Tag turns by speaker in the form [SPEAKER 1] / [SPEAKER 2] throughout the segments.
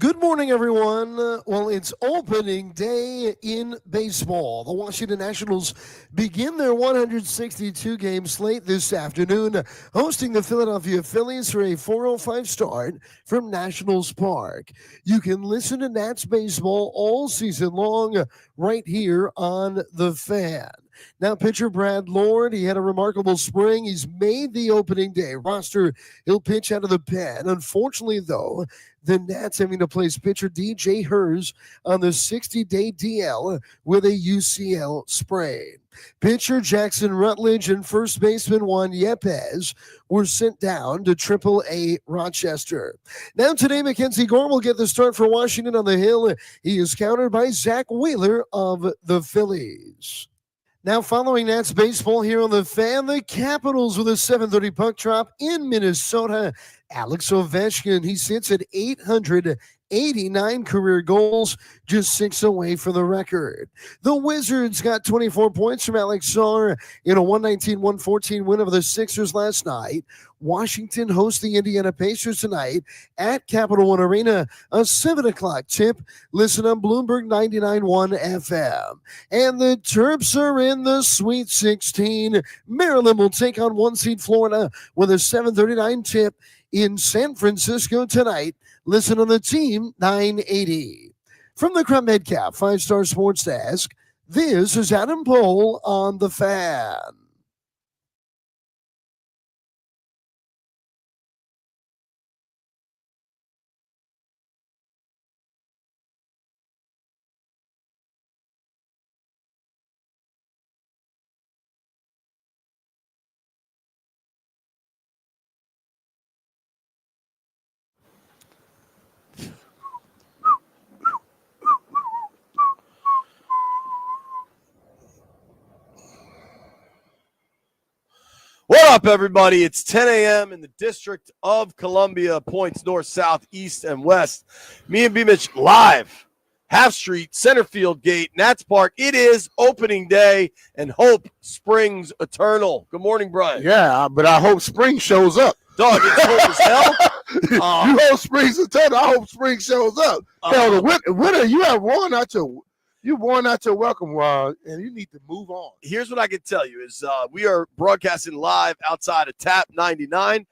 [SPEAKER 1] Good morning, everyone. Well, it's opening day in baseball. The Washington Nationals begin their 162-game slate this afternoon, hosting the Philadelphia Phillies for a 4:05 start from Nationals Park. You can listen to Nats baseball all season long right here on The Fan. Now, pitcher Brad Lord, he had a remarkable spring. He's made the opening day roster. He'll pitch out of the pen. Unfortunately, though, the Nats having to place pitcher DJ Hers on the 60-day DL with a UCL sprain. Pitcher Jackson Rutledge and first baseman Juan Yepes were sent down to Triple-A Rochester. Now today, Mackenzie Gore will get the start for Washington on the hill. He is countered by Zach Wheeler of the Phillies. Now, following Nats baseball here on The Fan, the Capitals with a 7:30 puck drop in Minnesota. Alex Ovechkin, he sits at 889 career goals, just 6 away from the record. The Wizards got 24 points from Alex Sarr in a 119-114 win over the Sixers last night. Washington hosts the Indiana Pacers tonight at Capital One Arena, a 7 o'clock tip. Listen on Bloomberg 99.1 FM. And the Terps are in the Sweet 16. Maryland will take on one seed Florida with a 7:39 tip in San Francisco tonight. Listen on the Team 980. From the Crumb Medcalf 5-Star Sports Desk, this is Adam Pohl on The Fan.
[SPEAKER 2] What up, everybody? It's 10 a.m. in the District of Columbia, points north, south, east, and west. Me and B-Mitch live, Half Street, Center Field Gate, Nats Park. It is opening day, and hope springs eternal. Good morning, Brian.
[SPEAKER 3] Yeah, but I hope spring shows up.
[SPEAKER 2] Dog, it's cold as hell.
[SPEAKER 3] You hope spring's eternal. I hope spring shows up. Hell, the winter, you have worn out your welcome, and you need to move on.
[SPEAKER 2] Here's what I can tell you is we are broadcasting live outside of TAP 99.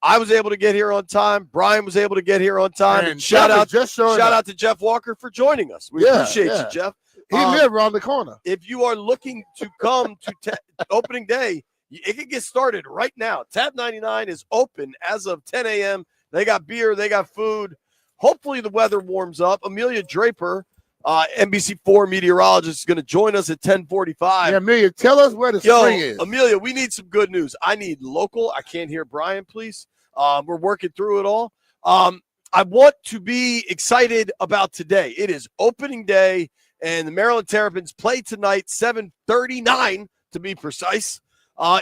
[SPEAKER 2] I was able to get here on time. Brian was able to get here on time. And shout out to Jeff Walker for joining us. We appreciate you, Jeff.
[SPEAKER 3] He lived around the corner.
[SPEAKER 2] If you are looking to come to opening day, it can get started right now. TAP 99 is open as of 10 a.m. They got beer. They got food. Hopefully the weather warms up. Amelia Draper, NBC4 meteorologist, is going to join us at 10:45.
[SPEAKER 3] Yeah, Amelia, tell us where the spring is.
[SPEAKER 2] Amelia, we need some good news. I need local. I can't hear Brian, please. We're working through it all. I want to be excited about today. It is opening day, and the Maryland Terrapins play tonight, 7:39 to be precise,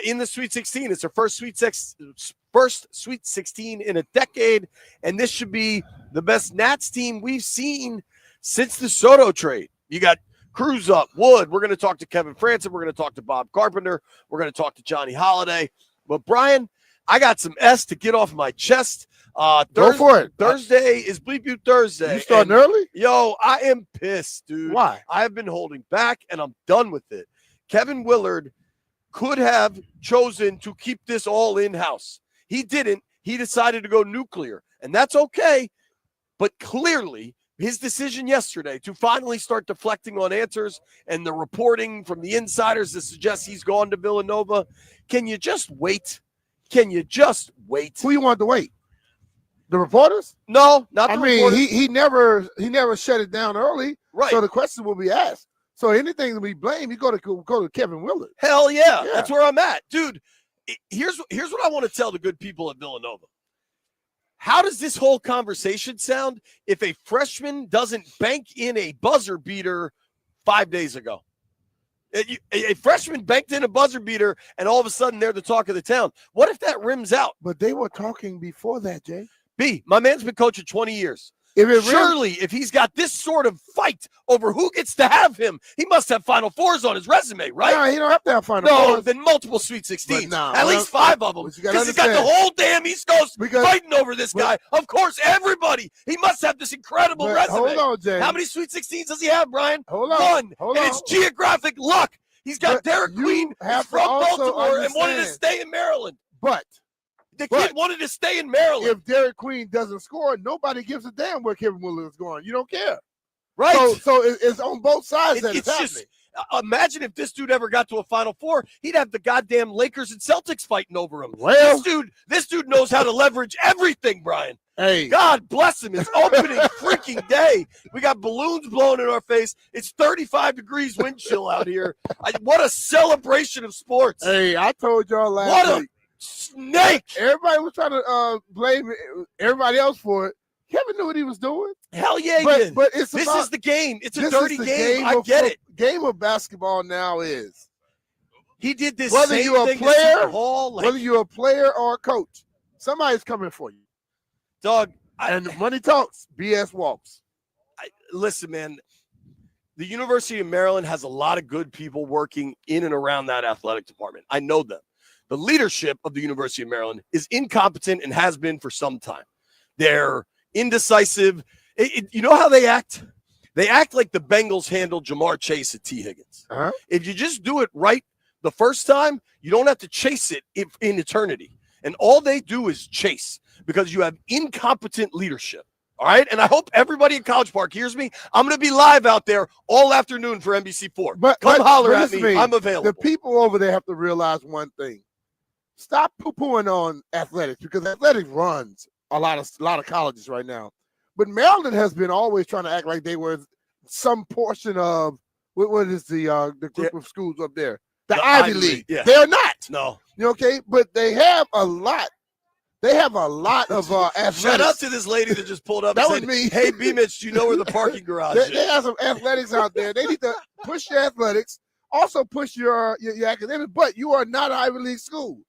[SPEAKER 2] in the Sweet 16. It's their first Sweet 16 in a decade, and this should be the best Nats team we've seen since the Soto trade. You got Cruz up, Wood. We're going to talk to Kevin Frandsen. We're going to talk to Bob Carpenter. We're going to talk to Johnny Holliday. But, Brian, I got some S to get off my chest.
[SPEAKER 3] Go for it.
[SPEAKER 2] Thursday is Bleep You Thursday.
[SPEAKER 3] You starting early?
[SPEAKER 2] Yo, I am pissed, dude.
[SPEAKER 3] Why?
[SPEAKER 2] I have been holding back, and I'm done with it. Kevin Willard could have chosen to keep this all in-house. He didn't. He decided to go nuclear, and that's okay. But clearly, his decision yesterday to finally start deflecting on answers and the reporting from the insiders that suggests he's gone to Villanova. Can you just wait? Can you just wait?
[SPEAKER 3] Who you want to wait? The reporters?
[SPEAKER 2] No, not the reporters.
[SPEAKER 3] he never shut it down early.
[SPEAKER 2] Right.
[SPEAKER 3] So the question will be asked. So anything to be blamed, you go to Kevin Willard.
[SPEAKER 2] Hell yeah. That's where I'm at. Dude, here's what I want to tell the good people at Villanova. How does this whole conversation sound if a freshman doesn't bank in a buzzer beater 5 days ago? A freshman banked in a buzzer beater, and all of a sudden they're the talk of the town. What if that rims out?
[SPEAKER 3] But they were talking before that, Jay.
[SPEAKER 2] B, my man's been coaching 20 years. Surely, if he's got this sort of fight over who gets to have him, he must have Final Fours on his resume, right?
[SPEAKER 3] No, he don't have to have Final
[SPEAKER 2] No,
[SPEAKER 3] Fours.
[SPEAKER 2] then multiple Sweet 16s.
[SPEAKER 3] Nah,
[SPEAKER 2] At least 5 of them. Because he's got the whole damn East Coast fighting over this guy. Of course, everybody. He must have this incredible resume.
[SPEAKER 3] Hold on, Jay.
[SPEAKER 2] How many Sweet 16s does he have, Brian?
[SPEAKER 3] Hold on.
[SPEAKER 2] One. And it's geographic luck. He's got Derek Queen who's from Baltimore and wanted to stay in Maryland.
[SPEAKER 3] But
[SPEAKER 2] the kid wanted to stay in Maryland.
[SPEAKER 3] If Derek Queen doesn't score, nobody gives a damn where Kevin Willard is going. You don't care.
[SPEAKER 2] Right.
[SPEAKER 3] So it's on both sides that it's happening.
[SPEAKER 2] Just, imagine if this dude ever got to a Final Four, he'd have the goddamn Lakers and Celtics fighting over him.
[SPEAKER 3] Well,
[SPEAKER 2] this dude knows how to leverage everything, Brian.
[SPEAKER 3] Hey,
[SPEAKER 2] God bless him. It's opening freaking day. We got balloons blowing in our face. It's 35 degrees wind chill out here. What a celebration of sports.
[SPEAKER 3] Hey, I told y'all last week.
[SPEAKER 2] Snake.
[SPEAKER 3] Everybody was trying to blame everybody else for it. Kevin knew what he was doing.
[SPEAKER 2] Hell yeah, he did.
[SPEAKER 3] But
[SPEAKER 2] this is the game. It's a dirty game. I get it.
[SPEAKER 3] Game of basketball now is
[SPEAKER 2] he did this
[SPEAKER 3] whether
[SPEAKER 2] same
[SPEAKER 3] you're a
[SPEAKER 2] thing
[SPEAKER 3] player,
[SPEAKER 2] Hall,
[SPEAKER 3] whether you're a player or a coach, somebody's coming for you.
[SPEAKER 2] Dog,
[SPEAKER 3] and money talks, BS walks.
[SPEAKER 2] Listen, man. The University of Maryland has a lot of good people working in and around that athletic department. I know them. The leadership of the University of Maryland is incompetent and has been for some time. They're indecisive. You know how they act? They act like the Bengals handled Jamar Chase at T. Higgins.
[SPEAKER 3] Uh-huh.
[SPEAKER 2] If you just do it right the first time, you don't have to chase it in eternity. And all they do is chase because you have incompetent leadership. All right. And I hope everybody in College Park hears me. I'm going to be live out there all afternoon for NBC4. Come holler at me. I'm available.
[SPEAKER 3] The people over there have to realize one thing. Stop poo-pooing on athletics because athletics runs a lot of colleges right now. But Maryland has been always trying to act like they were some portion of what is the group of schools up there? The Ivy League.
[SPEAKER 2] Yeah.
[SPEAKER 3] They're not.
[SPEAKER 2] No.
[SPEAKER 3] Okay, but they have a lot. They have a lot of athletics.
[SPEAKER 2] Shout out to this lady that just pulled up
[SPEAKER 3] that
[SPEAKER 2] and
[SPEAKER 3] was
[SPEAKER 2] said,
[SPEAKER 3] me.
[SPEAKER 2] Hey, B-Mitch, do you know where the parking garage is?
[SPEAKER 3] They have some athletics out there. They need to push your athletics, also push your academics, but you are not an Ivy League school.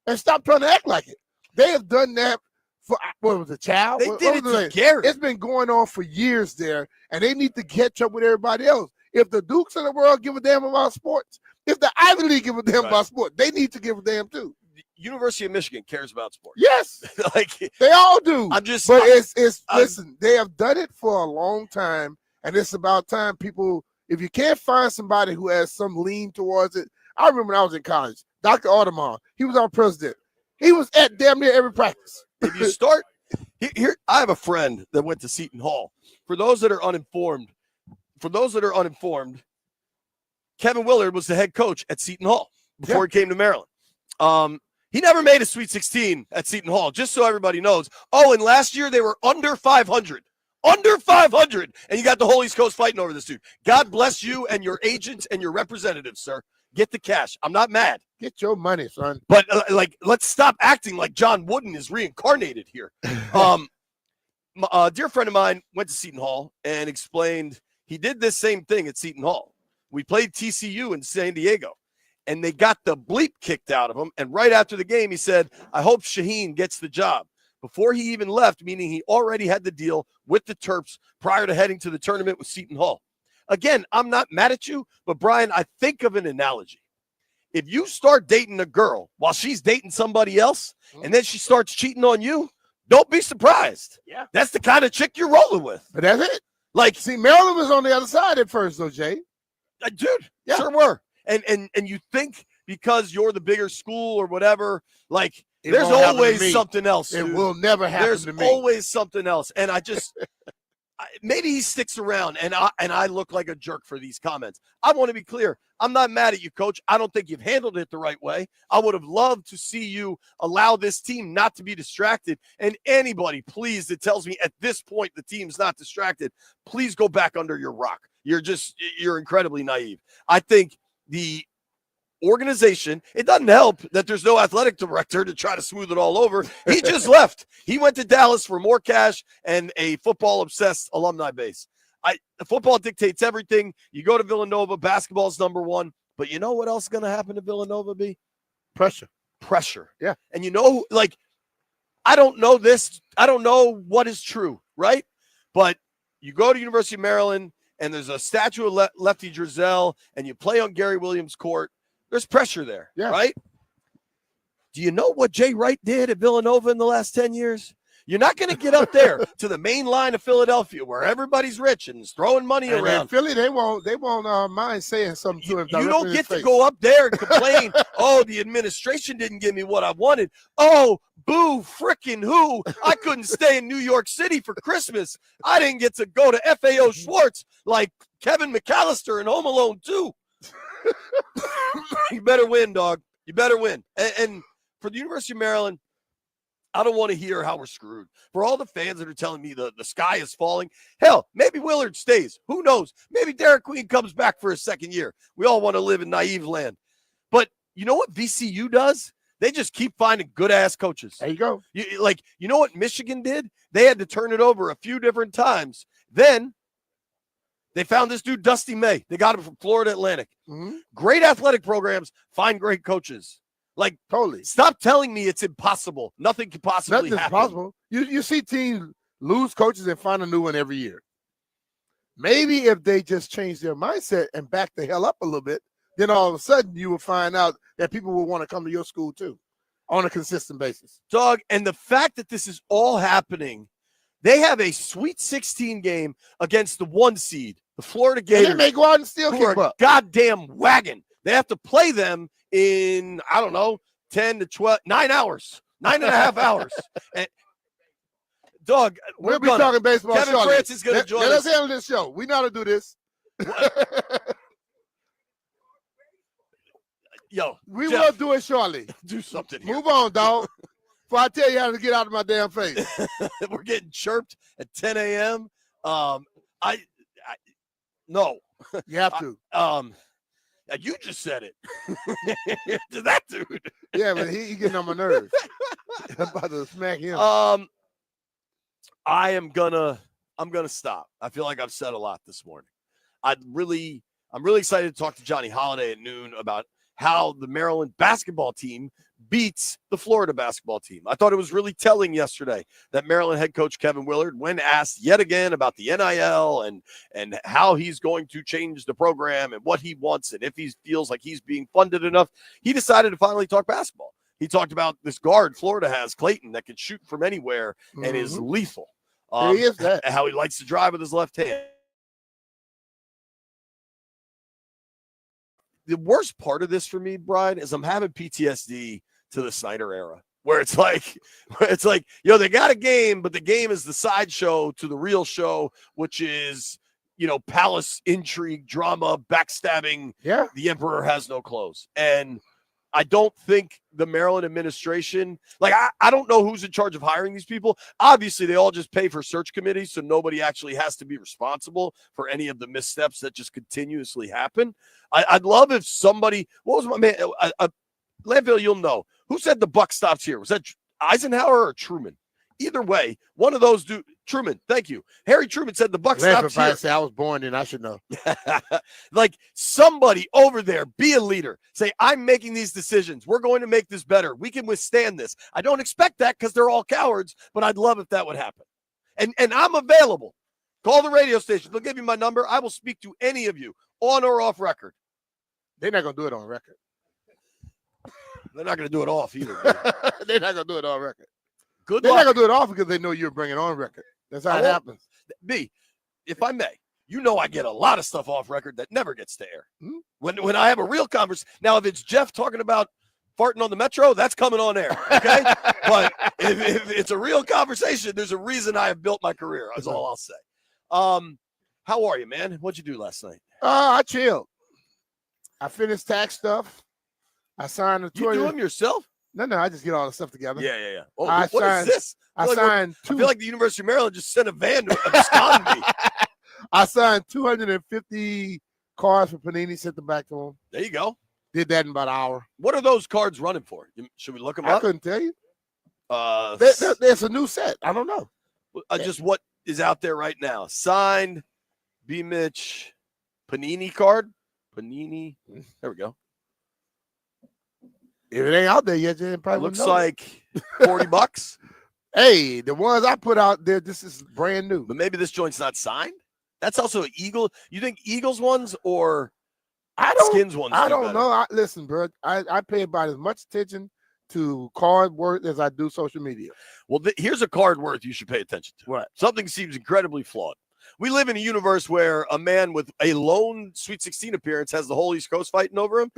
[SPEAKER 3] And stop trying to act like it. They have done that for, what was it, Child?
[SPEAKER 2] They did it to Garrett.
[SPEAKER 3] It's been going on for years there, and they need to catch up with everybody else. If the Dukes of the world give a damn about sports, if the Ivy League give a damn about sports, they need to give a damn too.
[SPEAKER 2] University of Michigan cares about sports.
[SPEAKER 3] Yes,
[SPEAKER 2] like
[SPEAKER 3] they all do. Listen, they have done it for a long time, and it's about time people. If you can't find somebody who has some lean towards it, I remember when I was in college, Dr. Audemars, he was our president. He was at damn near every practice.
[SPEAKER 2] If you start here, I have a friend that went to Seton Hall. For those that are uninformed, Kevin Willard was the head coach at Seton Hall before he came to Maryland. He never made a Sweet 16 at Seton Hall, just so everybody knows. Oh, and last year they were under 500. Under 500. And you got the whole East Coast fighting over this dude. God bless you and your agents and your representatives, sir. Get the cash. I'm not mad.
[SPEAKER 3] Get your money, son.
[SPEAKER 2] But, let's stop acting like John Wooden is reincarnated here. A dear friend of mine went to Seton Hall and explained he did this same thing at Seton Hall. We played TCU in San Diego, and they got the bleep kicked out of him. And right after the game, he said, I hope Shaheen gets the job. Before he even left, meaning he already had the deal with the Terps prior to heading to the tournament with Seton Hall. Again, I'm not mad at you, but Brian, I think of an analogy. If you start dating a girl while she's dating somebody else, and then she starts cheating on you, don't be surprised.
[SPEAKER 3] Yeah.
[SPEAKER 2] That's the kind of chick you're rolling with.
[SPEAKER 3] But that's it.
[SPEAKER 2] Like,
[SPEAKER 3] see, Maryland was on the other side at first, though, Jay.
[SPEAKER 2] Dude, sure were. And you think because you're the bigger school or whatever, like, there's always something else.
[SPEAKER 3] It will never happen to me.
[SPEAKER 2] There's always something else. And I just maybe he sticks around and I look like a jerk for these comments. I want to be clear. I'm not mad at you, coach. I don't think you've handled it the right way. I would have loved to see you allow this team not to be distracted. And anybody, please, that tells me at this point the team's not distracted, please go back under your rock. You're incredibly naive. I think the organization, it doesn't help that there's no athletic director to try to smooth it all over. He just left. He went to Dallas for more cash and a football-obsessed alumni base. Football dictates everything. You go to Villanova, basketball's number one. But you know what else is going to happen to Villanova, B? Pressure.
[SPEAKER 3] Yeah.
[SPEAKER 2] And I don't know this. I don't know what is true, right? But you go to University of Maryland, and there's a statue of Lefty Driesell, and you play on Gary Williams Court. There's pressure there, right? Do you know what Jay Wright did at Villanova in the last 10 years? You're not going to get up there to the main line of Philadelphia where everybody's rich and is throwing money around.
[SPEAKER 3] In Philly, they won't mind saying something to him.
[SPEAKER 2] You don't get to go up there and complain, oh, the administration didn't give me what I wanted. Oh, boo, frickin' who? I couldn't stay in New York City for Christmas. I didn't get to go to FAO Schwartz like Kevin McAllister in Home Alone 2. You better win, dog. You better win. And for the University of Maryland, I don't want to hear how we're screwed. For all the fans that are telling me the sky is falling, hell, maybe Willard stays. Who knows? Maybe Derek Queen comes back for a second year. We all want to live in naive land. But you know what VCU does? They just keep finding good-ass coaches.
[SPEAKER 3] There you go.
[SPEAKER 2] You know what Michigan did? They had to turn it over a few different times. Then they found this dude, Dusty May. They got him from Florida Atlantic.
[SPEAKER 3] Mm-hmm.
[SPEAKER 2] Great athletic programs, find great coaches. Like,
[SPEAKER 3] totally.
[SPEAKER 2] Stop telling me it's impossible. Nothing can possibly happen.
[SPEAKER 3] Possible. You see teams lose coaches and find a new one every year. Maybe if they just change their mindset and back the hell up a little bit, then all of a sudden you will find out that people will want to come to your school too on a consistent basis.
[SPEAKER 2] Dog, and the fact that this is all happening, they have a Sweet 16 game against the 1 seed, the Florida Gators.
[SPEAKER 3] And they may go out and still
[SPEAKER 2] kick
[SPEAKER 3] up.
[SPEAKER 2] Goddamn wagon. They have to play them in, 10 to 12, 9 hours, 9.5 hours. And, dog,
[SPEAKER 3] we'll be talking baseball.
[SPEAKER 2] Kevin Frandsen is going to join us.
[SPEAKER 3] Let's handle this show. We know how to do this.
[SPEAKER 2] Yo,
[SPEAKER 3] we
[SPEAKER 2] Jeff,
[SPEAKER 3] will do it shortly.
[SPEAKER 2] Do something here.
[SPEAKER 3] Move on, dog. Before I tell you how to get out of my damn face.
[SPEAKER 2] We're getting chirped at 10 a.m. No.
[SPEAKER 3] You have to.
[SPEAKER 2] You just said it. To that dude.
[SPEAKER 3] Yeah, but he getting on my nerves. I'm about to smack him.
[SPEAKER 2] I'm gonna stop. I feel like I've said a lot this morning. I'm really excited to talk to Johnny Holliday at noon about how the Maryland basketball team beats the Florida basketball team. I thought it was really telling yesterday that Maryland head coach Kevin Willard, when asked yet again about the NIL and how he's going to change the program and what he wants and if he feels like he's being funded enough, he decided to finally talk basketball. He talked about this guard Florida has, Clayton, that can shoot from anywhere and is lethal.
[SPEAKER 3] He is that.
[SPEAKER 2] How he likes to drive with his left hand. The worst part of this for me, Brian, is I'm having PTSD to the Snyder era, where it's like, they got a game, but the game is the sideshow to the real show, which is, palace intrigue, drama, backstabbing.
[SPEAKER 3] Yeah.
[SPEAKER 2] The emperor has no clothes. And I don't think the Maryland administration, I don't know who's in charge of hiring these people. Obviously, they all just pay for search committees, so nobody actually has to be responsible for any of the missteps that just continuously happen. I'd love if somebody, what was my man, Landville, you'll know. Who said the buck stops here? Was that Eisenhower or Truman? Either way, one of those Truman, thank you. Harry Truman said the buck stops here.
[SPEAKER 3] Say I was born and I should know.
[SPEAKER 2] Somebody over there, be a leader. Say, I'm making these decisions. We're going to make this better. We can withstand this. I don't expect that because they're all cowards, but I'd love if that would happen. And I'm available. Call the radio station. They'll give you my number. I will speak to any of you on or off record.
[SPEAKER 3] They're not going to do it on record.
[SPEAKER 2] They're not going to do it off either.
[SPEAKER 3] They're not going to do it on record.
[SPEAKER 2] Good
[SPEAKER 3] They're
[SPEAKER 2] luck.
[SPEAKER 3] not going to do it off because they know you're bringing on record. That's how it happens.
[SPEAKER 2] B, if I may, I get a lot of stuff off record that never gets to air. When I have a real conversation. Now, if it's Jeff talking about farting on the Metro, that's coming on air, okay? But if it's a real conversation, there's a reason I have built my career. That's all I'll say. How are you, man? What'd you do last night?
[SPEAKER 3] I chilled. I finished tax stuff. I signed a
[SPEAKER 2] You do them yourself?
[SPEAKER 3] No, I just get all the stuff together.
[SPEAKER 2] Yeah. Oh,
[SPEAKER 3] what
[SPEAKER 2] is this?
[SPEAKER 3] I feel
[SPEAKER 2] like the University of Maryland just sent a van to abscond me.
[SPEAKER 3] I signed 250 cards for Panini, sent them back to him.
[SPEAKER 2] There you go.
[SPEAKER 3] Did that in about an hour.
[SPEAKER 2] What are those cards running for? Should we look them up?
[SPEAKER 3] I couldn't tell you. There's a new set. I don't know.
[SPEAKER 2] Just what is out there right now? Signed B. Mitch Panini card. Panini. There we go.
[SPEAKER 3] If it ain't out there yet, it probably
[SPEAKER 2] looks like $40.
[SPEAKER 3] Hey, the ones I put out there, this is brand new.
[SPEAKER 2] But maybe this joint's not signed. That's also an Eagle. You think Eagles ones or Skins ones?
[SPEAKER 3] I
[SPEAKER 2] do
[SPEAKER 3] don't
[SPEAKER 2] better?
[SPEAKER 3] know. Listen, bro. I pay about as much attention to card work as I do social media.
[SPEAKER 2] Well, here's a card worth you should pay attention to.
[SPEAKER 3] What?
[SPEAKER 2] Something seems incredibly flawed. We live in a universe where a man with a lone Sweet 16 appearance has the whole East Coast fighting over him.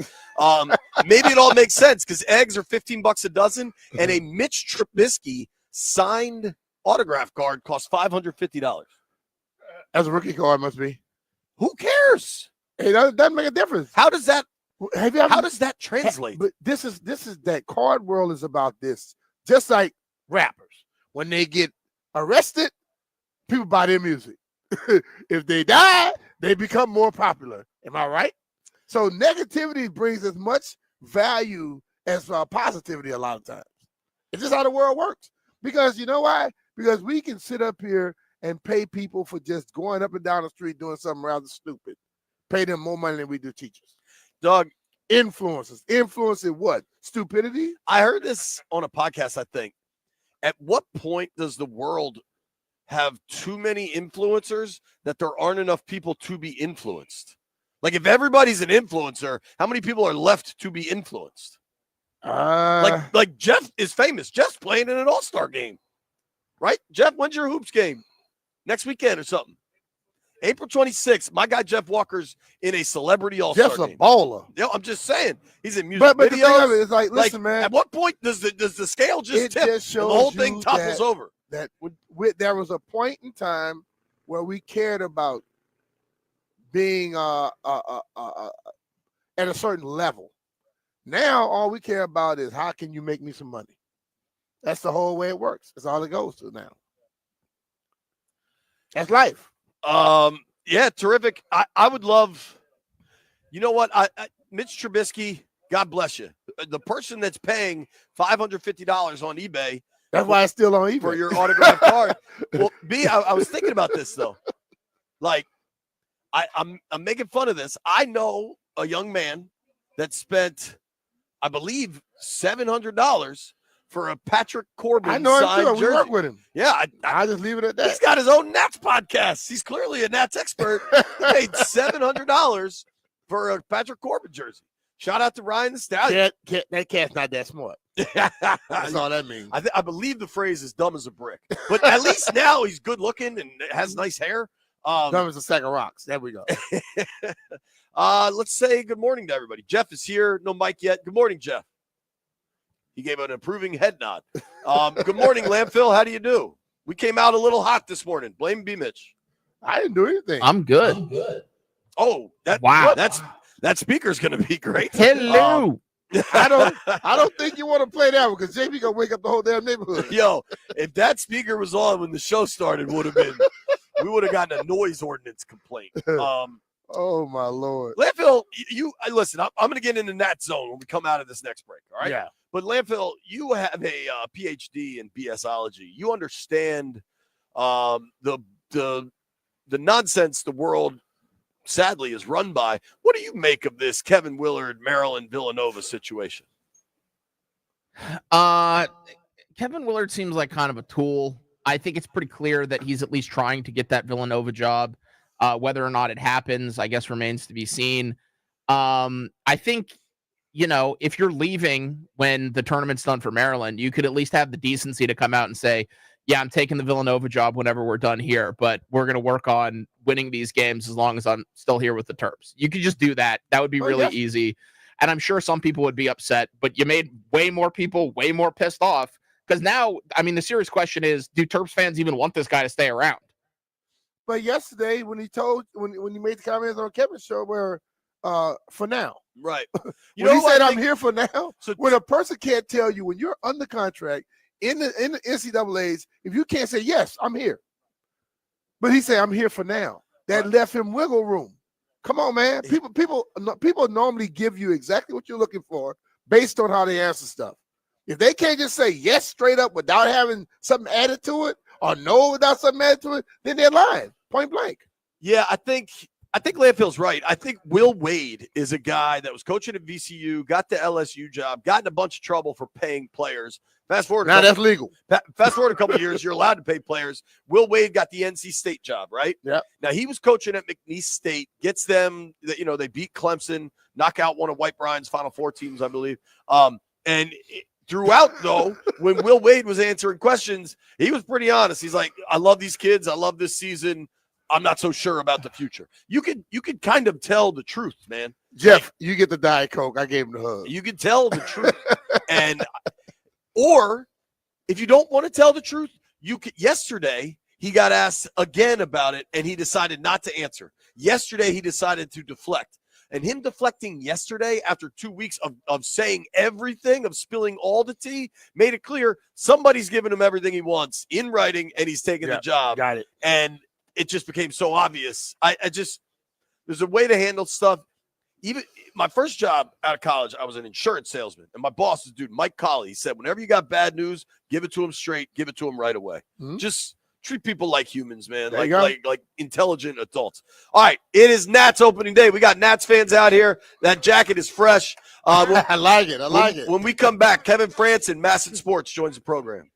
[SPEAKER 2] Maybe it all makes sense because eggs are $15 a dozen, and a Mitch Trubisky signed autograph card costs $550.
[SPEAKER 3] As a rookie card, must be.
[SPEAKER 2] Who cares?
[SPEAKER 3] Hey, that doesn't make a difference.
[SPEAKER 2] How does that?
[SPEAKER 3] Have you ever,
[SPEAKER 2] How does that translate?
[SPEAKER 3] But this is that card world is about this. Just like rappers, when they get arrested, people buy their music. If they die, they become more popular. Am I right? So negativity brings as much value as positivity a lot of times. It's just how the world works. Because you know why? Because we can sit up here and pay people for just going up and down the street doing something rather stupid. Pay them more money than we do teachers.
[SPEAKER 2] Doug,
[SPEAKER 3] Influencers. Influencing what? Stupidity?
[SPEAKER 2] I heard this on a podcast, I think. At what point does the world have too many influencers that there aren't enough people to be influenced? Like, if everybody's an influencer, how many people are left to be influenced? Like Jeff is famous. Jeff's playing in an all-star game. Right? Jeff, when's your hoops game? Next weekend or something. April 26th, my guy Jeff Walker's in a celebrity all-star
[SPEAKER 3] Jeff's
[SPEAKER 2] game.
[SPEAKER 3] a baller.
[SPEAKER 2] Yeah, I'm just saying. He's in music
[SPEAKER 3] But
[SPEAKER 2] videos.
[SPEAKER 3] the thing of it is like, listen, man.
[SPEAKER 2] At what point does the scale just tip
[SPEAKER 3] just
[SPEAKER 2] and the whole
[SPEAKER 3] shows
[SPEAKER 2] thing
[SPEAKER 3] you
[SPEAKER 2] topples over?
[SPEAKER 3] That there was a point in time where we cared about being at a certain level. Now all we care about is how can you make me some money. That's the whole way it works. That's all it goes to now. That's life.
[SPEAKER 2] Yeah, terrific. I would love, you know what? Mitch Trubisky, God bless you. The person that's paying $550 on eBay.
[SPEAKER 3] That's why it's still on eBay.
[SPEAKER 2] For your autograph card. Well, I was thinking about this though. Like, I'm making fun of this. I know a young man that spent, I believe, $700 for a Patrick Corbin.
[SPEAKER 3] I know him too. We
[SPEAKER 2] jersey.
[SPEAKER 3] work with him.
[SPEAKER 2] Yeah,
[SPEAKER 3] I just leave it at that.
[SPEAKER 2] He's got his own Nats podcast. He's clearly a Nats expert. He paid $700 for a Patrick Corbin jersey. Shout out to Ryan the Stallion.
[SPEAKER 3] That cat's not that smart. That's all that means.
[SPEAKER 2] I believe the phrase is dumb as a brick. But at least now he's good looking and has nice hair.
[SPEAKER 3] Dumb as a sack of rocks. There we go.
[SPEAKER 2] Let's say good morning to everybody. Jeff is here. No mic yet. Good morning, Jeff. He gave an approving head nod. Good morning, Landfill. How do you do? We came out a little hot this morning. Blame B. Mitch.
[SPEAKER 3] I didn't do anything.
[SPEAKER 4] I'm good.
[SPEAKER 2] Oh,
[SPEAKER 4] Wow.
[SPEAKER 2] That speaker's going to be great.
[SPEAKER 4] Hello.
[SPEAKER 3] I don't think you want to play that one because JB gonna wake up the whole damn neighborhood.
[SPEAKER 2] Yo, if that speaker was on when the show started, we would have gotten a noise ordinance complaint.
[SPEAKER 3] Oh my Lord.
[SPEAKER 2] Landfill, listen. I'm going to get into that zone when we come out of this next break. All right.
[SPEAKER 3] Yeah.
[SPEAKER 2] But Landfill, you have a PhD in BSology. You understand the nonsense the world sadly is run by. What do you make of this Kevin Willard, Maryland, Villanova situation?
[SPEAKER 4] Kevin Willard seems like kind of a tool. I think it's pretty clear that he's at least trying to get that Villanova job. Whether or not it happens, I guess remains to be seen. I think, if you're leaving when the tournament's done for Maryland, you could at least have the decency to come out and say, yeah, I'm taking the Villanova job whenever we're done here, but we're going to work on winning these games as long as I'm still here with the Terps. You could just do that. That would be really easy. And I'm sure some people would be upset, but you made way more people way more pissed off because now, the serious question is, do Terps fans even want this guy to stay around?
[SPEAKER 3] But yesterday, when he made the comments on Kevin's show, where for now,
[SPEAKER 2] right?
[SPEAKER 3] He said, "I'm here for now." So when a person can't tell you when you're under contract in the NCAA's, if you can't say yes, I'm here, but he said, "I'm here for now," that left him wiggle room. Come on, man. People normally give you exactly what you're looking for based on how they answer stuff. If they can't just say yes straight up without having something added to it, or no without something added to it, then they're lying. Point blank.
[SPEAKER 2] Yeah, I think I think Landfill's right. I think Will Wade is a guy that was coaching at VCU, got the LSU job, got in a bunch of trouble for paying players. Fast forward
[SPEAKER 3] That's legal.
[SPEAKER 2] Fast forward a couple of years, you're allowed to pay players. Will Wade got the NC State job, right?
[SPEAKER 3] Yep.
[SPEAKER 2] Now he was coaching at McNeese State, gets them, they beat Clemson, knock out one of White Brian's Final Four teams, I believe. Throughout, though, when Will Wade was answering questions, he was pretty honest. He's like, I love these kids. I love this season. I'm not so sure about the future. You could kind of tell the truth, man.
[SPEAKER 3] Jeff, you get the Diet Coke. I gave him the hug.
[SPEAKER 2] You can tell the truth. Or if you don't want to tell the truth, yesterday he got asked again about it and he decided not to answer. Yesterday he decided to deflect. And him deflecting yesterday after 2 weeks of saying everything, of spilling all the tea, made it clear somebody's giving him everything he wants in writing and he's taking the job.
[SPEAKER 3] Got it.
[SPEAKER 2] And it just became so obvious. There's a way to handle stuff. Even my first job out of college, I was an insurance salesman. And my boss is dude, Mike Colley. He said, whenever you got bad news, give it to him straight. Give it to him right away. Mm-hmm. Just treat people like humans, man. Like intelligent adults. All right. It is Nats opening day. We got Nats fans out here. That jacket is fresh.
[SPEAKER 3] I like it.
[SPEAKER 2] When we come back, Kevin Frandsen, Masson Sports, joins the program.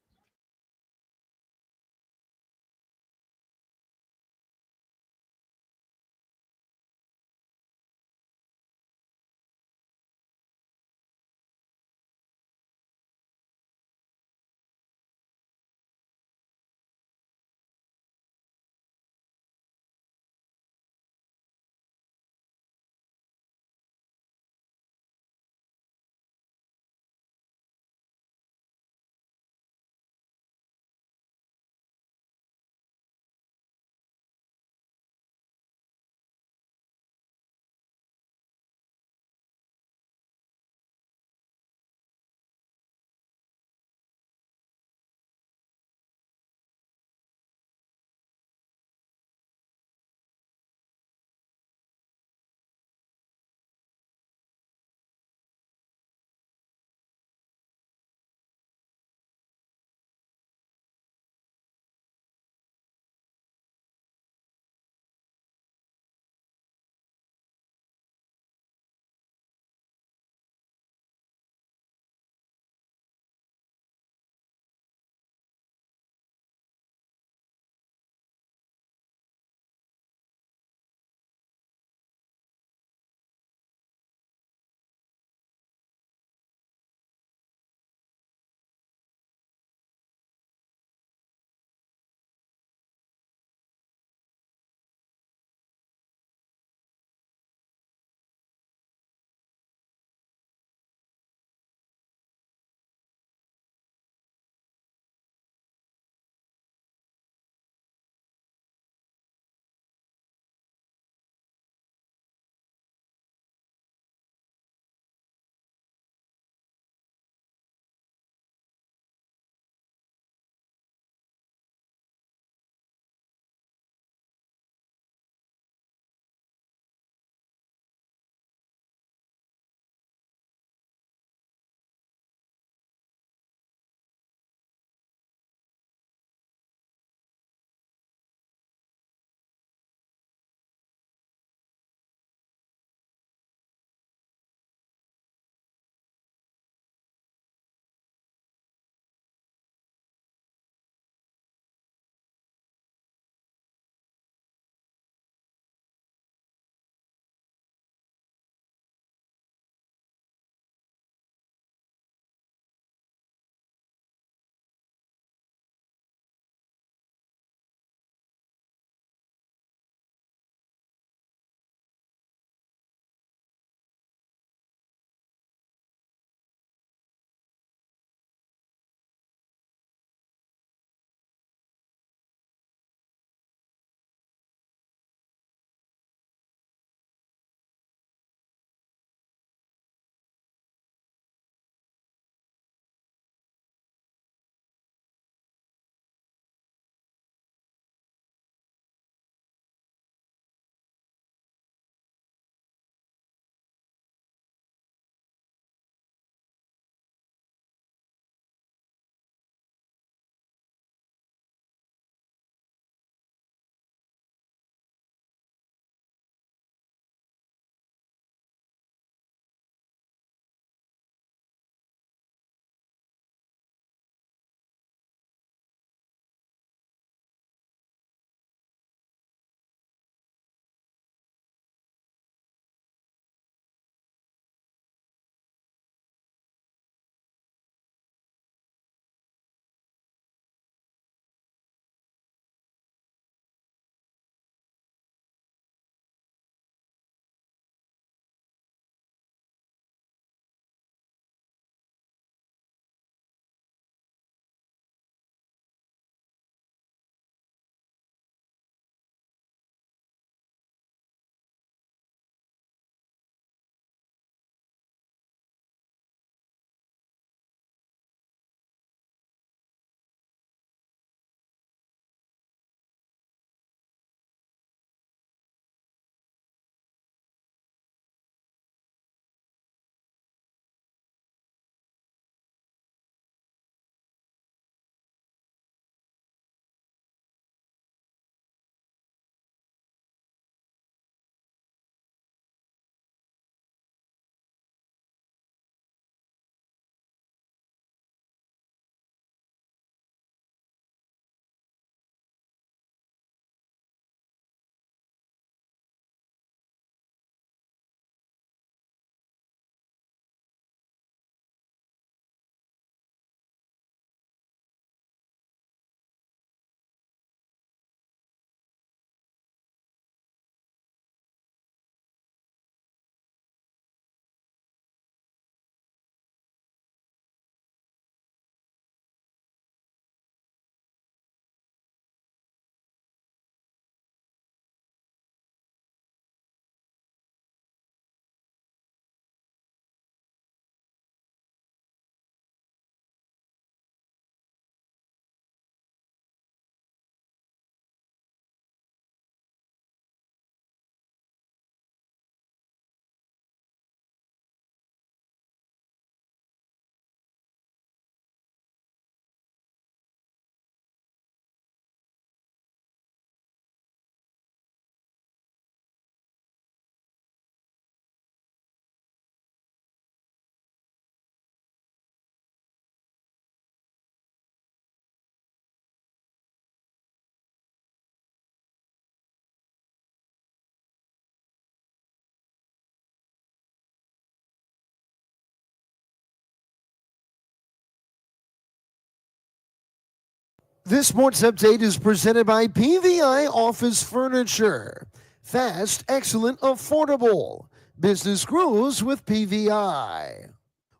[SPEAKER 1] This sports update is presented by PVI Office Furniture. Fast, excellent, affordable. Business grows with PVI.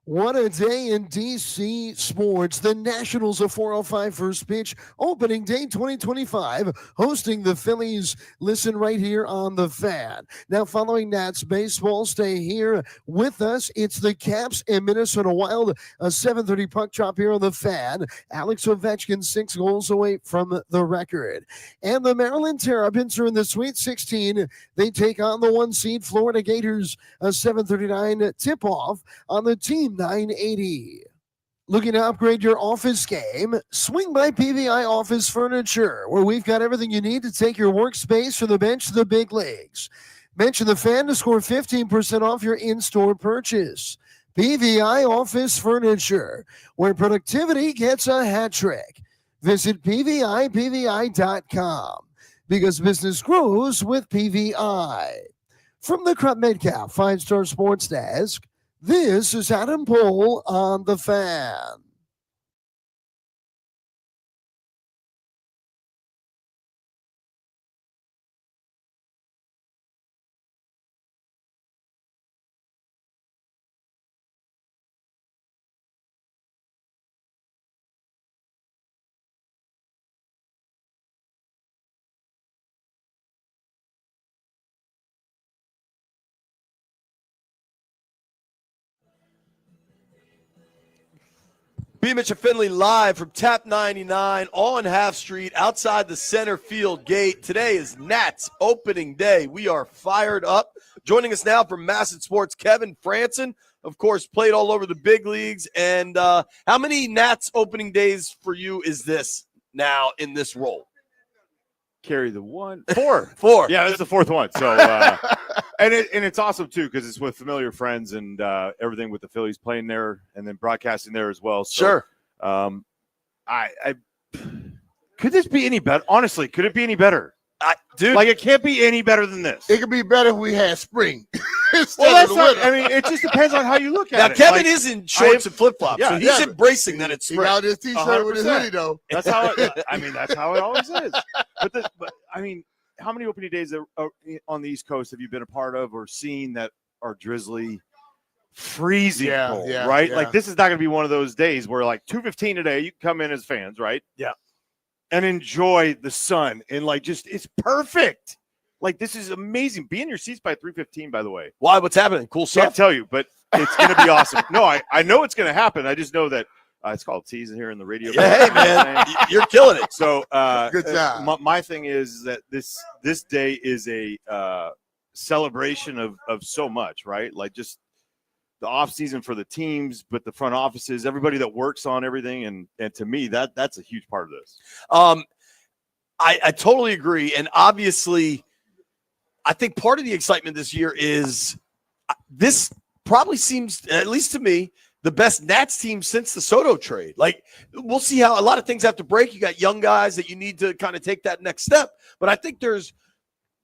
[SPEAKER 1] What a day in DC sports. The Nationals of 405 first pitch, opening day 2025, hosting the Phillies. Listen right here on the Fan. Now, following Nats baseball, stay here with us. It's the Caps and Minnesota Wild, a 7:30 puck drop here on the Fan. Alex Ovechkin 6 goals away from the record. And the Maryland Terrapins are in the Sweet 16. They take on the 1 seed Florida Gators, a 7:39 tip-off on the Team 980. Looking to upgrade your office game? Swing by PVI Office Furniture, where we've got everything you need to take your workspace from the bench to the big leagues. Mention the Fan to score 15% off your in-store purchase. PVI Office Furniture, where productivity gets a hat trick. Visit PVI.com, because business grows with PVI. From the Krupp Metcalf 5-Star Sports Desk, this is Adam Pohl on the Fan.
[SPEAKER 2] B. Mitch and Finley live from Tap 99 on Half Street outside the center field gate. Today is Nats opening day. We are fired up. Joining us now from Masson Sports, Kevin Frandsen, of course, played all over the big leagues. And how many Nats opening days for you is this now in this role?
[SPEAKER 5] Carry the one. Four. Yeah, this is the fourth one. So, and it's awesome too because it's with familiar friends and everything with the Phillies playing there and then broadcasting there as well. So,
[SPEAKER 2] sure.
[SPEAKER 5] I could this be any better? Honestly, could it be any better?
[SPEAKER 2] Dude,
[SPEAKER 5] like it can't be any better than this.
[SPEAKER 3] It could be better if we had spring.
[SPEAKER 5] Well, that's not, I mean, it just depends on how you look at
[SPEAKER 2] now,
[SPEAKER 5] it.
[SPEAKER 2] Kevin is in shorts and flip flops, so he's embracing that it's
[SPEAKER 3] He
[SPEAKER 2] spring.
[SPEAKER 3] got his t-shirt with his
[SPEAKER 5] 100%.
[SPEAKER 3] hoodie though.
[SPEAKER 5] That's how. That's how it always is. But I mean, how many opening days on the East Coast have you been a part of or seen that are drizzly, freezing cold? Right?
[SPEAKER 3] Yeah.
[SPEAKER 5] Like this is not going to be one of those days where like 2:15 today, you can come in as fans, right?
[SPEAKER 2] Yeah,
[SPEAKER 5] and enjoy the sun and like just it's perfect. Like this is amazing. Be in your seats by 3:15. By the way,
[SPEAKER 2] why? What's happening? Cool stuff.
[SPEAKER 5] Can't tell you, but it's going to be awesome. No, I know it's going to happen. I just know that it's called teasing here in the radio.
[SPEAKER 2] Yeah, hey man, you're killing it.
[SPEAKER 5] So
[SPEAKER 3] good job.
[SPEAKER 5] My thing is that this day is a celebration of so much, right? Like just the off season for the teams, but the front offices, everybody that works on everything, and to me that's a huge part of this.
[SPEAKER 2] I totally agree, and obviously, I think part of the excitement this year is this probably seems, at least to me, the best Nats team since the Soto trade. Like, we'll see how a lot of things have to break. You got young guys that you need to kind of take that next step. But I think there's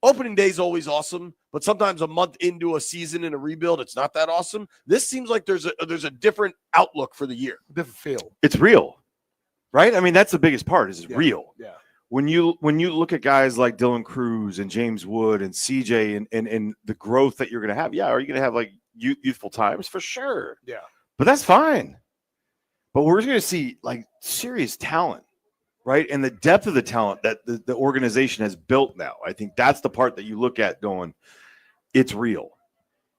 [SPEAKER 2] opening day is always awesome, but sometimes a month into a season in a rebuild, it's not that awesome. This seems like there's a different outlook for the year.
[SPEAKER 3] Different feel.
[SPEAKER 5] It's real, right? I mean, that's the biggest part. Is real.
[SPEAKER 3] Yeah.
[SPEAKER 5] When you look at guys like Dylan Cruz and James Wood and CJ and the growth that you're going to have, are you going to have like youthful times? For sure.
[SPEAKER 3] Yeah.
[SPEAKER 5] But that's fine. But we're going to see like serious talent, right? And the depth of the talent that the organization has built now. I think that's the part that you look at going, it's real.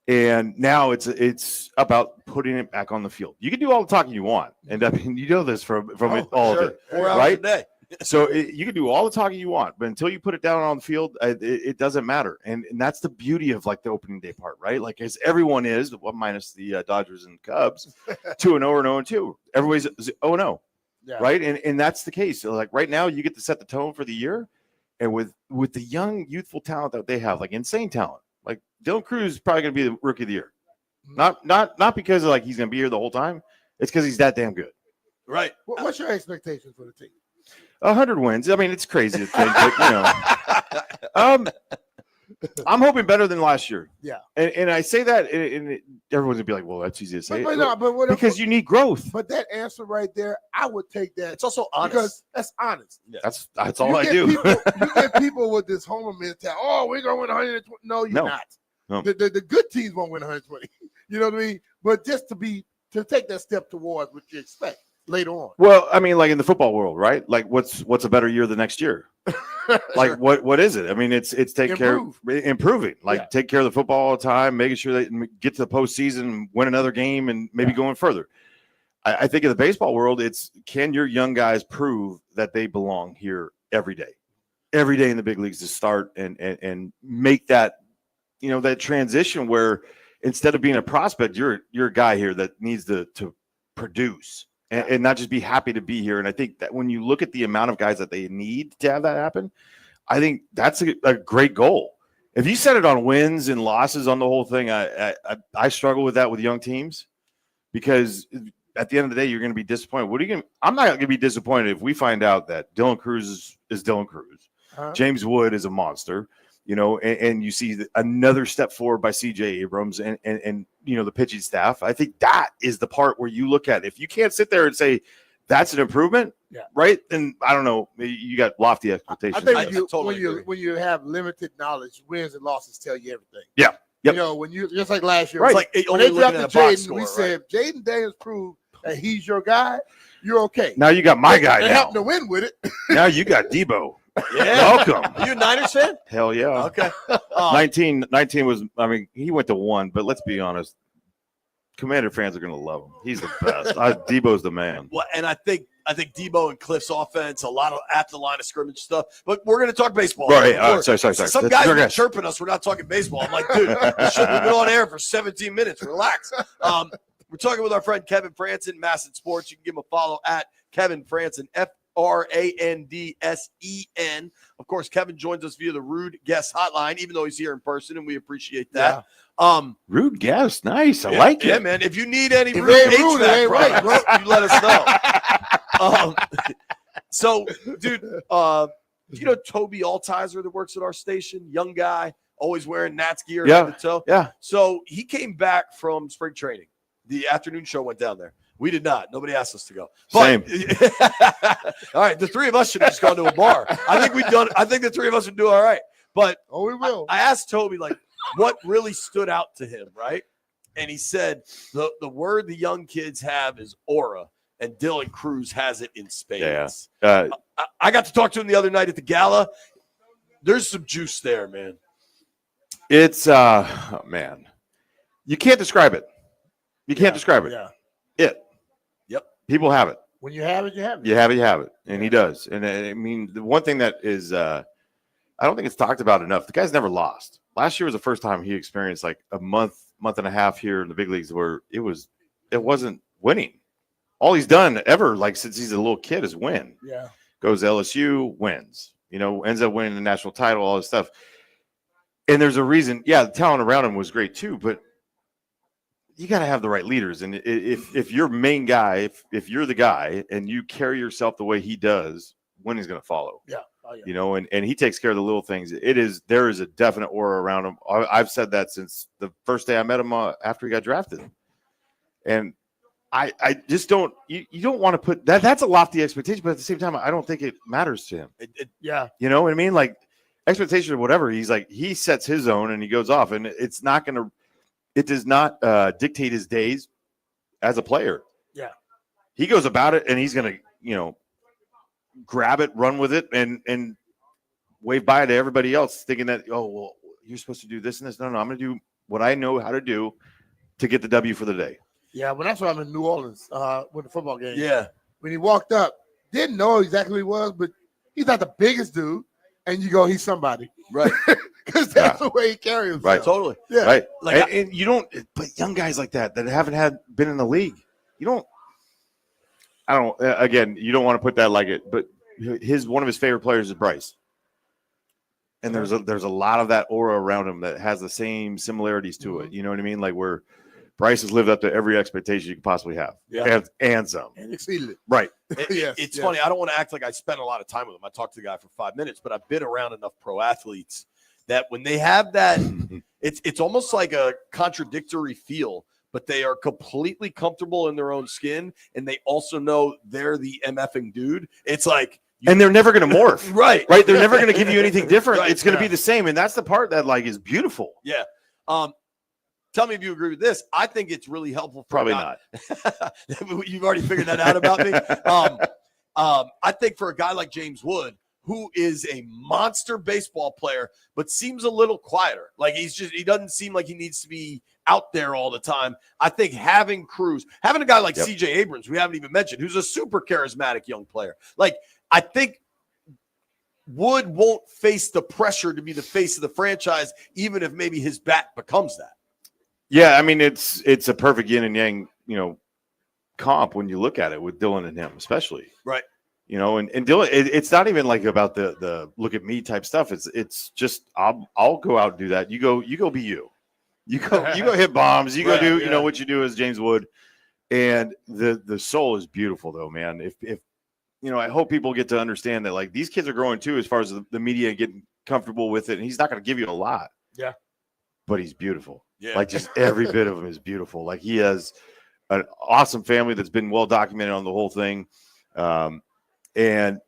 [SPEAKER 5] And now it's about putting it back on the field. You can do all the talking you want. And I mean, you know this from all of it.
[SPEAKER 2] 4 hours
[SPEAKER 5] right?
[SPEAKER 2] a day.
[SPEAKER 5] So you can do all the talking you want, but until you put it down on the field, it doesn't matter. And that's the beauty of like the opening day part, right? Like as everyone is, well, minus the Dodgers and Cubs, 2-0 or 0-2. Everybody's 0-0, right? And that's the case. So like right now, you get to set the tone for the year, and with the young, youthful talent that they have, like insane talent, like Dylan Cruz is probably going to be the rookie of the year. Not because like he's going to be here the whole time. It's because he's that damn good.
[SPEAKER 2] Right.
[SPEAKER 3] What's your expectation for the team?
[SPEAKER 5] 100 wins. I mean, it's crazy to think, but I'm hoping better than last year.
[SPEAKER 3] Yeah.
[SPEAKER 5] And I say that, and everyone's gonna be like, "Well, that's easy to say,"
[SPEAKER 3] Because
[SPEAKER 5] you need growth.
[SPEAKER 3] But that answer right there, I would take that.
[SPEAKER 2] It's also honest.
[SPEAKER 3] Because that's honest.
[SPEAKER 2] Yeah.
[SPEAKER 5] That's all I do.
[SPEAKER 3] You get people with this homer mentality. Oh, we're gonna win 120. No, you're not.
[SPEAKER 5] No.
[SPEAKER 3] The good teams won't win 120. You know what I mean? But just to take that step towards what you expect later on.
[SPEAKER 5] Well, I mean, like in the football world, right? Like, what's a better year the next year? Like, what is it? I mean, it's improving. Like, take care of the football all the time, making sure that get to the postseason, win another game, and maybe going further. I think in the baseball world, it's can your young guys prove that they belong here every day in the big leagues to start and make that, that transition where instead of being a prospect, you're a guy here that needs to produce and not just be happy to be here. And I think that when you look at the amount of guys that they need to have that happen, I think that's a great goal. If you set it on wins and losses on the whole thing, I struggle with that with young teams because at the end of the day, you're going to be disappointed. I'm not going to be disappointed if we find out that Dylan Cruz is Dylan Cruz. James Wood is a monster, and you see another step forward by CJ Abrams and the pitching staff. I think that is the part where you look at it. If you can't sit there and say that's an improvement, right? Then I don't know. You got lofty expectations.
[SPEAKER 3] I think when you have limited knowledge, wins and losses tell you everything.
[SPEAKER 5] Yeah. Yep.
[SPEAKER 3] When you just like last year,
[SPEAKER 2] right? It's like
[SPEAKER 3] when they drafted Jaden, we said Jaden Daniels proved that he's your guy. You're okay.
[SPEAKER 5] Now you got my guy.
[SPEAKER 3] They happened to win with it.
[SPEAKER 5] Now you got Debo.
[SPEAKER 2] Yeah.
[SPEAKER 5] Welcome.
[SPEAKER 2] Are you a Niners fan?
[SPEAKER 5] Hell yeah.
[SPEAKER 2] Okay.
[SPEAKER 5] 19 was, he went to 1, but let's be honest. Commander fans are going to love him. He's the best. Debo's the man.
[SPEAKER 2] Well, and I think Debo and Cliff's offense, a lot of at the line of scrimmage stuff. But we're going to talk baseball.
[SPEAKER 5] Right. Sorry.
[SPEAKER 2] Some guys are chirping us. We're not talking baseball. I'm like, dude, we shouldn't have been on air for 17 minutes. Relax. We're talking with our friend Kevin Frandsen, Masson Sports. You can give him a follow at Kevin Frandsen, Frandsen. Of course, Kevin joins us via the Rude Guest Hotline, even though he's here in person, and we appreciate that. Yeah.
[SPEAKER 5] Rude Guest, nice. I like it.
[SPEAKER 2] Yeah, man. If you need any rude HVAC products, you let us know. So, dude, Toby Altizer that works at our station, young guy, always wearing Nats gear head to toe.
[SPEAKER 5] Yeah.
[SPEAKER 2] So he came back from spring training. The afternoon show went down there. We did not. Nobody asked us to go.
[SPEAKER 5] Same.
[SPEAKER 2] All right. The three of us should have just gone to a bar. I think the three of us would do all right. But
[SPEAKER 3] we will.
[SPEAKER 2] I asked Toby, what really stood out to him, right? And he said the word the young kids have is aura, and Dylan Cruz has it in spades.
[SPEAKER 5] Yeah.
[SPEAKER 2] I got to talk to him the other night at the gala. There's some juice there, man.
[SPEAKER 5] It's man. You can't describe it. You can't describe it.
[SPEAKER 3] Yeah.
[SPEAKER 2] Yep.
[SPEAKER 5] People have it.
[SPEAKER 3] When you have it, you have it.
[SPEAKER 5] You have it. And he does. And I mean, the one thing that is, I don't think it's talked about enough. The guy's never lost. Last year was the first time he experienced like a month and a half here in the big leagues where it wasn't winning. All he's done ever, since he's a little kid, is win.
[SPEAKER 3] Yeah.
[SPEAKER 5] Goes to LSU, wins. Ends up winning the national title, all this stuff. And there's a reason. Yeah, the talent around him was great too, but you got to have the right leaders. And if you're main guy, if you're the guy and you carry yourself the way he does, winning's going to follow.
[SPEAKER 3] Yeah. Oh, yeah.
[SPEAKER 5] And he takes care of the little things. There is a definite aura around him. I've said that since the first day I met him after he got drafted. And I just don't, you don't want to put that. That's a lofty expectation, but at the same time, I don't think it matters to him.
[SPEAKER 3] Yeah.
[SPEAKER 5] You know what I mean? Like expectation or whatever. He sets his own and he goes off, and it does not dictate his days as a player.
[SPEAKER 3] Yeah.
[SPEAKER 5] He goes about it and he's going to, grab it, run with it, and wave by to everybody else thinking that, oh, well, you're supposed to do this and this. No, I'm going to do what I know how to do to get the W for the day.
[SPEAKER 3] Yeah, well, that's why I'm in New Orleans with the football game.
[SPEAKER 2] Yeah.
[SPEAKER 3] When he walked up, didn't know exactly who he was, but he's not the biggest dude. And you go, he's somebody.
[SPEAKER 2] Right.
[SPEAKER 3] Because that's the way he carries himself.
[SPEAKER 5] Right.
[SPEAKER 2] Totally.
[SPEAKER 3] Yeah.
[SPEAKER 5] Right. And you don't, but young guys like that haven't been in the league, you don't, again, you don't want to put that like it, but one of his favorite players is Bryce. And there's a lot of that aura around him that has the same similarities to it. You know what I mean? Like where Bryce has lived up to every expectation you could possibly have.
[SPEAKER 2] Yeah.
[SPEAKER 5] And some.
[SPEAKER 3] And exceeded it.
[SPEAKER 5] Right.
[SPEAKER 2] It's funny. I don't want to act like I spent a lot of time with him. I talked to the guy for 5 minutes, but I've been around enough pro athletes that when they have that, it's almost like a contradictory feel, but they are completely comfortable in their own skin, and they also know they're the MFing dude. It's like,
[SPEAKER 5] and they're never going to morph.
[SPEAKER 2] Right.
[SPEAKER 5] They're never going to give you anything different.
[SPEAKER 2] Right.
[SPEAKER 5] It's going to be the same, and that's the part that like is beautiful.
[SPEAKER 2] Yeah. Tell me if you agree with this. I think it's really helpful.
[SPEAKER 5] Probably not.
[SPEAKER 2] You've already figured that out about me. I think for a guy like James Wood, who is a monster baseball player, but seems a little quieter. Like he doesn't seem like he needs to be out there all the time. I think having a guy like CJ Abrams, we haven't even mentioned, who's a super charismatic young player. Like, I think Wood won't face the pressure to be the face of the franchise, even if maybe his bat becomes that.
[SPEAKER 5] Yeah, I mean, it's a perfect yin and yang, comp when you look at it with Dylan and him, especially.
[SPEAKER 2] Right.
[SPEAKER 5] And Dylan, it's not even like about the look at me type stuff. It's just I'll go out and do that. You go be you. You go hit bombs. You go do what you do as James Wood. And the soul is beautiful though, man. If I hope people get to understand that like these kids are growing too as far as the media getting comfortable with it. And he's not going to give you a lot.
[SPEAKER 3] Yeah.
[SPEAKER 5] But he's beautiful.
[SPEAKER 2] Yeah.
[SPEAKER 5] Like just every bit of him is beautiful. Like he has an awesome family that's been well documented on the whole thing. And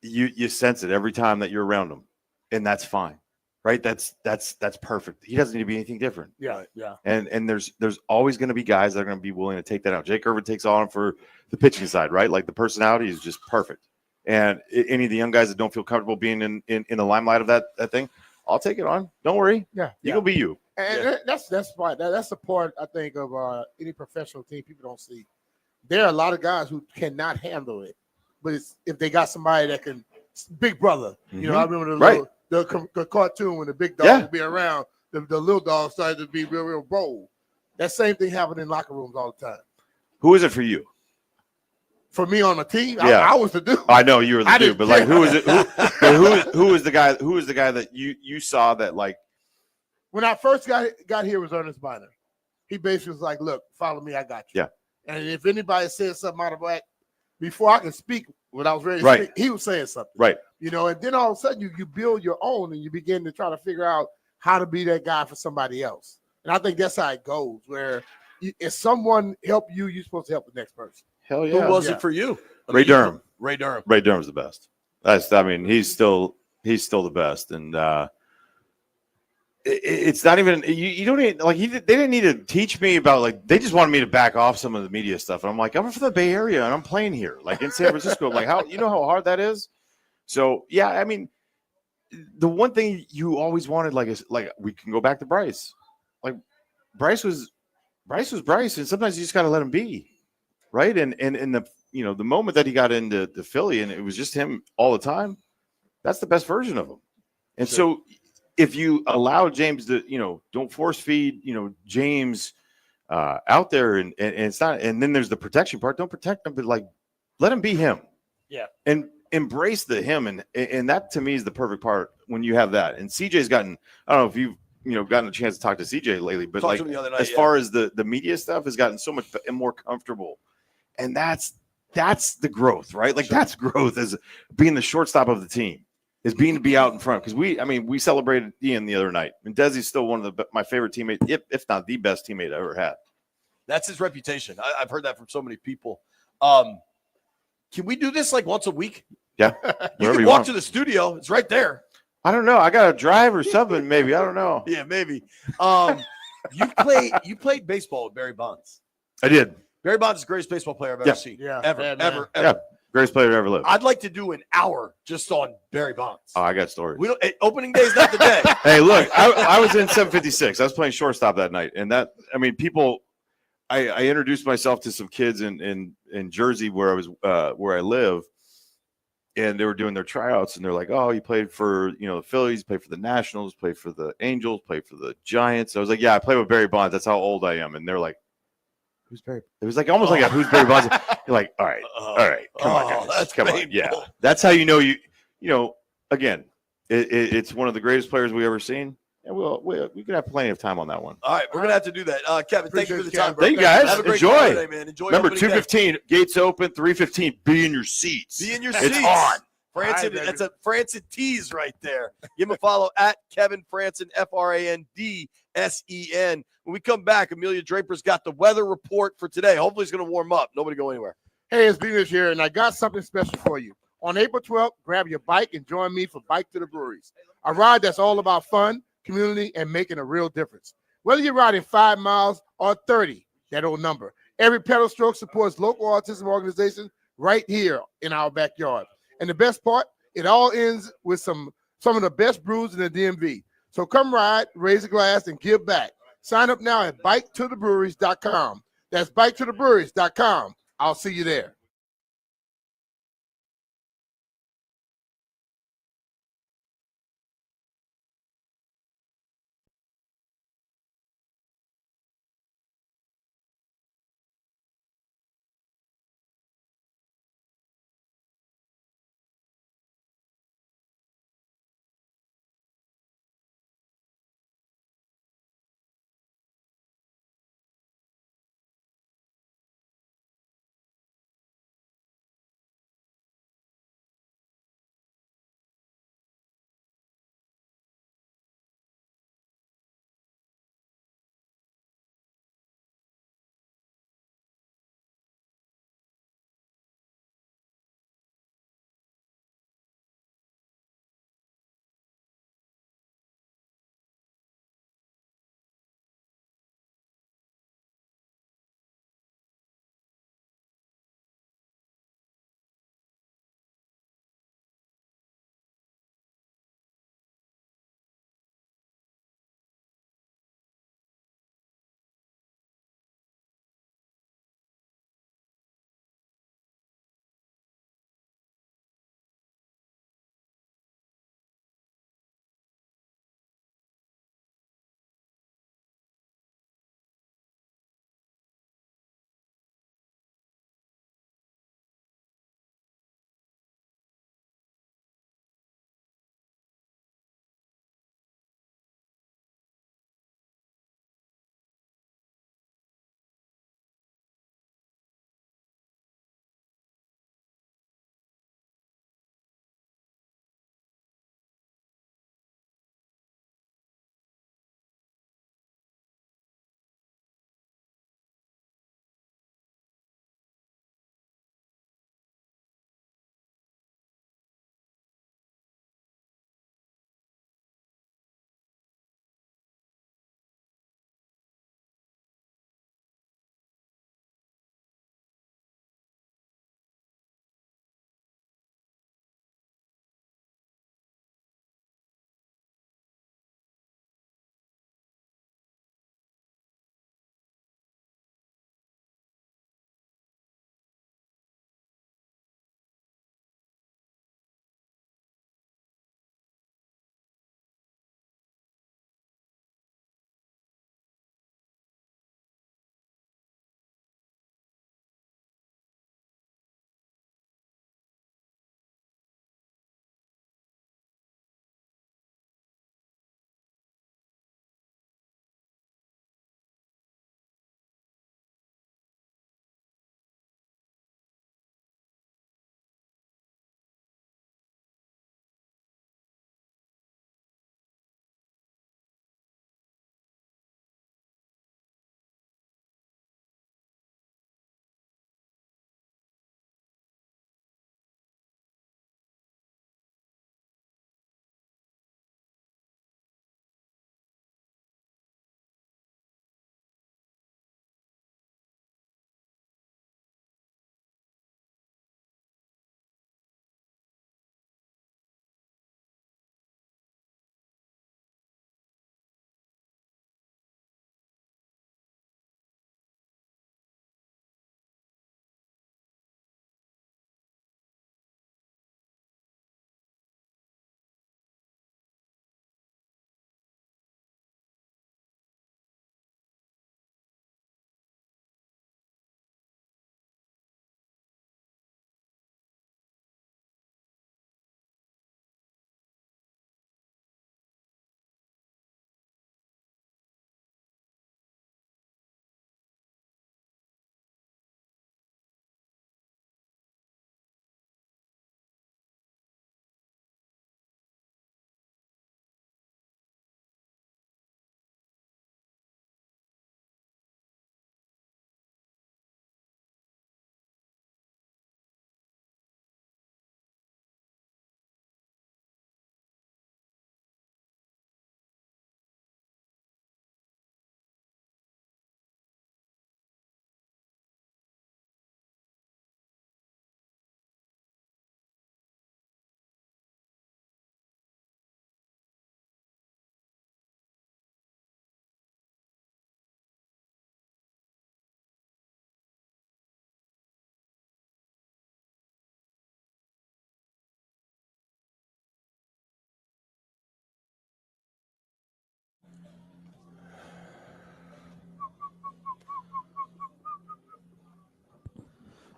[SPEAKER 5] you sense it every time that you're around him, and that's fine, right? That's perfect. He doesn't need to be anything different.
[SPEAKER 3] Yeah.
[SPEAKER 5] And there's always going to be guys that are going to be willing to take that out. Jake Irvin takes on for the pitching side, right? Like the personality is just perfect. And any of the young guys that don't feel comfortable being in the limelight of that thing, I'll take it on. Don't worry.
[SPEAKER 3] Yeah.
[SPEAKER 5] You go be you.
[SPEAKER 3] And that's fine. That's the part I think of any professional team people don't see. There are a lot of guys who cannot handle it, but if they got somebody that can, big brother. I remember the cartoon when the big dog would be around, the little dog started to be real bold. That same thing happened in locker rooms all the time.
[SPEAKER 5] Who is it for you?
[SPEAKER 3] For me on the team,
[SPEAKER 5] yeah.
[SPEAKER 3] I was the dude.
[SPEAKER 5] I know you were the dude, but like, who is it? Who is the guy? Who is the guy that you saw that like?
[SPEAKER 3] When I first got here was Ernest Biner. He basically was like, "Look, follow me, I got you."
[SPEAKER 5] Yeah.
[SPEAKER 3] And if anybody said something out of whack, before I could speak, when I was ready to speak, he was saying something.
[SPEAKER 5] Right.
[SPEAKER 3] And then all of a sudden you build your own and you begin to try to figure out how to be that guy for somebody else. And I think that's how it goes. Where if someone help you, you're supposed to help the next person.
[SPEAKER 5] Hell yeah.
[SPEAKER 2] Who was it for you?
[SPEAKER 5] Ray Durham.
[SPEAKER 2] Ray Durham.
[SPEAKER 5] Ray Durham's the best. He's still the best. And it's not even you don't need, like they didn't need to teach me about, like, they just wanted me to back off some of the media stuff. And I'm like, I'm from the Bay Area and I'm playing here, like in San Francisco. Like, how how hard that is? So yeah, I mean, the one thing you always wanted, like, is like, we can go back to Bryce. Like Bryce was Bryce, and sometimes you just gotta let him be. Right. And the the moment that he got into the Philly and it was just him all the time, that's the best version of him. And so if you allow James to, don't force feed, James out there and it's not, and then there's the protection part. Don't protect him, but like let him be him.
[SPEAKER 3] Yeah.
[SPEAKER 5] And embrace the him. And that to me is the perfect part when you have that. And CJ's gotten, I don't know if you've gotten a chance to talk to CJ lately, but like as far as the media stuff has gotten so much more comfortable. And that's the growth, right? Like that's growth, as being the shortstop of the team, is being to be out in front. Because we celebrated Ian the other night, and Desi's still one of my favorite teammates, if not the best teammate I ever had.
[SPEAKER 2] That's his reputation. I've heard that from so many people. Can we do this like once a week?
[SPEAKER 5] Yeah,
[SPEAKER 2] you can walk to the studio. It's right there.
[SPEAKER 5] I don't know. I got to drive or something. Maybe I don't know.
[SPEAKER 2] Yeah, maybe. You played baseball with Barry Bonds.
[SPEAKER 5] I did.
[SPEAKER 2] Barry Bonds is the greatest baseball player I've ever seen.
[SPEAKER 3] Yeah.
[SPEAKER 2] Ever.
[SPEAKER 5] Yeah. Greatest player to ever live.
[SPEAKER 2] I'd like to do an hour just on Barry Bonds.
[SPEAKER 5] Oh, I got stories.
[SPEAKER 2] Opening day is not the day.
[SPEAKER 5] Hey, look, I was in 756. I was playing shortstop that night. And people, I introduced myself to some kids in Jersey where I live. And they were doing their tryouts, and they're like, "Oh, you played for the Phillies, played for the Nationals, played for the Angels, played for the Giants." I was like, "Yeah, I played with Barry Bonds. That's how old I am." And they're like, "Who's Barry?" It was like almost like who's Barry Bonds? You're like, "All right, come on, guys,
[SPEAKER 2] that's
[SPEAKER 5] come
[SPEAKER 2] painful.
[SPEAKER 5] on." Yeah, that's how again, it's one of the greatest players we've ever seen, and we can have plenty of time on that one.
[SPEAKER 2] All right, we're gonna have to do that. Kevin, thank you for the time, bro.
[SPEAKER 5] Thank you guys.
[SPEAKER 2] Have a great
[SPEAKER 5] Enjoy.
[SPEAKER 2] Saturday, man. Enjoy.
[SPEAKER 5] Remember, 2:15 gates open, 3:15 be in your seats.
[SPEAKER 2] Be in your
[SPEAKER 5] It's
[SPEAKER 2] seats.
[SPEAKER 5] on.
[SPEAKER 2] Frandsen,
[SPEAKER 3] baby.
[SPEAKER 2] that's a Frandsen tease right there. Give him a follow at Kevin Frandsen, Frandsen. When we come back, Amelia Draper's got the weather report for today. Hopefully it's going to warm up. Nobody go anywhere.
[SPEAKER 3] Hey, it's Venus here, and I got something special for you. On April 12th, grab your bike and join me for Bike to the Breweries, a ride that's all about fun, community, and making a real difference. Whether you're riding 5 miles or 30, that old number, every pedal stroke supports local autism organizations right here in our backyard. And the best part, it all ends with some of the best brews in the DMV. So come ride, raise a glass, and give back. Sign up now at biketothebreweries.com. That's biketothebreweries.com. I'll see you there.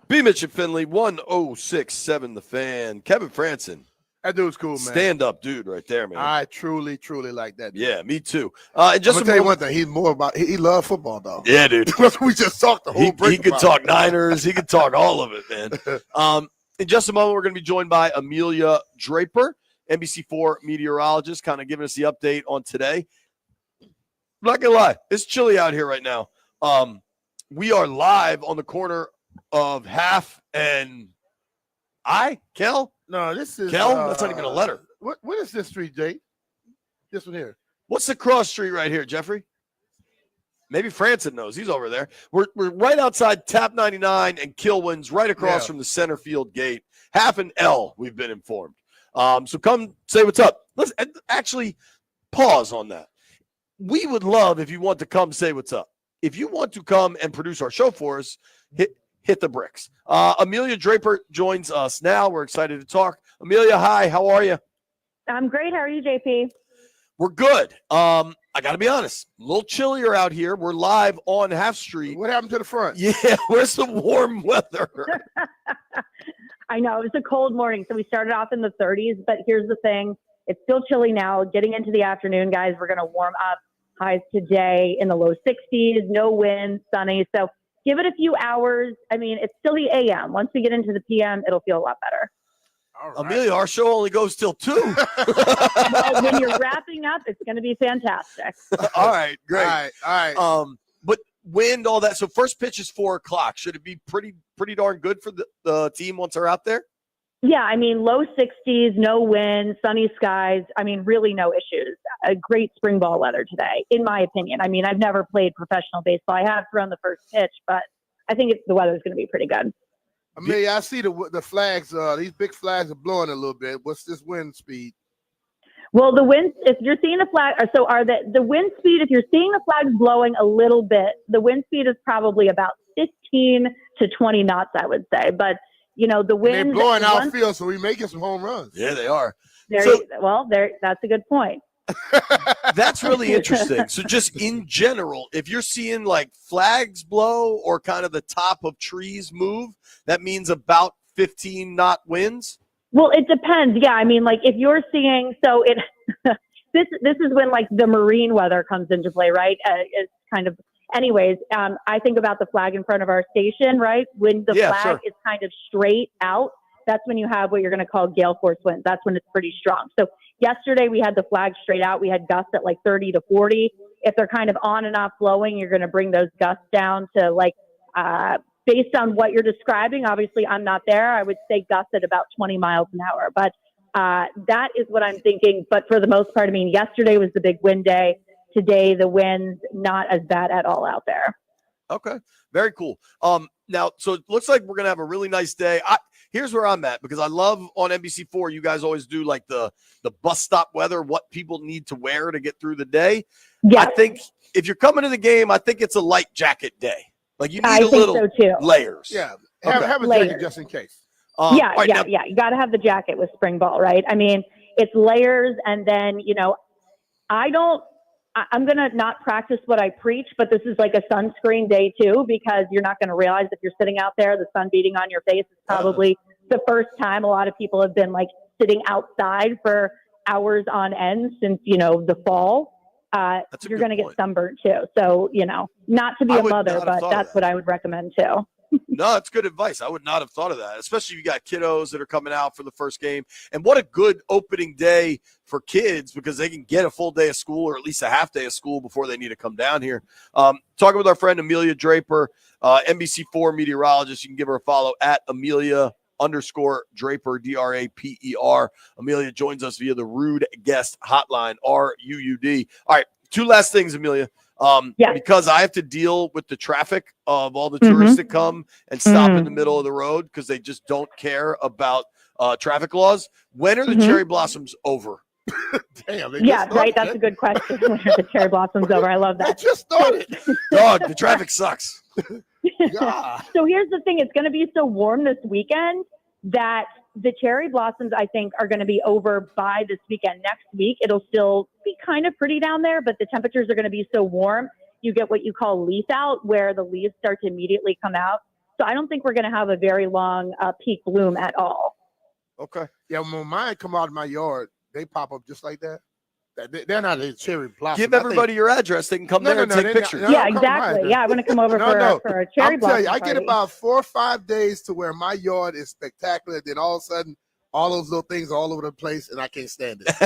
[SPEAKER 2] B. Mitch and Finley, 1067 The Fan. Kevin Frandsen.
[SPEAKER 3] That dude's cool, man.
[SPEAKER 2] Stand up dude right there, man.
[SPEAKER 3] I truly, truly like that dude.
[SPEAKER 2] Yeah, me too. And just
[SPEAKER 3] I'm gonna tell you one thing. He's more about he loves football, though.
[SPEAKER 2] Yeah, dude.
[SPEAKER 3] We just talked the whole break.
[SPEAKER 2] He could
[SPEAKER 3] about
[SPEAKER 2] talk
[SPEAKER 3] it.
[SPEAKER 2] Niners. He could talk all of it, man. In just a moment, we're going to be joined by Amelia Draper, NBC4 meteorologist, kind of giving us the update on today. I'm not going to lie. It's chilly out here right now. We are live on the corner of Half and Kel?
[SPEAKER 3] No, this is
[SPEAKER 2] Kel? That's not even a letter.
[SPEAKER 3] What is this street, Jake? This one here.
[SPEAKER 2] What's the cross street right here, Jeffrey? Maybe Frandsen knows. He's over there. We're right outside Tap 99 and Kilwin's, right across from the center field gate. Half an L, we've been informed. So come say what's up. Let's actually pause on that. We would love if you want to come say what's up. If you want to come and produce our show for us, hit the bricks. Amelia Draper joins us now. We're excited to talk. Amelia, hi. How are you?
[SPEAKER 6] I'm great. How are you, JP?
[SPEAKER 2] We're good. I got to be honest, a little chillier out here. We're live on Half Street.
[SPEAKER 3] What happened to the front?
[SPEAKER 2] Yeah, where's the warm weather?
[SPEAKER 6] I know. It was a cold morning, so we started off in the 30s, but here's the thing. It's still chilly now. Getting into the afternoon, guys, we're going to warm up. Highs today in the low 60s, no wind, sunny. So give it a few hours. I mean, it's still the AM. Once we get into the PM, it'll feel a lot better.
[SPEAKER 3] All right.
[SPEAKER 2] Amelia, our show only goes till 2.
[SPEAKER 6] Well, when you're wrapping up, it's going to be fantastic.
[SPEAKER 2] All right, great.
[SPEAKER 3] All right.
[SPEAKER 2] But wind, all that. So first pitch is 4:00. Should it be pretty darn good for the team once they're out there?
[SPEAKER 6] Yeah, I mean, low 60s, no wind, sunny skies. I mean, really no issues. A great spring ball weather today, in my opinion. I mean, I've never played professional baseball. I have thrown the first pitch, but I think the weather's going to be pretty good.
[SPEAKER 3] Amelia, I see the flags. These big flags are blowing a little bit. What's this wind speed?
[SPEAKER 6] Well, the wind, if you're seeing the flag, so are the wind speed, if you're seeing the flags blowing a little bit, the wind speed is probably about 15 to 20 knots, I would say. But, you know, the wind.
[SPEAKER 3] And they're blowing outfield, so we're making some home runs.
[SPEAKER 2] Yeah, they are.
[SPEAKER 6] That's a good point.
[SPEAKER 2] That's really interesting. So just in general, if you're seeing like flags blow or kind of the top of trees move, that means about 15 knot winds.
[SPEAKER 6] Well, it depends. Yeah, I mean, like if you're seeing, so it this is when like the marine weather comes into play, right? It's kind of, anyways. I think about the flag in front of our station, right? When the flag is kind of straight out, that's when you have what you're going to call gale force winds. That's when it's pretty strong. So yesterday we had the flag straight out. We had gusts at like 30 to 40. If they're kind of on and off blowing, you're going to bring those gusts down to like, based on what you're describing, obviously I'm not there. I would say gusts at about 20 miles an hour. But that is what I'm thinking. But for the most part, I mean, yesterday was the big wind day. Today, the wind's not as bad at all out there.
[SPEAKER 2] Okay. Very cool. Now, so it looks like we're going to have a really nice day. Here's where I'm at, because I love on NBC4, you guys always do like the bus stop weather, what people need to wear to get through the day.
[SPEAKER 6] Yeah.
[SPEAKER 2] I think if you're coming to the game, I think it's a light jacket day. Like you need a little layers.
[SPEAKER 3] Yeah. Have a jacket just in case.
[SPEAKER 6] Yeah. You got to have the jacket with spring ball, right? I mean, it's layers. And then, you know, I'm going to not practice what I preach, but this is like a sunscreen day too, because you're not going to realize if you're sitting out there, the sun beating on your face is probably the first time a lot of people have been like sitting outside for hours on end since, you know, the fall. You're going to get sunburned too. So, you know, not to be a mother, but that's what I would recommend too.
[SPEAKER 2] No, it's good advice. I would not have thought of that, especially if you got kiddos that are coming out for the first game. And what a good opening day for kids, because they can get a full day of school or at least a half day of school before they need to come down here. Talking with our friend Amelia Draper, NBC4 meteorologist. You can give her a follow at Amelia _Draper, Draper. Amelia joins us via the Rude Guest Hotline, RUUD. All right, two last things, Amelia. Because I have to deal with the traffic of all the tourists that come and stop in the middle of the road because they just don't care about traffic laws. When are the cherry blossoms over?
[SPEAKER 3] Damn.
[SPEAKER 6] Right. That's a good question. When are the cherry blossoms over? I love that.
[SPEAKER 3] They just started.
[SPEAKER 2] Dog, the traffic sucks.
[SPEAKER 6] So here's the thing. It's going to be so warm this weekend that the cherry blossoms, I think, are going to be over by this weekend. Next week, it'll still be kind of pretty down there, but the temperatures are going to be so warm. You get what you call leaf out, where the leaves start to immediately come out. So I don't think we're going to have a very long peak bloom at all.
[SPEAKER 2] Okay.
[SPEAKER 3] Yeah, when mine come out of my yard, they pop up just like that. They're not a cherry blossom.
[SPEAKER 2] Give everybody your address. They can come there and take pictures.
[SPEAKER 3] No,
[SPEAKER 6] yeah,
[SPEAKER 3] don't come to my
[SPEAKER 6] exactly.
[SPEAKER 3] address.
[SPEAKER 6] Yeah, I want to come over for a cherry
[SPEAKER 3] I'm
[SPEAKER 6] blossom
[SPEAKER 3] telling you, I
[SPEAKER 6] party.
[SPEAKER 3] get about 4 or 5 days to where my yard is spectacular. Then all of a sudden, all those little things are all over the place, and I can't stand it.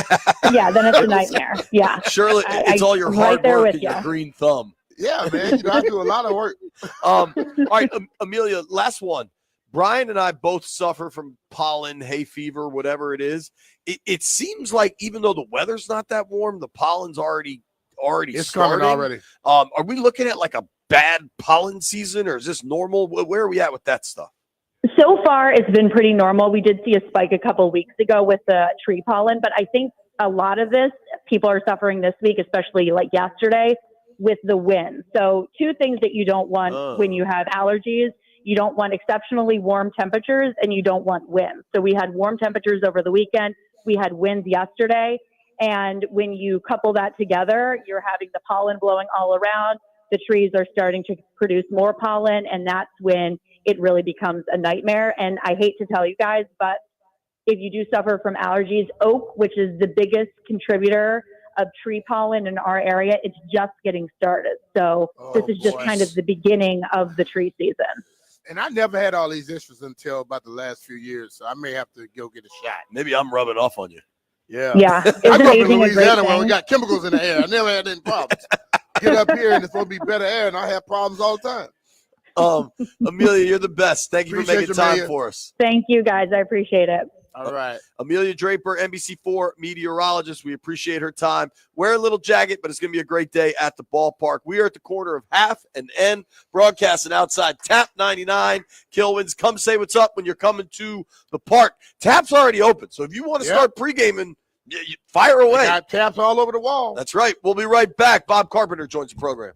[SPEAKER 6] Yeah, then it's a nightmare. Yeah.
[SPEAKER 2] Surely it's all your
[SPEAKER 6] I'm
[SPEAKER 2] hard
[SPEAKER 6] right there
[SPEAKER 2] work
[SPEAKER 6] with
[SPEAKER 2] and your
[SPEAKER 6] you.
[SPEAKER 2] green thumb.
[SPEAKER 3] Yeah, man, I do a lot of work.
[SPEAKER 2] All right, Amelia, last one. Brian and I both suffer from pollen, hay fever, whatever it is. It seems like even though the weather's not that warm, the pollen's already
[SPEAKER 3] It's
[SPEAKER 2] starting.
[SPEAKER 3] coming already.
[SPEAKER 2] Are we looking at like a bad pollen season, or is this normal? Where are we at with that stuff?
[SPEAKER 6] So far, it's been pretty normal. We did see a spike a couple of weeks ago with the tree pollen, but I think a lot of this, people are suffering this week, especially like yesterday, with the wind. So 2 things that you don't want when you have allergies. You don't want exceptionally warm temperatures, and you don't want wind. So we had warm temperatures over the weekend. We had winds yesterday. And when you couple that together, you're having the pollen blowing all around. The trees are starting to produce more pollen, and that's when it really becomes a nightmare. And I hate to tell you guys, but if you do suffer from allergies, oak, which is the biggest contributor of tree pollen in our area, it's just getting started. So this is just kind of the beginning of the tree season.
[SPEAKER 3] And I never had all these issues until about the last few years, so I may have to go get a shot.
[SPEAKER 2] Maybe I'm rubbing off on you.
[SPEAKER 3] Yeah.
[SPEAKER 6] Yeah.
[SPEAKER 3] I
[SPEAKER 6] Isn't
[SPEAKER 3] grew up in
[SPEAKER 6] aging a great
[SPEAKER 3] Louisiana where we
[SPEAKER 6] thing?
[SPEAKER 3] got chemicals in the air. I never had any problems. Get up here and it's supposed to be better air, and I have problems all the time.
[SPEAKER 2] Amelia, you're the best. Thank you for
[SPEAKER 3] Appreciate
[SPEAKER 2] making
[SPEAKER 3] you,
[SPEAKER 2] time
[SPEAKER 3] Amelia.
[SPEAKER 2] for us.
[SPEAKER 6] Thank you, guys. I appreciate it.
[SPEAKER 3] All right.
[SPEAKER 2] Amelia Draper, NBC4 meteorologist. We appreciate her time. Wear a little jacket, but it's going to be a great day at the ballpark. We are at the corner of Half and N, broadcasting outside Tap 99. Kilwins, come say what's up when you're coming to the park. Tap's already open, so if you want to start pregaming, you fire away.
[SPEAKER 3] They got taps all over the wall.
[SPEAKER 2] That's right. We'll be right back. Bob Carpenter joins the program.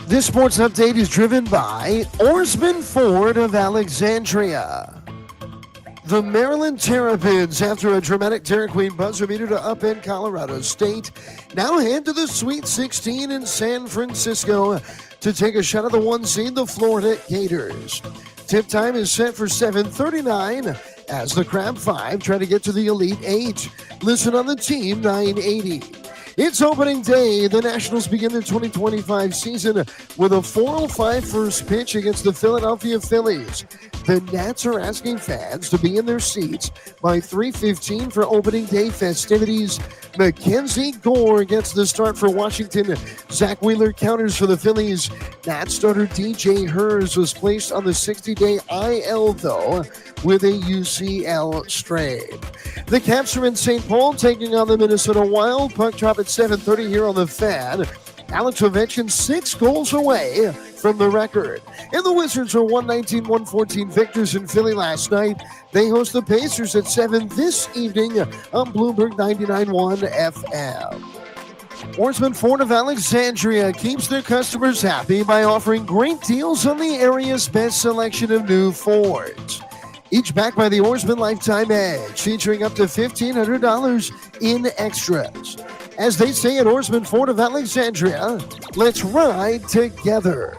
[SPEAKER 1] This sports update is driven by Oarsman Ford of Alexandria. The Maryland Terrapins, after a dramatic Dairy Queen buzzer beater to upend Colorado State, now head to the Sweet 16 in San Francisco to take a shot at the 1 seed, the Florida Gators. Tip time is set for 7:39 as the Crab Five try to get to the Elite Eight. Listen on the Team 980. It's opening day. The Nationals begin their 2025 season with a 4:05 first pitch against the Philadelphia Phillies. The Nats are asking fans to be in their seats by 3:15 for opening day festivities. Mackenzie Gore gets the start for Washington. Zach Wheeler counters for the Phillies. Nats starter DJ Hers was placed on the 60-day IL, though, with a UCL strain. The Caps are in St. Paul taking on the Minnesota Wild. Puck drop at 7:30 here on the Fan. Alex Ovechkin 6 goals away from the record. And the Wizards are 119-114 victors in Philly last night. They host the Pacers at 7 this evening on Bloomberg 99.1 FM. Oarsman Ford of Alexandria keeps their customers happy by offering great deals on the area's best selection of new Fords. Each backed by the Oarsman Lifetime Edge, featuring up to $1,500 in extras. As they say at Oarsman Ford of Alexandria, let's ride together.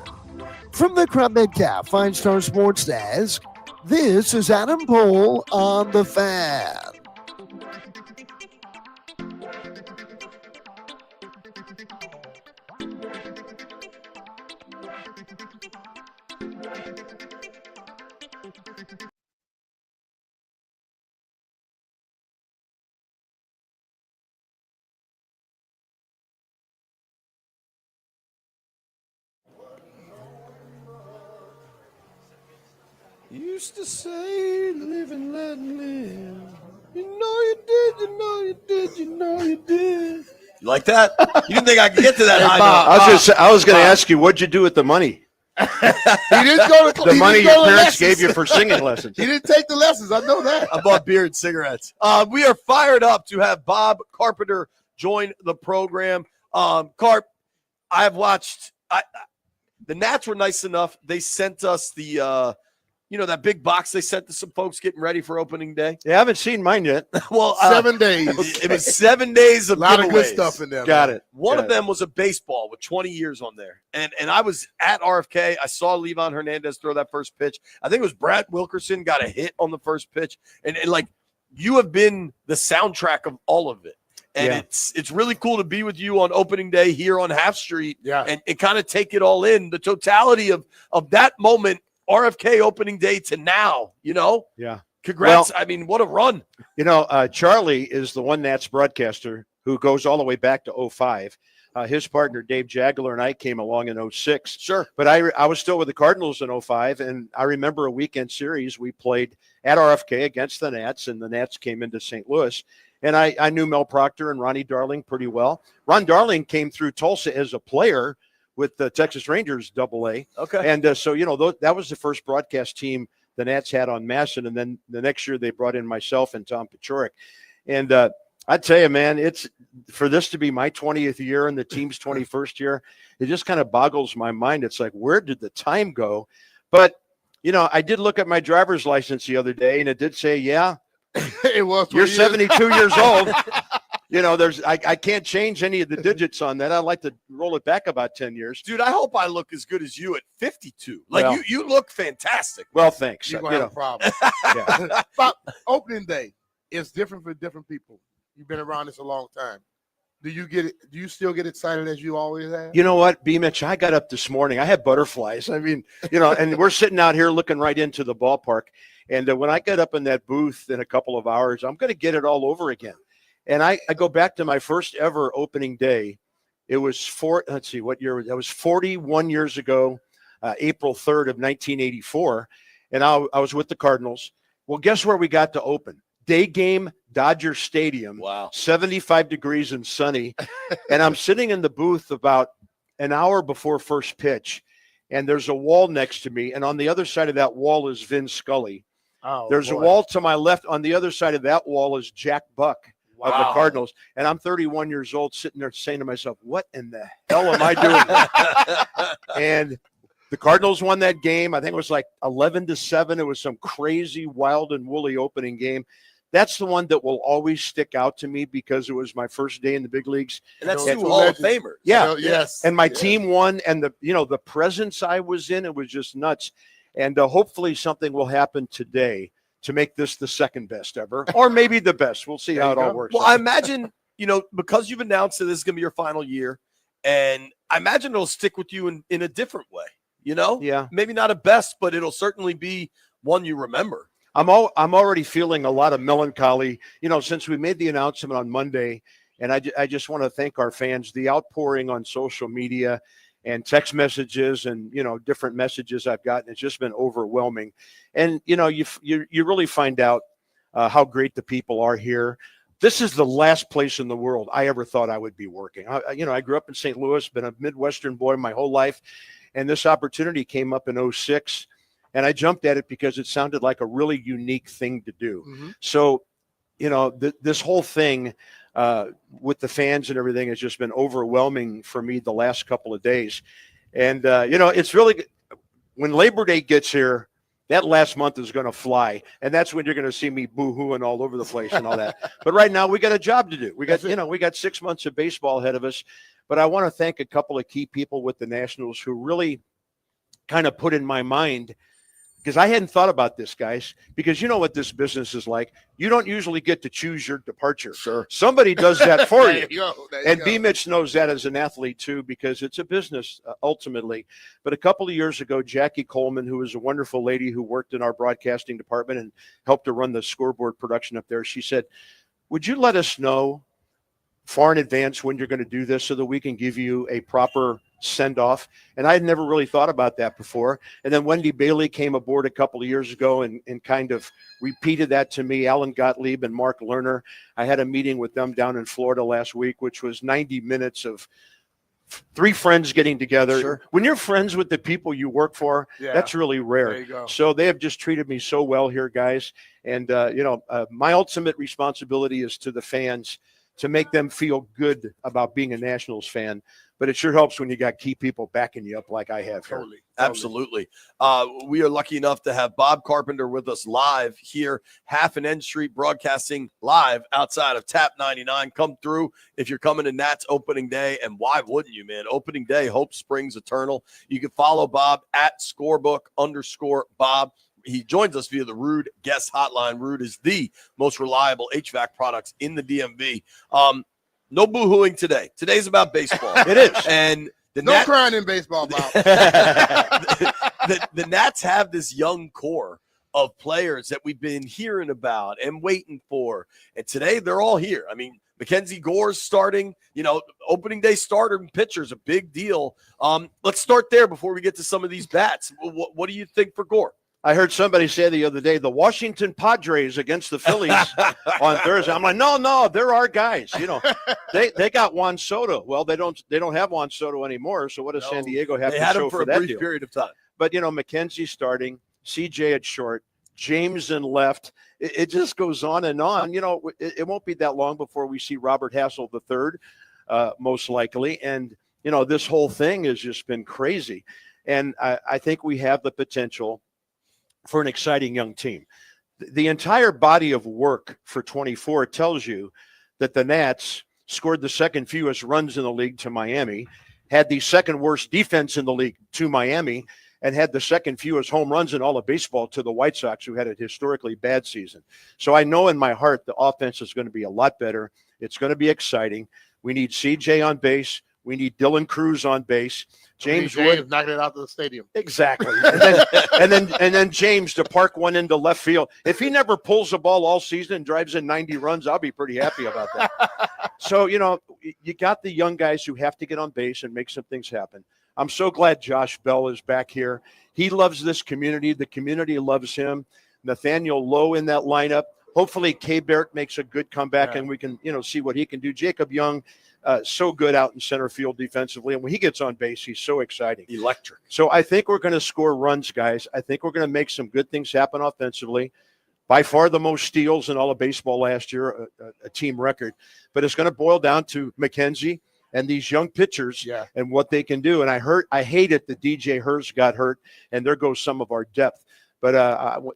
[SPEAKER 1] From the Crab Metcalf 5-Star Sports Desk, this is Adam Pohl on the Fan.
[SPEAKER 2] Used to say, live and let live. You know you did, you know you did, you know you did. You like that? You didn't think I could get to that high note?
[SPEAKER 7] I was going to ask you, what'd you do with the money?
[SPEAKER 3] He didn't go to
[SPEAKER 7] The money your parents
[SPEAKER 3] lessons.
[SPEAKER 7] gave you for singing lessons.
[SPEAKER 3] He didn't take the lessons. I know that.
[SPEAKER 2] I bought beer and cigarettes. We are fired up to have Bob Carpenter join the program. Carp, I have watched. The Nats were nice enough. They sent us the You know, that big box they sent to some folks getting ready for opening day?
[SPEAKER 7] Yeah, I haven't seen mine yet.
[SPEAKER 2] Well,
[SPEAKER 3] 7 days.
[SPEAKER 2] it was 7 days
[SPEAKER 3] A
[SPEAKER 2] of
[SPEAKER 3] lot of good
[SPEAKER 2] giveaways.
[SPEAKER 3] stuff in there.
[SPEAKER 7] Got
[SPEAKER 3] man.
[SPEAKER 7] it.
[SPEAKER 2] One
[SPEAKER 7] Got
[SPEAKER 2] of them was a baseball with 20 years on there. And I was at RFK. I saw Levon Hernandez throw that first pitch. I think it was Brad Wilkerson got a hit on the first pitch. And like, you have been the soundtrack of all of it. And
[SPEAKER 7] Yeah.
[SPEAKER 2] it's really cool to be with you on opening day here on Half Street
[SPEAKER 3] Yeah.
[SPEAKER 2] and kind of take it all in, the totality of that moment, RFK opening day to now, you know?
[SPEAKER 7] Yeah.
[SPEAKER 2] Congrats. I mean, what a run.
[SPEAKER 7] You know, Charlie is the one Nats broadcaster who goes all the way back to 05. His partner, Dave Jagler, and I came along in 06.
[SPEAKER 2] Sure.
[SPEAKER 7] But I was still with the Cardinals in 05, and I remember a weekend series we played at RFK against the Nats, and the Nats came into St. Louis. And I knew Mel Proctor and Ronnie Darling pretty well. Ron Darling came through Tulsa as a player with the Texas Rangers AA.
[SPEAKER 2] Okay.
[SPEAKER 7] And so, you know, that was the first broadcast team the Nats had on Masson. And then the next year they brought in myself and Tom Paciorek. And I tell you, man, it's for this to be my 20th year and the team's 21st year, it just kind of boggles my mind. It's like, where did the time go? But, you know, I did look at my driver's license the other day and it did say, yeah,
[SPEAKER 3] It was.
[SPEAKER 7] you're
[SPEAKER 3] 20 years.
[SPEAKER 7] 72 years old. You know, I can't change any of the digits on that. I'd like to roll it back about 10 years.
[SPEAKER 2] Dude, I hope I look as good as you at 52. Like,
[SPEAKER 7] Well-
[SPEAKER 2] you look fantastic.
[SPEAKER 7] Well, thanks.
[SPEAKER 3] You're
[SPEAKER 7] You
[SPEAKER 3] going to
[SPEAKER 7] know,
[SPEAKER 3] have a problem.
[SPEAKER 7] yeah.
[SPEAKER 3] But opening day is different for different people. You've been around this a long time. Do you still get excited as you always have?
[SPEAKER 7] You know what, B. Mitch, I got up this morning. I had butterflies. I mean, you know, and we're sitting out here looking right into the ballpark. And when I get up in that booth in a couple of hours, I'm going to get it all over again. And I go back to my first ever opening day. It was let's see, what year? That was 41 years ago, April 3rd of 1984. And I was with the Cardinals. Well, guess where we got to open? Day game, Dodger Stadium.
[SPEAKER 2] Wow.
[SPEAKER 7] 75 degrees and sunny. And I'm sitting in the booth about an hour before first pitch. And there's a wall next to me. And on the other side of that wall is Vin Scully.
[SPEAKER 3] Oh,
[SPEAKER 7] There's a
[SPEAKER 3] boy.
[SPEAKER 7] wall to my left. On the other side of that wall is Jack Buck of the
[SPEAKER 2] Wow.
[SPEAKER 7] Cardinals. And I'm 31 years old sitting there saying to myself, what in the hell am I doing? And the Cardinals won that game. I think it was like 11-7. It was some crazy, wild and woolly opening game. That's the one that will always stick out to me because it was my first day in the big leagues.
[SPEAKER 2] And that's
[SPEAKER 3] Yeah.
[SPEAKER 2] two Hall of Famers.
[SPEAKER 7] Yeah.
[SPEAKER 3] Yes.
[SPEAKER 7] And my
[SPEAKER 3] Yes.
[SPEAKER 7] team won, and the presence I was in, it was just nuts. And hopefully something will happen today to make this the second best ever, or maybe the best. We'll see
[SPEAKER 3] There
[SPEAKER 7] how
[SPEAKER 3] you
[SPEAKER 7] it all
[SPEAKER 3] go.
[SPEAKER 7] works.
[SPEAKER 2] Well,
[SPEAKER 7] out.
[SPEAKER 2] I imagine, you know, because you've announced that this is going to be your final year, and I imagine it'll stick with you in a different way, you know?
[SPEAKER 7] Yeah.
[SPEAKER 2] Maybe not a best, but it'll certainly be one you remember.
[SPEAKER 7] I'm already feeling a lot of melancholy, you know, since we made the announcement on Monday. And I just want to thank our fans, the outpouring on social media and text messages and, you know, different messages I've gotten. It's just been overwhelming. And, you know, you really find out how great the people are here. This is the last place in the world I ever thought I would be working. I grew up in St. Louis, been a Midwestern boy my whole life. And this opportunity came up in 06. And I jumped at it because it sounded like a really unique thing to do.
[SPEAKER 3] Mm-hmm.
[SPEAKER 7] So, you know, this whole thing with the fans and everything has just been overwhelming for me the last couple of days. And, you know, it's really, when Labor Day gets here, that last month is going to fly. And that's when you're going to see me boo-hooing all over the place and all that. But right now we got a job to do. We got 6 months of baseball ahead of us. But I want to thank a couple of key people with the Nationals who really kind of put in my mind, because I hadn't thought about this, guys, because you know what this business is like. You don't usually get to choose your departure.
[SPEAKER 2] Sure.
[SPEAKER 7] Somebody does that for you.
[SPEAKER 3] There you go. There you
[SPEAKER 7] And
[SPEAKER 3] go.
[SPEAKER 7] B. Mitch knows that as an athlete, too, because it's a business ultimately. But a couple of years ago, Jackie Coleman, who is a wonderful lady who worked in our broadcasting department and helped to run the scoreboard production up there, she said, would you let us know far in advance when you're going to do this so that we can give you a proper send off? And I had never really thought about that before. And then Wendy Bailey came aboard a couple of years ago and kind of repeated that to me. Alan Gottlieb and Mark Lerner. I had a meeting with them down in Florida last week, which was 90 minutes of three friends getting together.
[SPEAKER 2] Sure.
[SPEAKER 7] When you're friends with the people you work for,
[SPEAKER 3] Yeah.
[SPEAKER 7] that's really rare.
[SPEAKER 3] There you go.
[SPEAKER 7] So they have just treated me so well here, guys. And, my ultimate responsibility is to the fans to make them feel good about being a Nationals fan. But it sure helps when you got key people backing you up like I have here.
[SPEAKER 3] Totally.
[SPEAKER 2] Absolutely. We are lucky enough to have Bob Carpenter with us live here, Half and End Street, broadcasting live outside of Tap 99. Come through if you're coming to Nats opening day, and why wouldn't you, man? Opening day, hope springs eternal. You can follow Bob at scorebook_Bob. He joins us via the Rude guest hotline. Rude is the most reliable HVAC products in the DMV. No boo-hooing today. Today's about baseball.
[SPEAKER 7] It is.
[SPEAKER 2] And
[SPEAKER 3] No crying in baseball, Bob.
[SPEAKER 2] the Nats have this young core of players that we've been hearing about and waiting for. And today they're all here. I mean, Mackenzie Gore's starting, opening day starter and pitcher is a big deal. Let's start there before we get to some of these bats. What do you think for Gore?
[SPEAKER 7] I heard somebody say the other day, the Washington Padres against the Phillies on Thursday. I'm like, no, they're our guys. They got Juan Soto. Well, they don't have Juan Soto anymore. So what does San Diego have
[SPEAKER 2] They
[SPEAKER 7] to
[SPEAKER 2] had
[SPEAKER 7] show
[SPEAKER 2] him for a
[SPEAKER 7] that
[SPEAKER 2] brief
[SPEAKER 7] deal?
[SPEAKER 2] period of time.
[SPEAKER 7] But McKenzie starting, CJ at short, James in left. It just goes on and on. It won't be that long before we see Robert Hassel III, most likely. And this whole thing has just been crazy. And I think we have the potential for an exciting young team. The entire body of work for 24 tells you that the Nats scored the second fewest runs in the league to Miami, had the second worst defense in the league to Miami, and had the second fewest home runs in all of baseball to the White Sox, who had a historically bad season. So I know in my heart the offense is going to be a lot better. It's going to be exciting. We need CJ on base. We need Dylan Cruz on base. James Wood
[SPEAKER 3] knocking it out to the stadium.
[SPEAKER 7] Exactly. And then James to park one into left field. If he never pulls the ball all season and drives in 90 runs, I'll be pretty happy about that. So, you got the young guys who have to get on base and make some things happen. I'm so glad Josh Bell is back here. He loves this community. The community loves him. Nathaniel Lowe in that lineup. Hopefully K-Bert makes a good comeback and we can, see what he can do. Jacob Young, so good out in center field defensively. And when he gets on base, he's so exciting.
[SPEAKER 2] Electric.
[SPEAKER 7] So I think we're going to score runs, guys. I think we're going to make some good things happen offensively. By far the most steals in all of baseball last year, a team record. But it's going to boil down to McKenzie and these young pitchers and what they can do. And I hate it that DJ Hurst got hurt, and there goes some of our depth. But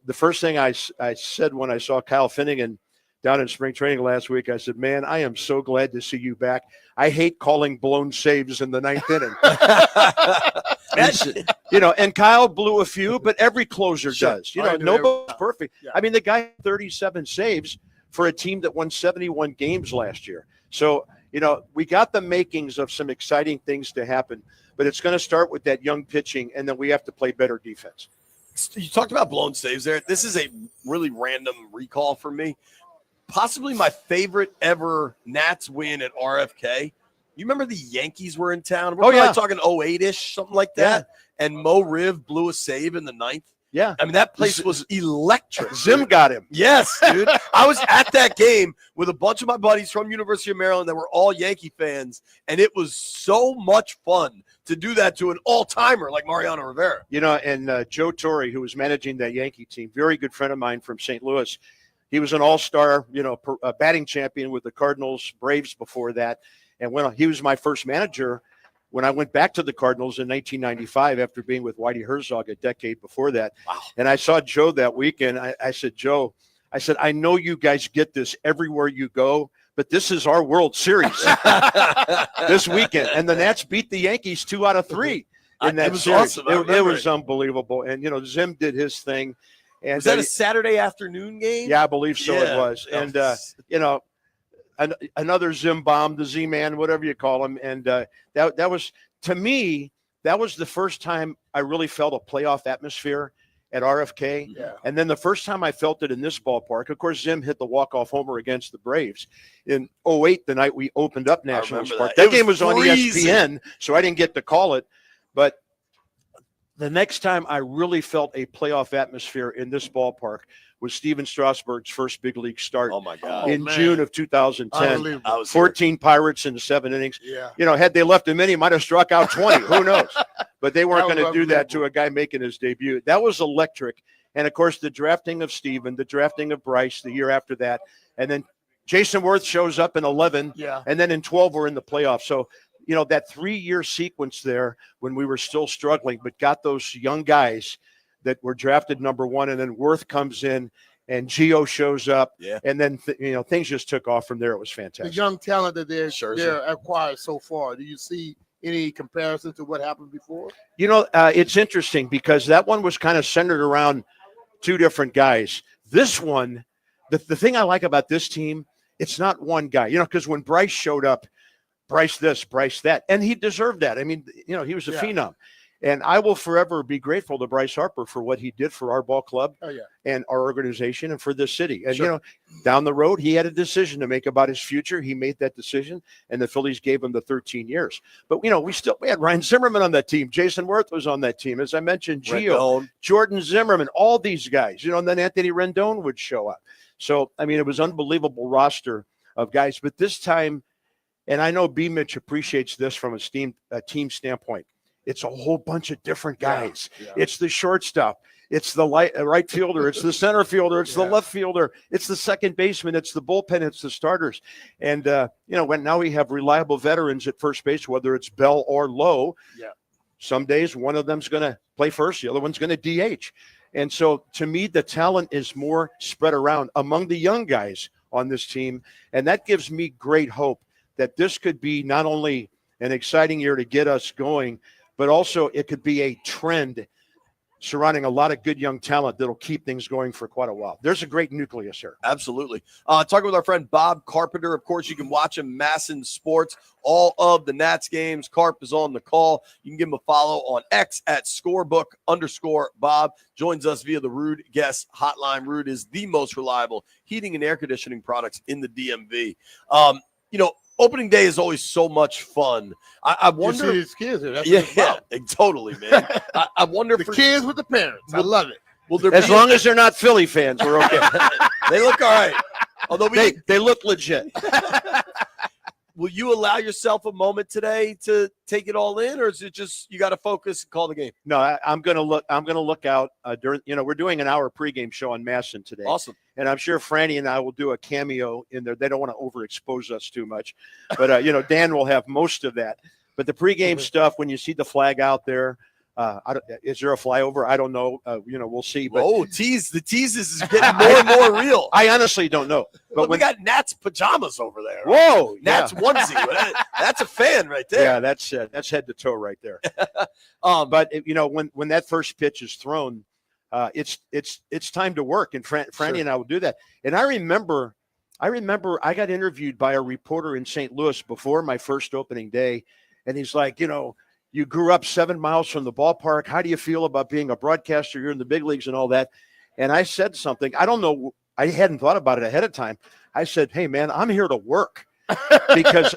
[SPEAKER 7] the first thing I said when I saw Kyle Finnegan down in spring training last week, I said, man, I am so glad to see you back. I hate calling blown saves in the ninth inning. And Kyle blew a few, but every closer does. Nobody's perfect. Yeah. I mean, the guy had 37 saves for a team that won 71 games last year. So, we got the makings of some exciting things to happen, but it's going to start with that young pitching, and then we have to play better defense.
[SPEAKER 2] You talked about blown saves there. This is a really random recall for me. Possibly my favorite ever Nats win at RFK. You remember the Yankees were in town? We're talking 08-ish, something like that. Yeah. And Mo Riv blew a save in the ninth.
[SPEAKER 7] Yeah.
[SPEAKER 2] I mean, that place was electric.
[SPEAKER 7] Zim got him.
[SPEAKER 2] Yes, dude. I was at that game with a bunch of my buddies from University of Maryland that were all Yankee fans, and it was so much fun to do that to an all-timer like Mariano Rivera.
[SPEAKER 7] And Joe Torre, who was managing that Yankee team, very good friend of mine from St. Louis. He was an all-star, batting champion with the Cardinals, Braves before that. And when he was my first manager, when I went back to the Cardinals in 1995 after being with Whitey Herzog a decade before that. Wow. And I saw Joe that weekend. I said, Joe, I know you guys get this everywhere you go, but this is our World Series this weekend. And the Nats beat the Yankees 2 out of 3 in that series.
[SPEAKER 2] Awesome.
[SPEAKER 7] It was unbelievable. And, Zim did his thing. And
[SPEAKER 2] was that a Saturday afternoon game?
[SPEAKER 7] Yeah, I believe so. It was. And, another Zim bomb, the Z-Man, whatever you call him. And that was, to me, that was the first time I really felt a playoff atmosphere at RFK. Yeah. And then the first time I felt it in this ballpark, of course, Zim hit the walk-off homer against the Braves in 08, the night we opened up Nationals Park. That game was on ESPN, so I didn't get to call it. But the next time I really felt a playoff atmosphere in this ballpark was Steven Strasburg's first big league start.
[SPEAKER 2] Oh my God!
[SPEAKER 7] In June of 2010, 14 Pirates in 7 innings. Yeah. Had they left him in, he might have struck out 20. Who knows? But they weren't going to do that to a guy making his debut. That was electric. And of course, the drafting of Steven, the drafting of Bryce the year after that, and then Jason Worth shows up in 11,
[SPEAKER 3] Yeah.
[SPEAKER 7] and then in 12 we're in the playoffs. So, that 3-year sequence there when we were still struggling, but got those young guys that were drafted number 1, and then Worth comes in and Gio shows up, and then things just took off from there. It was
[SPEAKER 3] The
[SPEAKER 7] fantastic.
[SPEAKER 3] young talent that they're
[SPEAKER 2] Scherzer.
[SPEAKER 3] acquired so far. Do you see any comparison to what happened before?
[SPEAKER 7] It's interesting because that one was kind of centered around 2 different guys. This one, the thing I like about this team, it's not one guy, because when Bryce showed up, Bryce this, Bryce that, and he deserved that. I mean, he was a phenom. And I will forever be grateful to Bryce Harper for what he did for our ball club and our organization and for this city. And, down the road, he had a decision to make about his future. He made that decision, and the Phillies gave him the 13 years. But, we had Ryan Zimmerman on that team. Jason Worth was on that team. As I mentioned, Gio,
[SPEAKER 2] Rendon.
[SPEAKER 7] Jordan Zimmerman, all these guys, and then Anthony Rendon would show up. So, I mean, it was unbelievable roster of guys. But this time, and I know B. Mitch appreciates this from a team standpoint, it's a whole bunch of different guys.
[SPEAKER 3] Yeah.
[SPEAKER 7] It's the shortstop. It's the right fielder. It's the center fielder. It's the left fielder. It's the second baseman. It's the bullpen. It's the starters. And, when now we have reliable veterans at first base, whether it's Bell or Lowe, some days one of them's going to play first. The other one's going to DH. And so to me, the talent is more spread around among the young guys on this team. And that gives me great hope that this could be not only an exciting year to get us going, but also it could be a trend surrounding a lot of good young talent that'll keep things going for quite a while. There's a great nucleus here.
[SPEAKER 2] Absolutely. Talking with our friend Bob Carpenter. Of course, you can watch him Masson Sports, all of the Nats games. Carp is on the call. You can give him a follow on X at @scorebook_Bob. Joins us via the Rude Guest Hotline. Rude is the most reliable heating and air conditioning products in the DMV. Opening day is always so much fun. I wonder.
[SPEAKER 3] You see these kids here. That's what it's about.
[SPEAKER 2] Totally, man. I wonder
[SPEAKER 3] The
[SPEAKER 2] if
[SPEAKER 3] kids with the parents. I love it.
[SPEAKER 2] will there
[SPEAKER 7] As
[SPEAKER 2] be
[SPEAKER 7] long as they're not Philly fans, we're okay.
[SPEAKER 2] they look all right. Although
[SPEAKER 7] they look legit.
[SPEAKER 2] will you allow yourself a moment today to take it all in, or is it just you got to focus and call the game?
[SPEAKER 7] No, I'm gonna look out during. We're doing an hour pregame show on Masson today.
[SPEAKER 2] Awesome.
[SPEAKER 7] And I'm sure Franny and I will do a cameo in there. They don't want to overexpose us too much, but Dan will have most of that. But the pregame stuff, when you see the flag out there, is there a flyover? I don't know. We'll see. But
[SPEAKER 2] the teases is getting more and more real.
[SPEAKER 7] I honestly don't know. But
[SPEAKER 2] we got Nats pajamas over there.
[SPEAKER 7] Whoa,
[SPEAKER 2] Nats onesie. That's a fan right there.
[SPEAKER 7] Yeah, that's head to toe right there. But when that first pitch is thrown, it's time to work, and Franny and I will do that. And I remember I got interviewed by a reporter in St. Louis before my first opening day, and he's like, you grew up 7 miles from the ballpark. How do you feel about being a broadcaster? You're in the big leagues and all that. And I said something. I don't know. I hadn't thought about it ahead of time. I said, hey, man, I'm here to work because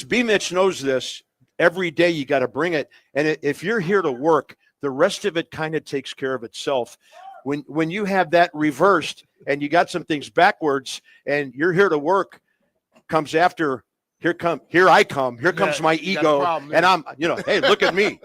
[SPEAKER 7] B. Mitch knows this. Every day you got to bring it. And if you're here to work, the rest of it kind of takes care of itself. When you have that reversed and you got some things backwards and you're here to work, comes after. Here comes my ego, and I'm, hey, look at me.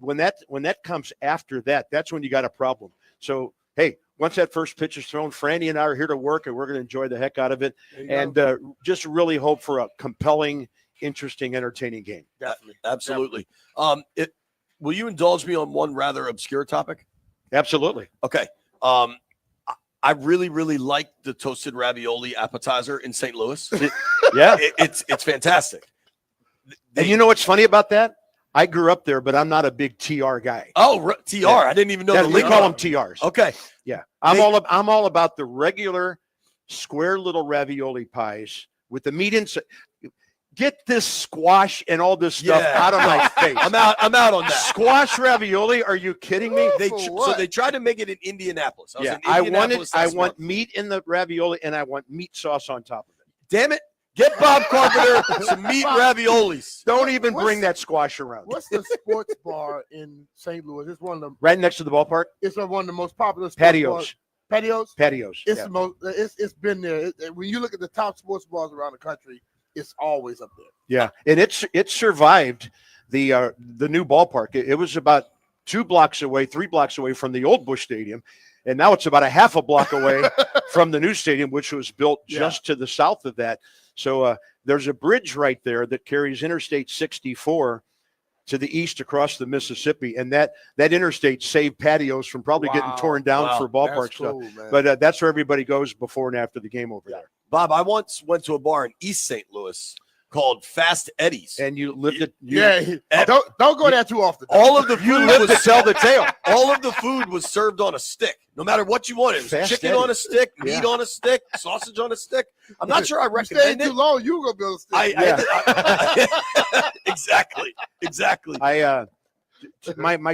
[SPEAKER 7] When that comes after that, that's when you got a problem. So, hey, once that first pitch is thrown, Franny and I are here to work, and we're going to enjoy the heck out of it, and just really hope for a compelling, interesting, entertaining game.
[SPEAKER 2] Definitely, absolutely. Will you indulge me on one rather obscure topic?
[SPEAKER 7] Absolutely.
[SPEAKER 2] Okay. I really, really like the toasted ravioli appetizer in St. Louis.
[SPEAKER 7] Yeah,
[SPEAKER 2] it's fantastic.
[SPEAKER 7] And you know what's funny about that? I grew up there, but I'm not a big TR guy.
[SPEAKER 2] Oh, TR! Yeah. I didn't even know that.
[SPEAKER 7] We call them TRs.
[SPEAKER 2] Okay.
[SPEAKER 7] Yeah, I'm all about the regular square little ravioli pies with the meat inside. Get this squash and all this stuff out of my face.
[SPEAKER 2] I'm out on that.
[SPEAKER 7] Squash ravioli? Are you kidding me?
[SPEAKER 2] So they tried to make it in Indianapolis.
[SPEAKER 7] I want meat in the ravioli, and I want meat sauce on top of it.
[SPEAKER 2] Damn it. Get Bob Carpenter some meat raviolis.
[SPEAKER 7] Don't even bring that squash around.
[SPEAKER 3] What's the sports bar in St. Louis? It's one of them.
[SPEAKER 7] Right next to the ballpark?
[SPEAKER 3] It's one of the most popular sports
[SPEAKER 7] Patios.
[SPEAKER 3] Bars.
[SPEAKER 7] Patios.
[SPEAKER 3] It's the most. It's been there. When you look at the top sports bars around the country, it's always up there.
[SPEAKER 7] Yeah, and it survived the new ballpark. It was about 3 blocks away from the old Busch Stadium, And now it's about a half a block away from the new stadium, which was built just to the south of that. So there's a bridge right there that carries Interstate 64 to the east across the Mississippi, and that interstate saved patios from probably getting torn down for ballpark stuff.
[SPEAKER 3] Man.
[SPEAKER 7] But that's where everybody goes before and after the game over there.
[SPEAKER 2] Bob, I once went to a bar in East St. Louis called Fast Eddie's.
[SPEAKER 7] And you lived it.
[SPEAKER 3] Don't go there too often.
[SPEAKER 2] All of the
[SPEAKER 7] You
[SPEAKER 2] food
[SPEAKER 7] live
[SPEAKER 2] was
[SPEAKER 7] to tell the tale.
[SPEAKER 2] all of the food was served on a stick, no matter what you wanted. It was
[SPEAKER 7] Fast
[SPEAKER 2] chicken
[SPEAKER 7] Eddie.
[SPEAKER 2] on a stick, meat on a stick, sausage on a stick. I'm not sure I
[SPEAKER 3] You stayed
[SPEAKER 2] recommend
[SPEAKER 3] too
[SPEAKER 2] it.
[SPEAKER 3] long, you were gonna be able to stick.
[SPEAKER 2] Exactly.
[SPEAKER 7] My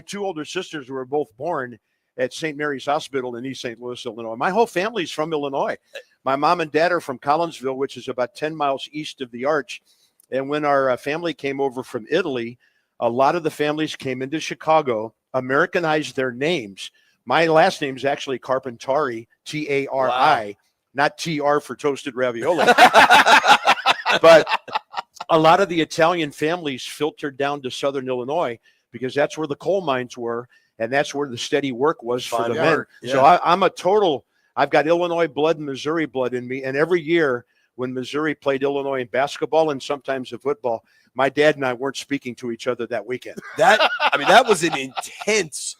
[SPEAKER 7] two older sisters were both born at St. Mary's Hospital in East St. Louis, Illinois. My whole family's from Illinois. My mom and dad are from Collinsville, which is about 10 miles east of the Arch. And when our family came over from Italy, a lot of the families came into Chicago, Americanized their names. My last name is actually Carpentari, Tari, not TR for toasted ravioli. But a lot of the Italian families filtered down to Southern Illinois because that's where the coal mines were, and that's where the steady work was for the men.
[SPEAKER 2] Yeah.
[SPEAKER 7] So I've got Illinois blood and Missouri blood in me, and every year when Missouri played Illinois in basketball and sometimes in football, my dad and I weren't speaking to each other that weekend.
[SPEAKER 2] That was an intense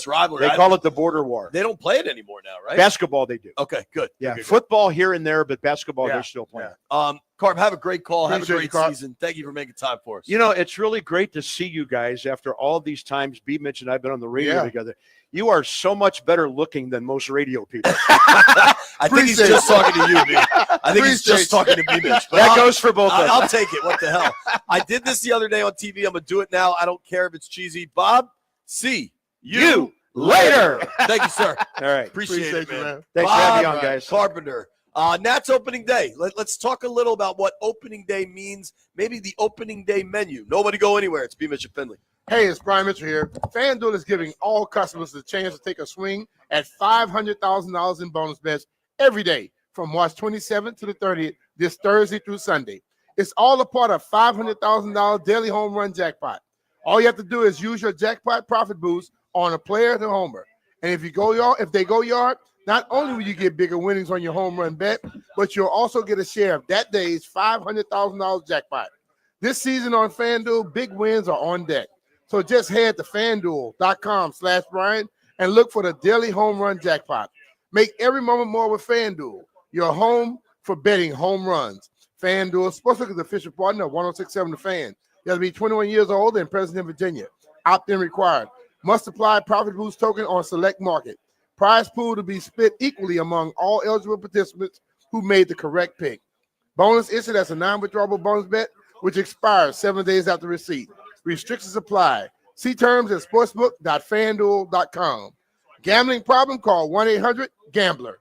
[SPEAKER 2] rivalry.
[SPEAKER 7] They call it the border war.
[SPEAKER 2] They don't play it anymore now, right?
[SPEAKER 7] Basketball, they do.
[SPEAKER 2] Okay, good.
[SPEAKER 7] Yeah,
[SPEAKER 2] Good.
[SPEAKER 7] football here and there, but basketball,
[SPEAKER 3] Yeah.
[SPEAKER 7] they're still playing.
[SPEAKER 2] Carp, have a great call. Have a
[SPEAKER 3] Appreciate
[SPEAKER 2] great
[SPEAKER 3] you, Carp.
[SPEAKER 2] season. Thank you for making time for us.
[SPEAKER 7] You know, it's really great to see you guys after all these times B. Mitch and I've been on the radio together. You are so much better looking than most radio people.
[SPEAKER 2] I think he's just talking to you, B. I think he's just talking to me, Mitch. But
[SPEAKER 7] That goes for both of us.
[SPEAKER 2] I'll take it. What the hell? I did this the other day on TV. I'm going to do it now. I don't care if it's cheesy. Bob, see you
[SPEAKER 7] later.
[SPEAKER 2] Thank you, sir.
[SPEAKER 7] All right.
[SPEAKER 2] Appreciate it, man.
[SPEAKER 7] Thanks for having me on, guys.
[SPEAKER 2] Carpenter. Nats opening day. Let's talk a little about what opening day means, maybe the opening day menu. Nobody go anywhere. It's B. Mitch and Finley.
[SPEAKER 3] Hey, it's Brian Mitchell here. FanDuel is giving all customers the chance to take a swing at $500,000 in bonus bets every day from March 27th to the 30th, this Thursday through Sunday. It's all a part of $500,000 daily home run jackpot. All you have to do is use your jackpot profit boost on a player to homer. And if they go yard, not only will you get bigger winnings on your home run bet, but you'll also get a share of that day's $500,000 jackpot. This season on FanDuel, big wins are on deck. So just head to FanDuel.com/Brian and look for the daily home run jackpot. Make every moment more with FanDuel, your home for betting home runs. FanDuel, Sportsbook is the official partner of 106.7 The Fan. You have to be 21 years old and present in Virginia. Opt-in required. Must apply profit boost token on select market. Prize pool to be split equally among all eligible participants who made the correct pick. Bonus issued as a non-withdrawable bonus bet, which expires 7 days after receipt. Restrictions apply. See terms at sportsbook.fanduel.com. Gambling problem? Call 1-800-GAMBLER.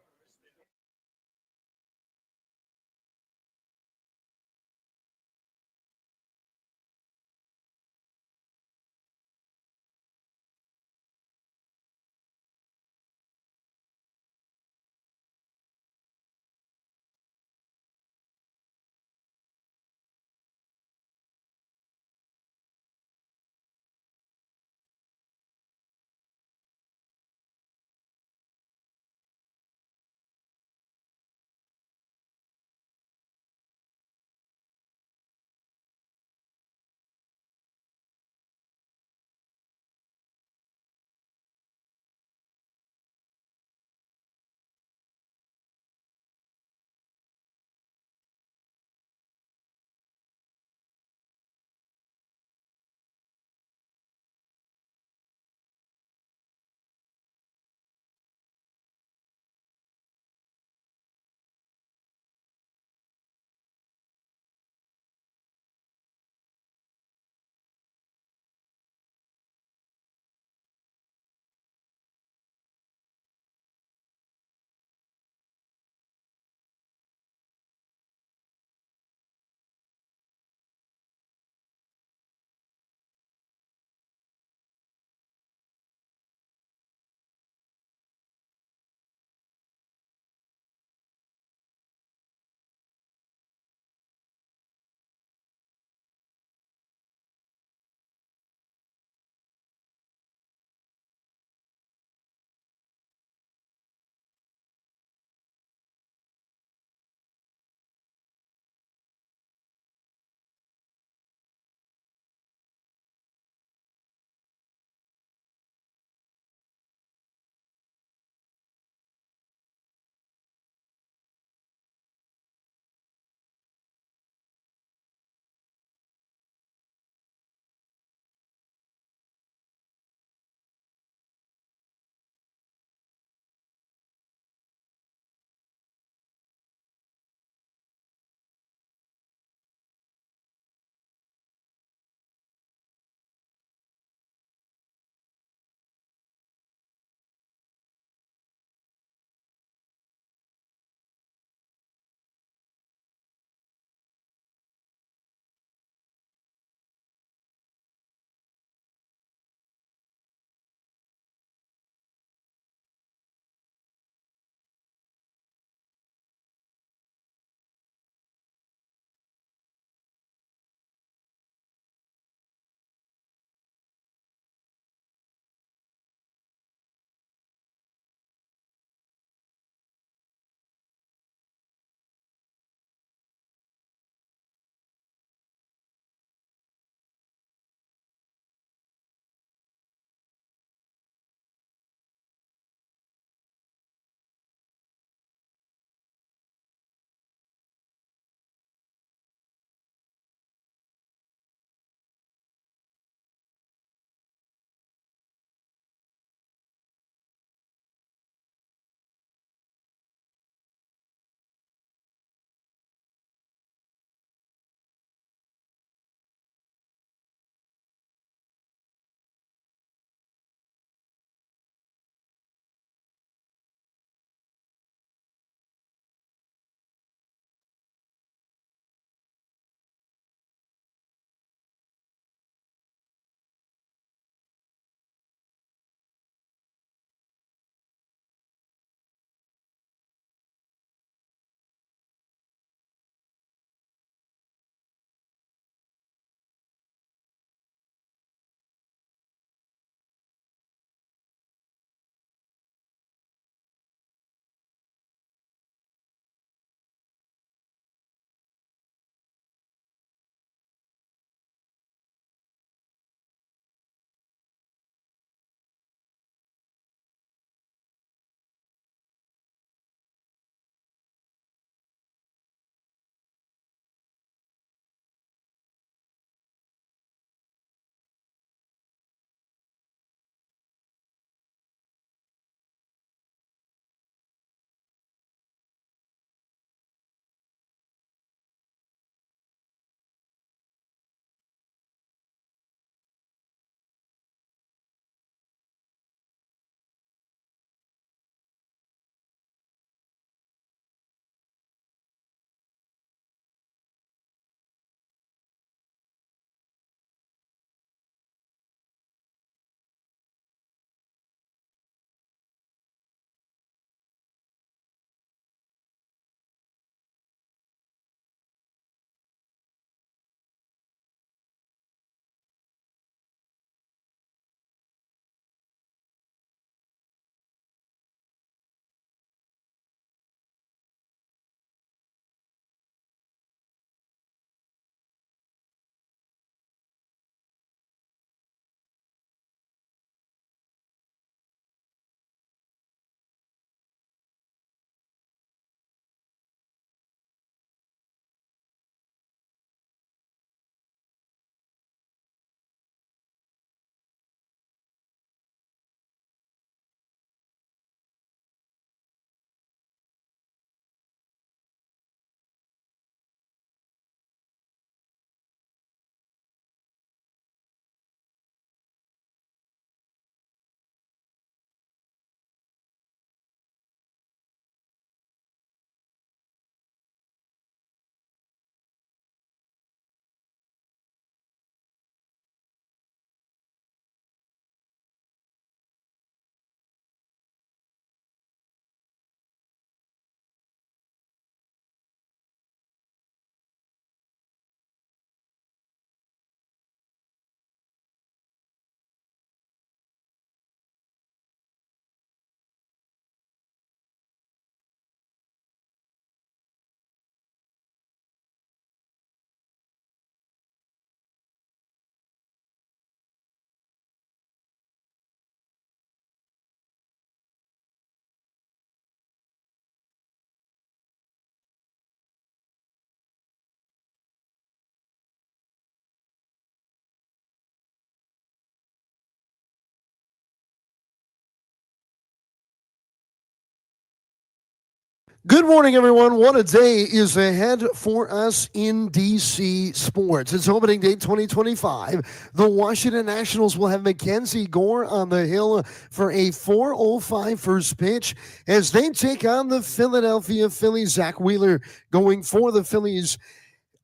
[SPEAKER 1] Good morning, everyone. What a day is ahead for us in DC sports. It's opening day 2025. The Washington Nationals will have Mackenzie Gore on the hill for a 4:05 first pitch as they take on the Philadelphia Phillies. Zach Wheeler going for the Phillies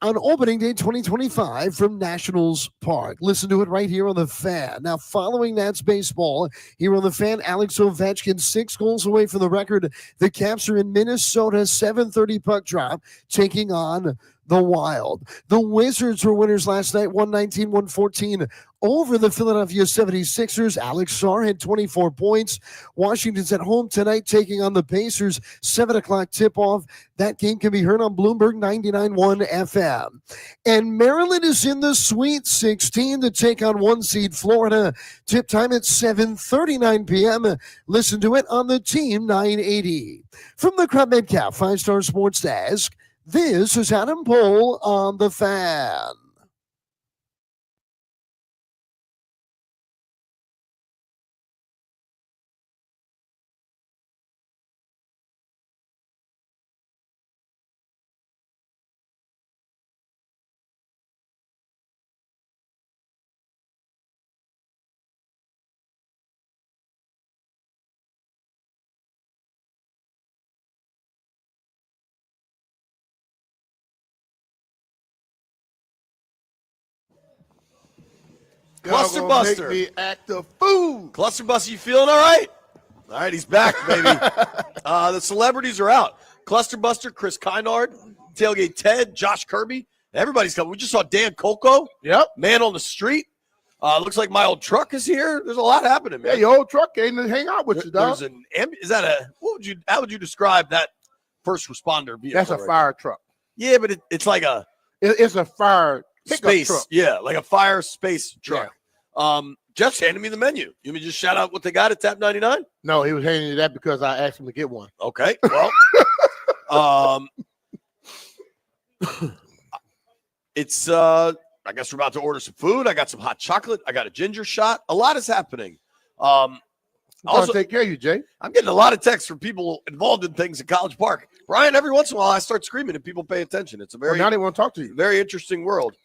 [SPEAKER 1] on opening day 2025 from Nationals Park. Listen to it right here on the Fan. Now, following Nats baseball, here on the Fan, Alex Ovechkin 6 goals away from the record. The Caps are in Minnesota, 7:30 puck drop, taking on the Wild. The Wizards were winners last night, 119-114 over the Philadelphia 76ers. Alex Sarr had 24 points. Washington's at home tonight taking on the Pacers, 7 o'clock tip-off. That game can be heard on Bloomberg 99.1 FM. And Maryland is in the Sweet 16 to take on 1 seed Florida. Tip time at 7:39 p.m. Listen to it on the Team 980. From the Crab Metcalf 5-Star Sports Desk, this is Adam Pohl on the Fan.
[SPEAKER 2] Cluster Buster.
[SPEAKER 3] Make me act a fool.
[SPEAKER 2] Cluster Buster, you feeling all right? All right, he's back, baby. The celebrities are out. Cluster Buster, Chris Kynard, Tailgate Ted, Josh Kirby. Everybody's coming. We just saw Dan Coco.
[SPEAKER 3] Yep.
[SPEAKER 2] Man on the street. Looks like my old truck is here. There's a lot happening, man.
[SPEAKER 3] Yeah, your old truck came to hang out with you, dog.
[SPEAKER 2] How would you describe that first responder vehicle?
[SPEAKER 3] That's a fire truck.
[SPEAKER 2] Yeah, but it's like a
[SPEAKER 3] It's a fire pickup
[SPEAKER 2] space.
[SPEAKER 3] truck.
[SPEAKER 2] Yeah, like a fire space truck. Jeff's handed me the menu. You want me to just shout out what they got at Tap 99?
[SPEAKER 3] No, he was handing you that because I asked him to get one.
[SPEAKER 2] Okay. Well, it's I guess we're about to order some food. I got some hot chocolate. I got a ginger shot. A lot is happening.
[SPEAKER 3] Also, take care of you, Jay.
[SPEAKER 2] I'm getting a lot of texts from people involved in things at College Park. Brian, every once in a while I start screaming and people pay attention. It's a very
[SPEAKER 3] now they want to talk to you.
[SPEAKER 2] Very interesting world.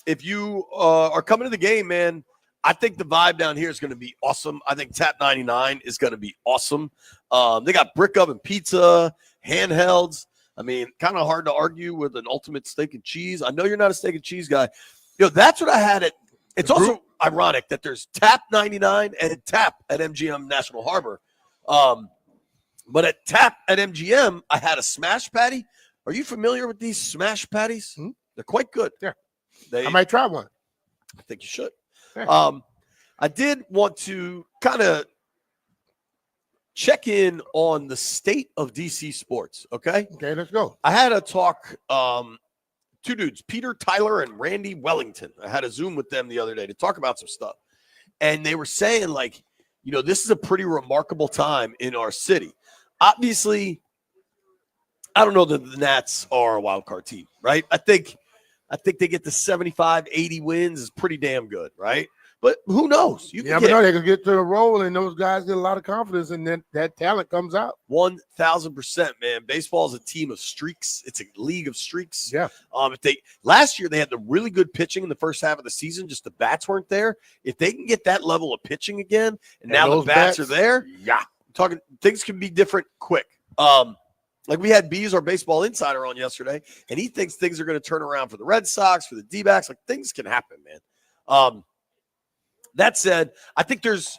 [SPEAKER 2] If you are coming to the game, man, I think the vibe down here is going to be awesome. I think Tap 99 is going to be awesome. They got brick oven pizza, handhelds. I mean, kind of hard to argue with an ultimate steak and cheese. I know you're not a steak and cheese guy. You know, that's what I had at. It's also ironic that there's Tap 99 and Tap at MGM National Harbor. But at Tap at MGM, I had a smash patty. Are you familiar with these smash patties? They're quite good.
[SPEAKER 3] Yeah.
[SPEAKER 2] I
[SPEAKER 3] might try one.
[SPEAKER 2] I think you should.
[SPEAKER 3] Yeah.
[SPEAKER 2] I did want to kind of check in on the state of DC sports. Okay.
[SPEAKER 3] Okay, let's go.
[SPEAKER 2] I had a talk, 2 dudes, Peter Tyler and Randy Wellington. I had a Zoom with them the other day to talk about some stuff. And they were saying, like, you know, this is a pretty remarkable time in our city. Obviously, I don't know that the Nats are a wild card team, right? I think they get to 75, 80 wins is pretty damn good, right? But who knows?
[SPEAKER 3] You never know. They can get to the roll, and those guys get a lot of confidence, and then that talent comes out.
[SPEAKER 2] 1,000%, man. Baseball is a team of streaks. It's a league of streaks.
[SPEAKER 3] Yeah.
[SPEAKER 2] Last year they had the really good pitching in the first half of the season. Just the bats weren't there. If they can get that level of pitching again, and now the bats are there, talking things can be different quick. Like we had Bees, our baseball insider, on yesterday, and he thinks things are going to turn around for the Red Sox, for the D-backs. Like things can happen, man. That said, I think there's,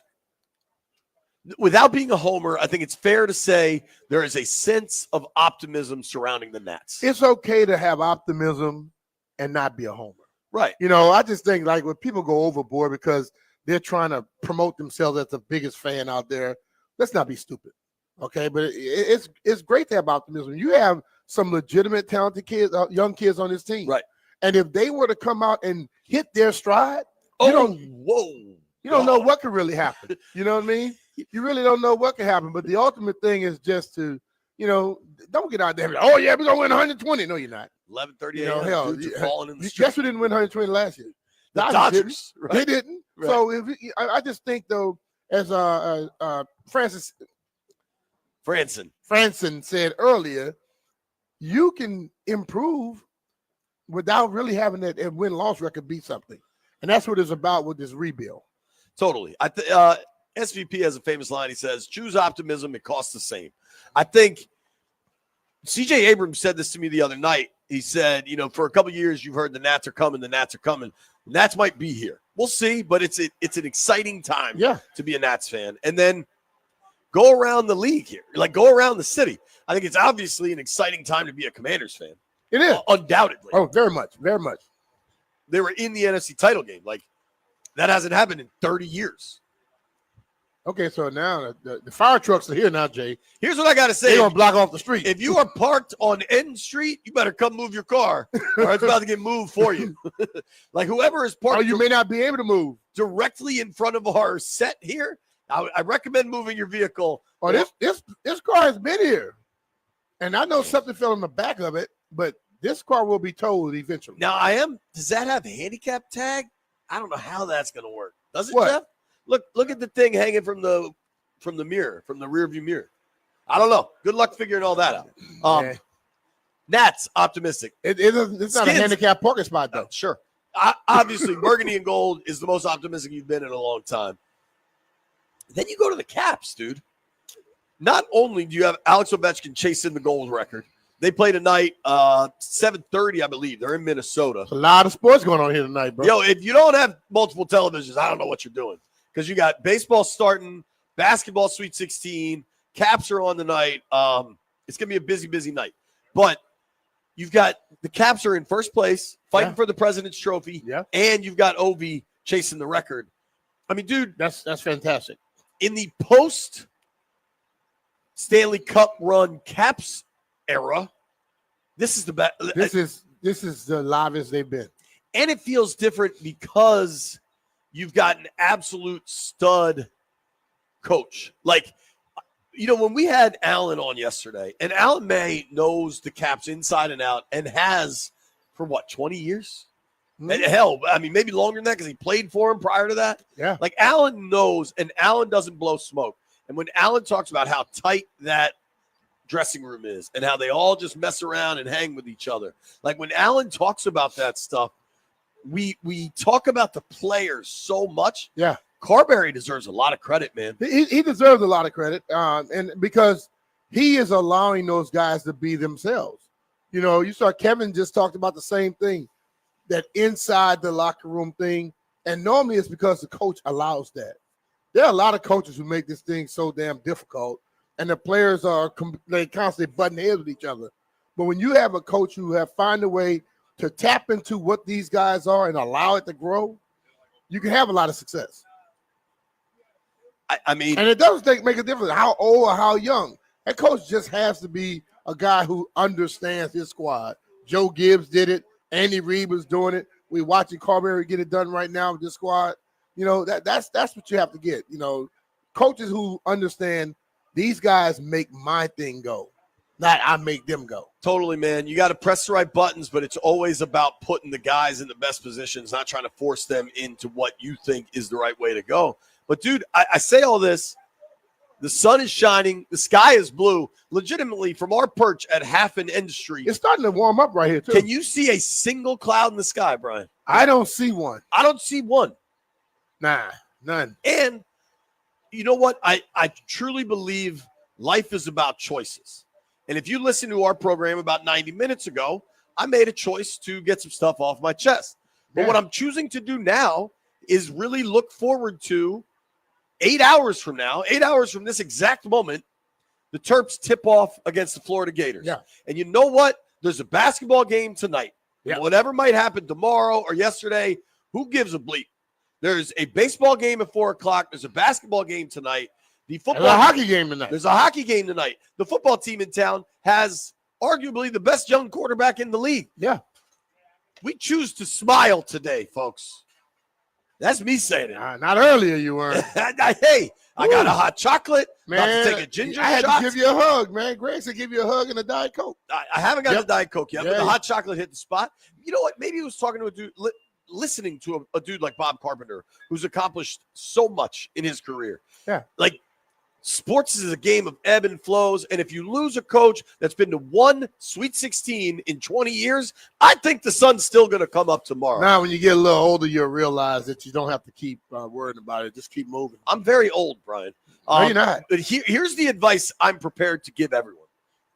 [SPEAKER 2] without being a homer, I think it's fair to say there is a sense of optimism surrounding the Nats.
[SPEAKER 3] It's okay to have optimism and not be a homer.
[SPEAKER 2] Right.
[SPEAKER 3] You know, I just think like when people go overboard because they're trying to promote themselves as the biggest fan out there, let's not be stupid. Okay, but it's great to have optimism. You have some legitimate, talented kids, young kids on this team.
[SPEAKER 2] Right.
[SPEAKER 3] And if they were to come out and hit their stride,
[SPEAKER 2] you
[SPEAKER 3] don't know what could really happen. You know what I mean? You really don't know what could happen. But the ultimate thing is just to, you know, don't get out there. Oh yeah, we're gonna win 120. No, you're not.
[SPEAKER 2] 11:30 falling in the street.
[SPEAKER 3] Guess we didn't win 120 last year.
[SPEAKER 2] The Dodgers.
[SPEAKER 3] Right. They didn't. Right. So I just think though, as Frandsen Frandsen said earlier, you can improve without really having that win-loss record be something. And that's what it's about with this rebuild.
[SPEAKER 2] Totally. SVP has a famous line. He says, choose optimism. It costs the same. I think C.J. Abrams said this to me the other night. He said, for a couple of years, you've heard the Nats are coming. The Nats are coming. The Nats might be here. We'll see, but it's an exciting time to be a Nats fan. And then go around the league here. Go around the city. I think it's obviously an exciting time to be a Commanders fan.
[SPEAKER 3] It is.
[SPEAKER 2] Undoubtedly.
[SPEAKER 3] Oh, very much. Very much.
[SPEAKER 2] They were in the NFC title game. That hasn't happened in 30 years.
[SPEAKER 3] Okay, so now the fire trucks are here now, Jay.
[SPEAKER 2] Here's what I got to say.
[SPEAKER 3] They're going to block off the street.
[SPEAKER 2] If you are parked on N Street, you better come move your car, or it's about to get moved for you. Whoever is parked.
[SPEAKER 3] Or you may not be able to move.
[SPEAKER 2] Directly in front of our set here, I recommend moving your vehicle.
[SPEAKER 3] Oh, this car has been here. And I know something fell on the back of it, but this car will be towed eventually.
[SPEAKER 2] Now, does that have a handicap tag? I don't know how that's going to work. Does it,
[SPEAKER 3] What?
[SPEAKER 2] Jeff? Look at the thing hanging from the mirror, from the rear view mirror. I don't know. Good luck figuring all that out. Nats, optimistic.
[SPEAKER 3] It's not a handicap parking spot, though.
[SPEAKER 2] Sure. Obviously, burgundy and gold is the most optimistic you've been in a long time. Then you go to the Caps, dude. Not only do you have Alex Ovechkin chasing the gold record, they play tonight, 7:30, I believe. They're in Minnesota.
[SPEAKER 3] There's a lot of sports going on here tonight, bro.
[SPEAKER 2] Yo, if you don't have multiple televisions, I don't know what you're doing. Because you got baseball starting, basketball Sweet 16, Caps are on the night. It's going to be a busy, busy night. But you've got the Caps are in first place, fighting for the President's Trophy, and you've got Ovi chasing the record. I mean, dude.
[SPEAKER 3] That's fantastic.
[SPEAKER 2] In the post Stanley Cup run Caps era, this is the best.
[SPEAKER 3] This is the livest they've been.
[SPEAKER 2] And it feels different because you've got an absolute stud coach. When we had Alan on yesterday, and Alan May knows the Caps inside and out and has for 20 years?
[SPEAKER 3] Mm-hmm.
[SPEAKER 2] And hell, I mean, maybe longer than that because he played for him prior to that.
[SPEAKER 3] Yeah.
[SPEAKER 2] Alan knows, and Alan doesn't blow smoke. And when Alan talks about how tight that dressing room is and how they all just mess around and hang with each other, when Alan talks about that stuff, we talk about the players so much.
[SPEAKER 3] Yeah.
[SPEAKER 2] Carberry deserves a lot of credit, man.
[SPEAKER 3] He deserves a lot of credit, and because he is allowing those guys to be themselves. You saw Kevin just talked about the same thing, that inside the locker room thing, and normally it's because the coach allows that. There are a lot of coaches who make this thing so damn difficult, and the players they constantly butting heads with each other. But when you have a coach who find a way to tap into what these guys are and allow it to grow, you can have a lot of success.
[SPEAKER 2] I mean,
[SPEAKER 3] and it doesn't make a difference how old or how young. That coach just has to be a guy who understands his squad. Joe Gibbs did it. Andy Reid was doing it. We're watching Carberry get it done right now with this squad. That's what you have to get. Coaches who understand these guys make my thing go, not I make them go.
[SPEAKER 2] Totally, man. You got to press the right buttons, but it's always about putting the guys in the best positions, not trying to force them into what you think is the right way to go. But, dude, I say all this. The sun is shining. The sky is blue. Legitimately, from our perch at Half and End Street.
[SPEAKER 3] It's starting to warm up right here, too.
[SPEAKER 2] Can you see a single cloud in the sky, Brian?
[SPEAKER 3] I don't see one.
[SPEAKER 2] I don't see one.
[SPEAKER 3] Nah, none.
[SPEAKER 2] And you know what? I truly believe life is about choices. And if you listen to our program about 90 minutes ago, I made a choice to get some stuff off my chest. But what I'm choosing to do now is really look forward to 8 hours from now, 8 hours from this exact moment, the Terps tip off against the Florida Gators.
[SPEAKER 3] Yeah.
[SPEAKER 2] And you know what? There's a basketball game tonight.
[SPEAKER 3] Yeah.
[SPEAKER 2] Whatever might happen tomorrow or yesterday, who gives a bleep? There's a baseball game at 4 o'clock. There's a basketball game tonight. There's
[SPEAKER 3] a hockey game tonight.
[SPEAKER 2] There's a hockey game tonight. The football team in town has arguably the best young quarterback in the league.
[SPEAKER 3] Yeah.
[SPEAKER 2] We choose to smile today, folks. That's me saying it.
[SPEAKER 3] Not earlier you weren't.
[SPEAKER 2] Hey, I got a hot chocolate.
[SPEAKER 3] Man,
[SPEAKER 2] about to take a ginger
[SPEAKER 3] I had
[SPEAKER 2] shot.
[SPEAKER 3] to give you a hug, man. Greg said give you a hug and a Diet Coke.
[SPEAKER 2] I haven't got the Diet Coke yet, but
[SPEAKER 3] Yeah.
[SPEAKER 2] the hot chocolate hit the spot. You know what? Maybe he was talking to a dude, listening to a dude like Bob Carpenter, who's accomplished so much in his career.
[SPEAKER 3] Yeah.
[SPEAKER 2] Sports is a game of ebb and flows, and if you lose a coach that's been to one Sweet 16 in 20 years, I think the sun's still going to come up tomorrow.
[SPEAKER 3] Now, when you get a little older, you'll realize that you don't have to keep worrying about it. Just keep moving.
[SPEAKER 2] I'm very old, Brian.
[SPEAKER 3] No, you're not.
[SPEAKER 2] But here's the advice I'm prepared to give everyone.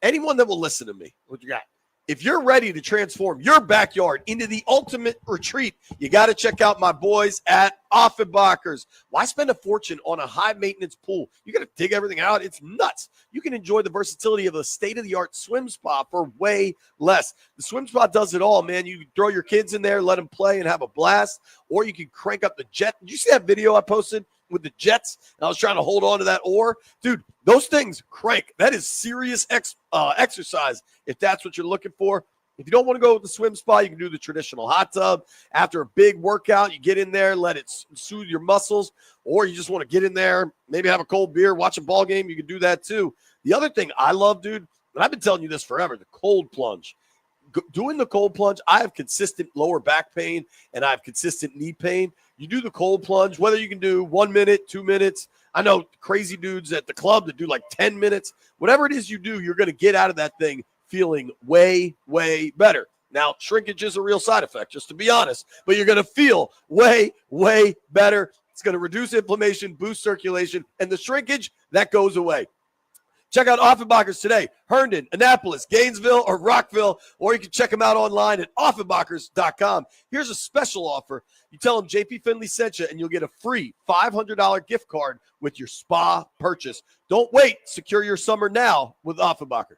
[SPEAKER 2] Anyone that will listen to me.
[SPEAKER 3] What you got?
[SPEAKER 2] If you're ready to transform your backyard into the ultimate retreat, you got to check out my boys at Offenbachers. Why spend a fortune on a high-maintenance pool? You got to dig everything out. It's nuts. You can enjoy the versatility of a state-of-the-art swim spa for way less. The swim spa does it all, man. You can throw your kids in there, let them play, and have a blast, or you can crank up the jet. Did you see that video I posted with the jets? And I was trying to hold on to that oar. Dude, those things crank. That is serious exercise if that's what you're looking for. If you don't want to go with the swim spa, you can do the traditional hot tub. After a big workout, you get in there, let it soothe your muscles, or you just want to get in there, maybe have a cold beer, watch a ball game. You can do that too. The other thing I love, dude, and I've been telling you this forever, the cold plunge. Doing the cold plunge, I have consistent lower back pain and I have consistent knee pain. You do the cold plunge, whether you can do 1 minute, 2 minutes. I know crazy dudes at the club that do like 10 minutes. Whatever it is you do, you're going to get out of that thing feeling way, way better. Now, shrinkage is a real side effect, just to be honest, but you're going to feel way, way better. It's going to reduce inflammation, boost circulation, and the shrinkage, that goes away. Check out Offenbachers today, Herndon, Annapolis, Gainesville, or Rockville, or you can check them out online at Offenbachers.com. Here's a special offer. You tell them JP Finley sent you, and you'll get a free $500 gift card with your spa purchase. Don't wait. Secure your summer now with Offenbachers.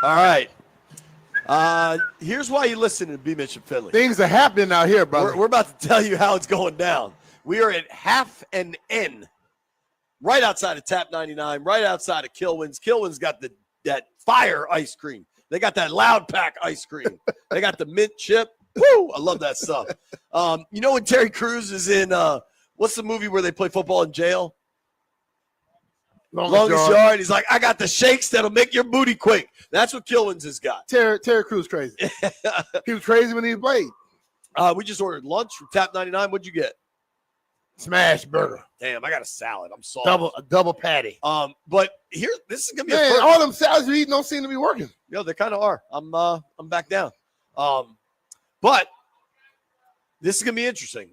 [SPEAKER 2] All right. Here's why you listen to B. Mitch and Finley.
[SPEAKER 3] Things are happening out here, brother.
[SPEAKER 2] We're about to tell you how it's going down. We are at Half an N, right outside of Tap 99, right outside of Kilwin's. Kilwin's got that fire ice cream. They got that loud pack ice cream. They got the mint chip. Woo! I love that stuff. You know when Terry Crews is in what's the movie where they play football in jail? Longest Yard. He's like, I got the shakes that'll make your booty quake. That's what Kilwin's has got.
[SPEAKER 3] Terry Crews crazy. He was crazy when he played.
[SPEAKER 2] We just ordered lunch from Tap 99. What'd you get?
[SPEAKER 3] Smash burger.
[SPEAKER 2] Damn, I got a salad. I'm sorry.
[SPEAKER 3] A double patty.
[SPEAKER 2] But here, this is gonna be
[SPEAKER 3] Man, all them salads you eat don't seem to be working.
[SPEAKER 2] Yeah, they kind of are. I'm back down. But this is gonna be interesting.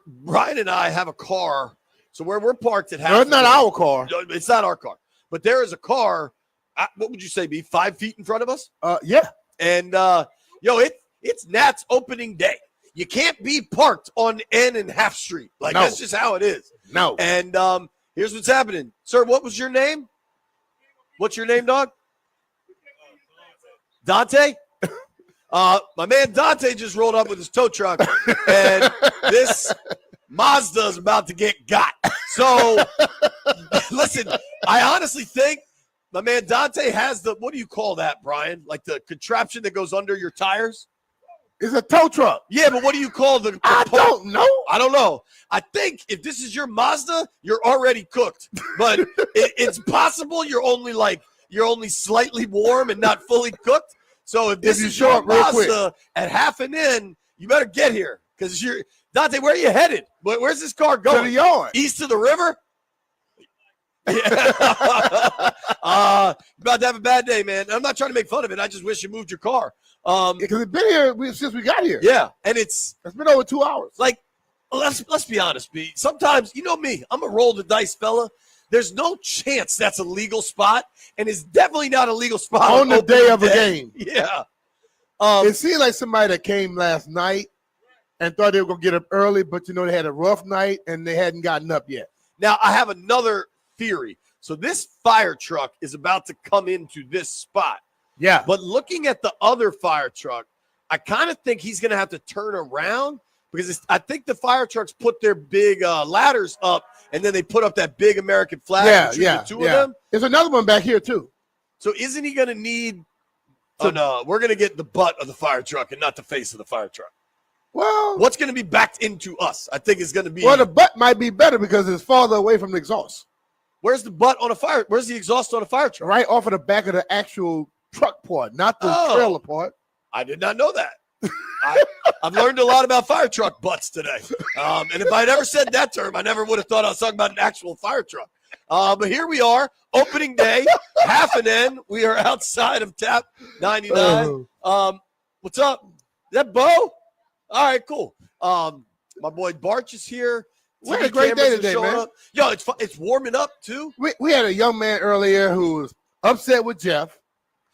[SPEAKER 2] Brian and I have a car. So where we're parked at half.
[SPEAKER 3] No, it's not our car.
[SPEAKER 2] It's not our car. But there is a car. What would you say, be 5 feet in front of us?
[SPEAKER 3] Yeah.
[SPEAKER 2] And it's Nat's opening day. You can't be parked on N and Half Street. Like
[SPEAKER 3] No.
[SPEAKER 2] that's just how it is.
[SPEAKER 3] No.
[SPEAKER 2] And here's what's happening. Sir, what was your name? What's your name, dog? Dante? My man Dante just rolled up with his tow truck, and this Mazda is about to get got. So, listen, I honestly think my man Dante has what do you call that, Brian? Like the contraption that goes under your tires?
[SPEAKER 3] It's a tow truck.
[SPEAKER 2] Yeah, but what do you call the
[SPEAKER 3] I don't know.
[SPEAKER 2] I don't know. I think if this is your Mazda, you're already cooked. But it's possible you're only slightly warm and not fully cooked. So if this
[SPEAKER 3] you
[SPEAKER 2] is
[SPEAKER 3] show
[SPEAKER 2] your
[SPEAKER 3] up real quick
[SPEAKER 2] Mazda at half an in, you better get here because you're Dante. Where are you headed? Where's this car going?
[SPEAKER 3] To the yard.
[SPEAKER 2] East of the river. Yeah. About to have a bad day, man. I'm not trying to make fun of it. I just wish you moved your car.
[SPEAKER 3] Because it's been here since we got here.
[SPEAKER 2] Yeah, and it's
[SPEAKER 3] been over 2 hours.
[SPEAKER 2] like, let's be honest, B. Sometimes, you know me, I'm a roll the dice fella. There's no chance that's a legal spot, and it's definitely not a legal spot
[SPEAKER 3] On the day of a game.
[SPEAKER 2] Yeah.
[SPEAKER 3] It seemed like somebody that came last night and thought they were going to get up early, but, they had a rough night and they hadn't gotten up yet.
[SPEAKER 2] Now, I have another theory. So this fire truck is about to come into this spot.
[SPEAKER 3] Yeah.
[SPEAKER 2] But looking at the other fire truck, I kind of think he's going to have to turn around because I think the fire trucks put their big ladders up and then they put up that big American flag between the two of them.
[SPEAKER 3] There's another one back here, too.
[SPEAKER 2] So isn't he going to need – oh, no, we're going to get the butt of the fire truck and not the face of the fire truck.
[SPEAKER 3] Well,
[SPEAKER 2] what's going to be backed into us? I think it's going to be –
[SPEAKER 3] well, the butt might be better because it's farther away from the exhaust.
[SPEAKER 2] Where's the butt on a fire? Where's the exhaust on a fire truck?
[SPEAKER 3] Right off of the back of the actual truck part, not the trailer part.
[SPEAKER 2] I did not know that. I've learned a lot about fire truck butts today. And if I'd ever said that term, I never would have thought I was talking about an actual fire truck. But here we are, opening day, half an N. We are outside of Tap 99. What's up? Is that Bo? All right, cool. My boy Barch is here.
[SPEAKER 3] We had a great day today, man.
[SPEAKER 2] Up. Yo, it's warming up, too.
[SPEAKER 3] We had a young man earlier who was upset with Jeff.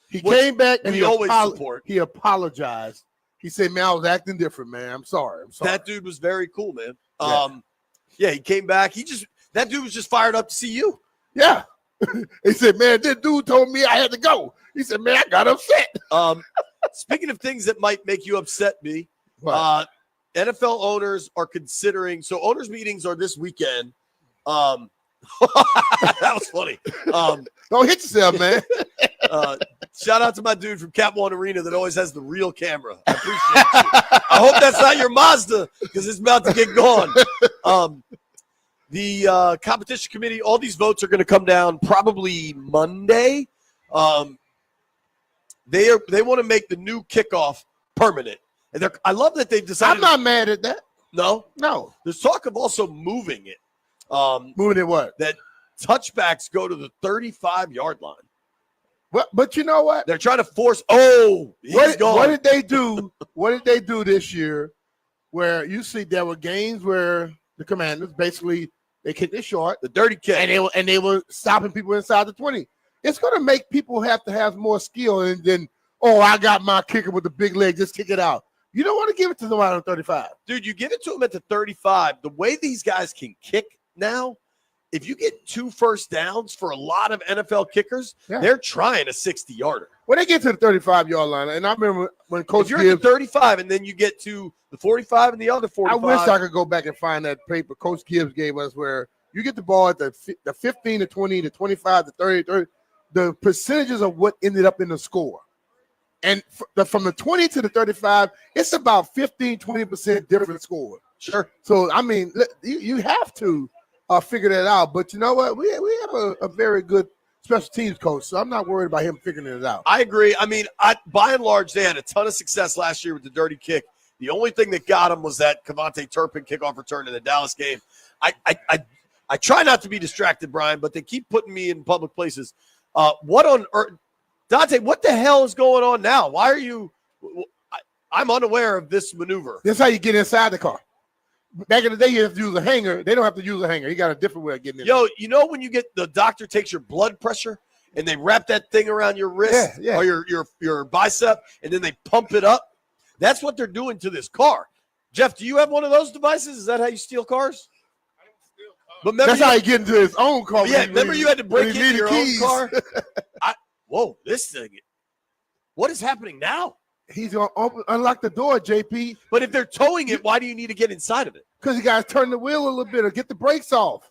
[SPEAKER 3] He came back and he apologized. He said, man, I was acting different, man. I'm sorry.
[SPEAKER 2] That dude was very cool, man. Yeah, he came back. That dude was just fired up to see you.
[SPEAKER 3] Yeah. He said, man, this dude told me I had to go. He said, man, I got upset.
[SPEAKER 2] Speaking of things that might make you upset, B, NFL owners are considering – so owners' meetings are this weekend. That was funny.
[SPEAKER 3] Don't hit yourself, man.
[SPEAKER 2] Shout out to my dude from Cap One Arena that always has the real camera. I appreciate you. I hope that's not your Mazda because it's about to get gone. The competition committee, all these votes are going to come down probably Monday. They want to make the new kickoff permanent. And I love that they've decided.
[SPEAKER 3] I'm not mad at that.
[SPEAKER 2] No?
[SPEAKER 3] No.
[SPEAKER 2] There's talk of also moving it.
[SPEAKER 3] Moving it what?
[SPEAKER 2] That touchbacks go to the 35-yard line.
[SPEAKER 3] But you know what?
[SPEAKER 2] They're trying to force. Oh, he's gone.
[SPEAKER 3] What did they do? What did they do this year? Where you see there were games where the Commanders basically they kicked it short,
[SPEAKER 2] the dirty kick,
[SPEAKER 3] and they were stopping people inside the 20. It's going to make people have to have more skill, and then I got my kicker with the big leg, just kick it out. You don't want to give it to somebody on 35.
[SPEAKER 2] Dude, you give it to them at the 35. The way these guys can kick now if you get 2 first downs for a lot of NFL kickers, they're trying a 60-yarder.
[SPEAKER 3] When they get to the 35-yard line, and I remember when Coach
[SPEAKER 2] if you're
[SPEAKER 3] Gibbs,
[SPEAKER 2] at the 35 and then you get to the 45 and the other 45.
[SPEAKER 3] I wish I could go back and find that paper Coach Gibbs gave us where you get the ball at the 15 to 20 to 25 to 30, the percentages of what ended up in the score. And from the 20 to the 35, it's about 15, 20% different score.
[SPEAKER 2] Sure.
[SPEAKER 3] So, I mean, you have to figure that out. But you know what? We have a very good special teams coach, so I'm not worried about him figuring it out.
[SPEAKER 2] I agree. I mean, by and large, they had a ton of success last year with the dirty kick. The only thing that got them was that Kevontae Turpin kickoff return in the Dallas game. I try not to be distracted, Brian, but they keep putting me in public places. What on earth? Dante, what the hell is going on now? Why are you – I'm unaware of this maneuver.
[SPEAKER 3] This is how you get inside the car. Back in the day, you have to use a hanger. They don't have to use a hanger. You got a different way of getting in.
[SPEAKER 2] Yo, you know when you get the doctor takes your blood pressure and they wrap that thing around your wrist or your bicep and then they pump it up? That's what they're doing to this car. Jeff, do you have one of those devices? Is that how you steal cars? But
[SPEAKER 3] that's how he get into his own car.
[SPEAKER 2] Yeah, remember you had to break into your own car? Whoa, this thing. What is happening now?
[SPEAKER 3] He's going to unlock the door, JP.
[SPEAKER 2] But if they're towing it, why do you need to get inside of it?
[SPEAKER 3] Because you got to turn the wheel a little bit or get the brakes off.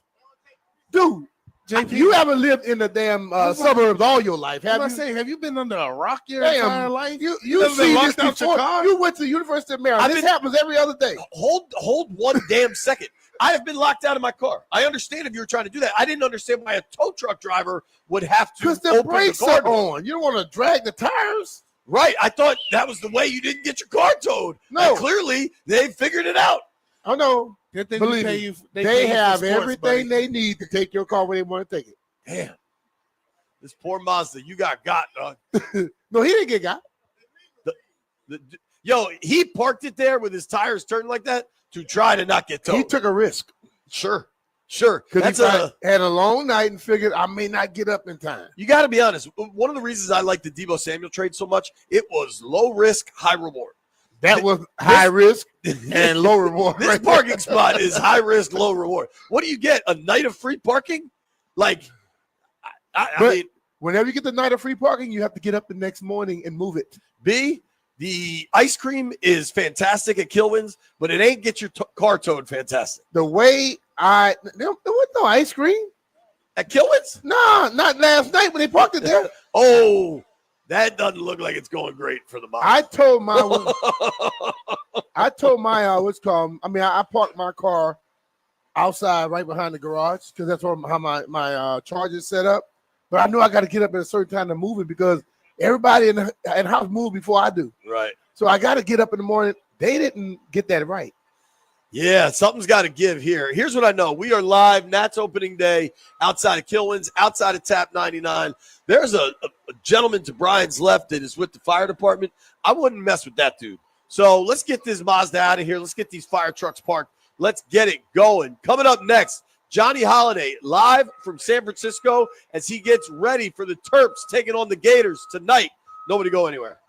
[SPEAKER 3] Dude, JP, you haven't lived in the damn suburbs all your life, have you?
[SPEAKER 8] Have you been under a rock your entire life?
[SPEAKER 3] You see this before. You went to the University of Maryland. This happens every other day.
[SPEAKER 2] Hold one damn second. I have been locked out of my car. I understand if you were trying to do that. I didn't understand why a tow truck driver would have to
[SPEAKER 3] because the brakes are on. You don't want to drag the tires.
[SPEAKER 2] Right. I thought that was the way you didn't get your car towed.
[SPEAKER 3] No.
[SPEAKER 2] And clearly, they figured it out.
[SPEAKER 3] Oh, no.
[SPEAKER 8] Believe me,
[SPEAKER 3] they have everything they need to take your car where they want to take it.
[SPEAKER 2] Damn. This poor Mazda, you got, dog.
[SPEAKER 3] No, he didn't get got.
[SPEAKER 2] Yo, he parked it there with his tires turned like that to try to not get towed.
[SPEAKER 3] He took a risk.
[SPEAKER 2] Sure.
[SPEAKER 3] Because he had a long night and figured I may not get up in time.
[SPEAKER 2] You got to be honest. One of the reasons I like the Deebo Samuel trade so much, it was low risk, high reward.
[SPEAKER 3] That was high risk and low reward.
[SPEAKER 2] This parking spot is high risk, low reward. What do you get? A night of free parking? Like, I mean,
[SPEAKER 3] whenever you get the night of free parking, you have to get up the next morning and move it.
[SPEAKER 2] The ice cream is fantastic at Kilwins, but it ain't get your car towed fantastic.
[SPEAKER 3] The way there was no ice cream
[SPEAKER 2] at Kilwins?
[SPEAKER 3] No, not last night when they parked it there.
[SPEAKER 2] Oh, that doesn't look like it's going great for the mom.
[SPEAKER 3] I told my what's called. I mean, I parked my car outside right behind the garage because that's where how my charge is set up. But I know I got to get up at a certain time to move it because everybody in the house moved before I do.
[SPEAKER 2] Right.
[SPEAKER 3] So I got to get up in the morning. They didn't get that right.
[SPEAKER 2] Yeah, something's got to give here. Here's what I know. We are live. Nats opening day outside of Kilwins, outside of Tap 99. There's a gentleman to Brian's left that is with the fire department. I wouldn't mess with that dude. So let's get this Mazda out of here. Let's get these fire trucks parked. Let's get it going. Coming up next, Johnny Holliday live from San Francisco as he gets ready for the Terps taking on the Gators tonight. Nobody go anywhere.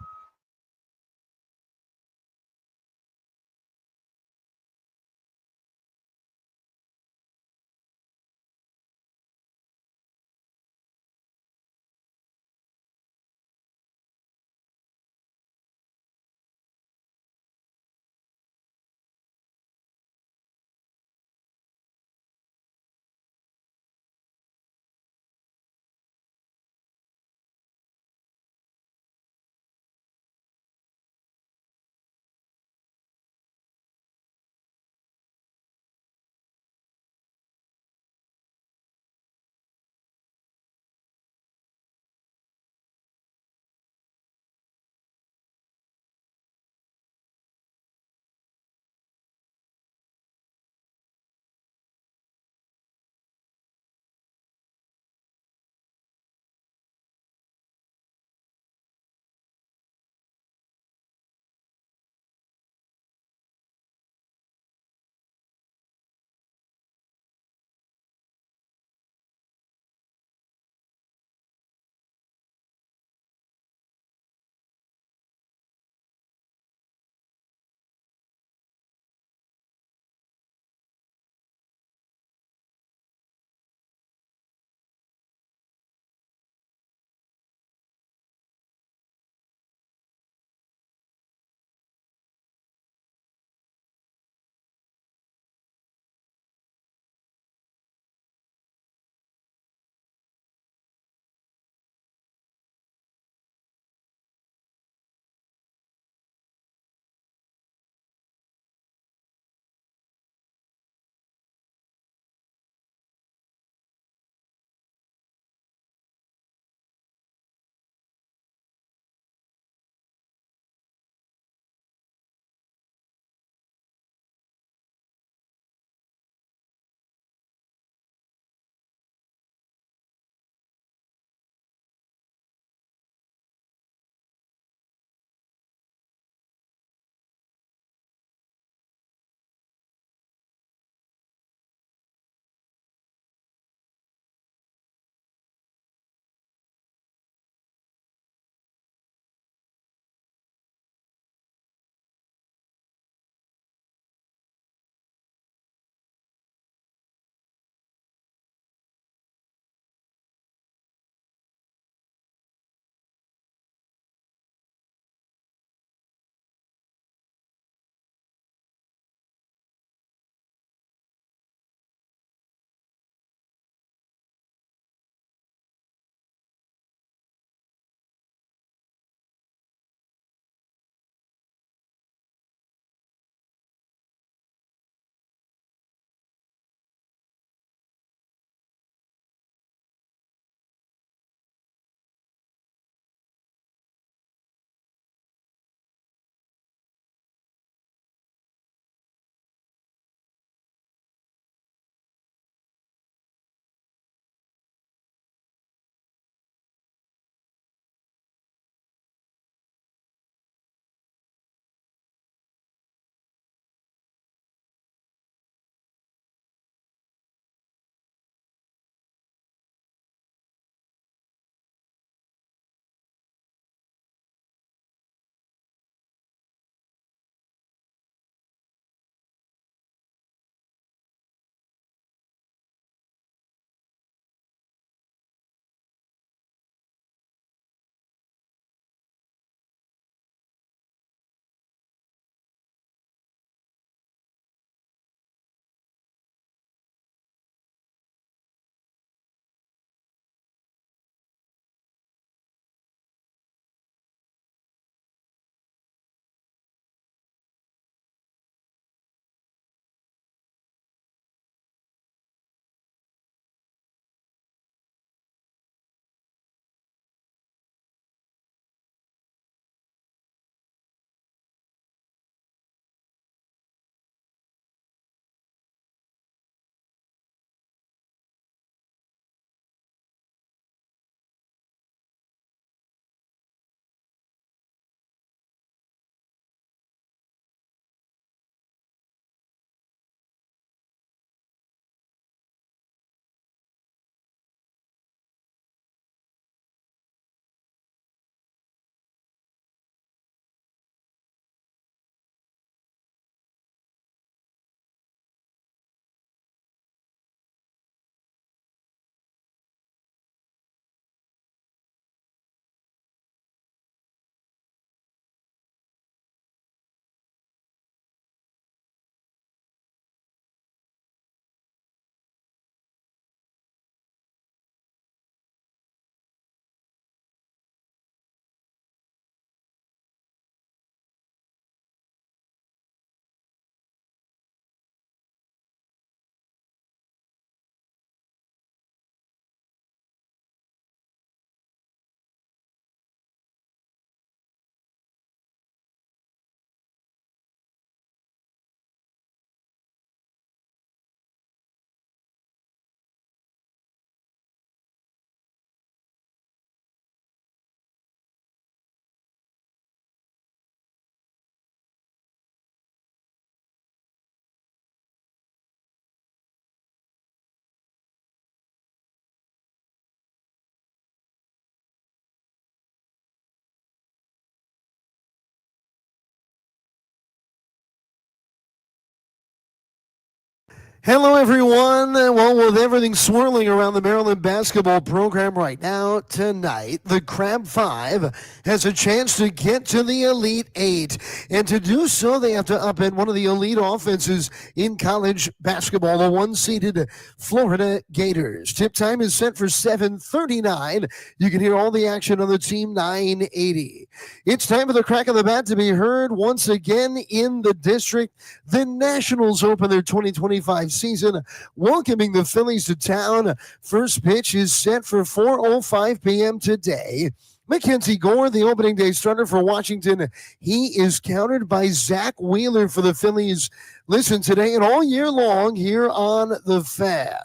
[SPEAKER 1] Hello, everyone. Well, with everything swirling around the Maryland basketball program right now, tonight, the Crab Five has a chance to get to the Elite Eight. And to do so, they have to upend one of the elite offenses in college basketball, the one-seeded Florida Gators. Tip time is set for 7:39. You can hear all the action on the Team 980. It's time for the crack of the bat to be heard once again in the district. The Nationals open their 2025 season, welcoming the Phillies to town. First pitch is set for 4:05 p.m. today. Mackenzie Gore, the opening day starter for Washington, he is countered by Zach Wheeler for the Phillies. Listen today and all year long here on The Fan.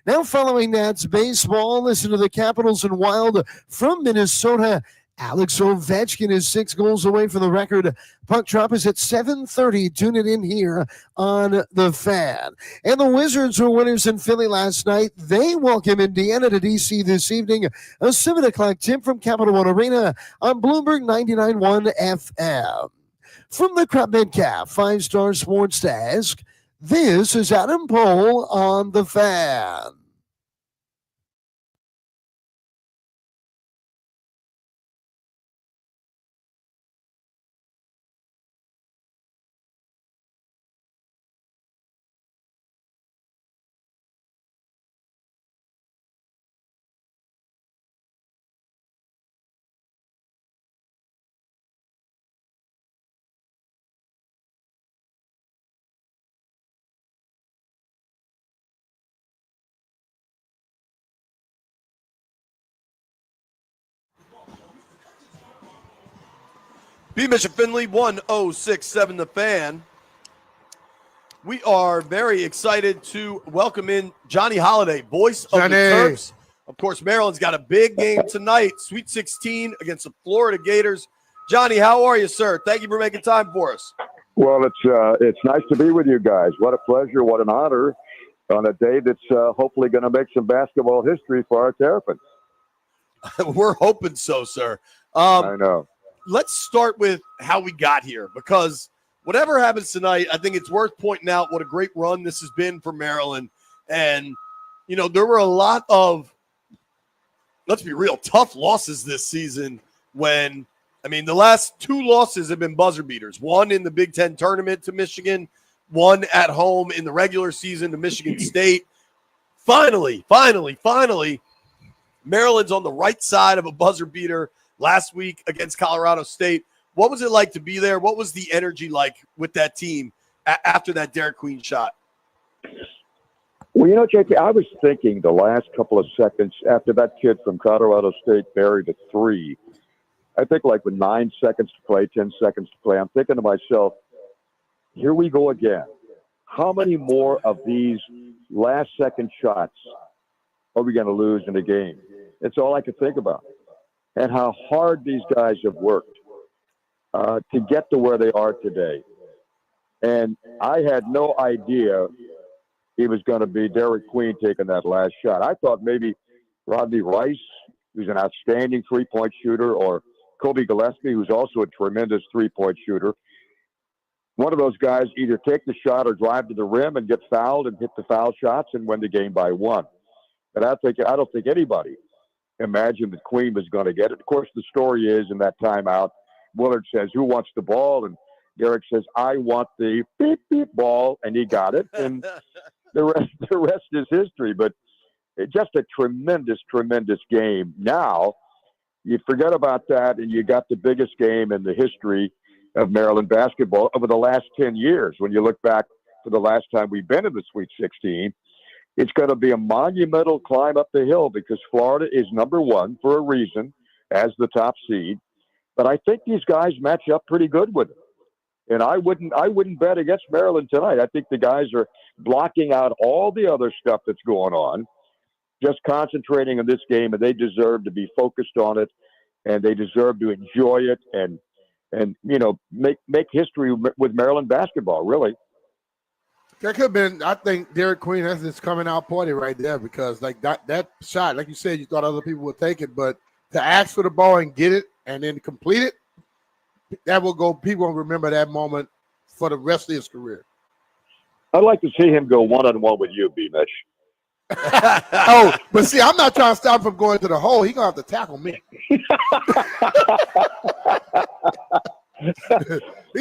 [SPEAKER 1] Now following Nats baseball, listen to the Capitals and Wild from Minnesota. Alex Ovechkin is 6 goals away from the record. Puck drop is at 7:30. Tune it in here on The Fan. And the Wizards were winners in Philly last night. They welcome Indiana to D.C. this evening. A 7 o'clock tip from Capital One Arena on Bloomberg 99.1 FM. From the Crab Caf 5-Star Sports Desk, this is Adam Pohl on The Fan.
[SPEAKER 2] B. Bishop Finley, 1067 The Fan. We are very excited to welcome in Johnny Holliday, voice of the Terps. Of course, Maryland's got a big game tonight, Sweet 16 against the Florida Gators. Johnny, how are you, sir? Thank you for making time for us.
[SPEAKER 9] Well, it's nice to be with you guys. What a pleasure, what an honor on a day that's hopefully going to make some basketball history for our Terrapins.
[SPEAKER 2] We're hoping so, sir.
[SPEAKER 9] I know.
[SPEAKER 2] Let's start with how we got here, because whatever happens tonight, I think it's worth pointing out what a great run this has been for Maryland. And, you know, there were a lot of, let's be real, tough losses this season when, I mean, the last 2 losses have been buzzer beaters. One in the Big Ten tournament to Michigan, one at home in the regular season to Michigan State. Finally, Maryland's on the right side of a buzzer beater last week against Colorado State. What was it like to be there? What was the energy like with that team after that Derek Queen shot?
[SPEAKER 9] Well, you know, JP, I was thinking the last couple of seconds after that kid from Colorado State buried a 3, I think like with 9 seconds to play, 10 seconds to play, I'm thinking to myself, here we go again. How many more of these last-second shots are we going to lose in a game? It's all I could think about. And how hard these guys have worked to get to where they are today. And I had no idea it was going to be Derek Queen taking that last shot. I thought maybe Rodney Rice, who's an outstanding three-point shooter, or Kobe Gillespie, who's also a tremendous three-point shooter. One of those guys either take the shot or drive to the rim and get fouled and hit the foul shots and win the game by 1. But I don't think anybody imagined that Queen was going to get it. Of course, the story is in that timeout, Willard says, "Who wants the ball?" And Derek says, "I want the beep beep ball," and he got it. And the rest is history. But just a tremendous game. Now you forget about that, and you got the biggest game in the history of Maryland basketball over the last 10 years. When you look back to the last time we've been in the Sweet 16, it's going to be a monumental climb up the hill because Florida is number 1 for a reason as the top seed. But I think these guys match up pretty good with it. And I wouldn't bet against Maryland tonight. I think the guys are blocking out all the other stuff that's going on, just concentrating on this game, and they deserve to be focused on it, and they deserve to enjoy it and you know, make history with Maryland basketball, really.
[SPEAKER 3] That could have been, I think Derek Queen has this coming out party right there because like that shot, like you said, you thought other people would take it, but to ask for the ball and get it and then complete it, that will go, people will remember that moment for the rest of his career.
[SPEAKER 9] I'd like to see him go one-on-one with you, B. Mitch.
[SPEAKER 3] Oh, but see, I'm not trying to stop him from going to the hole. He's going to have to tackle me. He's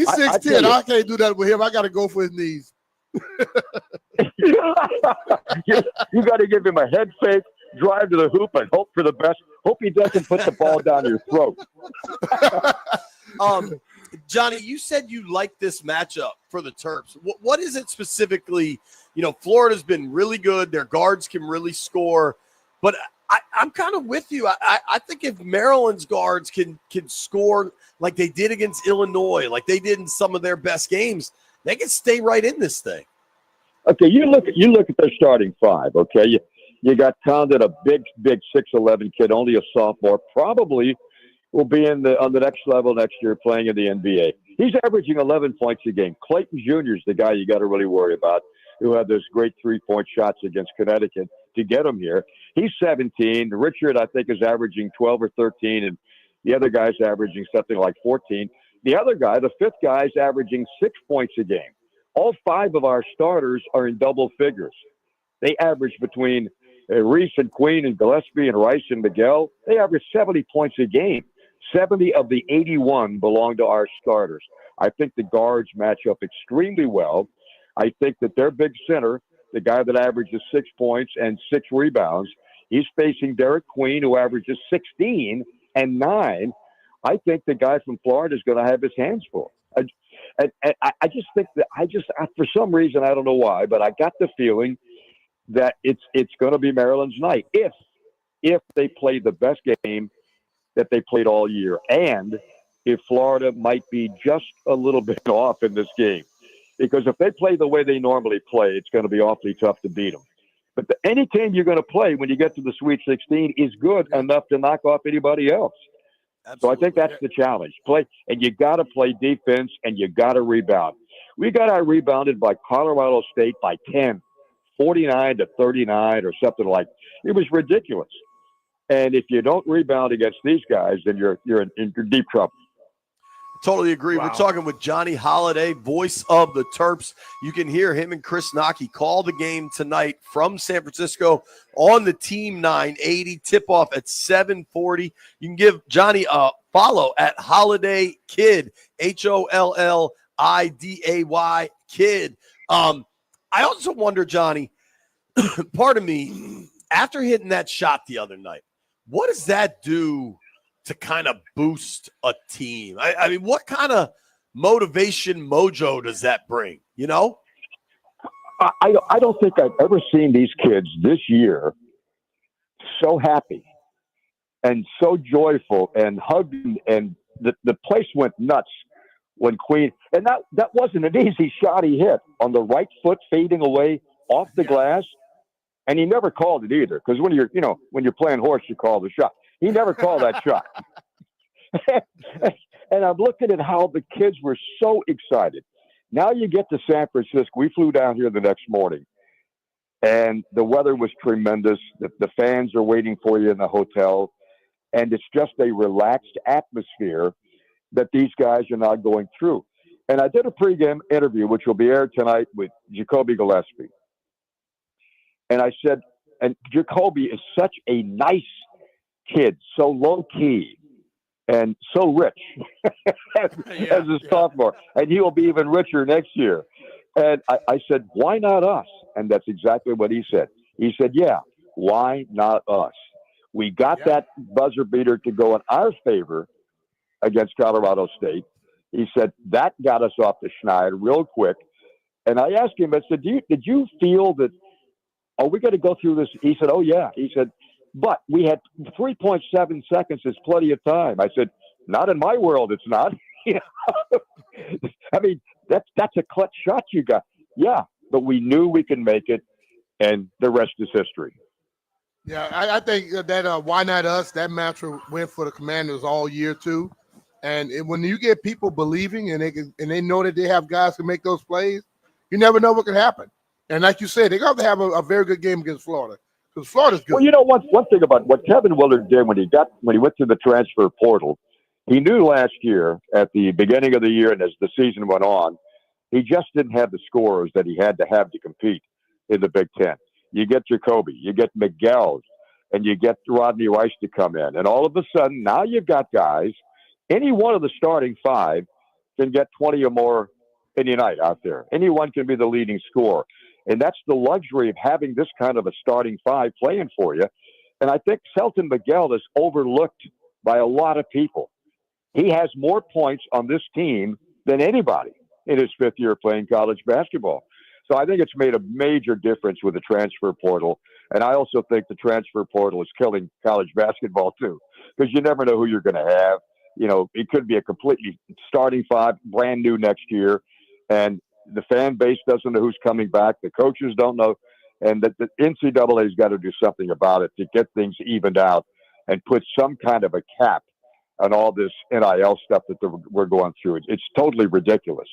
[SPEAKER 3] 6'10". I can't do that with him. I got to go for his knees.
[SPEAKER 9] You got to give him a head fake, drive to the hoop, and hope for the best. Hope he doesn't put the ball down your throat.
[SPEAKER 2] Johnny, you said you like this matchup for the Terps. What is it specifically? You know, Florida's been really good. Their guards can really score. But I'm kind of with you. I think if Maryland's guards can score like they did against Illinois, like they did in some of their best games, they can stay right in this thing.
[SPEAKER 9] Okay, you look at their starting five. Okay, you got Condon, a big 6'11" kid, only a sophomore, probably will be on the next level next year playing in the NBA. He's averaging 11 points a game. Clayton Jr. is the guy you got to really worry about, who had those great 3-point shots against Connecticut to get him here. He's 17. Richard, I think, is averaging 12 or 13, and the other guy's averaging something like 14. The other guy, the fifth guy, is averaging 6 points a game. All five of our starters are in double figures. They average between Reese and Queen and Gillespie and Rice and Miguel. They average 70 points a game. 70 of the 81 belong to our starters. I think the guards match up extremely well. I think that their big center, the guy that averages 6 points and 6 rebounds, he's facing Derek Queen, who averages 16 and 9. I think the guy from Florida is going to have his hands full. And I just think that for some reason, I don't know why, but I got the feeling that it's going to be Maryland's night if they play the best game that they played all year, and if Florida might be just a little bit off in this game. Because if they play the way they normally play, it's going to be awfully tough to beat them. But any team you're going to play when you get to the Sweet 16 is good enough to knock off anybody else. Absolutely. So I think that's the challenge. And you got to play defense, and you got to rebound. We got out rebounded by Colorado State by 10, 49-39 or something like that. It was ridiculous. And if you don't rebound against these guys, then you're in deep trouble.
[SPEAKER 2] Totally agree. Wow. We're talking with Johnny Holliday, voice of the Terps. You can hear him and Chris Nockey call the game tonight from San Francisco on the Team 980. Tip-off at 7:40. You can give Johnny a follow at Holliday Kid, HOLLIDAY Kid. I also wonder, Johnny, pardon me, after hitting that shot the other night, what does that do to kind of boost a team? I mean, what kind of motivation, mojo does that bring, you know?
[SPEAKER 9] I don't think I've ever seen these kids this year so happy and so joyful and hugging, and the place went nuts when Queen, and that wasn't an easy shot he hit on the right foot fading away off the glass. And he never called it either, because when you're playing horse, you call the shot. He never called that shot. And I'm looking at how the kids were so excited. Now you get to San Francisco. We flew down here the next morning, and the weather was tremendous. The fans are waiting for you in the hotel, and it's just a relaxed atmosphere that these guys are now going through. And I did a pregame interview, which will be aired tonight, with Jacoby Gillespie. And I said, and Jacoby is such a nice kid, so low-key and so rich as a sophomore. And he will be even richer next year. And I said, why not us? And that's exactly what he said. He said, yeah, why not us? We got that buzzer beater to go in our favor against Colorado State. He said, that got us off the schneid real quick. And I asked him, I said, did you feel that, are we going to go through this? He said, oh, yeah. He said, but we had 3.7 seconds is plenty of time. I said, not in my world, it's not. I mean, that's a clutch shot you got. Yeah, but we knew we can make it, and the rest is history.
[SPEAKER 3] Yeah, I think that why not us, that match went for the Commanders all year, too. And when you get people believing and they know that they have guys to make those plays, you never know what can happen. And like you said, they got to have a very good game against Florida, because Florida's good.
[SPEAKER 9] Well, you know, one thing about what Kevin Willard did when he went through the transfer portal, he knew last year at the beginning of the year and as the season went on He just didn't have the scorers that he had to have to compete in the Big Ten. You get Jacoby, you get Miguel, and you get Rodney Rice to come in. And all of a sudden, now you've got guys, any one of the starting five can get 20 or more any night out there. Anyone can be the leading scorer. And that's the luxury of having this kind of a starting five playing for you. And I think Selton Miguel is overlooked by a lot of people. He has more points on this team than anybody in his fifth year playing college basketball. So I think it's made a major difference with the transfer portal. And I also think the transfer portal is killing college basketball too, because you never know who you're going to have. You know, it could be a completely starting five, brand new next year. And the fan base doesn't know who's coming back. The coaches don't know. And the NCAA has got to do something about it to get things evened out and put some kind of a cap on all this NIL stuff that we're going through. It's totally ridiculous.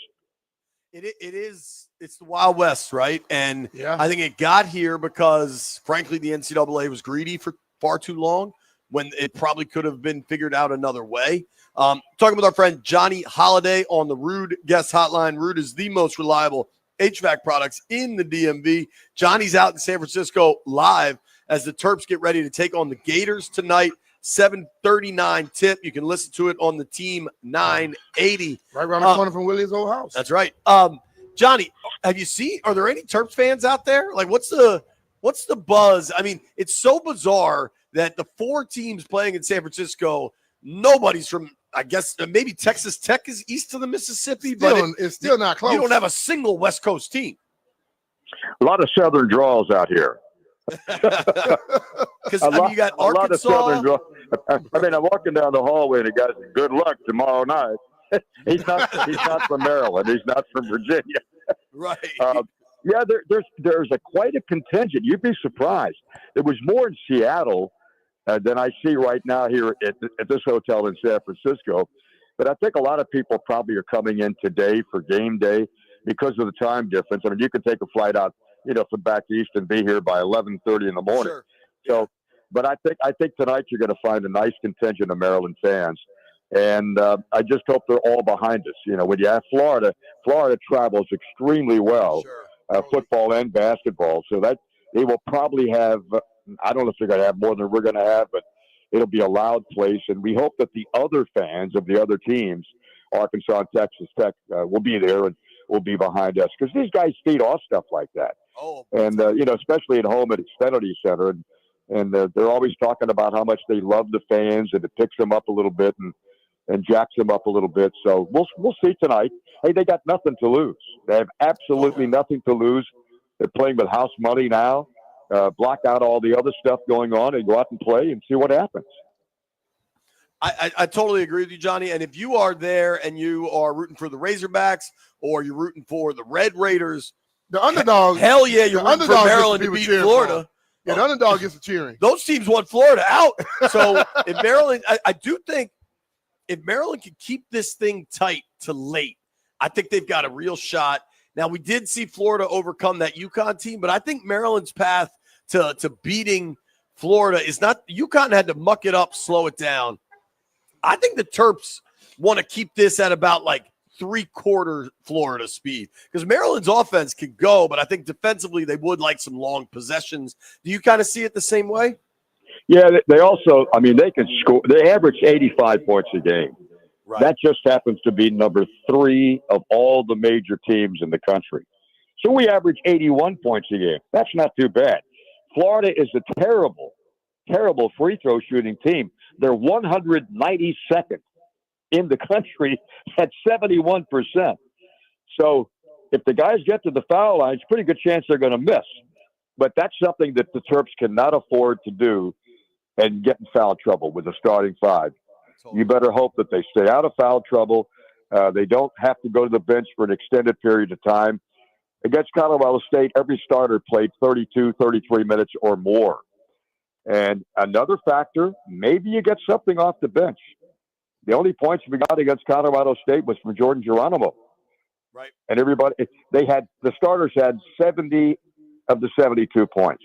[SPEAKER 2] It is. It's the Wild West, right? And
[SPEAKER 3] Yeah.
[SPEAKER 2] I think it got here because, frankly, the NCAA was greedy for far too long when it probably could have been figured out another way. Talking with our friend Johnny Holliday on the Rude Guest Hotline. Rude is the most reliable HVAC products in the DMV. Johnny's out in San Francisco live as the Terps get ready to take on the Gators tonight. 7:39 tip. You can listen to it on the Team 980.
[SPEAKER 3] Right around the corner from Willie's old house.
[SPEAKER 2] That's right. Johnny, are there any Terps fans out there? Like, what's the buzz? I mean, it's so bizarre that the four teams playing in San Francisco, nobody's from, I guess, maybe Texas Tech is east of the Mississippi, but
[SPEAKER 3] it's still not close.
[SPEAKER 2] You don't have a single West Coast team.
[SPEAKER 9] A lot of Southern draws out here.
[SPEAKER 2] Because you got Arkansas.
[SPEAKER 9] A lot of Southern draws. I mean, I'm walking down the hallway and the guy said, "Good luck tomorrow night." He's not from Maryland. He's not from Virginia.
[SPEAKER 2] Right.
[SPEAKER 9] Yeah, there's quite a contingent. You'd be surprised. There was more in Seattle than I see right now here at this hotel in San Francisco. But I think a lot of people probably are coming in today for game day because of the time difference. I mean, you could take a flight out, from back east and be here by 11:30 in the morning.
[SPEAKER 2] Sure.
[SPEAKER 9] So, but I think tonight you're going to find a nice contingent of Maryland fans. And I just hope they're all behind us. When you have Florida travels extremely well,
[SPEAKER 2] Sure.
[SPEAKER 9] Football and basketball. So that they will probably have, I don't know if they're going to have more than we're going to have, but it'll be a loud place. And we hope that the other fans of the other teams, Arkansas and Texas Tech, will be there and will be behind us. Because these guys feed off stuff like that.
[SPEAKER 2] Oh,
[SPEAKER 9] and, especially at home at Xfinity Center. And they're always talking about how much they love the fans, and it picks them up a little bit and jacks them up a little bit. So we'll see tonight. Hey, they got nothing to lose. They have absolutely nothing to lose. They're playing with house money now. Block out all the other stuff going on and go out and play and see what happens.
[SPEAKER 2] I totally agree with you, Johnny. And if you are there and you are rooting for the Razorbacks or you're rooting for the Red Raiders,
[SPEAKER 3] the underdog.
[SPEAKER 2] Hell yeah, you're rooting for Maryland to beat Florida.
[SPEAKER 3] Yeah, the underdog gets the cheering.
[SPEAKER 2] Those teams want Florida out. So if Maryland, I do think if Maryland can keep this thing tight to late, I think they've got a real shot. Now, we did see Florida overcome that UConn team, but I think Maryland's path to beating Florida is not – UConn had to muck it up, slow it down. I think the Terps want to keep this at about like three-quarter Florida speed because Maryland's offense can go, but I think defensively they would like some long possessions. Do you kind of see it the same way?
[SPEAKER 9] Yeah, they also – I mean, they can score – they average 85 points a game.
[SPEAKER 2] Right.
[SPEAKER 9] That just happens to be number 3 of all the major teams in the country. So we average 81 points a game. That's not too bad. Florida is a terrible, terrible free throw shooting team. They're 192nd in the country at 71%. So if the guys get to the foul line, it's a pretty good chance they're going to miss. But that's something that the Terps cannot afford to do and get in foul trouble with the starting 5. You better hope that they stay out of foul trouble. They don't have to go to the bench for an extended period of time. Against Colorado State, every starter played 32, 33 minutes or more. And another factor, maybe you get something off the bench. The only points we got against Colorado State was from Jordan Geronimo.
[SPEAKER 2] Right.
[SPEAKER 9] And the starters had 70 of the 72 points.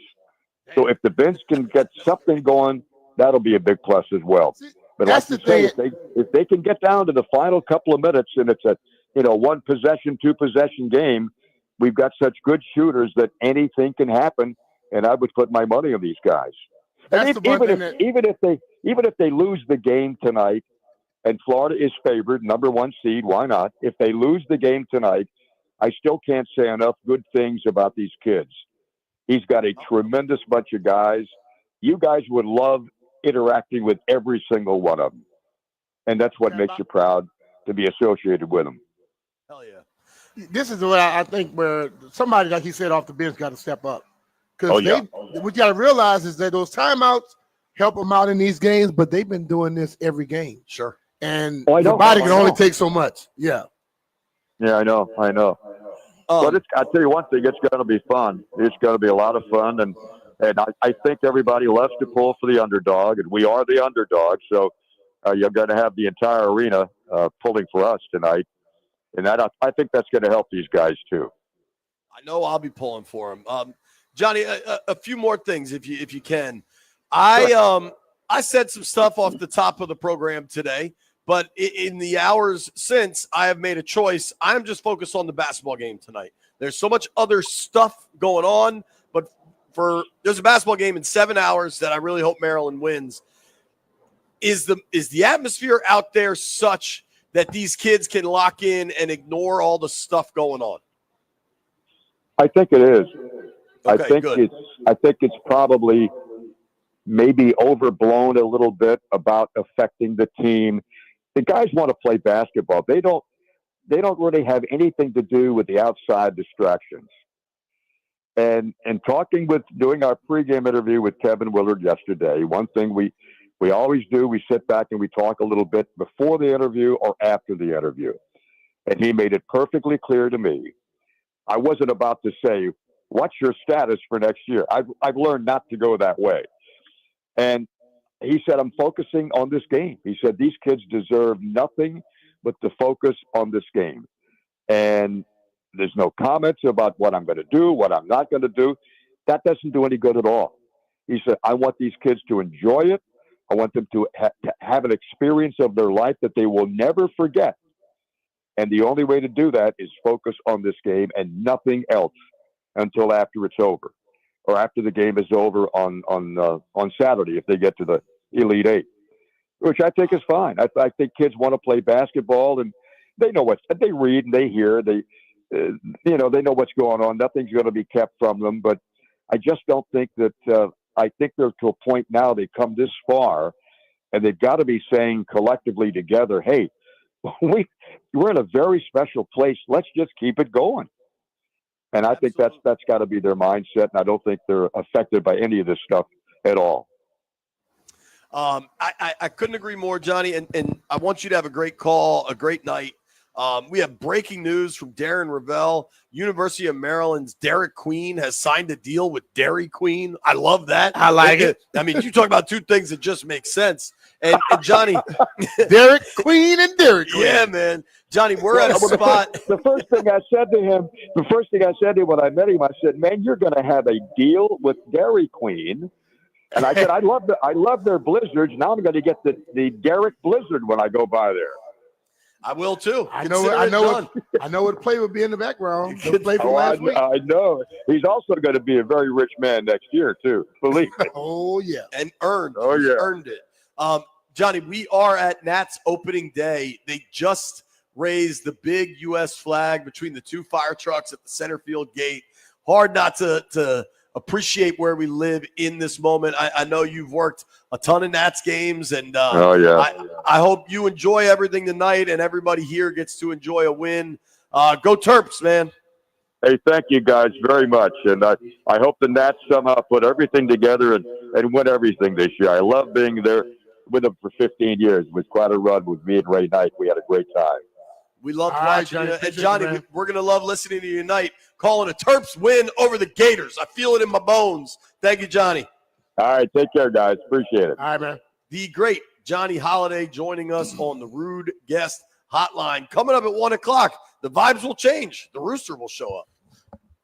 [SPEAKER 9] So if the bench can get something going, that'll be a big plus as well. But
[SPEAKER 3] That's
[SPEAKER 9] like
[SPEAKER 3] the
[SPEAKER 9] you say, if they can get down to the final couple of minutes and it's a one possession, two possession game. We've got such good shooters that anything can happen, and I would put my money on these guys. And even if they lose the game tonight, and Florida is favored, number one seed, why not? If they lose the game tonight, I still can't say enough good things about these kids. He's got a tremendous bunch of guys. You guys would love interacting with every single one of them. And that's what makes you proud to be associated with them.
[SPEAKER 2] Hell yeah.
[SPEAKER 3] This is what I think where somebody, like he said, off the bench got to step up. Because what you got to realize is that those timeouts help them out in these games, but they've been doing this every game.
[SPEAKER 2] Sure.
[SPEAKER 3] And your body can only take so much. Yeah.
[SPEAKER 9] Yeah, I know. But I'll tell you one thing, it's going to be fun. It's going to be a lot of fun. And I think everybody loves to pull for the underdog, and we are the underdog. So you're going to have the entire arena pulling for us tonight. And I think that's going to help these guys too.
[SPEAKER 2] I know I'll be pulling for them. Johnny, a few more things if you can. I said some stuff off the top of the program today, but in the hours since, I have made a choice. I'm just focused on the basketball game tonight. There's so much other stuff going on, but there's a basketball game in 7 hours that I really hope Maryland wins. Is the atmosphere out there such that these kids can lock in and ignore all the stuff going on?
[SPEAKER 9] I think it is.
[SPEAKER 2] Okay,
[SPEAKER 9] I think it's probably maybe overblown a little bit about affecting the team. The guys want to play basketball. They don't really have anything to do with the outside distractions. And doing our pregame interview with Kevin Willard yesterday, one thing we always do, we sit back and we talk a little bit before the interview or after the interview. And he made it perfectly clear to me. I wasn't about to say, what's your status for next year? I've learned not to go that way. And he said, I'm focusing on this game. He said, these kids deserve nothing but to focus on this game. And there's no comments about what I'm going to do, what I'm not going to do. That doesn't do any good at all. He said, I want these kids to enjoy it. I want them to have an experience of their life that they will never forget. And the only way to do that is focus on this game and nothing else until after it's over, or after the game is over on Saturday if they get to the Elite Eight, which I think is fine. I think kids want to play basketball, and they know they read and they hear. They know what's going on. Nothing's going to be kept from them. But I just don't think that. I think they're to a point now. They've come this far, and they've got to be saying collectively together, "Hey, we're in a very special place. Let's just keep it going." And I think that's got to be their mindset, and I don't think they're affected by any of this stuff at all.
[SPEAKER 2] I couldn't agree more, Johnny, and I want you to have a great call, a great night. We have breaking news from Darren Ravel. University of Maryland's Derek Queen has signed a deal with Dairy Queen. I love that.
[SPEAKER 3] I like it.
[SPEAKER 2] I mean, you talk about two things that just make sense. And Johnny,
[SPEAKER 3] Derek Queen and Derek Queen.
[SPEAKER 2] Yeah, man. Johnny, we're at a spot.
[SPEAKER 9] The first thing I said to him when I met him, I said, "Man, you're going to have a deal with Dairy Queen." And I said, I love their blizzards. Now I'm going to get the Derek Blizzard when I go by there.
[SPEAKER 2] I will too.
[SPEAKER 3] I know what play would be in the background. The play from last week.
[SPEAKER 9] I know. He's also going to be a very rich man next year too. Believe me.
[SPEAKER 3] Oh yeah.
[SPEAKER 2] And earned.
[SPEAKER 9] Oh yeah.
[SPEAKER 2] Earned it. Johnny, we are at Nats opening day. They just raised the big U.S. flag between the two fire trucks at the center field gate. Hard not to appreciate where we live in this moment. I know you've worked a ton of Nats games, and I hope you enjoy everything tonight, and everybody here gets to enjoy a win. Go Terps, man.
[SPEAKER 9] Hey, thank you guys very much, and I hope the Nats somehow put everything together and win everything this year. I love being there with them for 15 years. It was quite a run with me and Ray Knight. We had a great time.
[SPEAKER 2] We loved watching you. And Johnny, we're going to love listening to you tonight, calling a Terps win over the Gators. I feel it in my bones. Thank you, Johnny.
[SPEAKER 9] All right. Take care, guys. Appreciate it.
[SPEAKER 3] All right, man.
[SPEAKER 2] The great Johnny Holliday joining us on the Rude Guest Hotline. Coming up at 1 o'clock, the vibes will change. The Rooster will show up.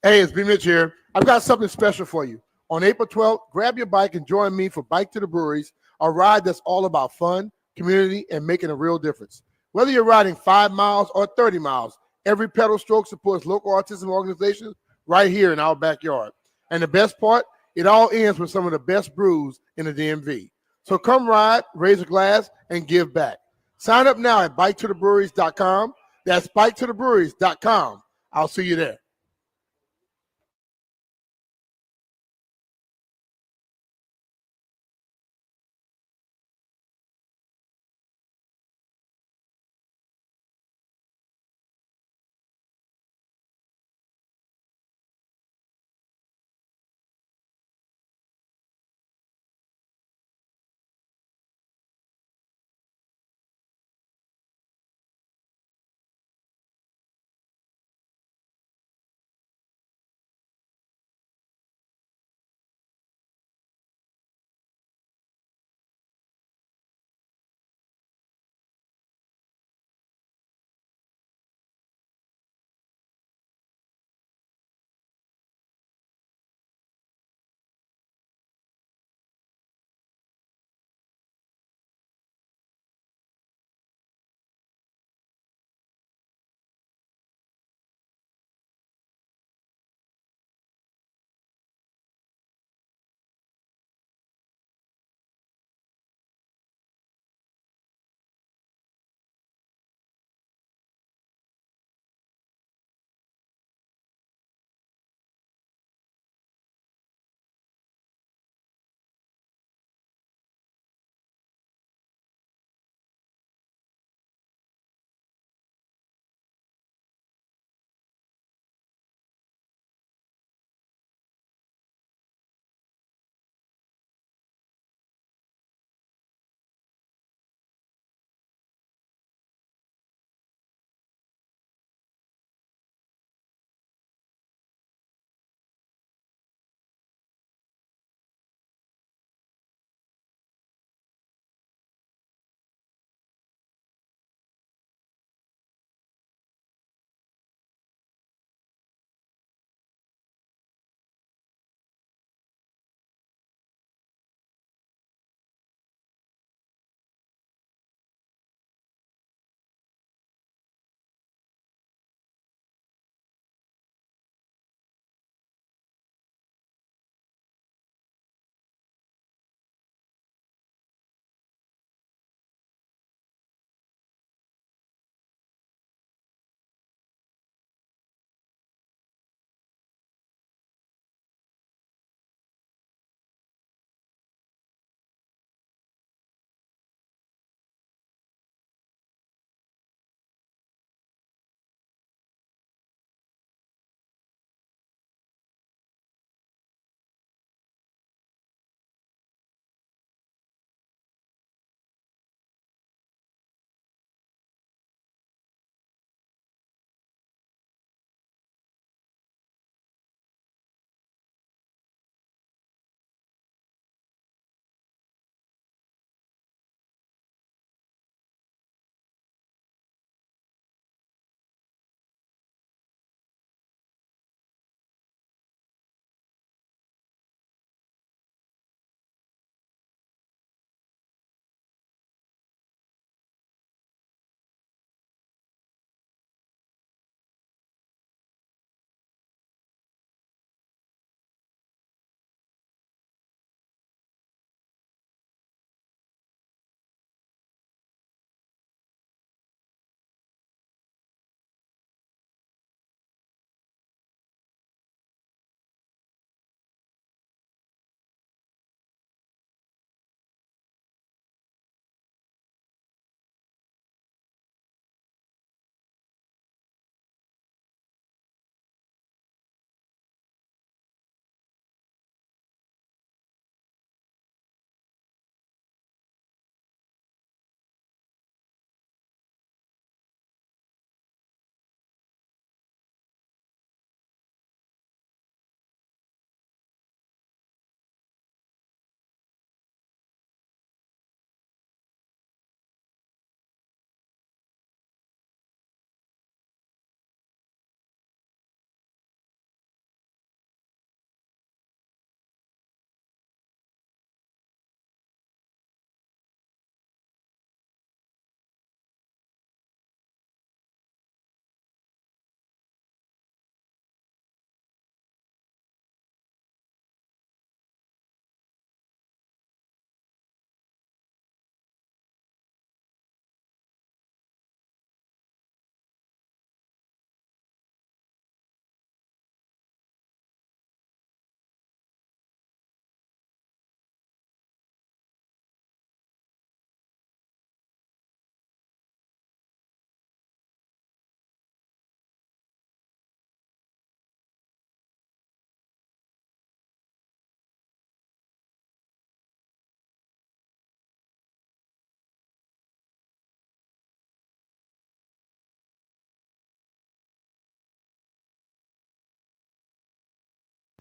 [SPEAKER 3] Hey, it's B. Mitch here. I've got something special for you. On April 12th, grab your bike and join me for Bike to the Breweries, a ride that's all about fun, community, and making a real difference. Whether you're riding 5 miles or 30 miles, every pedal stroke supports local autism organizations right here in our backyard. And the best part, it all ends with some of the best brews in the DMV. So come ride, raise a glass, and give back. Sign up now at biketothebreweries.com. That's biketothebreweries.com. I'll see you there.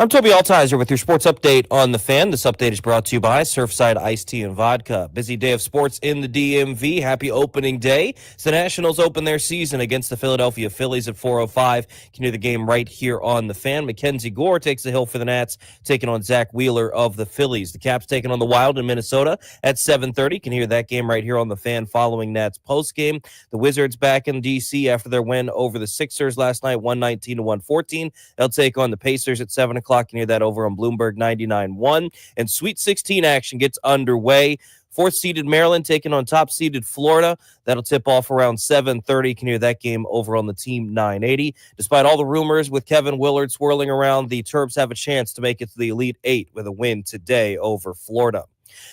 [SPEAKER 10] I'm Toby Altizer with your sports update on The Fan. This update is brought to you by Surfside Iced Tea and Vodka. Busy day of sports in the DMV. Happy opening day. As the Nationals open their season against the Philadelphia Phillies at 4:05. You can hear the game right here on The Fan. Mackenzie Gore takes the hill for the Nats, taking on Zach Wheeler of the Phillies. The Caps taking on the Wild in Minnesota at 7:30. You can hear that game right here on The Fan following Nats postgame. The Wizards back in D.C. after their win over the Sixers last night, 119-114. They'll take on the Pacers at 7 o'clock. You can hear that over on Bloomberg 99.1. And Sweet 16 action gets underway. Fourth-seeded Maryland taking on top-seeded Florida. That'll tip off around 7:30. You can hear that game over on the Team 980. Despite all the rumors with Kevin Willard swirling around, the Terps have a chance to make it to the Elite Eight with a win today over Florida.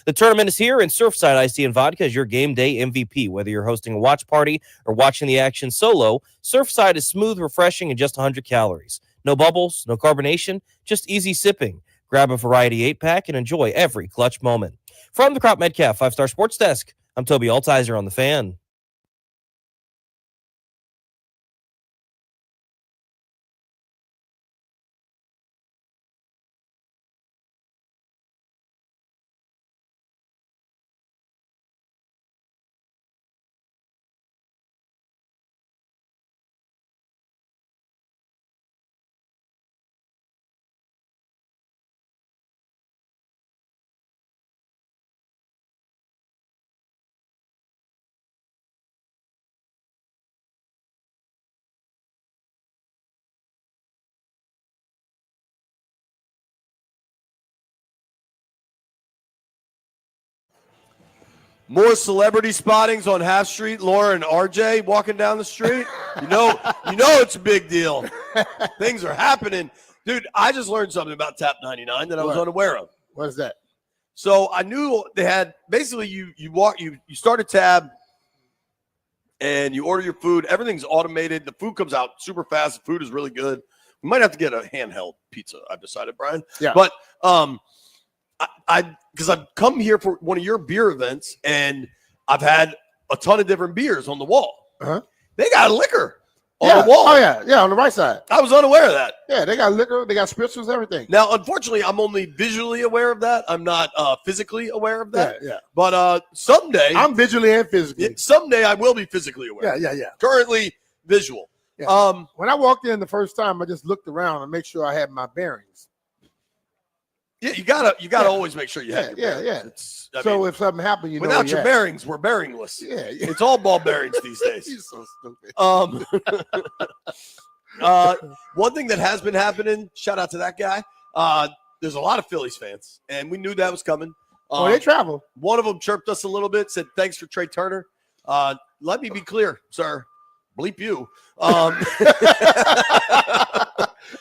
[SPEAKER 10] The tournament is here, and Surfside Iced Tea and Vodka is your game day MVP. Whether you're hosting a watch party or watching the action solo, Surfside is smooth, refreshing, and just 100 calories. No bubbles, no carbonation, just easy sipping. Grab a variety 8-pack and enjoy every clutch moment. From the Crop Metcalf 5-Star Sports Desk, I'm Toby Altizer on The Fan.
[SPEAKER 2] More celebrity spottings on Half Street. Laura and RJ walking down the street. You know it's a big deal. Things are happening. Dude, I just learned something about Tap 99 that I was unaware of.
[SPEAKER 3] What is that?
[SPEAKER 2] So I knew they had basically you start a tab and you order your food. Everything's automated. The food comes out super fast. The food is really good. We might have to get a handheld pizza, I've decided, Brian.
[SPEAKER 3] Yeah.
[SPEAKER 2] But because I've come here for one of your beer events and I've had a ton of different beers on the wall.
[SPEAKER 3] Uh-huh.
[SPEAKER 2] They got liquor on the wall.
[SPEAKER 3] Oh, yeah, on the right side.
[SPEAKER 2] I was unaware of that.
[SPEAKER 3] Yeah, they got liquor, they got spirituals, everything.
[SPEAKER 2] Now, unfortunately, I'm only visually aware of that. I'm not physically aware of that.
[SPEAKER 3] Yeah.
[SPEAKER 2] But someday.
[SPEAKER 3] I'm visually and physically.
[SPEAKER 2] Someday I will be physically aware.
[SPEAKER 3] Yeah.
[SPEAKER 2] Currently visual.
[SPEAKER 3] Yeah. When I walked in the first time, I just looked around and make sure I had my bearings.
[SPEAKER 2] Yeah, you gotta always make sure you have your bearings.
[SPEAKER 3] Yeah. So if something happened, you know
[SPEAKER 2] without your bearings, we're bearingless.
[SPEAKER 3] Yeah.
[SPEAKER 2] It's all ball bearings these days.
[SPEAKER 3] You're so stupid.
[SPEAKER 2] One thing that has been happening, shout out to that guy. There's a lot of Phillies fans, and we knew that was coming.
[SPEAKER 3] They travel.
[SPEAKER 2] One of them chirped us a little bit, said thanks for Trey Turner. Let me be clear, sir. Bleep you.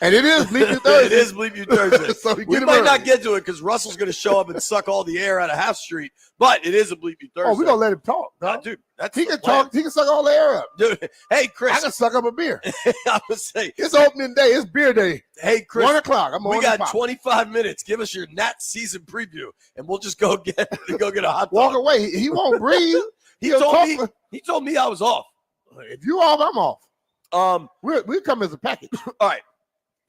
[SPEAKER 3] And it is Bleep You Thursday.
[SPEAKER 2] It is Bleep You Thursday.
[SPEAKER 3] So
[SPEAKER 2] we might not get to it because Russell's going to show up and suck all the air out of Half Street, but it is a Bleep You Thursday.
[SPEAKER 3] Oh, we're going to let him talk.
[SPEAKER 2] Dude,
[SPEAKER 3] he can talk. He can suck all the air up.
[SPEAKER 2] Dude, hey, Chris.
[SPEAKER 3] I can suck up a beer.
[SPEAKER 2] I would say.
[SPEAKER 3] It's opening day. It's beer day.
[SPEAKER 2] Hey, Chris.
[SPEAKER 3] 1 o'clock.
[SPEAKER 2] We got 25 minutes. Give us your Nats season preview, and we'll just go get a hot dog.
[SPEAKER 3] Walk away. He won't breathe.
[SPEAKER 2] He told me I was off.
[SPEAKER 3] If you off, I'm off. We'll come as a package.
[SPEAKER 2] All right.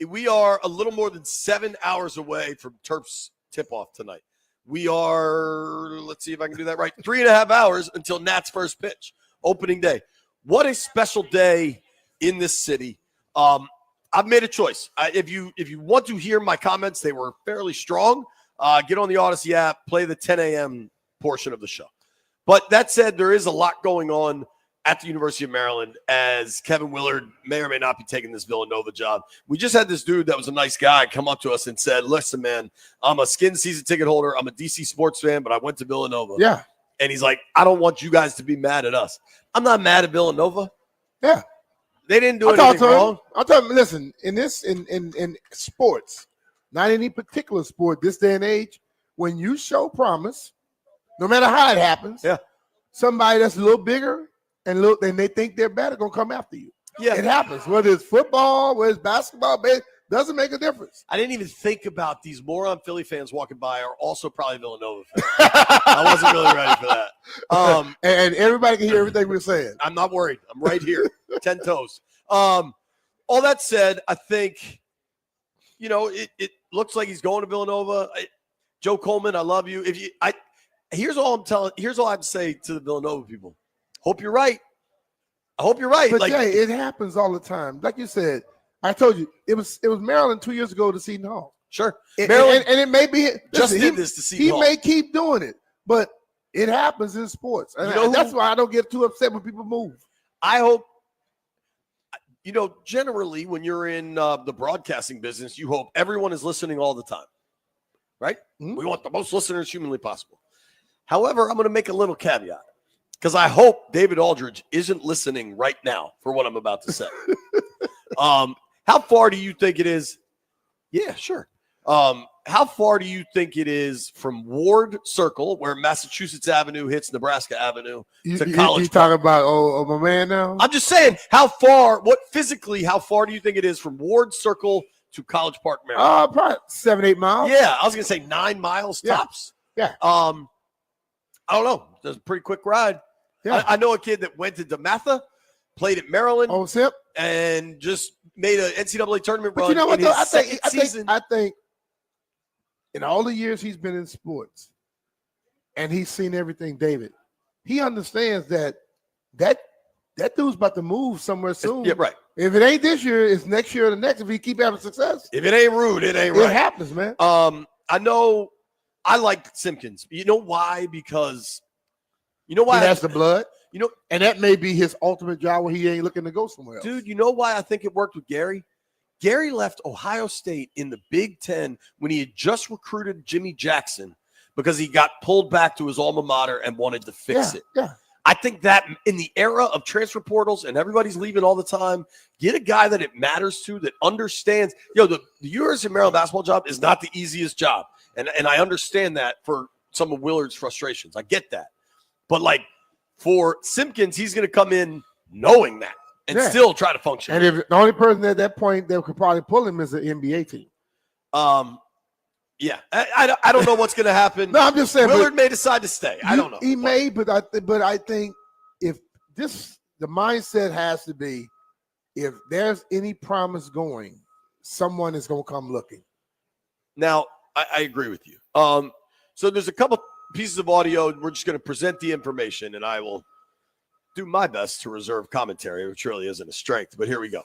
[SPEAKER 2] We are a little more than 7 hours away from Terps tip-off tonight. We are, let's see if I can do that right, 3.5 hours until Nats' first pitch, opening day. What a special day in this city. I've made a choice. If you want to hear my comments, they were fairly strong. Get on the Odyssey app, play the 10 a.m. portion of the show. But that said, there is a lot going on at the University of Maryland as Kevin Willard may or may not be taking this Villanova job. We just had this dude that was a nice guy come up to us and said, listen, man, I'm a skin season ticket holder. I'm a DC sports fan, but I went to Villanova.
[SPEAKER 3] Yeah.
[SPEAKER 2] And he's like, I don't want you guys to be mad at us. I'm not mad at Villanova.
[SPEAKER 3] Yeah.
[SPEAKER 2] They didn't do anything wrong.
[SPEAKER 3] I'll tell him, listen, in sports, not any particular sport, this day and age, when you show promise, no matter how it happens, somebody that's a little bigger and they think they're better gonna come after you. Yeah, it happens. Whether it's football, whether it's basketball, doesn't make a difference.
[SPEAKER 2] I didn't even think about these moron Philly fans walking by are also probably Villanova fans. I wasn't really ready for that.
[SPEAKER 3] And everybody can hear everything we're saying.
[SPEAKER 2] I'm not worried. I'm right here, 10 toes. All that said, I think, looks like he's going to Villanova. Joe Coleman, I love you. Here's all I have to say to the Villanova people. Hope you're right. I hope you're right.
[SPEAKER 3] But Jay, it happens all the time. Like you said, I told you it was Maryland 2 years ago to Seton Hall.
[SPEAKER 2] Sure,
[SPEAKER 3] Maryland, and it may be
[SPEAKER 2] did this to Seton Hall.
[SPEAKER 3] He may keep doing it, but it happens in sports, and that's why I don't get too upset when people move.
[SPEAKER 2] I hope. Generally, when you're in the broadcasting business, you hope everyone is listening all the time, right? Mm-hmm. We want the most listeners humanly possible. However, I'm going to make a little caveat because I hope David Aldridge isn't listening right now for what I'm about to say. How far do you think it is? Yeah, sure. How far do you think it is from Ward Circle, where Massachusetts Avenue hits Nebraska Avenue, to College?
[SPEAKER 3] You talking about my man now?
[SPEAKER 2] I'm just saying, how far do you think it is from Ward Circle to College Park, Maryland?
[SPEAKER 3] Probably 7-8 miles.
[SPEAKER 2] Yeah, I was gonna say 9 miles tops.
[SPEAKER 3] Yeah.
[SPEAKER 2] I don't know. It's a pretty quick ride.
[SPEAKER 3] Yeah.
[SPEAKER 2] I know a kid that went to DeMatha, played at Maryland, and just made an NCAA tournament run.
[SPEAKER 3] You know what?
[SPEAKER 2] In his
[SPEAKER 3] I think in all the years he's been in sports, and he's seen everything, David, he understands that dude's about to move somewhere soon.
[SPEAKER 2] Yeah, right.
[SPEAKER 3] If it ain't this year, it's next year or the next. If he keep having success,
[SPEAKER 2] if it ain't rude, it ain't right.
[SPEAKER 3] It happens, man.
[SPEAKER 2] I know. I like Simpkins. You know why? Because he has
[SPEAKER 3] the blood. And that may be his ultimate job where he ain't looking to go somewhere else.
[SPEAKER 2] Dude, you know why I think it worked with Gary? Gary left Ohio State in the Big Ten when he had just recruited Jimmy Jackson because he got pulled back to his alma mater and wanted to fix it.
[SPEAKER 3] Yeah.
[SPEAKER 2] I think that in the era of transfer portals and everybody's leaving all the time, get a guy that it matters to, that understands. The University of Maryland basketball job is not the easiest job. And I understand that for some of Willard's frustrations. I get that. But for Simpkins, he's going to come in knowing that and still try to function.
[SPEAKER 3] And if the only person at that point that could probably pull him is the NBA team.
[SPEAKER 2] Yeah, I don't know what's going to happen.
[SPEAKER 3] No, I'm just saying
[SPEAKER 2] Willard may decide to stay. I don't know.
[SPEAKER 3] He may, but I think if the mindset has to be, if there's any promise going, someone is going to come looking.
[SPEAKER 2] Now, I agree with you. So there's a couple pieces of audio. We're just going to present the information, and I will do my best to reserve commentary, which really isn't a strength, but here we go.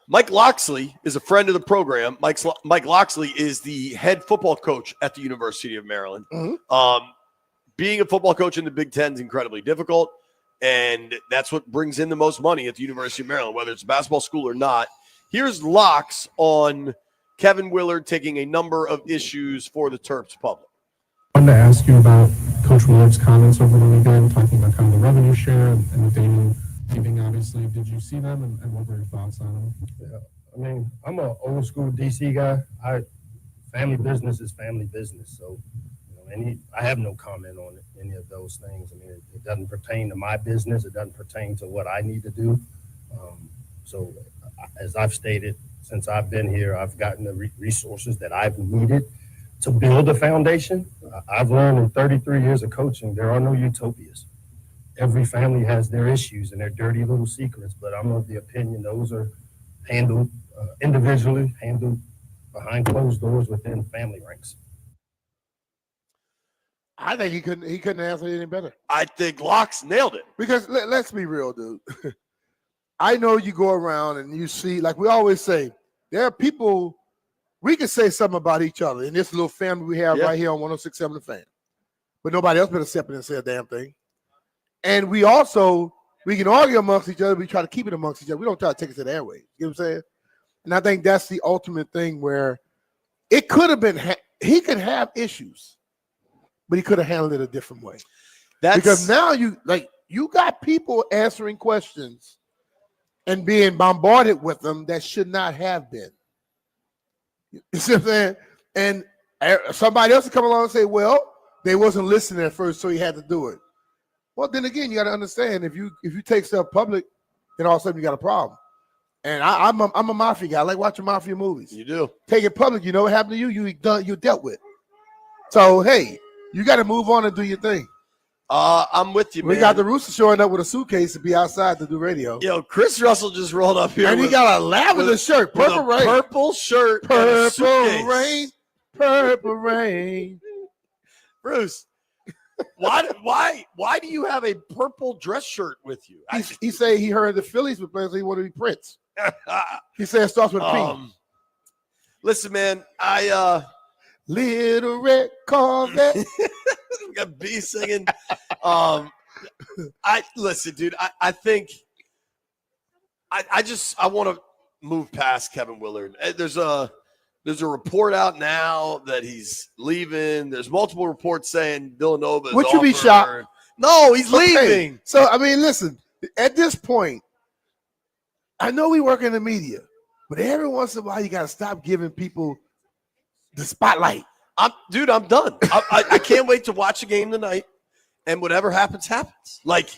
[SPEAKER 2] Mike Loxley is a friend of the program. Mike Loxley is the head football coach at the University of Maryland. Mm-hmm. Being a football coach in the Big Ten is incredibly difficult, and that's what brings in the most money at the University of Maryland, whether it's a basketball school or not. Here's Lox on Kevin Willard taking a number of issues for the Terps public.
[SPEAKER 11] I wanted to ask you about Coach Willard's comments over the weekend, talking about kind of the revenue share and the Damon leaving, obviously. Did you see them, and what were your thoughts on them?
[SPEAKER 12] Yeah, I mean, I'm an old school DC guy. Family business is family business, so I have no comment on any of those things. I mean, it doesn't pertain to my business. It doesn't pertain to what I need to do. So, as I've stated, since I've been here, I've gotten the resources that I've needed to build a foundation. I've learned in 33 years of coaching, there are no utopias. Every family has their issues and their dirty little secrets, but I'm of the opinion those are handled individually, handled behind closed doors within family ranks.
[SPEAKER 3] I think he couldn't answer it any better.
[SPEAKER 2] I think Lox nailed it.
[SPEAKER 3] Because let's be real, dude. I know you go around and you see, like we always say, there are people, we can say something about each other in this little family we have right here on 106.7 The Fan. But nobody else better step in and say a damn thing. And we can argue amongst each other. We try to keep it amongst each other. We don't try to take it to the airways. You know what I'm saying? And I think that's the ultimate thing where it could have been, he could have issues, but he could have handled it a different way. Because now you got people answering questions and being bombarded with them that should not have been. You see what I'm saying? And somebody else will come along and say, well, they wasn't listening at first, so he had to do it. Well, then again, you got to understand, if you take stuff public, then all of a sudden you got a problem. And I'm a mafia guy. I like watching mafia movies.
[SPEAKER 2] You do. Take
[SPEAKER 3] it public. You know what happened to you? You dealt with. So, hey, you got to move on and do your thing.
[SPEAKER 2] I'm with you, man.
[SPEAKER 3] We got the Rooster showing up with a suitcase to be outside to do radio.
[SPEAKER 2] Yo, Chris Russell just rolled up here.
[SPEAKER 3] And he got a lavender shirt, purple rain.
[SPEAKER 2] Purple shirt, and a
[SPEAKER 3] Purple
[SPEAKER 2] suitcase.
[SPEAKER 3] rain, purple rain.
[SPEAKER 2] Bruce, why do you have a purple dress shirt with you?
[SPEAKER 3] He say he heard the Phillies were playing, so he wanted to be Prince. He said it starts with P.
[SPEAKER 2] Listen, man,
[SPEAKER 3] Little red Corvette.
[SPEAKER 2] We got B singing. Listen, dude. I think I want to move past Kevin Willard. There's a report out now that he's leaving. There's multiple reports saying Villanova.
[SPEAKER 3] Would you be shocked?
[SPEAKER 2] No, he's leaving.
[SPEAKER 3] So I mean, listen. At this point, I know we work in the media, but every once in a while, you got to stop giving people the spotlight.
[SPEAKER 2] I'm done. I can't wait to watch a game tonight, and whatever happens, happens. Like,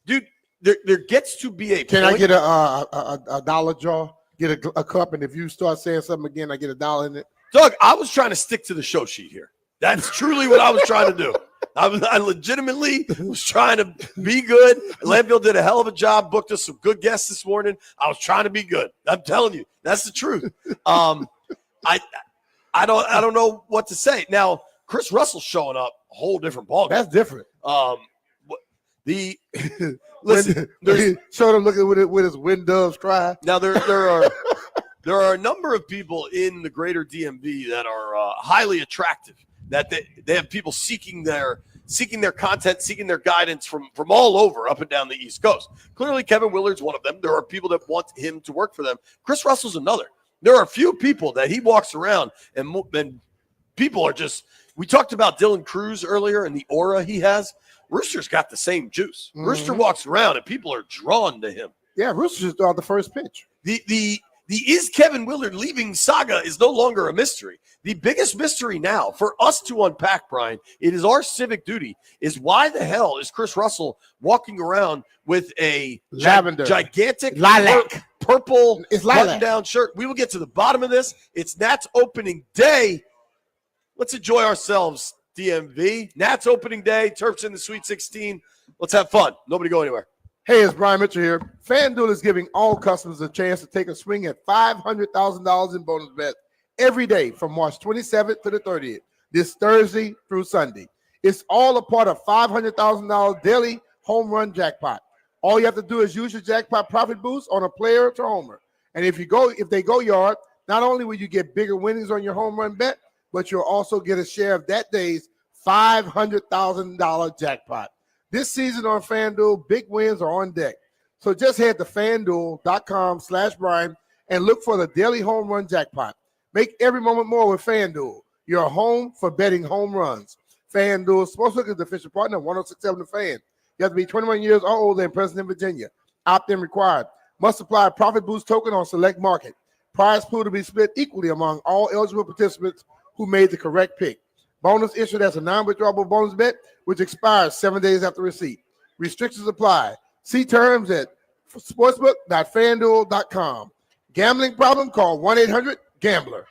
[SPEAKER 2] dude, there gets to be a
[SPEAKER 3] Can
[SPEAKER 2] point.
[SPEAKER 3] I get a dollar jar? Get a cup, and if you start saying something again, I get $1 in it.
[SPEAKER 2] Doug, I was trying to stick to the show sheet here. That's truly what I was trying to do. I legitimately was trying to be good. Landfill did a hell of a job, booked us some good guests this morning. I was trying to be good. I'm telling you, that's the truth. I don't know what to say. Now, Chris Russell's showing up, a whole different ballgame.
[SPEAKER 3] That's different.
[SPEAKER 2] Listen,
[SPEAKER 3] he showed him looking with his wind doves cry.
[SPEAKER 2] Now there are a number of people in the greater DMV that are highly attractive. That they have people seeking their content, seeking their guidance from all over, up and down the East Coast. Clearly, Kevin Willard's one of them. There are people that want him to work for them. Chris Russell's another. There are a few people that he walks around and people are just. We talked about Dylan Cruz earlier and the aura he has. Rooster's got the same juice. Mm-hmm. Rooster walks around and people are drawn to him.
[SPEAKER 3] Yeah, Rooster just threw out the first pitch.
[SPEAKER 2] The is Kevin Willard leaving saga is no longer a mystery. The biggest mystery now for us to unpack, Brian, it is our civic duty, is why the hell is Chris Russell walking around with a gigantic
[SPEAKER 3] lilac
[SPEAKER 2] purple button-down shirt? We will get to the bottom of this. It's Nats opening day. Let's enjoy ourselves, DMV. Nats opening day. Terps in the Sweet 16. Let's have fun. Nobody go anywhere.
[SPEAKER 3] Hey, it's Brian Mitchell here. FanDuel is giving all customers a chance to take a swing at $500,000 in bonus bets every day from March 27th to the 30th, this Thursday through Sunday. It's all a part of $500,000 daily home run jackpot. All you have to do is use your jackpot profit boost on a player to homer. And if they go yard, not only will you get bigger winnings on your home run bet, but you'll also get a share of that day's $500,000 jackpot. This season on FanDuel, big wins are on deck. So just head to FanDuel.com/Brian and look for the daily home run jackpot. Make every moment more with FanDuel, your home for betting home runs. FanDuel Sportsbook is the official partner of 106.7 The Fan. You have to be 21 years or older and present in Virginia. Opt-in required. Must apply a profit boost token on select market. Prize pool to be split equally among all eligible participants who made the correct pick. Bonus issued as a non-withdrawable bonus bet, which expires 7 days after receipt. Restrictions apply. See terms at sportsbook.fanduel.com. Gambling problem? Call 1-800-GAMBLER.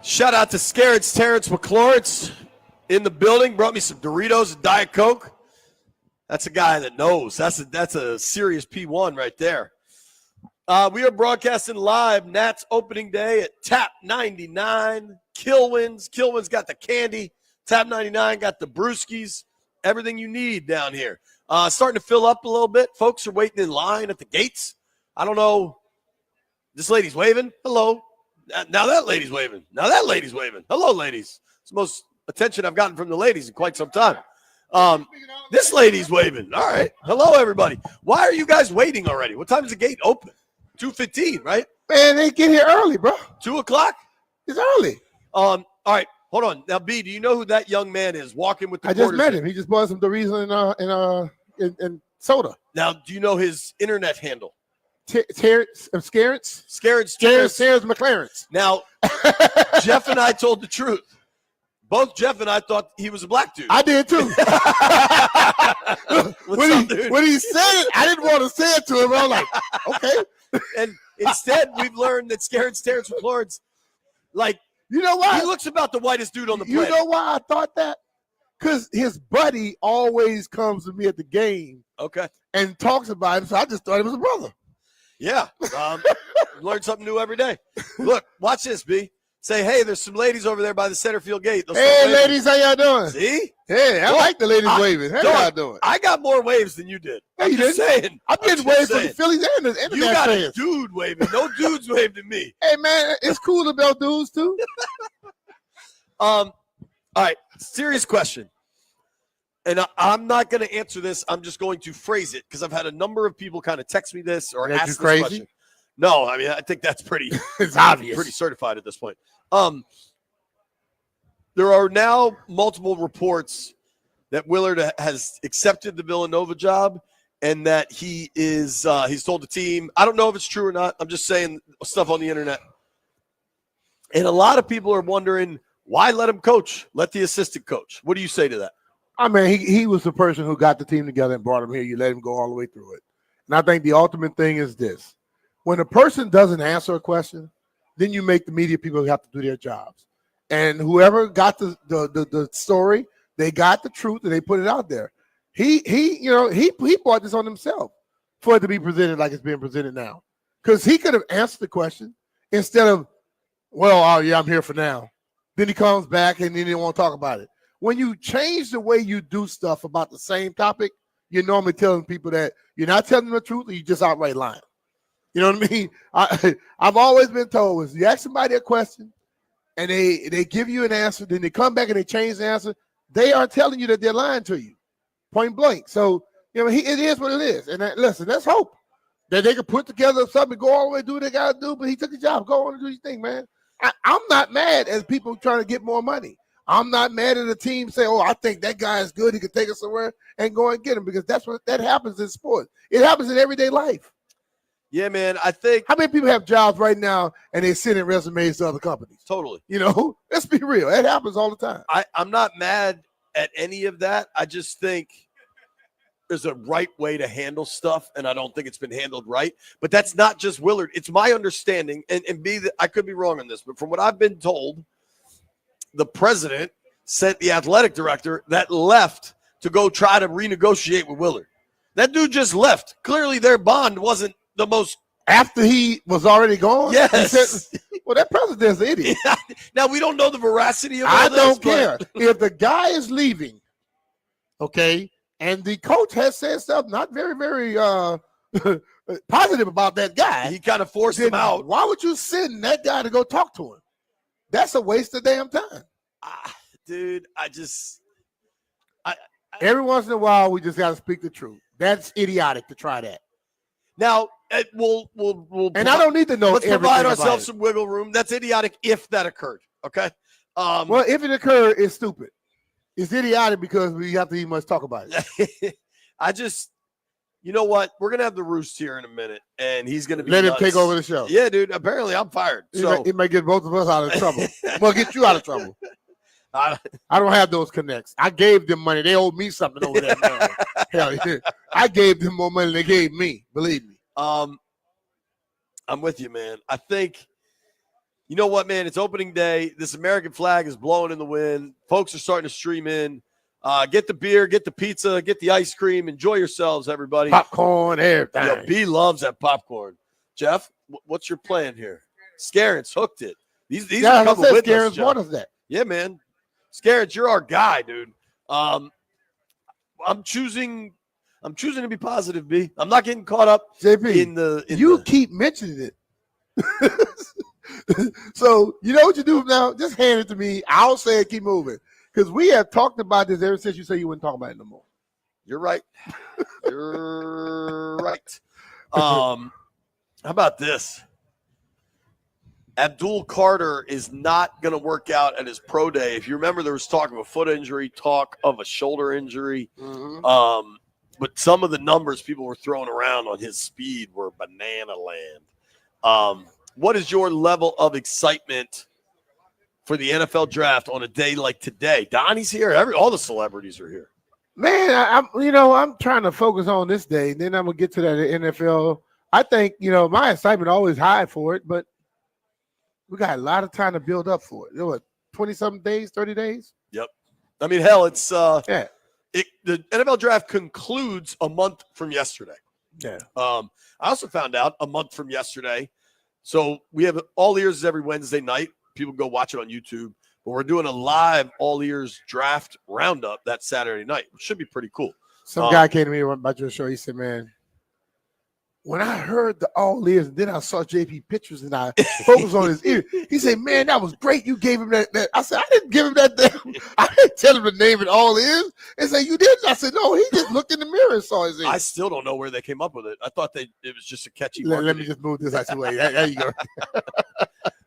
[SPEAKER 2] Shout out to Scarrett's Terrence McLaurin in the building. Brought me some Doritos and Diet Coke. That's a guy that knows. That's a serious P1 right there. We are broadcasting live Nats opening day at Tap 99. Kilwin's got the candy. Tap 99 got the brewskis. Everything you need down here. Starting to fill up a little bit. Folks are waiting in line at the gates. I don't know. This lady's waving. Hello. Now that lady's waving. Hello, ladies. It's the most attention I've gotten from the ladies in quite some time. This lady's waving. All right. Hello, everybody. Why are you guys waiting already? What time is the gate open? 2:15, right?
[SPEAKER 3] Man, they get here early, bro.
[SPEAKER 2] 2 o'clock?
[SPEAKER 3] It's early.
[SPEAKER 2] All right. Hold on. Now, B, do you know who that young man is walking with the
[SPEAKER 3] I just
[SPEAKER 2] quarters
[SPEAKER 3] met
[SPEAKER 2] in?
[SPEAKER 3] him. He just bought some Doritos and soda.
[SPEAKER 2] Now, do you know his internet handle?
[SPEAKER 3] Scarrett's McLaurin's.
[SPEAKER 2] Now, Jeff and I told the truth. Both Jeff and I thought he was a black dude.
[SPEAKER 3] I did too. When he said it, I didn't want to say it to him. I was like, okay.
[SPEAKER 2] And instead, we've learned that Scarrett's Terrence McLaurin's, like,
[SPEAKER 3] you know why?
[SPEAKER 2] He looks about the whitest dude on the
[SPEAKER 3] planet. You know why I thought that? Because his buddy always comes to me at the game.
[SPEAKER 2] Okay.
[SPEAKER 3] And talks about him, so I just thought he was a brother.
[SPEAKER 2] Yeah. Learn something new every day. Look, watch this, B. Say, hey, there's some ladies over there by the center field gate.
[SPEAKER 3] Hey, ladies, how y'all doing?
[SPEAKER 2] See?
[SPEAKER 3] Hey, I like the ladies waving. How y'all doing?
[SPEAKER 2] I got more waves than you did.
[SPEAKER 3] Hey,
[SPEAKER 2] I'm just saying.
[SPEAKER 3] I'm getting waves from the Phillies and the
[SPEAKER 2] You got a dude waving. No dudes waved at me.
[SPEAKER 3] Hey, man, it's cool about dudes, too.
[SPEAKER 2] All right, serious question. And I'm not going to answer this. I'm just going to phrase it because I've had a number of people kind of text me this or ask this question. No, I mean, I think that's pretty
[SPEAKER 3] it's obvious.
[SPEAKER 2] Pretty certified at this point. There are now multiple reports that Willard has accepted the Villanova job and that he is he's told the team. I don't know if it's true or not. I'm just saying stuff on the internet. And a lot of people are wondering, why let him coach? Let the assistant coach. What do you say to that?
[SPEAKER 3] I mean, he was the person who got the team together and brought him here. You let him go all the way through it. And I think the ultimate thing is this. When a person doesn't answer a question, then you make the media people have to do their jobs. And whoever got the story, they got the truth and they put it out there. He brought this on himself for it to be presented like it's being presented now. Because he could have answered the question instead of, well, oh yeah, I'm here for now. Then he comes back and then he didn't want to talk about it. When you change the way you do stuff about the same topic, you're normally telling people that you're not telling them the truth or you're just outright lying. You know what I mean? I've always been told is you ask somebody a question and they give you an answer, then they come back and they change the answer. They are telling you that they're lying to you, point blank. So, it is what it is. And listen, let's hope that they can put together something, go all the way, do what they got to do. But he took the job. Go on and do your thing, man. I'm not mad at people trying to get more money. I'm not mad at a team saying, oh, I think that guy is good. He can take us somewhere and go and get him because that happens in sports. It happens in everyday life.
[SPEAKER 2] Yeah, man, I think.
[SPEAKER 3] How many people have jobs right now and they're sending resumes to other companies?
[SPEAKER 2] Totally.
[SPEAKER 3] Let's be real. It happens all the time.
[SPEAKER 2] I'm not mad at any of that. I just think there's a right way to handle stuff, and I don't think it's been handled right. But that's not just Willard. It's my understanding, and B, that I could be wrong on this, but from what I've been told, the president sent the athletic director that left to go try to renegotiate with Willard. That dude just left. Clearly their bond wasn't the most.
[SPEAKER 3] After he was already gone?
[SPEAKER 2] Yes.
[SPEAKER 3] He said, well, that president's an idiot.
[SPEAKER 2] Yeah. Now, we don't know the veracity of all
[SPEAKER 3] I
[SPEAKER 2] this.
[SPEAKER 3] don't care. If the guy is leaving, okay, and the coach has said stuff not very, very positive about that guy.
[SPEAKER 2] He kind of forced him out.
[SPEAKER 3] Why would you send that guy to go talk to him? That's a waste of damn time.
[SPEAKER 2] Dude,
[SPEAKER 3] every once in a while, we just got to speak the truth. That's idiotic to try that.
[SPEAKER 2] Now, we'll
[SPEAKER 3] and I don't need to know.
[SPEAKER 2] Let's provide ourselves some wiggle room. That's idiotic if that occurred. Okay.
[SPEAKER 3] Well, if it occurred, it's stupid. It's idiotic because we have to even much talk about it.
[SPEAKER 2] You know what? We're gonna have the roost here in a minute, and he's gonna be
[SPEAKER 3] let
[SPEAKER 2] nuts.
[SPEAKER 3] him take over the show.
[SPEAKER 2] Yeah, dude. Apparently, I'm fired.
[SPEAKER 3] It may get both of us out of trouble. Well, get you out of trouble. I don't have those connects. I gave them money. They owe me something over there. Hell yeah. I gave them more money than they gave me. Believe me.
[SPEAKER 2] I'm with you, man. I think You know what, man? It's opening day. This American flag is blowing in the wind. Folks are starting to stream in. Get the beer, get the pizza, get the ice cream. Enjoy yourselves, everybody.
[SPEAKER 3] Popcorn, everything.
[SPEAKER 2] Yo, B loves that popcorn. Jeff, what's your plan here? Scarrett's hooked it. These
[SPEAKER 3] Yeah,
[SPEAKER 2] are coming
[SPEAKER 3] I said
[SPEAKER 2] with
[SPEAKER 3] Scaren's
[SPEAKER 2] us, Jeff.
[SPEAKER 3] bought us that.
[SPEAKER 2] Yeah, man. Scarrett, you're our guy, dude. I'm choosing to be positive, B. I'm not getting caught up
[SPEAKER 3] JP, you keep mentioning it. So you know what you do now? Just hand it to me. I'll say it, keep moving. Because we have talked about this ever since you say you wouldn't talk about it no more.
[SPEAKER 2] You're right. You're right. How about this? Abdul Carter is not going to work out at his pro day. If you remember, there was talk of a foot injury, talk of a shoulder injury. But some of the numbers people were throwing around on his speed were banana land. What is your level of excitement for the NFL draft on a day like today? Donnie's here. All the celebrities are here.
[SPEAKER 3] Man, I'm trying to focus on this day. Then I'm gonna get to that NFL. I think my excitement always high for it, but we got a lot of time to build up for it. 20-something days, 30 days.
[SPEAKER 2] Yep. I mean, hell, it's the NFL draft concludes a month from yesterday.
[SPEAKER 3] Yeah.
[SPEAKER 2] I also found out a month from yesterday. So we have All Ears every Wednesday night. People go watch it on YouTube. But we're doing a live All Ears draft roundup that Saturday night, which should be pretty cool.
[SPEAKER 3] Some guy came to me about your show. He said, man, when I heard the All Ears, and then I saw JP pictures and I focused on his ear, he said, man, that was great. You gave him that. I said, I didn't give him that. I didn't tell him to name it All Ears. And say, you did? I said, no, he just looked in the mirror and saw his ear.
[SPEAKER 2] I still don't know where they came up with it. I thought it was just a catchy
[SPEAKER 3] Let me just move this out your way. There you go.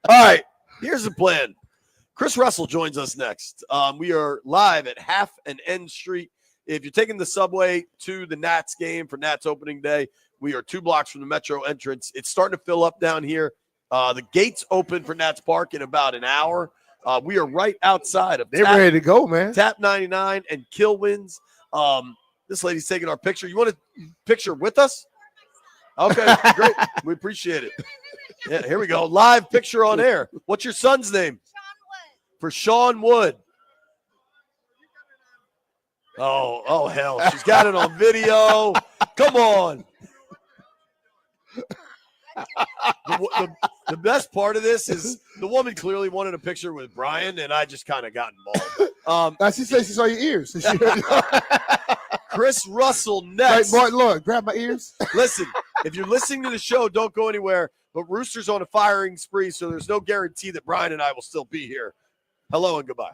[SPEAKER 2] All right, here's the plan. Chris Russell joins us next. We are live at Half and N Street. If you're taking the subway to the Nats game for Nats opening day, we are 2 blocks from the Metro entrance. It's starting to fill up down here. The gates open for Nats Park in about an hour. We are right outside of
[SPEAKER 3] They're ready to go, man.
[SPEAKER 2] Tap 99 and Kilwins. This lady's taking our picture. You want a picture with us? Okay, great. We appreciate it. Yeah, here we go. Live picture on air. What's your son's name? For Sean Wood. Oh, hell. She's got it on video. Come on. The best part of this is the woman clearly wanted a picture with Brian, and I just kind of got involved.
[SPEAKER 3] She said she saw your ears.
[SPEAKER 2] Chris Russell next.
[SPEAKER 3] Right, Martin, look, grab my ears.
[SPEAKER 2] Listen, if you're listening to the show, don't go anywhere. But Rooster's on a firing spree, so there's no guarantee that Brian and I will still be here. Hello and goodbye.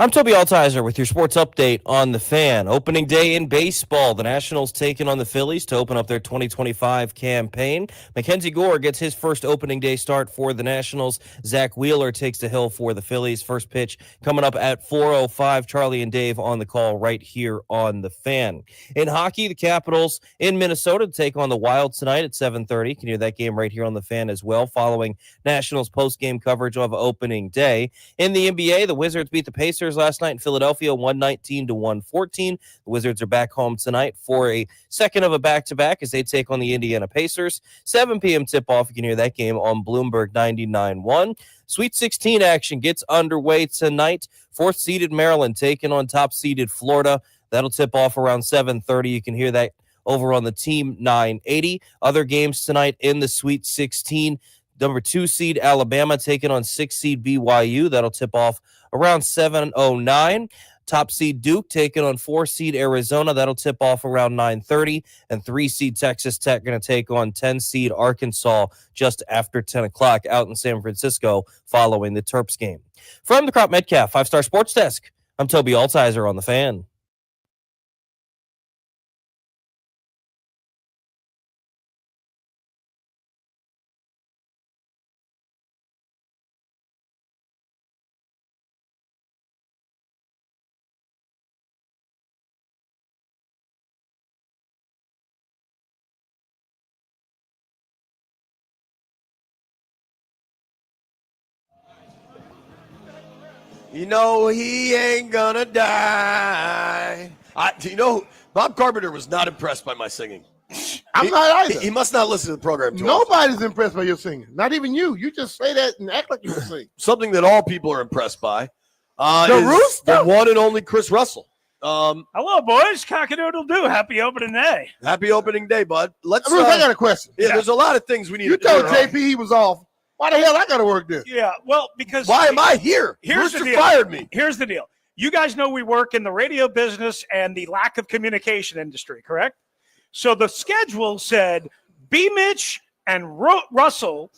[SPEAKER 10] I'm Toby Altizer with your sports update on the Fan. Opening day in baseball. The Nationals taking on the Phillies to open up their 2025 campaign. Mackenzie Gore gets his first opening day start for the Nationals. Zach Wheeler takes the hill for the Phillies. First pitch coming up at 4:05. Charlie and Dave on the call right here on the Fan. In hockey, the Capitals in Minnesota take on the Wild tonight at 7:30. You can hear that game right here on the Fan as well, following Nationals post-game coverage of opening day. In the NBA, the Wizards beat the Pacers last night in Philadelphia, 119-114. The Wizards are back home tonight for a second of a back-to-back as they take on the Indiana Pacers. 7 p.m. tip-off. You can hear that game on Bloomberg 99.1. Sweet 16 action gets underway tonight. Fourth-seeded Maryland taking on top-seeded Florida. That'll tip off around 7:30. You can hear that over on the Team 980. Other games tonight in the Sweet 16. Number 2 seed Alabama taking on 6 seed BYU. That'll tip off around 7:09. Top seed Duke taking on 4 seed Arizona. That'll tip off around 9:30. And 3 seed Texas Tech going to take on 10 seed Arkansas just after 10 o'clock out in San Francisco following the Terps game. From the Crop Metcalf 5-Star Sports Desk, I'm Toby Altizer on the Fan.
[SPEAKER 2] You know he ain't gonna die. Bob Carpenter was not impressed by my singing.
[SPEAKER 3] I'm not either.
[SPEAKER 2] He must not listen to the program too
[SPEAKER 3] Nobody's
[SPEAKER 2] often.
[SPEAKER 3] impressed by your singing. Not even you. You just say that and act like you can sing.
[SPEAKER 2] Something that all people are impressed by.
[SPEAKER 3] The
[SPEAKER 2] is
[SPEAKER 3] Rooster?
[SPEAKER 2] the one and only Chris Russell.
[SPEAKER 13] Hello, boys. Cock-a-doodle-doo. Happy opening day.
[SPEAKER 2] Happy opening day, bud. Let's.
[SPEAKER 3] Bruce, I got a question.
[SPEAKER 2] Yeah, there's a lot of things we need
[SPEAKER 3] You
[SPEAKER 2] to
[SPEAKER 3] told
[SPEAKER 2] do.
[SPEAKER 3] JP he was off. Why the hell I got to work there?
[SPEAKER 13] Yeah, well, because
[SPEAKER 2] Why am I here?
[SPEAKER 13] Here's the
[SPEAKER 2] Rooster
[SPEAKER 13] deal.
[SPEAKER 2] fired me.
[SPEAKER 13] Here's the deal. You guys know we work in the radio business and the lack of communication industry, correct? So the schedule said B. Mitch and Russell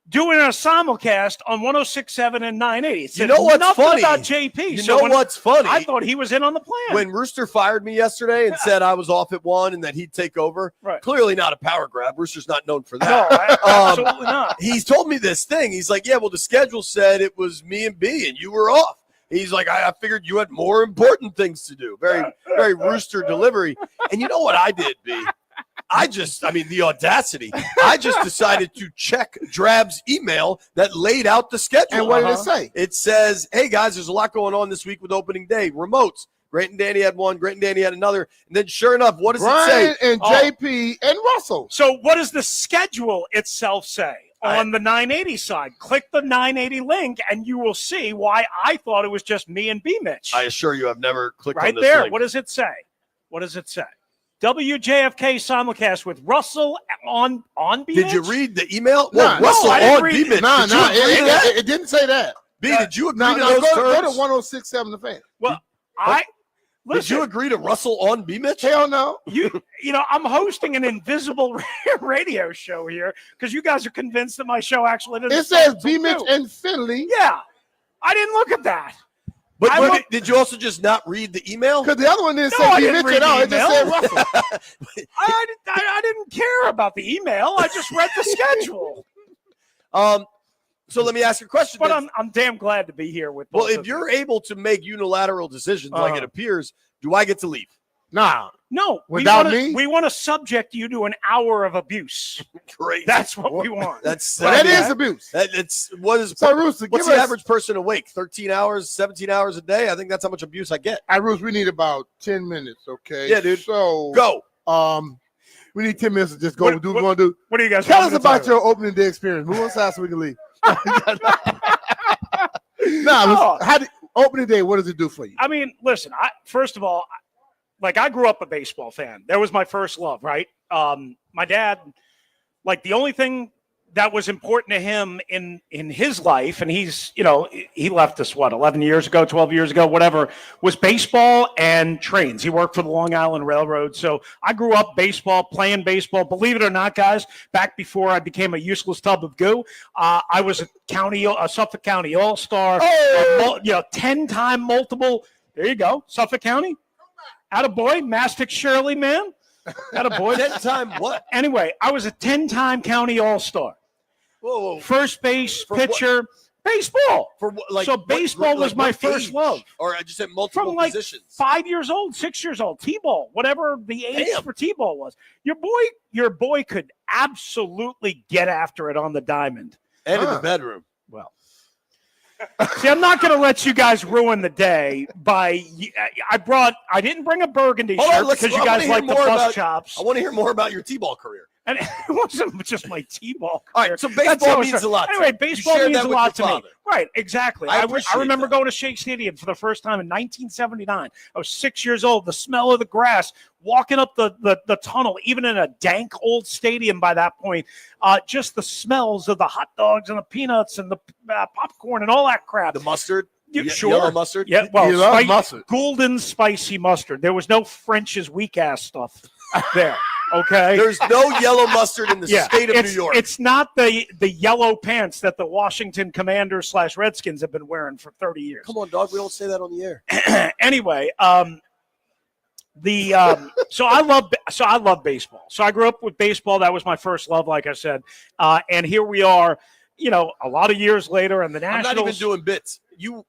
[SPEAKER 13] doing a simulcast on 106.7 and 980. It said
[SPEAKER 2] You know what's
[SPEAKER 13] nothing
[SPEAKER 2] funny?
[SPEAKER 13] about JP.
[SPEAKER 2] You
[SPEAKER 13] So
[SPEAKER 2] know
[SPEAKER 13] when
[SPEAKER 2] what's funny?
[SPEAKER 13] I thought he was in on the plan.
[SPEAKER 2] When Rooster fired me yesterday and said I was off at 1 and that he'd take over,
[SPEAKER 13] Right.
[SPEAKER 2] clearly not a power grab. Rooster's not known for
[SPEAKER 13] No,
[SPEAKER 2] that.
[SPEAKER 13] absolutely not.
[SPEAKER 2] He's told me this thing. He's like, yeah, well, the schedule said it was me and B and you were off. He's like, I figured you had more important things to do. Very, very Rooster delivery. And you know what I did, B? The audacity. I just decided to check Drab's email that laid out the schedule.
[SPEAKER 3] And what did it say?
[SPEAKER 2] It says, hey, guys, there's a lot going on this week with opening day. Remotes. Grant and Danny had one. Grant and Danny had another. And then sure enough, what does
[SPEAKER 3] Brian
[SPEAKER 2] it say?
[SPEAKER 3] and JP and Russell.
[SPEAKER 13] So what does the schedule itself say? On the 980 side, click the 980 link and you will see why I thought it was just me and B. Mitch.
[SPEAKER 2] I assure you I've never clicked
[SPEAKER 13] right
[SPEAKER 2] on this
[SPEAKER 13] there.
[SPEAKER 2] link.
[SPEAKER 13] What does it say? What does it say? WJFK simulcast with Russell on B.
[SPEAKER 2] Did you
[SPEAKER 13] Mitch?
[SPEAKER 2] read the email?
[SPEAKER 3] Nah,
[SPEAKER 2] Russell
[SPEAKER 13] I didn't
[SPEAKER 2] on
[SPEAKER 13] read
[SPEAKER 2] B-Mitch.
[SPEAKER 13] it.
[SPEAKER 3] Nah,
[SPEAKER 2] Did you agree to that?
[SPEAKER 3] it didn't say that.
[SPEAKER 2] B, did you agree
[SPEAKER 3] Now,
[SPEAKER 2] to
[SPEAKER 3] now
[SPEAKER 2] those
[SPEAKER 3] go
[SPEAKER 2] terms?
[SPEAKER 3] to 106.7 The Fan.
[SPEAKER 13] Well,
[SPEAKER 2] Did
[SPEAKER 13] listen.
[SPEAKER 2] you agree to Russell on B-Mitch?
[SPEAKER 3] Hell no.
[SPEAKER 13] I'm hosting an invisible radio show here because you guys are convinced that my show actually doesn't.
[SPEAKER 3] It says
[SPEAKER 13] start
[SPEAKER 3] B.
[SPEAKER 13] till
[SPEAKER 3] Mitch
[SPEAKER 13] 2.
[SPEAKER 3] and Finley.
[SPEAKER 13] Yeah, I didn't look at that.
[SPEAKER 2] But did you also just not read the email?
[SPEAKER 3] Because the other one didn't
[SPEAKER 13] No,
[SPEAKER 3] say
[SPEAKER 13] I
[SPEAKER 3] B.
[SPEAKER 13] didn't
[SPEAKER 3] Mitch
[SPEAKER 13] read
[SPEAKER 3] at all.
[SPEAKER 13] the
[SPEAKER 3] It just said
[SPEAKER 13] email.
[SPEAKER 3] Russell.
[SPEAKER 13] I didn't care about the email. I just read the schedule.
[SPEAKER 2] So let me ask you a question.
[SPEAKER 13] But
[SPEAKER 2] then.
[SPEAKER 13] I'm damn glad to be here with.
[SPEAKER 2] Well,
[SPEAKER 13] both
[SPEAKER 2] if
[SPEAKER 13] of
[SPEAKER 2] you're
[SPEAKER 13] you.
[SPEAKER 2] able to make unilateral decisions like it
[SPEAKER 13] Uh-huh.
[SPEAKER 2] appears, do I get to leave?
[SPEAKER 3] Nah.
[SPEAKER 13] No,
[SPEAKER 3] Without
[SPEAKER 13] we
[SPEAKER 3] me?
[SPEAKER 13] we want to subject you to an hour of abuse.
[SPEAKER 2] Great.
[SPEAKER 13] That's what we want.
[SPEAKER 2] That's
[SPEAKER 3] Well, that is abuse.
[SPEAKER 2] It's what is
[SPEAKER 3] So, Rooster,
[SPEAKER 2] what's
[SPEAKER 3] give
[SPEAKER 2] the
[SPEAKER 3] us.
[SPEAKER 2] average person awake? 13 hours, 17 hours a day? I think that's how much abuse I get.
[SPEAKER 3] Hey, Rooster, we need about 10 minutes, okay?
[SPEAKER 2] Yeah, dude.
[SPEAKER 3] So,
[SPEAKER 2] Go.
[SPEAKER 3] we need 10 minutes to just go
[SPEAKER 13] What-
[SPEAKER 3] do what
[SPEAKER 13] what-
[SPEAKER 3] we want to do.
[SPEAKER 13] What do you guys
[SPEAKER 3] Tell
[SPEAKER 13] want
[SPEAKER 3] us
[SPEAKER 13] me to
[SPEAKER 3] about
[SPEAKER 13] talk
[SPEAKER 3] your opening day experience. Move on side so we can leave.
[SPEAKER 13] Oh.
[SPEAKER 3] Opening day, what does it do for you?
[SPEAKER 13] I mean, listen, first of all, I grew up a baseball fan. That was my first love, right? My dad, the only thing that was important to him in his life, and he's, he left us 11 years ago, 12 years ago, whatever, was baseball and trains. He worked for the Long Island Railroad. So I grew up playing baseball. Believe it or not, guys, back before I became a useless tub of goo, I was a Suffolk County All-Star, 10-time multiple. There you go, Suffolk County. Attaboy, Mastic Shirley, man. Attaboy.
[SPEAKER 2] 10-time what?
[SPEAKER 13] Anyway, I was a 10-time county All-Star.
[SPEAKER 2] Whoa.
[SPEAKER 13] First base, pitcher, baseball. So baseball was my first love.
[SPEAKER 2] Or I just said multiple
[SPEAKER 13] From
[SPEAKER 2] positions.
[SPEAKER 13] 5 years old, 6 years old, T-ball, whatever the age for T-ball was. Your boy could absolutely get after it on the diamond.
[SPEAKER 2] And in the bedroom.
[SPEAKER 13] Well. See, I'm not going to let you guys ruin the day by. I didn't bring a burgundy shirt because you guys like the bus chops.
[SPEAKER 2] I want to hear more about your T-ball career.
[SPEAKER 13] And it wasn't just my T-ball career.
[SPEAKER 2] All right, so baseball means a lot.
[SPEAKER 13] Anyway, baseball means a lot to me.
[SPEAKER 2] Father.
[SPEAKER 13] Right, exactly. I remember going to Shea Stadium for the first time in 1979. I was 6 years old. The smell of the grass, walking up the tunnel, even in a dank old stadium by that point, just the smells of the hot dogs and the peanuts and the popcorn and all that crap.
[SPEAKER 2] The mustard?
[SPEAKER 13] Sure.
[SPEAKER 2] Yellow mustard?
[SPEAKER 13] Yeah, well,
[SPEAKER 3] you love mustard.
[SPEAKER 13] Golden spicy mustard. There was no French's weak-ass stuff there. Okay.
[SPEAKER 2] There's no yellow mustard in the state of New York.
[SPEAKER 13] It's not the yellow pants that the Washington Commanders / Redskins have been wearing for 30 years.
[SPEAKER 2] Come on, dog. We don't say that on the air.
[SPEAKER 13] Anyway, so I love baseball. So I grew up with baseball. That was my first love, like I said. And here we are, a lot of years later, and the Nationals.
[SPEAKER 2] I'm not even doing bits. You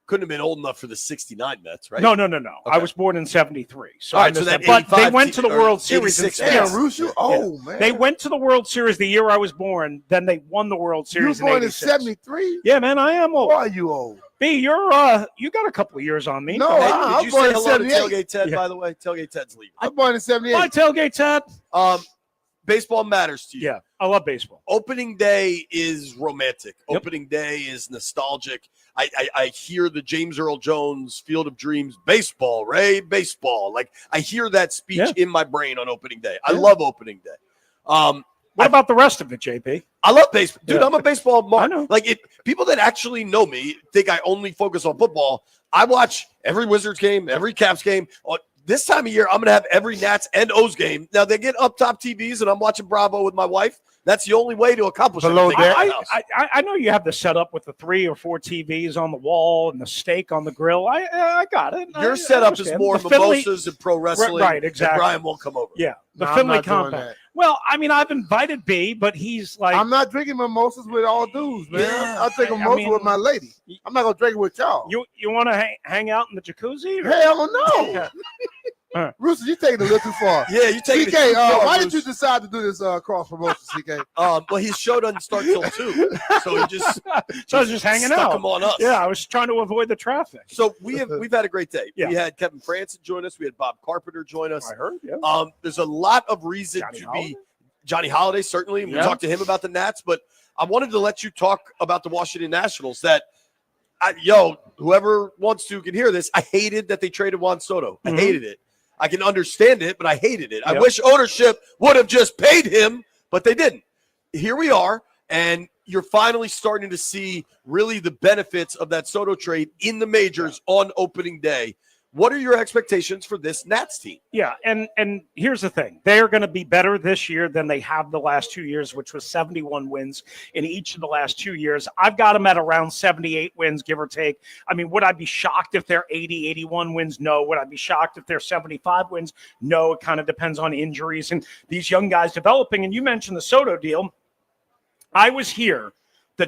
[SPEAKER 2] couldn't have been old enough for the 69 Mets, right?
[SPEAKER 13] No.
[SPEAKER 2] Okay.
[SPEAKER 13] I was born in 73. So,
[SPEAKER 2] all right, so that
[SPEAKER 13] but they went to the World Series.
[SPEAKER 3] Man.
[SPEAKER 13] They went to the World Series the year I was born. Then they won the World Series
[SPEAKER 3] You were born in
[SPEAKER 13] 86.
[SPEAKER 3] 73?
[SPEAKER 13] Yeah, man, I am old.
[SPEAKER 3] Why are you old?
[SPEAKER 13] B, you got a couple of years on me.
[SPEAKER 3] No,
[SPEAKER 2] Hey,
[SPEAKER 3] I'm
[SPEAKER 2] did you
[SPEAKER 3] born
[SPEAKER 2] say
[SPEAKER 3] in
[SPEAKER 2] hello to
[SPEAKER 3] 78.
[SPEAKER 2] Tailgate Ted, by the way? Tailgate Ted's leaving.
[SPEAKER 3] I'm born in 78.
[SPEAKER 13] Bye, Tailgate Ted.
[SPEAKER 2] Baseball matters to you.
[SPEAKER 13] Yeah, I love baseball.
[SPEAKER 2] Opening day is romantic.
[SPEAKER 13] Yep.
[SPEAKER 2] Opening day is nostalgic. I hear the James Earl Jones Field of Dreams baseball, Ray, baseball. Like I hear that speech in my brain on opening day. I love opening day.
[SPEAKER 13] What about the rest of it, JP?
[SPEAKER 2] I love baseball. Dude, I'm a baseball mark.
[SPEAKER 13] I know.
[SPEAKER 2] Like people that actually know me think I only focus on football. I watch every Wizards game, every Caps game. This time of year, I'm going to have every Nats and O's game. Now, they get up top TVs, and I'm watching Bravo with my wife. That's the only way to accomplish everything.
[SPEAKER 13] I know you have the setup with the 3 or 4 TVs on the wall and the steak on the grill. I got it.
[SPEAKER 2] Your setup is more mimosas and pro wrestling.
[SPEAKER 13] Right, exactly.
[SPEAKER 2] Brian won't come over.
[SPEAKER 13] Yeah, the
[SPEAKER 3] No,
[SPEAKER 13] Finley
[SPEAKER 3] I'm not doing
[SPEAKER 13] compound.
[SPEAKER 3] that.
[SPEAKER 13] Well, I mean, I've invited B, but he's like,
[SPEAKER 3] I'm not drinking mimosas with all dudes, man.
[SPEAKER 13] Yeah,
[SPEAKER 3] I'll take a mimosa with my lady. I'm not going to drink it with y'all.
[SPEAKER 13] You want to hang out in the jacuzzi? Or?
[SPEAKER 3] Hell no. Rooster, you taking it a little too far.
[SPEAKER 2] Yeah, you taking
[SPEAKER 3] CK,
[SPEAKER 2] it too far,
[SPEAKER 3] why did
[SPEAKER 2] Bruce.
[SPEAKER 3] you decide to do this cross promotion, CK?
[SPEAKER 2] Well, his show doesn't start till 2, so he just
[SPEAKER 13] So I was just hanging
[SPEAKER 2] stuck
[SPEAKER 13] out.
[SPEAKER 2] him on us.
[SPEAKER 13] Yeah, I was trying to avoid the traffic.
[SPEAKER 2] So we've had a great day.
[SPEAKER 13] Yeah.
[SPEAKER 2] We had Kevin Frandsen join us. We had Bob Carpenter join us.
[SPEAKER 13] I heard. Yeah.
[SPEAKER 2] There's a lot of reason
[SPEAKER 13] Johnny
[SPEAKER 2] to
[SPEAKER 13] Holliday?
[SPEAKER 2] be Johnny Holliday, certainly. We
[SPEAKER 13] Yeah.
[SPEAKER 2] talked to him about the Nats, but I wanted to let you talk about the Washington Nationals. Whoever wants to can hear this. I hated that they traded Juan Soto. I hated it. I can understand it, but I hated it. I wish ownership would have just paid him, but they didn't. Here we are, and you're finally starting to see really the benefits of that Soto trade in the majors on opening day. What are your expectations for this Nats team?
[SPEAKER 13] Yeah, and here's the thing. They're going to be better this year than they have the last 2 years, which was 71 wins in each of the last 2 years. I've got them at around 78 wins, give or take. I mean, would I be shocked if they're 80, 81 wins? No. Would I be shocked if they're 75 wins? No. It kind of depends on injuries and these young guys developing. And you mentioned the Soto deal. I was here the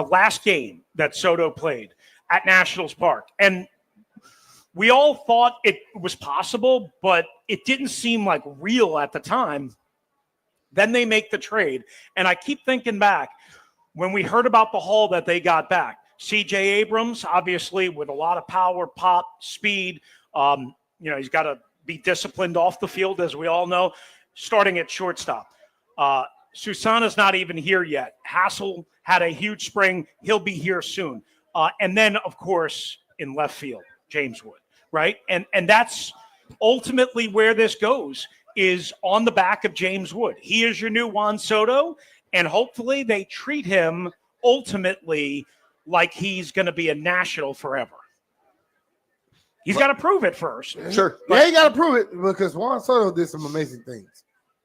[SPEAKER 13] last game that Soto played at Nationals Park, and we all thought it was possible, but it didn't seem like real at the time. Then they make the trade. And I keep thinking back when we heard about the haul that they got back. C.J. Abrams, obviously, with a lot of power, pop, speed. He's got to be disciplined off the field, as we all know, starting at shortstop. Susana's not even here yet. Hassel had a huge spring. He'll be here soon. And then, of course, in left field, James Wood, right? And that's ultimately where this goes, is on the back of James Wood. He is your new Juan Soto, And hopefully they treat him ultimately like he's going to be a national forever. He's got to prove it first.
[SPEAKER 2] Sure.
[SPEAKER 3] Yeah, he got to prove it because Juan Soto did some amazing things.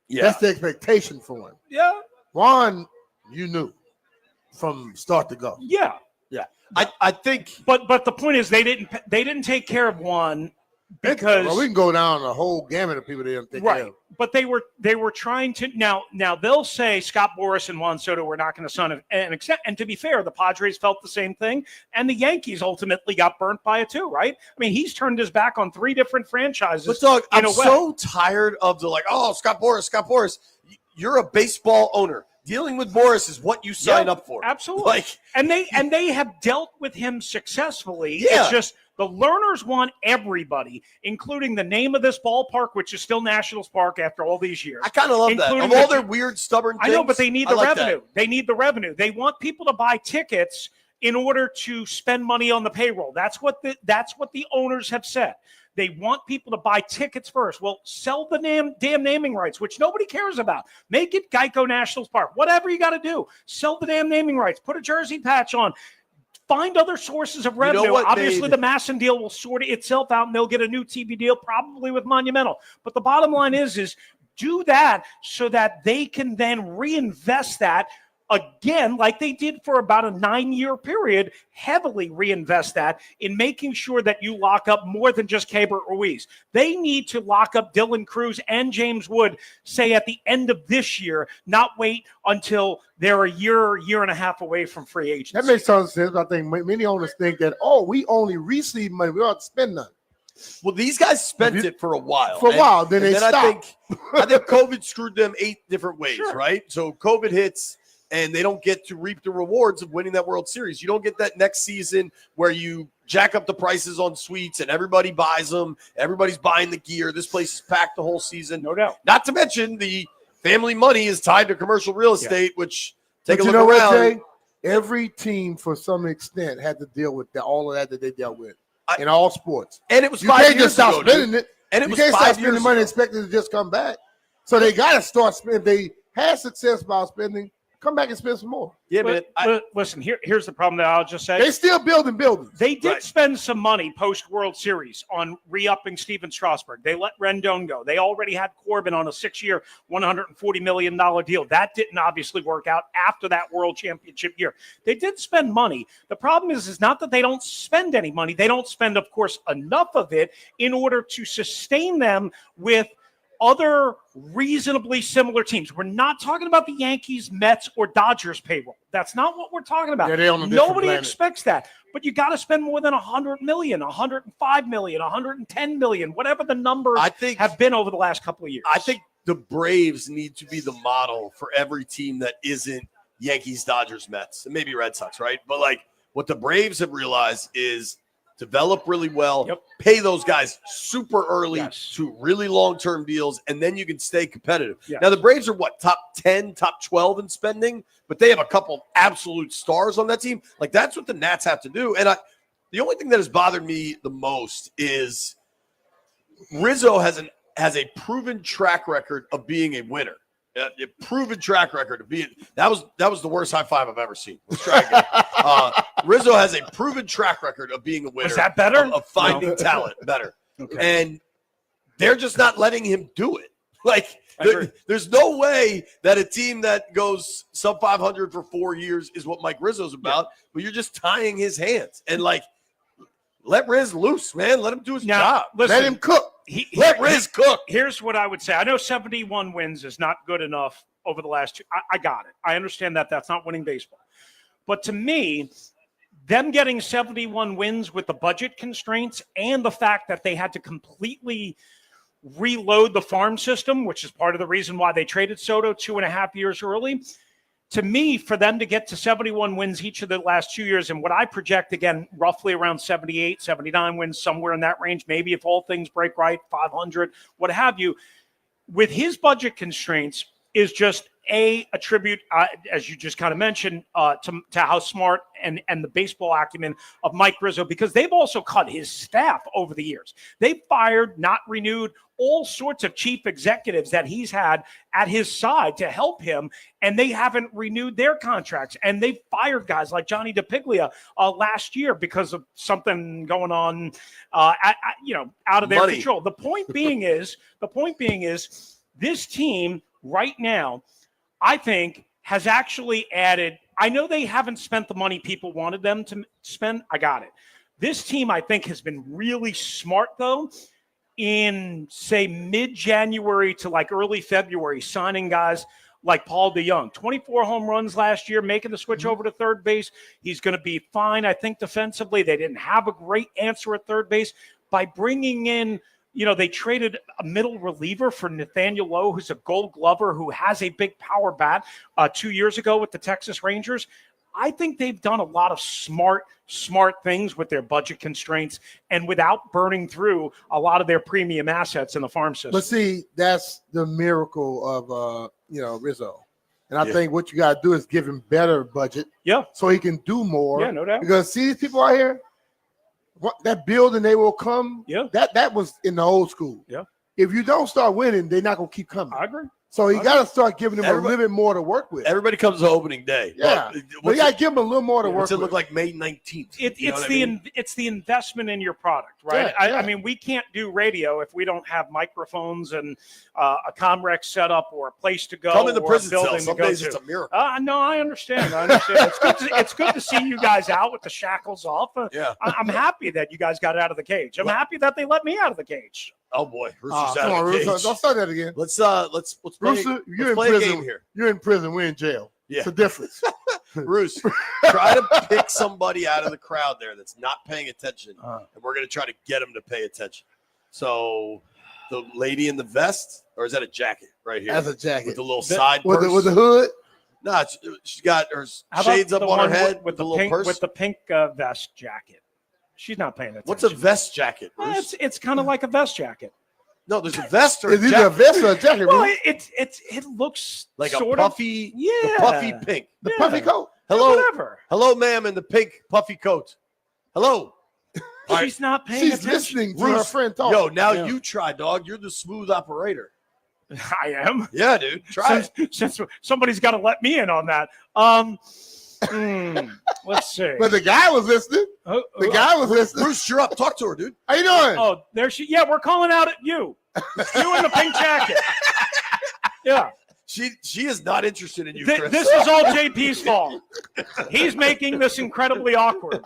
[SPEAKER 2] Yeah.
[SPEAKER 3] That's the expectation for him.
[SPEAKER 13] Yeah.
[SPEAKER 3] Juan, you knew from start to go.
[SPEAKER 13] Yeah.
[SPEAKER 2] Yeah. I think.
[SPEAKER 13] But the point is they didn't take care of Juan because
[SPEAKER 3] we can go down the whole gamut of people they didn't take care of.
[SPEAKER 13] But they were trying to now they'll say Scott Boras and Juan Soto were not going to sign an extent. And to be fair, the Padres felt the same thing, and the Yankees ultimately got burnt by it too, right? I mean, he's turned his back on 3 different franchises.
[SPEAKER 2] But Doug, I'm so tired of the Scott Boras. You're a baseball owner. Dealing with Boras is what you sign up for.
[SPEAKER 13] Absolutely. And they have dealt with him successfully.
[SPEAKER 2] Yeah.
[SPEAKER 13] It's just the learners want everybody, including the name of this ballpark, which is still Nationals Park after all these years.
[SPEAKER 2] I kind of love that. Of all their weird, stubborn things.
[SPEAKER 13] I know, but they need the
[SPEAKER 2] like
[SPEAKER 13] revenue.
[SPEAKER 2] that.
[SPEAKER 13] They need the revenue. They want people to buy tickets in order to spend money on the payroll. That's what the owners have said. They want people to buy tickets first. Well, sell the damn naming rights, which nobody cares about. Make it Geico Nationals Park. Whatever you got to do. Sell the damn naming rights. Put a jersey patch on. Find other sources of revenue. Obviously, the Masson deal will sort itself out, and they'll get a new TV deal, probably with Monumental. But the bottom line is do that so that they can then reinvest that again, like they did for about a 9-year period, heavily reinvest that in making sure that you lock up more than just Keibert Ruiz. They need to lock up Dylan Cruz and James Wood, say at the end of this year, not wait until they're a year and a half away from free agency.
[SPEAKER 3] That makes total sense. I think many owners think that, we only receive money. We don't spend none.
[SPEAKER 2] Well, these guys spent it for a while.
[SPEAKER 3] Then they stopped.
[SPEAKER 2] I think COVID screwed them 8 different ways,
[SPEAKER 13] Sure.
[SPEAKER 2] right? So COVID hits, and they don't get to reap the rewards of winning that World Series. You don't get that next season where you jack up the prices on suites and everybody buys them. Everybody's buying the gear. This place is packed the whole season.
[SPEAKER 13] No doubt.
[SPEAKER 2] Not to mention the family money is tied to commercial real estate, which take a look
[SPEAKER 3] know
[SPEAKER 2] around.
[SPEAKER 3] What, Jay? Every team, for some extent, had to deal with all of that they dealt with in all sports.
[SPEAKER 2] And it was
[SPEAKER 3] you
[SPEAKER 2] 5
[SPEAKER 3] can't
[SPEAKER 2] years
[SPEAKER 3] just stop
[SPEAKER 2] ago,
[SPEAKER 3] spending
[SPEAKER 2] dude.
[SPEAKER 3] it.
[SPEAKER 2] And it
[SPEAKER 3] you
[SPEAKER 2] was
[SPEAKER 3] can't
[SPEAKER 2] 5
[SPEAKER 3] stop
[SPEAKER 2] years
[SPEAKER 3] spending money
[SPEAKER 2] ago.
[SPEAKER 3] expecting it to just come back. So they got to start spending. They had success by spending. Come back and spend some more.
[SPEAKER 2] Yeah,
[SPEAKER 13] but listen, here's the problem that I'll just say.
[SPEAKER 3] They still building buildings.
[SPEAKER 13] They did spend some money post-World Series on re-upping Steven Strasburg. They let Rendon go. They already had Corbin on a 6-year, $140 million deal. That didn't obviously work out after that World Championship year. They did spend money. The problem is not that they don't spend any money. They don't spend, of course, enough of it in order to sustain them with other reasonably similar teams. We're not talking about the Yankees, Mets, or Dodgers payroll. That's not what we're talking about.
[SPEAKER 3] Yeah, they're on a different
[SPEAKER 13] Nobody
[SPEAKER 3] planet.
[SPEAKER 13] expects that. But you got to spend more than $100 million, $105 million, $110 million, whatever the numbers have been over the last couple of years.
[SPEAKER 2] I think the Braves need to be the model for every team that isn't Yankees, Dodgers, Mets, and maybe Red Sox, right? But what the Braves have realized is develop really well, pay those guys super early to really long-term deals, and then you can stay competitive.
[SPEAKER 13] Yes.
[SPEAKER 2] Now, the Braves are top 10, top 12 in spending, but they have a couple absolute stars on that team. That's what the Nats have to do. And the only thing that has bothered me the most is Rizzo has a proven track record of being a winner. A proven track record of being that was the worst high five I've ever seen. Let's try again. Rizzo has a proven track record of being a winner.
[SPEAKER 13] Was that better?
[SPEAKER 2] Of finding talent better.
[SPEAKER 13] Okay.
[SPEAKER 2] And they're just not letting him do it. There's no way that a team that goes sub 500 for 4 years is what Mike Rizzo's about, but you're just tying his hands. And let Riz loose, man. Let him do his job.
[SPEAKER 13] Listen,
[SPEAKER 3] Let him cook.
[SPEAKER 2] Let Riz cook.
[SPEAKER 13] Here's what I would say. I know 71 wins is not good enough over the last 2. I got it. I understand that that's not winning baseball. But to me, them getting 71 wins with the budget constraints and the fact that they had to completely reload the farm system, which is part of the reason why they traded Soto 2.5 years early. To me, for them to get to 71 wins each of the last 2 years, and what I project, again, roughly around 78, 79 wins, somewhere in that range, maybe if all things break right, 500, what have you, with his budget constraints, is just attribute, as you just kind of mentioned, to how smart and the baseball acumen of Mike Rizzo, because they've also cut his staff over the years. They've fired, not renewed, all sorts of chief executives that he's had at his side to help him, and they haven't renewed their contracts. And they fired guys like Johnny DePiglia last year because of something going on, out of their control. The point being is, this team right now, I think, has actually added. I know they haven't spent the money people wanted them to spend. I got it. This team, I think, has been really smart, though, in, say, mid-January to like early February, signing guys like Paul DeJong. 24 home runs last year, making the switch over to third base. He's going to be fine, I think, defensively. They didn't have a great answer at third base. By bringing in, they traded a middle reliever for Nathaniel Lowe, who's a Gold Glover, who has a big power bat 2 years ago with the Texas Rangers. I think they've done a lot of smart things with their budget constraints and without burning through a lot of their premium assets in the farm system.
[SPEAKER 3] But see, that's the miracle of Rizzo. And I think what you got to do is give him better budget.
[SPEAKER 13] Yeah.
[SPEAKER 3] So he can do more.
[SPEAKER 13] Yeah, no doubt.
[SPEAKER 3] Because see these people out here, that building they will come.
[SPEAKER 13] Yeah.
[SPEAKER 3] That was in the old school.
[SPEAKER 13] Yeah.
[SPEAKER 3] If you don't start winning, they're not gonna keep coming.
[SPEAKER 13] I agree.
[SPEAKER 3] So you got to start giving them a little bit more to work with.
[SPEAKER 2] Everybody comes to opening day.
[SPEAKER 3] Yeah, but you got to give them a little more to work
[SPEAKER 2] What's it
[SPEAKER 3] with.
[SPEAKER 2] look like May 19th?
[SPEAKER 13] It's the investment in your product, right?
[SPEAKER 3] Yeah,
[SPEAKER 13] I mean, we can't do radio if we don't have microphones and a Comrex setup or a place to go.
[SPEAKER 2] Come in the
[SPEAKER 13] or
[SPEAKER 2] prison
[SPEAKER 13] a building
[SPEAKER 2] cell.
[SPEAKER 13] to
[SPEAKER 2] Some
[SPEAKER 13] go
[SPEAKER 2] days
[SPEAKER 13] to.
[SPEAKER 2] it's a miracle.
[SPEAKER 13] No, I understand. It's good to see you guys out with the shackles off. I'm happy that you guys got out of the cage. I'm happy that they let me out of the cage.
[SPEAKER 2] Oh boy, Rooster's out
[SPEAKER 3] come
[SPEAKER 2] of
[SPEAKER 3] on,
[SPEAKER 2] the
[SPEAKER 3] Rooster,
[SPEAKER 2] cage.
[SPEAKER 3] don't start that again.
[SPEAKER 2] Let's play.
[SPEAKER 3] Rooster, you're in
[SPEAKER 2] play
[SPEAKER 3] prison.
[SPEAKER 2] a game here.
[SPEAKER 3] You're in prison. We're in jail.
[SPEAKER 2] Yeah.
[SPEAKER 3] It's a difference.
[SPEAKER 2] Roos, try to pick somebody out of the crowd there that's not paying attention, and we're going to try to get them to pay attention. So, the lady in the vest, or is that a jacket right here?
[SPEAKER 3] That's a jacket
[SPEAKER 2] with the little side
[SPEAKER 3] with
[SPEAKER 2] purse.
[SPEAKER 3] the hood.
[SPEAKER 2] No, she's got her
[SPEAKER 13] How about
[SPEAKER 2] shades up
[SPEAKER 13] the
[SPEAKER 2] on her
[SPEAKER 13] one
[SPEAKER 2] head
[SPEAKER 13] with
[SPEAKER 2] the
[SPEAKER 13] the
[SPEAKER 2] little
[SPEAKER 13] pink
[SPEAKER 2] purse.
[SPEAKER 13] with the pink vest jacket. She's not paying attention.
[SPEAKER 2] What's a vest jacket? Roos?
[SPEAKER 13] It's kind of like a vest jacket.
[SPEAKER 2] No, there's a vest or
[SPEAKER 3] Is
[SPEAKER 2] a
[SPEAKER 3] it
[SPEAKER 2] jacket.
[SPEAKER 3] a vest or a jacket?
[SPEAKER 13] Well,
[SPEAKER 3] Roos?
[SPEAKER 13] it looks
[SPEAKER 2] Like
[SPEAKER 13] sort
[SPEAKER 2] a puffy, the puffy pink.
[SPEAKER 3] The puffy coat.
[SPEAKER 2] Hello,
[SPEAKER 13] whatever.
[SPEAKER 2] hello, ma'am, in the pink puffy coat. Hello.
[SPEAKER 13] She's not paying
[SPEAKER 3] She's
[SPEAKER 13] attention.
[SPEAKER 3] listening to her
[SPEAKER 2] Roos,
[SPEAKER 3] friend talk.
[SPEAKER 2] Yo, now you try, dog. You're the smooth operator.
[SPEAKER 13] I am.
[SPEAKER 2] Yeah, dude. Try it.
[SPEAKER 13] Since somebody's got to let me in on that. Let's see.
[SPEAKER 3] But the guy was listening. The guy was listening.
[SPEAKER 2] Bruce, you're up. Talk to her, dude.
[SPEAKER 3] How you doing?
[SPEAKER 13] Oh, there she. Yeah, we're calling out at you. You in the pink jacket. Yeah.
[SPEAKER 2] She is not interested in you, Chris.
[SPEAKER 13] This is all JP's fault. He's making this incredibly awkward.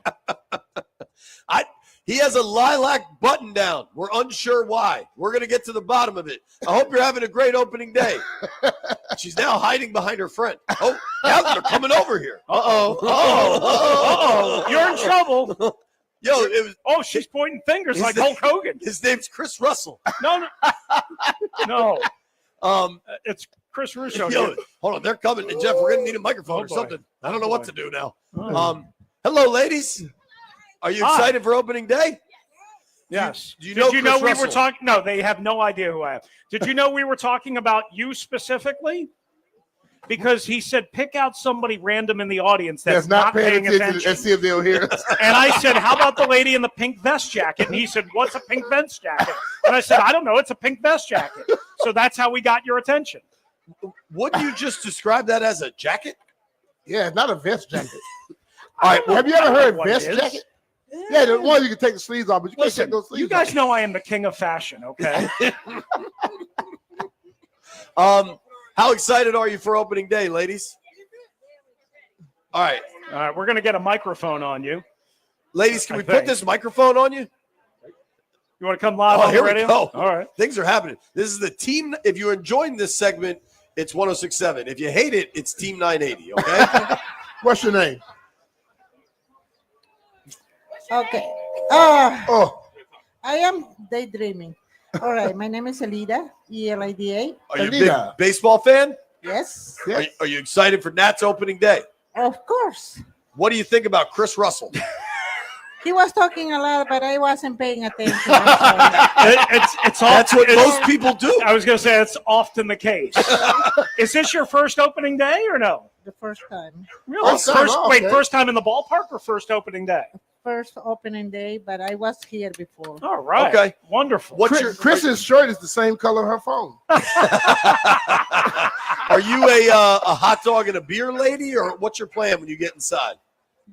[SPEAKER 2] He has a lilac button down. We're unsure why. We're going to get to the bottom of it. I hope you're having a great opening day. She's now hiding behind her friend. Oh, now they're coming over here.
[SPEAKER 13] Uh-oh. You're in trouble.
[SPEAKER 2] Yo, it was.
[SPEAKER 13] Oh, she's pointing fingers like Hulk Hogan.
[SPEAKER 2] His name's Chris Russell.
[SPEAKER 13] No. It's Chris Russo.
[SPEAKER 2] Yo, hold on. They're coming. And Jeff, we're going to need a microphone or something. I don't know what to do now. Hello, ladies. Are you excited for opening day?
[SPEAKER 13] Yes.
[SPEAKER 2] Did
[SPEAKER 13] you know we were talking? No, they have no idea who I am. Did you know we were talking about you specifically? Because he said, pick out somebody random in the audience that's not paying attention.
[SPEAKER 3] And see if they'll hear us.
[SPEAKER 13] And I said, how about the lady in the pink vest jacket? And he said, what's a pink vest jacket? And I said, I don't know. It's a pink vest jacket. So that's how we got your attention.
[SPEAKER 2] Wouldn't you just describe that as a jacket?
[SPEAKER 3] Yeah, it's not a vest jacket.
[SPEAKER 2] All right.
[SPEAKER 3] Have you ever heard
[SPEAKER 13] what
[SPEAKER 3] vest
[SPEAKER 13] it is.
[SPEAKER 3] jacket? Yeah, the one you can take the sleeves off, but you can't
[SPEAKER 13] Listen,
[SPEAKER 3] take those sleeves
[SPEAKER 13] you guys
[SPEAKER 3] off.
[SPEAKER 13] know I am the king of fashion, okay?
[SPEAKER 2] How excited are you for opening day, ladies? All right.
[SPEAKER 13] All right, we're going to get a microphone on you.
[SPEAKER 2] Ladies, can
[SPEAKER 13] I
[SPEAKER 2] we
[SPEAKER 13] think.
[SPEAKER 2] put this microphone on you?
[SPEAKER 13] You want to come live
[SPEAKER 2] Oh,
[SPEAKER 13] on the
[SPEAKER 2] here we
[SPEAKER 13] radio?
[SPEAKER 2] go.
[SPEAKER 13] All right.
[SPEAKER 2] Things are happening. This is the team. If you're enjoying this segment, it's 106.7. If you hate it, it's Team 980, okay?
[SPEAKER 3] What's your name?
[SPEAKER 14] Okay.
[SPEAKER 3] I
[SPEAKER 14] am daydreaming. All right. My name is Elida, E-L-I-D-A.
[SPEAKER 2] Are you a big baseball fan?
[SPEAKER 14] Yes.
[SPEAKER 2] Are you excited for Nats opening day?
[SPEAKER 14] Of course.
[SPEAKER 2] What do you think about Chris Russell?
[SPEAKER 14] He was talking a lot, but I wasn't paying attention.
[SPEAKER 13] That's what
[SPEAKER 2] most people do.
[SPEAKER 13] I was going to say it's often the case. Is this your first opening day or no?
[SPEAKER 14] The first time.
[SPEAKER 13] Really?
[SPEAKER 3] First time, okay.
[SPEAKER 13] First time in the ballpark or first opening day?
[SPEAKER 14] First opening day, but I was here before.
[SPEAKER 13] All right.
[SPEAKER 2] Okay.
[SPEAKER 13] Wonderful.
[SPEAKER 3] Chris's shirt is the same color her phone.
[SPEAKER 2] Are you a hot dog and a beer lady, or what's your plan when you get inside?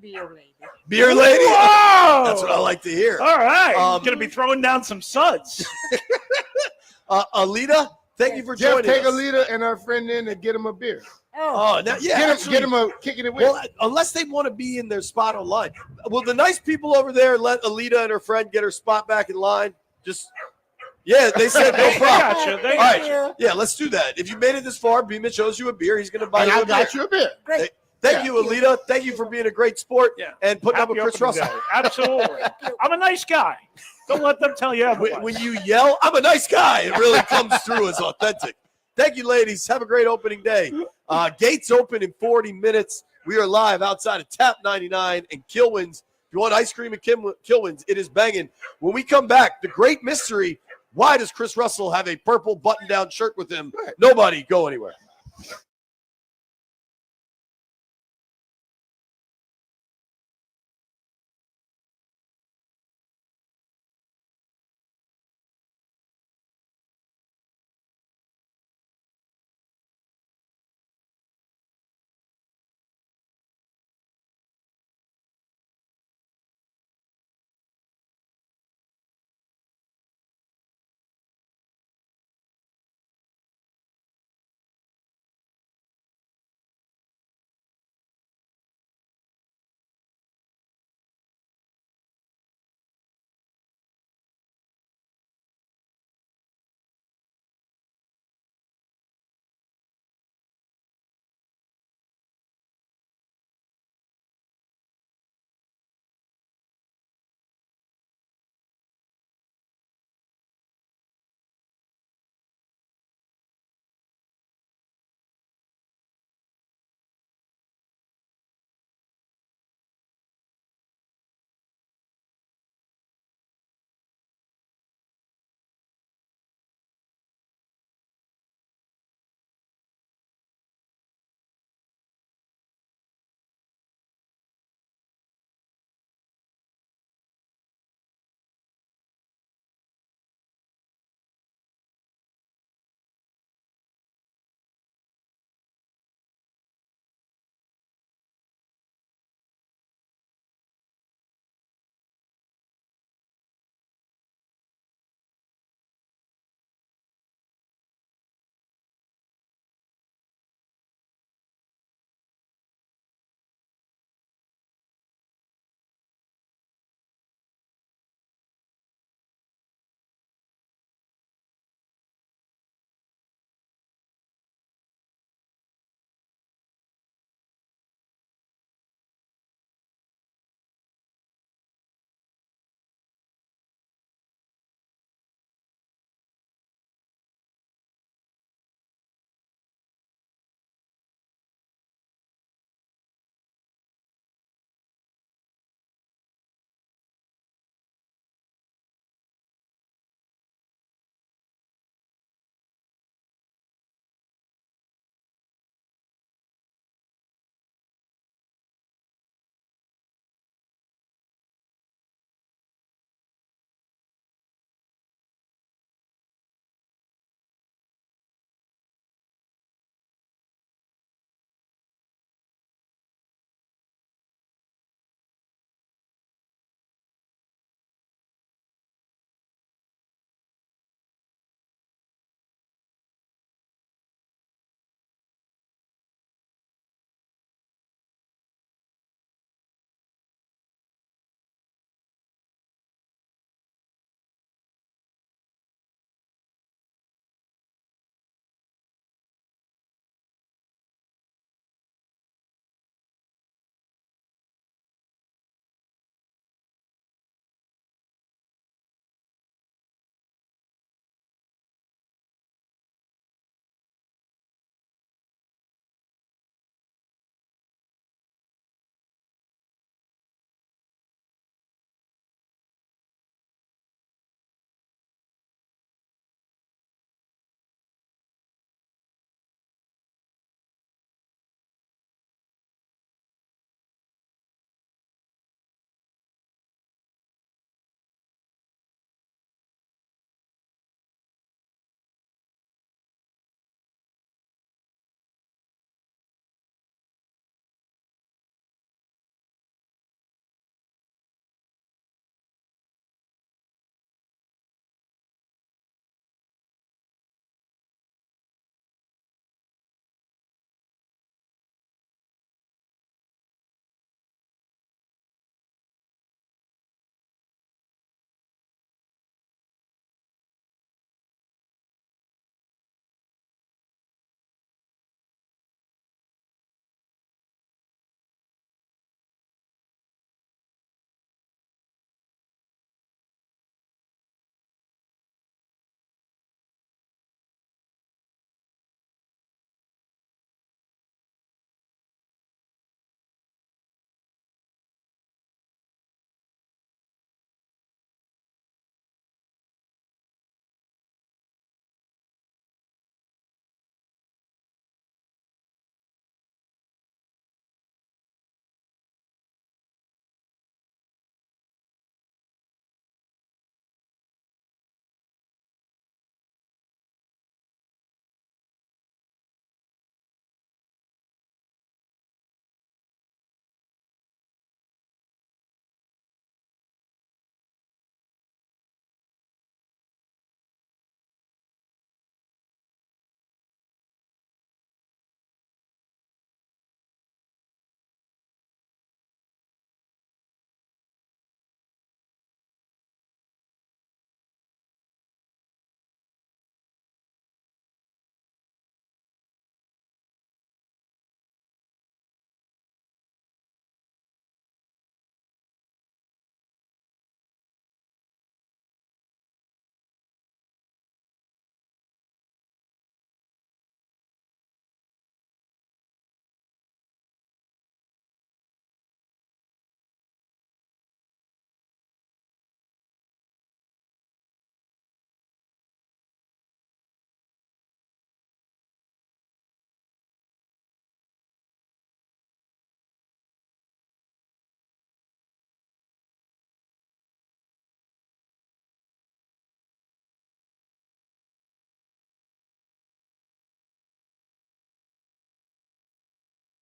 [SPEAKER 14] Beer lady.
[SPEAKER 2] Beer lady?
[SPEAKER 13] Whoa!
[SPEAKER 2] That's what I like to hear.
[SPEAKER 13] All right. Going to be throwing down some suds.
[SPEAKER 2] Alita, thank you for
[SPEAKER 3] Jeff,
[SPEAKER 2] joining
[SPEAKER 3] take
[SPEAKER 2] us.
[SPEAKER 3] Alita and her friend in and get them a beer.
[SPEAKER 2] Oh, now, yeah.
[SPEAKER 3] Get them a kicking it with.
[SPEAKER 2] Well, unless they want to be in their spot online. Will the nice people over there let Alita and her friend get her spot back in line? Yeah, they said no
[SPEAKER 13] They
[SPEAKER 2] problem.
[SPEAKER 13] got you. They
[SPEAKER 2] All
[SPEAKER 13] got
[SPEAKER 2] right.
[SPEAKER 13] you.
[SPEAKER 2] Yeah, let's do that. If you made it this far, B-Mitch owes you a beer. He's going to buy
[SPEAKER 3] And
[SPEAKER 2] you
[SPEAKER 3] I
[SPEAKER 2] a beer.
[SPEAKER 3] got you a beer.
[SPEAKER 14] Great.
[SPEAKER 2] Thank you, Alita. Thank you for being a great sport and putting up
[SPEAKER 13] Happy
[SPEAKER 2] with Chris
[SPEAKER 13] opening
[SPEAKER 2] Russell.
[SPEAKER 13] day. Absolutely. I'm a nice guy. Don't let them tell you otherwise.
[SPEAKER 2] When you yell, I'm a nice guy, it really comes through as authentic. Thank you, ladies. Have a great opening day. Gates open in 40 minutes. We are live outside of Tap 99 and Kilwins. If you want ice cream at Kilwins, it is banging. When we come back, the great mystery, why does Chris Russell have a purple button-down shirt with him? Nobody go anywhere.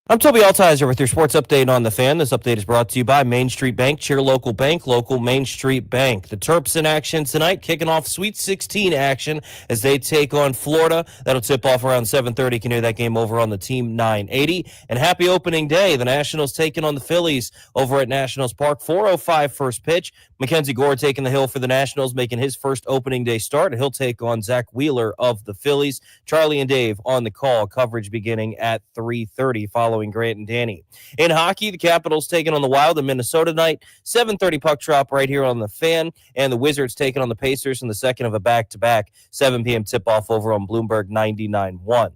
[SPEAKER 10] I'm Toby Altizer with your sports update on the Fan. This update is brought to you by Main Street Bank. Cheer local bank, local Main Street Bank. The Terps in action tonight, kicking off Sweet 16 action as they take on Florida. That'll tip off around 7:30. You can hear that game over on the Team 980. And happy opening day. The Nationals taking on the Phillies over at Nationals Park. 4:05 first pitch. Mackenzie Gore taking the hill for the Nationals, making his first opening day start. And he'll take on Zach Wheeler of the Phillies. Charlie and Dave on the call. Coverage beginning at 3:30 following Grant and Danny. In hockey, the Capitals taking on the Wild in Minnesota tonight. 7:30 puck drop right here on the Fan. And the Wizards taking on the Pacers in the second of a back-to-back. 7 p.m. tip-off over on Bloomberg 99.1.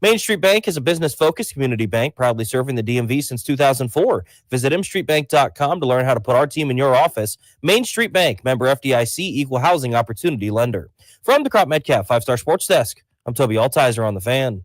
[SPEAKER 10] Main Street Bank is a business-focused community bank proudly serving the DMV since 2004. Visit mstreetbank.com to learn how to put our team in your office. Main Street Bank, member FDIC, equal housing opportunity lender. From the Crop Metcalf 5-Star Sports Desk, I'm Toby Altizer on the Fan.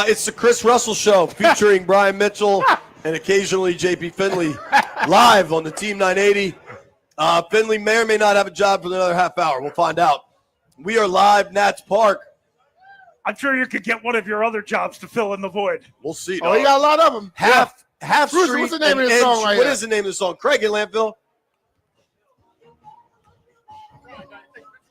[SPEAKER 2] It's the Chris Russell Show featuring Brian Mitchell and occasionally JP Finley live on the Team 980. Finley may or may not have a job for another half hour. We'll find out. We are live, Nats Park.
[SPEAKER 13] I'm sure you could get one of your other jobs to fill in the void.
[SPEAKER 2] We'll see.
[SPEAKER 3] Oh, he got a lot of them.
[SPEAKER 2] Half
[SPEAKER 3] Bruce,
[SPEAKER 2] Street.
[SPEAKER 3] what's the name
[SPEAKER 2] and
[SPEAKER 3] of this song right
[SPEAKER 2] What
[SPEAKER 3] here?
[SPEAKER 2] is the name of the song? Craig in Lampville.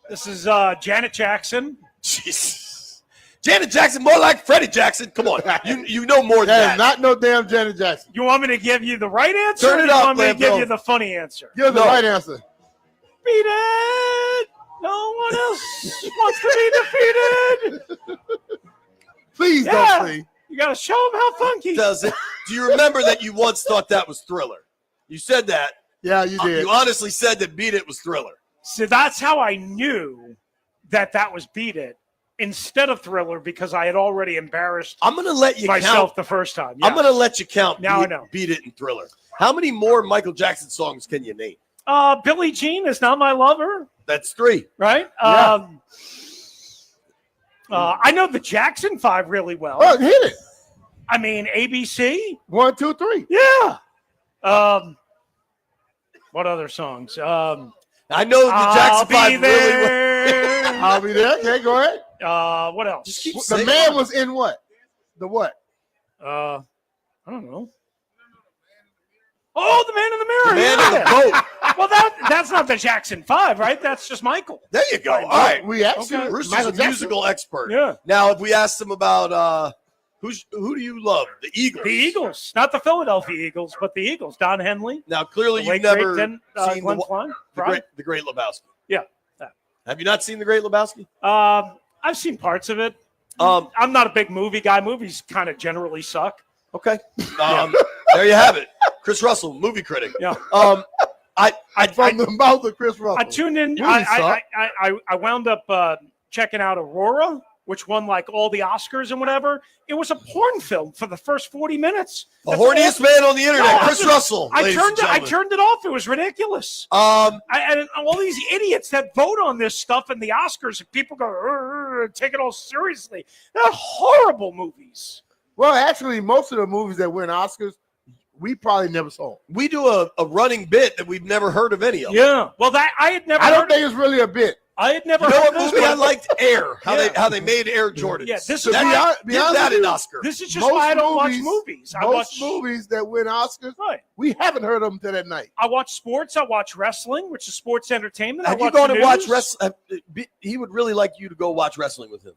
[SPEAKER 13] This is Janet Jackson.
[SPEAKER 2] Jesus. Janet Jackson, more like Freddie Jackson. Come on. You know more than that.
[SPEAKER 3] Not no damn Janet Jackson.
[SPEAKER 13] You want me to give you the right answer?
[SPEAKER 2] Turn it
[SPEAKER 13] or you
[SPEAKER 2] up,
[SPEAKER 13] want me to give
[SPEAKER 2] Lambeau.
[SPEAKER 13] you the funny answer?
[SPEAKER 3] Give us the right answer.
[SPEAKER 13] Beat it. No one else wants to be defeated.
[SPEAKER 3] Please don't sing.
[SPEAKER 13] You got to show them how funky.
[SPEAKER 2] Does it? Do you remember that you once thought that was Thriller? You said that.
[SPEAKER 3] Yeah, you did.
[SPEAKER 2] You honestly said that Beat It was Thriller.
[SPEAKER 13] So that's how I knew that was Beat It instead of Thriller, because I had already embarrassed
[SPEAKER 2] I'm going to let you
[SPEAKER 13] myself
[SPEAKER 2] count.
[SPEAKER 13] the first time.
[SPEAKER 2] I'm going to let you count
[SPEAKER 13] Now
[SPEAKER 2] Beat,
[SPEAKER 13] I know.
[SPEAKER 2] Beat It and Thriller. How many more Michael Jackson songs can you name?
[SPEAKER 13] Billie Jean is Not My Lover,
[SPEAKER 2] That's 3.
[SPEAKER 13] right?
[SPEAKER 3] Yeah.
[SPEAKER 13] I know the Jackson 5 really well.
[SPEAKER 3] Oh, hit it.
[SPEAKER 13] I mean, ABC.
[SPEAKER 3] 1, 2, 3.
[SPEAKER 13] Yeah. What other songs?
[SPEAKER 2] I know the Jackson 5 really well.
[SPEAKER 3] I'll be there. Okay, go ahead.
[SPEAKER 13] What else?
[SPEAKER 2] Just keep
[SPEAKER 3] The
[SPEAKER 2] saying
[SPEAKER 3] man
[SPEAKER 2] it.
[SPEAKER 3] was in what? The what?
[SPEAKER 13] I don't know. Oh, the Man in the Mirror.
[SPEAKER 2] The Man in the
[SPEAKER 13] yeah.
[SPEAKER 2] Boat.
[SPEAKER 13] Well, that's not the Jackson 5, right? That's just Michael.
[SPEAKER 2] There you go. All right.
[SPEAKER 3] We actually
[SPEAKER 13] Okay.
[SPEAKER 2] Bruce is
[SPEAKER 3] Michael
[SPEAKER 2] a
[SPEAKER 3] Jackson.
[SPEAKER 2] musical expert.
[SPEAKER 13] Yeah.
[SPEAKER 2] Now, if we asked him about who do you love? The Eagles.
[SPEAKER 13] The Eagles, not the Philadelphia Eagles, but the Eagles. Don Henley.
[SPEAKER 2] Now, clearly,
[SPEAKER 13] The
[SPEAKER 2] you've
[SPEAKER 13] late
[SPEAKER 2] never
[SPEAKER 13] great
[SPEAKER 2] seen
[SPEAKER 13] Glenn
[SPEAKER 2] the
[SPEAKER 13] Fry.
[SPEAKER 2] Great Lebowski.
[SPEAKER 13] Yeah.
[SPEAKER 2] Have you not seen The Great Lebowski?
[SPEAKER 13] I've seen parts of it. I'm not a big movie guy. Movies kind of generally suck.
[SPEAKER 2] Okay. There you have it. Chris Russell, movie critic.
[SPEAKER 13] Yeah.
[SPEAKER 3] From the mouth of Chris Russell.
[SPEAKER 13] I tuned in.
[SPEAKER 3] Movies suck.
[SPEAKER 13] I wound up checking out Aurora, which won like all the Oscars and whatever. It was a porn film for the first 40 minutes.
[SPEAKER 2] The
[SPEAKER 13] That's
[SPEAKER 2] horniest
[SPEAKER 13] all-
[SPEAKER 2] man on the internet,
[SPEAKER 13] No,
[SPEAKER 2] Chris Russell.
[SPEAKER 13] I
[SPEAKER 2] ladies and gentlemen.
[SPEAKER 13] turned it off. It was ridiculous. And all these idiots that vote on this stuff in the Oscars, and people go take it all seriously. They're horrible movies.
[SPEAKER 3] Well, actually, most of the movies that win Oscars, we probably never saw.
[SPEAKER 2] We do a running bit that we've never heard of any of.
[SPEAKER 13] Yeah. Well, that I had never.
[SPEAKER 3] I don't
[SPEAKER 13] heard
[SPEAKER 3] think it's really a bit.
[SPEAKER 13] I had never.
[SPEAKER 2] You know
[SPEAKER 13] heard
[SPEAKER 2] what
[SPEAKER 13] this
[SPEAKER 2] movie I
[SPEAKER 13] one.
[SPEAKER 2] liked? Air.
[SPEAKER 13] Yeah.
[SPEAKER 2] How they made Air Jordans.
[SPEAKER 13] Yeah, this
[SPEAKER 3] To
[SPEAKER 13] is
[SPEAKER 3] be
[SPEAKER 13] why.
[SPEAKER 3] hon- be
[SPEAKER 2] Give
[SPEAKER 3] honest
[SPEAKER 2] that
[SPEAKER 3] with
[SPEAKER 2] an
[SPEAKER 3] you,
[SPEAKER 2] Oscar.
[SPEAKER 13] This is just why I don't watch movies. I
[SPEAKER 3] Most
[SPEAKER 13] watch
[SPEAKER 3] movies that win Oscars,
[SPEAKER 13] Right.
[SPEAKER 3] we haven't heard of them till that night.
[SPEAKER 13] I watch sports. I watch wrestling, which is sports entertainment.
[SPEAKER 2] Have
[SPEAKER 13] I
[SPEAKER 2] you
[SPEAKER 13] watch
[SPEAKER 2] gone to watch
[SPEAKER 13] news.
[SPEAKER 2] wrestling? He would really like you to go watch wrestling with him.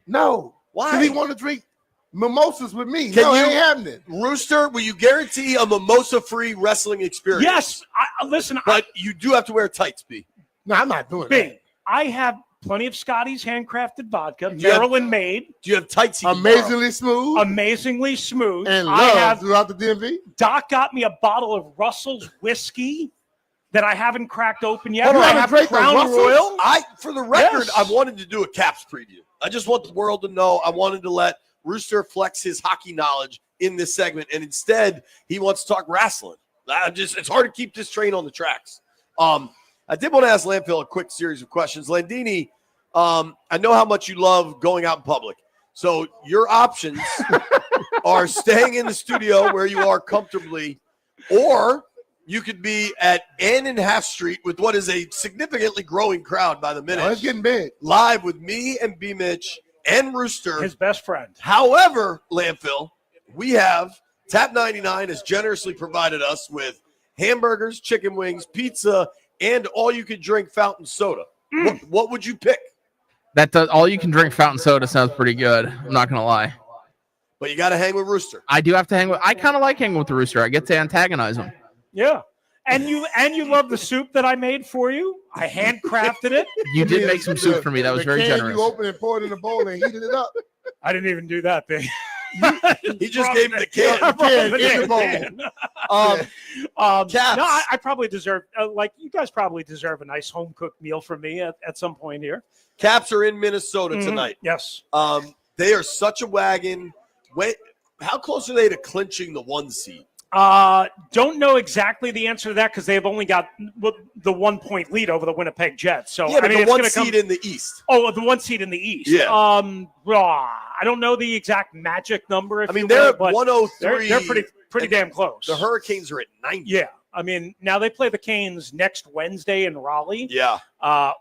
[SPEAKER 3] No.
[SPEAKER 2] Why?
[SPEAKER 3] Because he want to drink mimosas with me.
[SPEAKER 2] Can
[SPEAKER 3] No,
[SPEAKER 2] you-
[SPEAKER 3] it ain't happening.
[SPEAKER 2] Rooster, will you guarantee a mimosa-free wrestling experience?
[SPEAKER 13] Yes. Listen.
[SPEAKER 2] But you do have to wear tights, B.
[SPEAKER 3] No, I'm not doing
[SPEAKER 13] B.
[SPEAKER 3] that.
[SPEAKER 13] I have plenty of Scotty's handcrafted vodka,
[SPEAKER 2] Do you have-
[SPEAKER 13] Maryland made,
[SPEAKER 2] Do you have tights?
[SPEAKER 3] Amazingly smooth
[SPEAKER 13] amazingly smooth.
[SPEAKER 3] and
[SPEAKER 13] I
[SPEAKER 3] love
[SPEAKER 13] have
[SPEAKER 3] throughout the DMV.
[SPEAKER 13] Doc got me a bottle of Russell's whiskey that I haven't cracked open yet.
[SPEAKER 2] Hold on,
[SPEAKER 13] I
[SPEAKER 2] I
[SPEAKER 13] have
[SPEAKER 3] drank the
[SPEAKER 13] Crown
[SPEAKER 3] Russell's?
[SPEAKER 13] Royal.
[SPEAKER 2] For the record,
[SPEAKER 13] Yes.
[SPEAKER 2] I wanted to do a Caps preview. I just want the world to know. I wanted to let Rooster flex his hockey knowledge in this segment, and instead he wants to talk wrestling. It's hard to keep this train on the tracks. I did want to ask Landfill a quick series of questions. Landini, I know how much you love going out in public. So your options are staying in the studio where you are comfortably, or you could be at Ann and Half Street with what is a significantly growing crowd by the minute.
[SPEAKER 3] Oh, it's getting big.
[SPEAKER 2] Live with me and B. Mitch and Rooster.
[SPEAKER 13] His best friend.
[SPEAKER 2] However, Landfill, we have Tap 99 has generously provided us with hamburgers, chicken wings, pizza, and all-you-can-drink fountain soda. What would you pick?
[SPEAKER 4] That does, all you can drink fountain soda sounds pretty good. I'm not gonna lie.
[SPEAKER 2] But you got to hang with Rooster.
[SPEAKER 4] I do have to hang with. I kind of like hanging with the Rooster. I get to antagonize him.
[SPEAKER 13] Yeah. And you love the soup that I made for you. I handcrafted it.
[SPEAKER 4] You did make some soup for me. That was very
[SPEAKER 3] can
[SPEAKER 4] generous.
[SPEAKER 3] You opened and poured in a bowl and heated it up.
[SPEAKER 13] I didn't even do that thing.
[SPEAKER 2] He just gave him the can.
[SPEAKER 3] In the bowl.
[SPEAKER 2] Caps.
[SPEAKER 13] No, I probably deserve, like you guys probably deserve a nice home cooked meal from me at some point here.
[SPEAKER 2] Caps are in Minnesota tonight.
[SPEAKER 13] Yes.
[SPEAKER 2] They are such a wagon. How close are they to clinching the 1 seed?
[SPEAKER 13] Don't know exactly the answer to that because they've only got the 1 point lead over the Winnipeg Jets. So
[SPEAKER 2] Yeah, but
[SPEAKER 13] I mean,
[SPEAKER 2] the
[SPEAKER 13] it's
[SPEAKER 2] 1
[SPEAKER 13] gonna
[SPEAKER 2] seed in the East.
[SPEAKER 13] Oh, the 1 seed in the East.
[SPEAKER 2] Yeah.
[SPEAKER 13] I don't know the exact magic number. If
[SPEAKER 2] I mean,
[SPEAKER 13] you
[SPEAKER 2] they're
[SPEAKER 13] will,
[SPEAKER 2] at
[SPEAKER 13] but
[SPEAKER 2] 103.
[SPEAKER 13] They're pretty damn close.
[SPEAKER 2] The Hurricanes are at 90.
[SPEAKER 13] Yeah. I mean, now they play the Canes next Wednesday in Raleigh.
[SPEAKER 2] Yeah.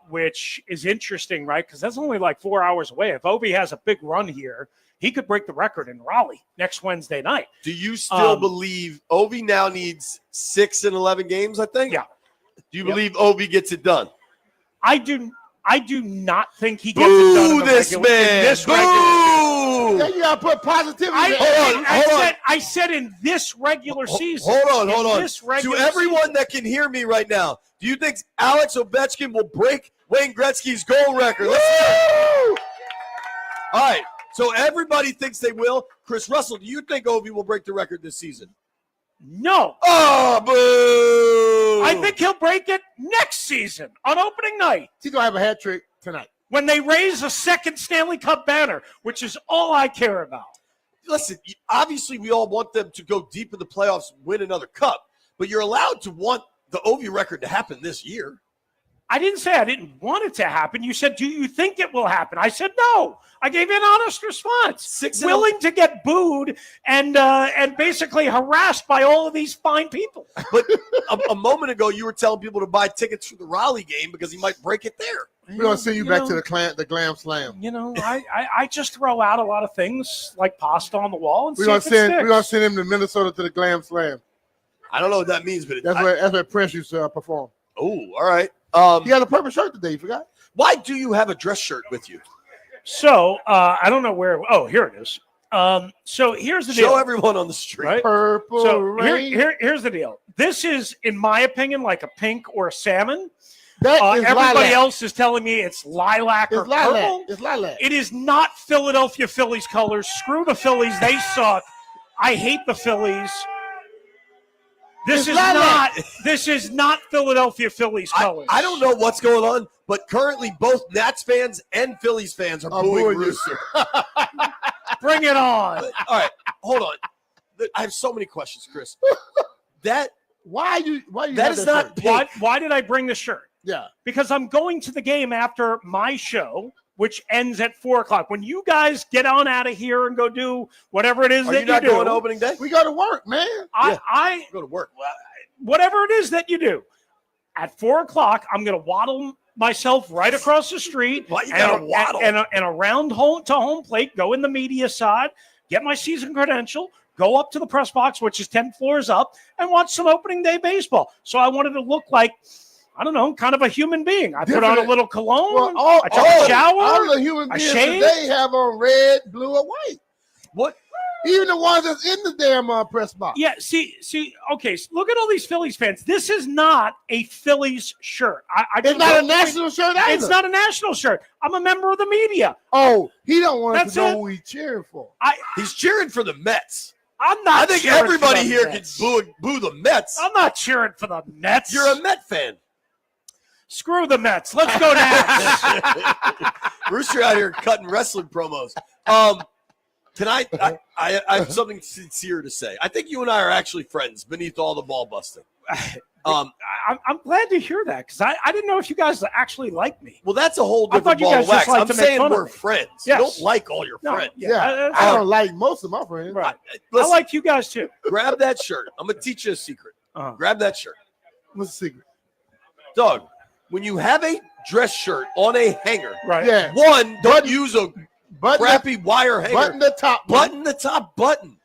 [SPEAKER 13] Which is interesting, right? Because that's only like 4 hours away. If Obi has a big run here, he could break the record in Raleigh next Wednesday night.
[SPEAKER 2] Do you still believe Ovi now needs 6 and 11 games, I think?
[SPEAKER 13] Yeah.
[SPEAKER 2] Do you believe Ovi gets it done?
[SPEAKER 13] I do not think he gets it done. In
[SPEAKER 2] this man.
[SPEAKER 3] Yeah, you gotta put positivity.
[SPEAKER 13] I said in this regular season.
[SPEAKER 2] Hold on.
[SPEAKER 13] This
[SPEAKER 2] To
[SPEAKER 13] regular
[SPEAKER 2] everyone
[SPEAKER 13] season.
[SPEAKER 2] that can hear me right now, do you think Alex Ovechkin will break Wayne Gretzky's goal record? Let's hear it. All right. So everybody thinks they will. Chris Russell, do you think Ovi will break the record this season?
[SPEAKER 13] No.
[SPEAKER 2] Oh, boo!
[SPEAKER 13] I think he'll break it next season on opening night.
[SPEAKER 3] He's gonna have a hat trick tonight.
[SPEAKER 13] When they raise a second Stanley Cup banner, which is all I care about.
[SPEAKER 2] Listen, obviously we all want them to go deep in the playoffs, win another cup, but you're allowed to want the Ovi record to happen this year.
[SPEAKER 13] I didn't say I didn't want it to happen. You said, do you think it will happen? I said, no. I gave you an honest response. Willing to get booed and basically harassed by all of these fine people.
[SPEAKER 2] But a moment ago, you were telling people to buy tickets for the Raleigh game because he might break it there.
[SPEAKER 3] We're gonna send you back to the Glam Slam.
[SPEAKER 13] You know, I just throw out a lot of things like pasta on the wall and
[SPEAKER 3] We're
[SPEAKER 13] see
[SPEAKER 3] gonna
[SPEAKER 13] if it sticks.
[SPEAKER 3] we're gonna send him to Minnesota to the Glam Slam.
[SPEAKER 2] I don't know what that means, but
[SPEAKER 3] That's where Prince used to perform.
[SPEAKER 2] Oh, all right.
[SPEAKER 3] He had a purple shirt today. You forgot?
[SPEAKER 2] Why do you have a dress shirt with you?
[SPEAKER 13] So I don't know where. Oh, here it is. So here's the deal.
[SPEAKER 2] Show everyone on the street.
[SPEAKER 13] Right?
[SPEAKER 3] Purple
[SPEAKER 13] So
[SPEAKER 3] rain.
[SPEAKER 13] here's the deal. This is, in my opinion, like a pink or a salmon.
[SPEAKER 3] That is
[SPEAKER 13] everybody
[SPEAKER 3] lilac.
[SPEAKER 13] else is telling me it's lilac or
[SPEAKER 3] It's lilac.
[SPEAKER 13] purple.
[SPEAKER 3] It's lilac.
[SPEAKER 13] It is not Philadelphia Phillies colors. Screw the Phillies. They suck. I hate the Phillies. This is not Philadelphia Phillies colors.
[SPEAKER 2] I don't know what's going on, but currently both Nats fans and Phillies fans are booing
[SPEAKER 3] booing you.
[SPEAKER 2] Rooster.
[SPEAKER 13] Bring it on.
[SPEAKER 2] All right, hold on. I have so many questions, Chris.
[SPEAKER 3] Why you
[SPEAKER 2] that
[SPEAKER 3] have
[SPEAKER 2] is
[SPEAKER 3] that
[SPEAKER 2] not
[SPEAKER 3] shirt?
[SPEAKER 2] pink.
[SPEAKER 13] Why did I bring the shirt?
[SPEAKER 3] Yeah.
[SPEAKER 13] Because I'm going to the game after my show, which ends at 4:00. When you guys get on out of here and go do whatever it is
[SPEAKER 2] Are
[SPEAKER 13] that
[SPEAKER 2] you not
[SPEAKER 13] do,
[SPEAKER 2] going to opening day?
[SPEAKER 3] We go to work, man.
[SPEAKER 13] I
[SPEAKER 2] Go to work.
[SPEAKER 13] whatever it is that you do, at 4:00, I'm going to waddle myself right across the street
[SPEAKER 2] Why you gotta waddle?
[SPEAKER 13] and around home to home plate, go in the media side, get my season credential, go up to the press box, which is 10 floors up, and watch some opening day baseball. So I wanted to look like, I don't know, kind of a human being. I put on a little cologne, I took a shower,
[SPEAKER 3] All the human
[SPEAKER 13] I
[SPEAKER 3] beings
[SPEAKER 13] shaved.
[SPEAKER 3] today have on red, blue, or white.
[SPEAKER 2] What?
[SPEAKER 3] Even the ones that's in the damn press box.
[SPEAKER 13] Yeah, see, okay, so look at all these Phillies fans. This is not a Phillies shirt.
[SPEAKER 3] It's not a national shirt either.
[SPEAKER 13] It's not a national shirt. I'm a member of the media.
[SPEAKER 3] Oh, he don't want us
[SPEAKER 13] That's
[SPEAKER 3] to know
[SPEAKER 13] it.
[SPEAKER 3] who he's cheering for.
[SPEAKER 2] He's cheering for the Mets.
[SPEAKER 13] I'm not.
[SPEAKER 2] I think
[SPEAKER 13] cheering for
[SPEAKER 2] everybody
[SPEAKER 13] the
[SPEAKER 2] here
[SPEAKER 13] Mets.
[SPEAKER 2] can boo the Mets.
[SPEAKER 13] I'm not cheering for the Mets.
[SPEAKER 2] You're a Met fan.
[SPEAKER 13] Screw the Mets. Let's go Nats.
[SPEAKER 2] Rooster out here cutting wrestling promos. Tonight, I have something sincere to say. I think you and I are actually friends beneath all the ball busting.
[SPEAKER 13] I'm glad to hear that because I didn't know if you guys actually like me.
[SPEAKER 2] Well, that's a whole
[SPEAKER 13] I
[SPEAKER 2] different
[SPEAKER 13] thought you
[SPEAKER 2] ball
[SPEAKER 13] guys
[SPEAKER 2] of wax.
[SPEAKER 13] just liked
[SPEAKER 2] I'm
[SPEAKER 13] to make
[SPEAKER 2] saying
[SPEAKER 13] fun of
[SPEAKER 2] we're
[SPEAKER 13] me.
[SPEAKER 2] friends.
[SPEAKER 13] Yes.
[SPEAKER 2] You don't like all your
[SPEAKER 13] No,
[SPEAKER 2] friends.
[SPEAKER 3] Yeah, I don't like most of my friends.
[SPEAKER 13] Right. I
[SPEAKER 2] Listen,
[SPEAKER 13] like you guys too.
[SPEAKER 2] grab that shirt. I'm gonna teach you a secret. Grab that shirt.
[SPEAKER 3] What's the secret?
[SPEAKER 2] Doug, when you have a dress shirt on a hanger,
[SPEAKER 13] Right.
[SPEAKER 3] Yeah.
[SPEAKER 2] one, don't use a
[SPEAKER 3] Button
[SPEAKER 2] crappy wire hanger.
[SPEAKER 3] Button the top.
[SPEAKER 2] Button the top button.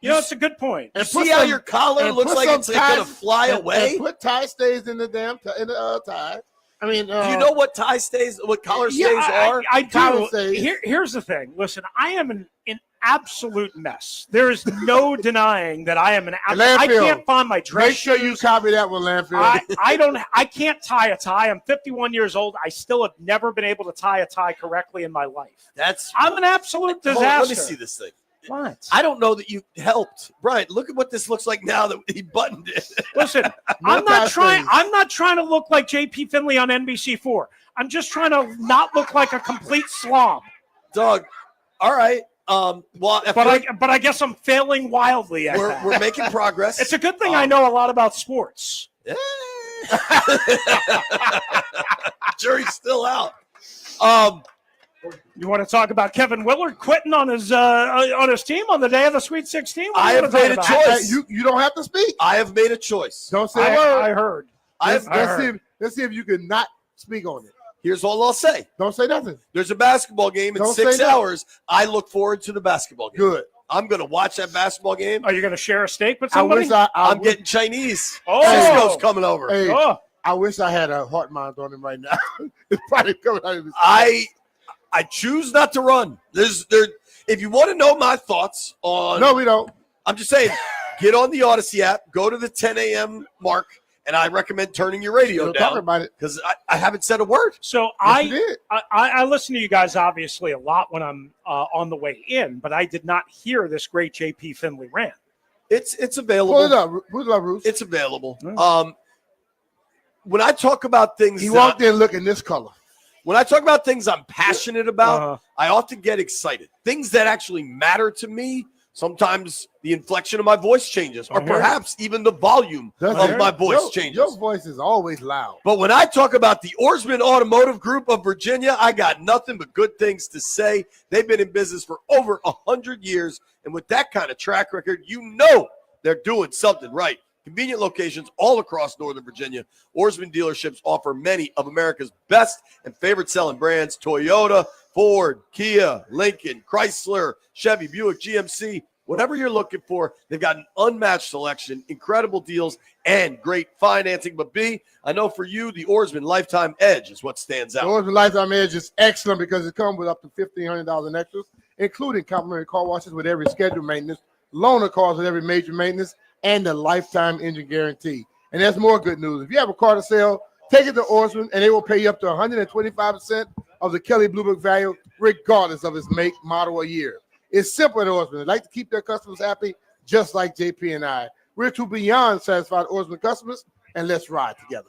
[SPEAKER 13] You know, it's a good point.
[SPEAKER 2] You
[SPEAKER 3] And put
[SPEAKER 2] see how
[SPEAKER 3] some-
[SPEAKER 2] your collar
[SPEAKER 3] and
[SPEAKER 2] looks
[SPEAKER 3] put
[SPEAKER 2] like
[SPEAKER 3] some
[SPEAKER 2] it's going to
[SPEAKER 3] ties-
[SPEAKER 2] fly
[SPEAKER 3] and
[SPEAKER 2] away?
[SPEAKER 3] put tie stays in the damn tie. I mean,
[SPEAKER 2] Do you know what tie stays, what collar stays are?
[SPEAKER 13] I
[SPEAKER 3] Collar
[SPEAKER 13] do.
[SPEAKER 3] stays.
[SPEAKER 13] Here's the thing. Listen, I am an absolute mess. There is no denying that I am an absolute. I
[SPEAKER 3] Landfill.
[SPEAKER 13] can't find my dress.
[SPEAKER 3] Make sure you
[SPEAKER 13] shoes.
[SPEAKER 3] copy that one, Landfill.
[SPEAKER 13] I can't tie a tie. I'm 51 years old. I still have never been able to tie a tie correctly in my life.
[SPEAKER 2] I'm
[SPEAKER 13] an absolute
[SPEAKER 2] Hold on,
[SPEAKER 13] disaster.
[SPEAKER 2] let me see this thing.
[SPEAKER 13] What?
[SPEAKER 2] I don't know that you helped, Brian. Look at what this looks like now that he buttoned it.
[SPEAKER 13] Listen, I'm not trying to look like JP Finley on NBC4. I'm just trying to not look like a complete slob.
[SPEAKER 2] Doug, all right. Well,
[SPEAKER 13] but I guess I'm failing wildly at that.
[SPEAKER 2] We're making progress.
[SPEAKER 13] It's a good thing I know a lot about sports.
[SPEAKER 2] Jury's still out.
[SPEAKER 13] You want to talk about Kevin Willard quitting on his team on the day of the Sweet 16? What do
[SPEAKER 2] I
[SPEAKER 13] you
[SPEAKER 2] have
[SPEAKER 13] wanna
[SPEAKER 2] made a
[SPEAKER 13] talk about?
[SPEAKER 2] choice.
[SPEAKER 3] You don't have to speak.
[SPEAKER 2] I have made a choice.
[SPEAKER 3] Don't say a word.
[SPEAKER 13] I heard.
[SPEAKER 3] Let's see if you can not speak on it.
[SPEAKER 2] Here's all I'll say.
[SPEAKER 3] Don't say nothing.
[SPEAKER 2] There's a basketball game in
[SPEAKER 3] Don't
[SPEAKER 2] 6
[SPEAKER 3] say nothing.
[SPEAKER 2] hours. I look forward to the basketball game.
[SPEAKER 3] Good.
[SPEAKER 2] I'm going to watch that basketball game.
[SPEAKER 13] Are you going to share a steak with somebody?
[SPEAKER 2] I'm getting Chinese.
[SPEAKER 13] Oh.
[SPEAKER 2] Cisco's coming over.
[SPEAKER 3] Hey,
[SPEAKER 13] Oh.
[SPEAKER 3] I wish I had a heart mind on him right now. It's probably coming out of his
[SPEAKER 2] I choose not to run. If you want to know my thoughts on,
[SPEAKER 3] No, we don't.
[SPEAKER 2] I'm just saying, get on the Odyssey app, go to the 10 a.m. mark, and I recommend turning your radio
[SPEAKER 3] Don't talk
[SPEAKER 2] down
[SPEAKER 3] about it.
[SPEAKER 2] because I haven't said a word.
[SPEAKER 13] So
[SPEAKER 3] you did.
[SPEAKER 13] I listen to you guys obviously a lot when I'm on the way in, but I did not hear this great JP Finley rant.
[SPEAKER 2] It's available.
[SPEAKER 3] Pull it up. Pull it up, Bruce.
[SPEAKER 2] It's available. When I talk about things,
[SPEAKER 3] He walked in looking this color.
[SPEAKER 2] When I talk about things I'm passionate about,
[SPEAKER 13] Uh-huh.
[SPEAKER 2] I often get excited. Things that actually matter to me. Sometimes the inflection of my voice changes, or
[SPEAKER 3] I hear it.
[SPEAKER 2] perhaps even the volume of my voice changes.
[SPEAKER 3] Your voice is always loud.
[SPEAKER 2] But when I talk about the Oarsman Automotive Group of Virginia, I got nothing but good things to say. They've been in business for over 100 years. And with that kind of track record, you know they're doing something right. Convenient locations all across Northern Virginia. Oarsman dealerships offer many of America's best and favorite selling brands: Toyota, Ford, Kia, Lincoln, Chrysler, Chevy, Buick, GMC. Whatever you're looking for, they've got an unmatched selection, incredible deals, and great financing. But B, I know for you, the Oarsman Lifetime Edge is what stands
[SPEAKER 3] The
[SPEAKER 2] out.
[SPEAKER 3] Oarsman Lifetime Edge is excellent because it comes with up to $1,500 in extras, including complimentary car washes with every scheduled maintenance, loaner cars with every major maintenance, and the lifetime engine guarantee. And there's more good news. If you have a car to sell, take it to Oarsman, and they will pay you up to 125% of the Kelley Blue Book value, regardless of its make, model, or year. It's simple at Oarsman. They like to keep their customers happy, just like JP and I. We're two beyond satisfied Oarsman customers, and let's ride together.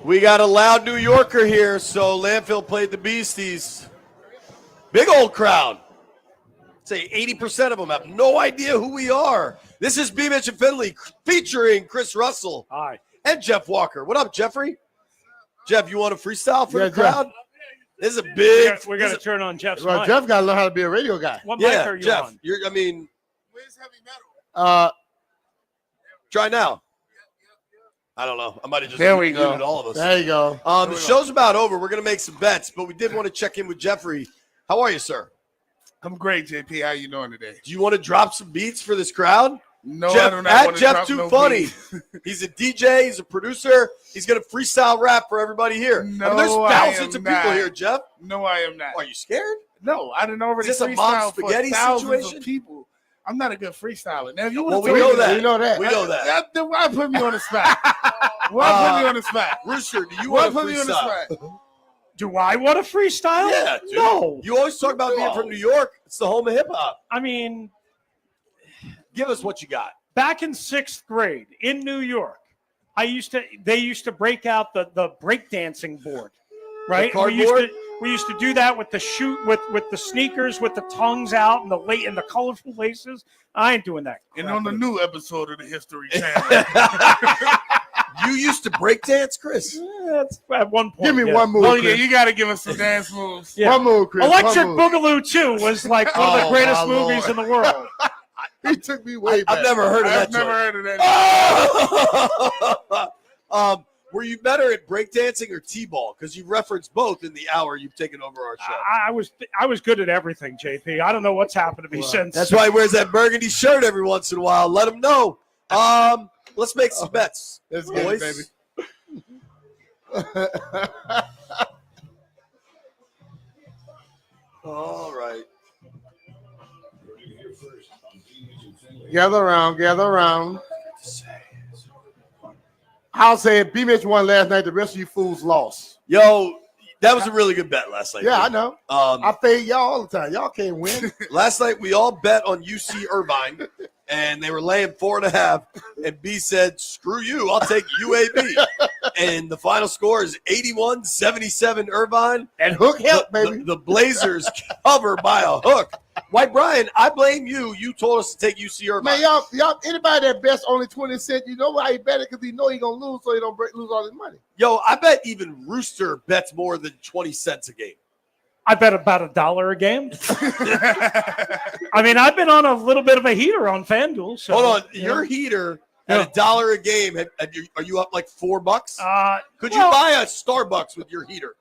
[SPEAKER 2] We got a loud New Yorker here, so Landfill played the Beasties. Big old crowd. I'd say 80% of them have no idea who we are. This is B. Mitch and Finley featuring Chris Russell.
[SPEAKER 13] Hi.
[SPEAKER 2] And Jeff Walker. What up, Jeffrey? Jeff, you want a freestyle for the crowd?
[SPEAKER 3] Jeff.
[SPEAKER 2] This is a big.
[SPEAKER 13] We're going to turn on Jeff's
[SPEAKER 3] Well,
[SPEAKER 13] mic.
[SPEAKER 3] Jeff got to learn how to be a radio guy.
[SPEAKER 13] What mic are you
[SPEAKER 2] Jeff,
[SPEAKER 13] on?
[SPEAKER 2] Try now. I don't know. I might have just
[SPEAKER 3] There we go.
[SPEAKER 2] muted all of us.
[SPEAKER 3] There you go.
[SPEAKER 2] The show's about over. We're going to make some bets, but we did want to check in with Jeffrey. How are you, sir?
[SPEAKER 8] I'm great, JP. How you doing today?
[SPEAKER 2] Do you want to drop some beats for this crowd?
[SPEAKER 8] No,
[SPEAKER 2] Jeff,
[SPEAKER 8] I do not want to
[SPEAKER 2] Jeff
[SPEAKER 8] drop
[SPEAKER 2] Too
[SPEAKER 8] no
[SPEAKER 2] Funny.
[SPEAKER 8] beats.
[SPEAKER 2] He's a DJ. He's a producer. He's going to freestyle rap for everybody here.
[SPEAKER 8] No,
[SPEAKER 2] there's
[SPEAKER 8] I
[SPEAKER 2] thousands
[SPEAKER 8] am
[SPEAKER 2] of people
[SPEAKER 8] not.
[SPEAKER 2] here, Jeff.
[SPEAKER 8] No, I am not.
[SPEAKER 2] Are you scared?
[SPEAKER 8] No, I didn't already
[SPEAKER 2] Is this a mom
[SPEAKER 8] freestyle for
[SPEAKER 2] spaghetti
[SPEAKER 8] thousands
[SPEAKER 2] situation?
[SPEAKER 8] of people. I'm not a good freestyler. Now, if you
[SPEAKER 2] Well,
[SPEAKER 8] want
[SPEAKER 2] we know that.
[SPEAKER 3] We know that.
[SPEAKER 2] We know that.
[SPEAKER 8] Then why put me on the spot? Why put me on the spot?
[SPEAKER 2] Rooster, do you
[SPEAKER 8] Why
[SPEAKER 2] want to
[SPEAKER 8] put me on the
[SPEAKER 2] freestyle?
[SPEAKER 8] spot?
[SPEAKER 13] Do I want to freestyle?
[SPEAKER 2] Yeah, dude.
[SPEAKER 13] No.
[SPEAKER 2] You always talk about being from New York. It's the home of hip hop.
[SPEAKER 13] I mean,
[SPEAKER 2] Give us what you got.
[SPEAKER 13] back in 6th grade in New York, they used to break out the breakdancing board, right?
[SPEAKER 2] cardboard?
[SPEAKER 13] We used to do that with the with the sneakers with the tongues out and the colorful laces. I ain't doing that.
[SPEAKER 8] And
[SPEAKER 13] crap.
[SPEAKER 8] on the new episode of the History Channel.
[SPEAKER 2] You used to break dance, Chris?
[SPEAKER 13] That's at one point.
[SPEAKER 3] Give me
[SPEAKER 13] yeah.
[SPEAKER 3] one move.
[SPEAKER 8] Oh, yeah,
[SPEAKER 3] Chris.
[SPEAKER 8] you got to give us some dance moves.
[SPEAKER 13] Yeah.
[SPEAKER 3] One move, Chris.
[SPEAKER 13] Electric
[SPEAKER 3] one move.
[SPEAKER 13] Boogaloo 2 was like one of the
[SPEAKER 2] Oh,
[SPEAKER 13] greatest
[SPEAKER 2] my
[SPEAKER 13] movies
[SPEAKER 2] Lord.
[SPEAKER 13] in the world.
[SPEAKER 3] He took me way back.
[SPEAKER 2] I've never heard of
[SPEAKER 8] I've
[SPEAKER 2] that.
[SPEAKER 8] never heard of that.
[SPEAKER 2] Were you better at breakdancing or t-ball? Because you referenced both in the hour you've taken over our show.
[SPEAKER 13] I was good at everything, JP. I don't know what's happened to me since.
[SPEAKER 2] That's why he wears that burgundy shirt every once in a while. Let him know. Let's make some bets,
[SPEAKER 3] Let's get
[SPEAKER 2] boys.
[SPEAKER 3] it, baby.
[SPEAKER 2] All right.
[SPEAKER 3] Gather around, gather around. I'll say it. B Mitch won last night. The rest of you fools lost.
[SPEAKER 2] Yo, that was a really good bet last night.
[SPEAKER 3] Yeah, I
[SPEAKER 2] dude.
[SPEAKER 3] know. I fade y'all all the time. Y'all can't win.
[SPEAKER 2] Last night we all bet on UC Irvine, and they were laying 4.5. And B said, "Screw you, I'll take UAB." And the final score is 81-77 Irvine.
[SPEAKER 3] And hook help, baby.
[SPEAKER 2] The Blazers cover by a hook. White Brian, I blame you. You told us to take UC Irvine.
[SPEAKER 3] Man, y'all, anybody that bets only 20 cents, you know why he bet it? Because he know he gonna lose, so he don't lose all his money.
[SPEAKER 2] Yo, I bet even Rooster bets more than 20 cents a game.
[SPEAKER 13] I bet about $1 a game. I mean, I've been on a little bit of a heater on FanDuel. So,
[SPEAKER 2] Hold on,
[SPEAKER 13] you
[SPEAKER 2] your
[SPEAKER 13] know.
[SPEAKER 2] heater at $1 a game. Are you up like $4? Could you
[SPEAKER 13] well,
[SPEAKER 2] buy a Starbucks with your heater?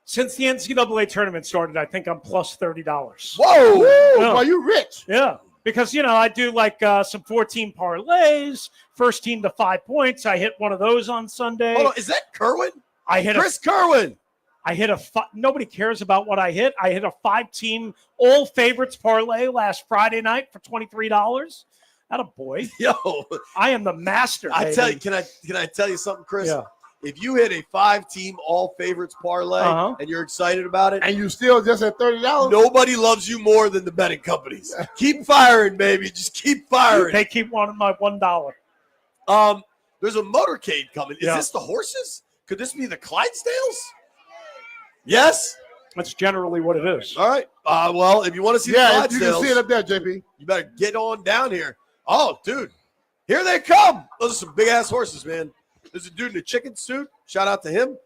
[SPEAKER 13] Since the NCAA tournament started, I think I'm plus $30.
[SPEAKER 2] Whoa!
[SPEAKER 13] Yeah.
[SPEAKER 3] Boy, you rich.
[SPEAKER 13] Yeah, because I do like some 14 parlays, first team to 5 points. I hit one of those on Sunday.
[SPEAKER 2] Hold on, is that Kerwin?
[SPEAKER 13] I hit
[SPEAKER 2] Chris Kerwin.
[SPEAKER 13] I hit nobody cares about what I hit. I hit a 5-team all favorites parlay last Friday night for $23. Atta boy.
[SPEAKER 2] Yo,
[SPEAKER 13] I am the master.
[SPEAKER 2] I
[SPEAKER 13] baby.
[SPEAKER 2] tell you, can I tell you something, Chris?
[SPEAKER 13] Yeah.
[SPEAKER 2] If you hit a 5-team all favorites parlay and you're excited about it,
[SPEAKER 3] And you still just at $30?
[SPEAKER 2] nobody loves you more than the betting companies. Keep firing, baby. Just keep firing.
[SPEAKER 13] They keep wanting my $1.
[SPEAKER 2] There's a motorcade coming. Is this the horses? Could this be the Clydesdales? Yes.
[SPEAKER 13] That's generally what it is.
[SPEAKER 2] All right. Well, if you want to see
[SPEAKER 3] Yeah,
[SPEAKER 2] the
[SPEAKER 3] you can see it
[SPEAKER 2] Clydesdales,
[SPEAKER 3] up there, JP.
[SPEAKER 2] you better get on down here. Oh, dude. Here they come. Those are some big-ass horses, man. There's a dude in a chicken suit. Shout out to him.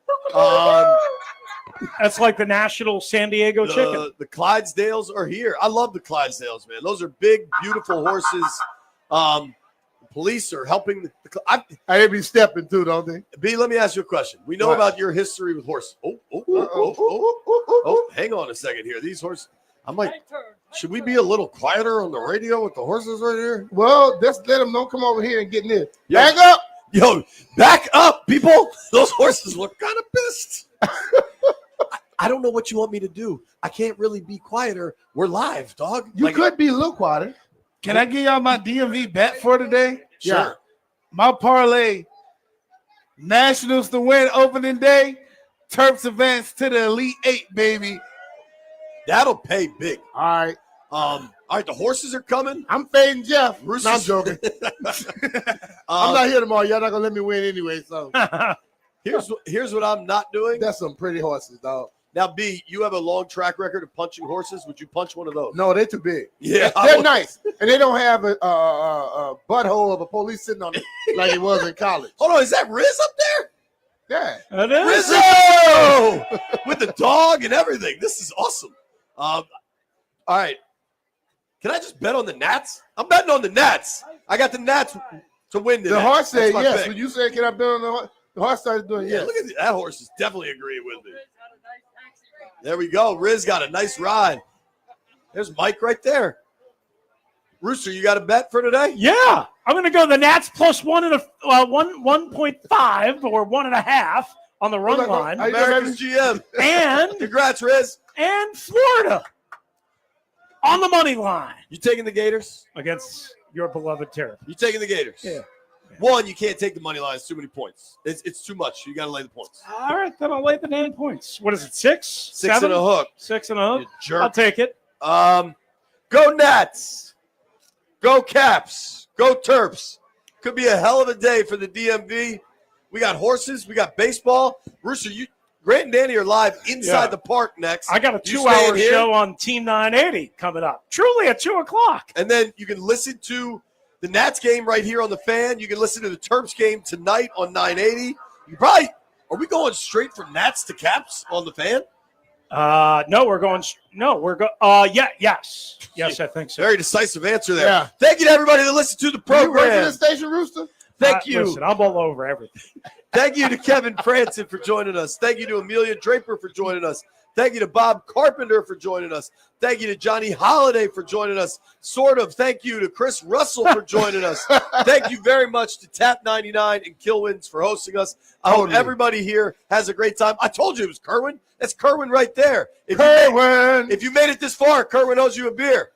[SPEAKER 13] That's like the national San Diego chicken.
[SPEAKER 2] The Clydesdales are here. I love the Clydesdales, man. Those are big, beautiful horses. The police are helping.
[SPEAKER 3] They be stepping too, don't they?
[SPEAKER 2] B, let me ask you a question. We know
[SPEAKER 3] What?
[SPEAKER 2] about your history with horses. Hang on a second here. These horses. I'm like, should we be a little quieter on the radio with the horses right here?
[SPEAKER 3] Well, just let them know. Come over here and get near.
[SPEAKER 2] Yo.
[SPEAKER 3] Back up.
[SPEAKER 2] Yo, back up, people. Those horses look kind of pissed. I don't know what you want me to do. I can't really be quieter. We're live, dog.
[SPEAKER 3] You could be a little quieter.
[SPEAKER 8] Can I give y'all my DMV bet for today?
[SPEAKER 2] Sure.
[SPEAKER 3] Yeah.
[SPEAKER 8] My parlay, Nationals to win opening day, Terps advance to the Elite Eight, baby.
[SPEAKER 2] That'll pay big.
[SPEAKER 3] All right.
[SPEAKER 2] All right, the horses are coming.
[SPEAKER 3] I'm fading Jeff.
[SPEAKER 2] Roosters.
[SPEAKER 3] No, I'm joking. I'm not here tomorrow. Y'all not gonna let me win anyway. So
[SPEAKER 2] here's what I'm not doing.
[SPEAKER 3] That's some pretty horses, dog.
[SPEAKER 2] Now, B, you have a long track record of punching horses. Would you punch one of those?
[SPEAKER 3] No, they're too big.
[SPEAKER 2] Yeah,
[SPEAKER 3] they're nice, and they don't have a butthole of a police sitting on it like it was in college.
[SPEAKER 2] Hold on, is that Riz up there?
[SPEAKER 3] Yeah,
[SPEAKER 13] It is.
[SPEAKER 2] Rizzo with the dog and everything. This is awesome. All right. Can I just bet on the Nats? I'm betting on the Nats. I got the Nats to win today.
[SPEAKER 3] The horse said
[SPEAKER 2] That's my
[SPEAKER 3] yes.
[SPEAKER 2] pick.
[SPEAKER 3] When you said, "Can I bet on the horse?" The horse started doing
[SPEAKER 2] Yeah,
[SPEAKER 3] yes.
[SPEAKER 2] look at that horse is definitely agreeing with me. There we go. Riz got a nice ride. There's Mike right there. Rooster, you got a bet for today?
[SPEAKER 13] Yeah, I'm going to go the Nats plus 1.5 or 1.5 on the run line.
[SPEAKER 2] America's GM.
[SPEAKER 13] And
[SPEAKER 2] congrats, Riz.
[SPEAKER 13] And Florida on the money line.
[SPEAKER 2] You taking the Gators?
[SPEAKER 13] Against your beloved Terror.
[SPEAKER 2] You taking the Gators?
[SPEAKER 13] Yeah.
[SPEAKER 2] One, you can't take the money line. It's too many points. It's too much. You got to lay the points.
[SPEAKER 13] All right, then I'll lay the 9 points. What is it, 6?
[SPEAKER 2] 6 and a hook.
[SPEAKER 13] 6 and a hook.
[SPEAKER 2] You jerk.
[SPEAKER 13] I'll take it.
[SPEAKER 2] Go Nats. Go Caps. Go Terps. Could be a hell of a day for the DMV. We got horses. We got baseball. Rooster, Grant and Danny are live inside the park next.
[SPEAKER 13] I got a
[SPEAKER 2] You
[SPEAKER 13] 2-hour
[SPEAKER 2] staying here?
[SPEAKER 13] show on Team 980 coming up. Truly at 2 o'clock.
[SPEAKER 2] And then you can listen to the Nats game right here on the Fan. You can listen to the Terps game tonight on 980. You probably are we going straight from Nats to Caps on the Fan?
[SPEAKER 13] No, we're going. No, we're going. Yes, I think so.
[SPEAKER 2] Very decisive answer there.
[SPEAKER 3] Yeah.
[SPEAKER 2] Thank you to everybody that listened to the
[SPEAKER 3] You work for
[SPEAKER 2] program.
[SPEAKER 3] the station, Rooster?
[SPEAKER 2] Thank you.
[SPEAKER 13] Listen, I'm all over everything.
[SPEAKER 2] Thank you to Kevin Frandsen for joining us. Thank you to Amelia Draper for joining us. Thank you to Bob Carpenter for joining us. Thank you to Johnny Holliday for joining us. Sort of. Thank you to Chris Russell for joining us. Thank you very much to Tap 99 and Killwins for hosting us. I hope everybody here has a great time. I told you it was Kerwin. That's Kerwin right there. If you made it this far, Kerwin owes you a beer.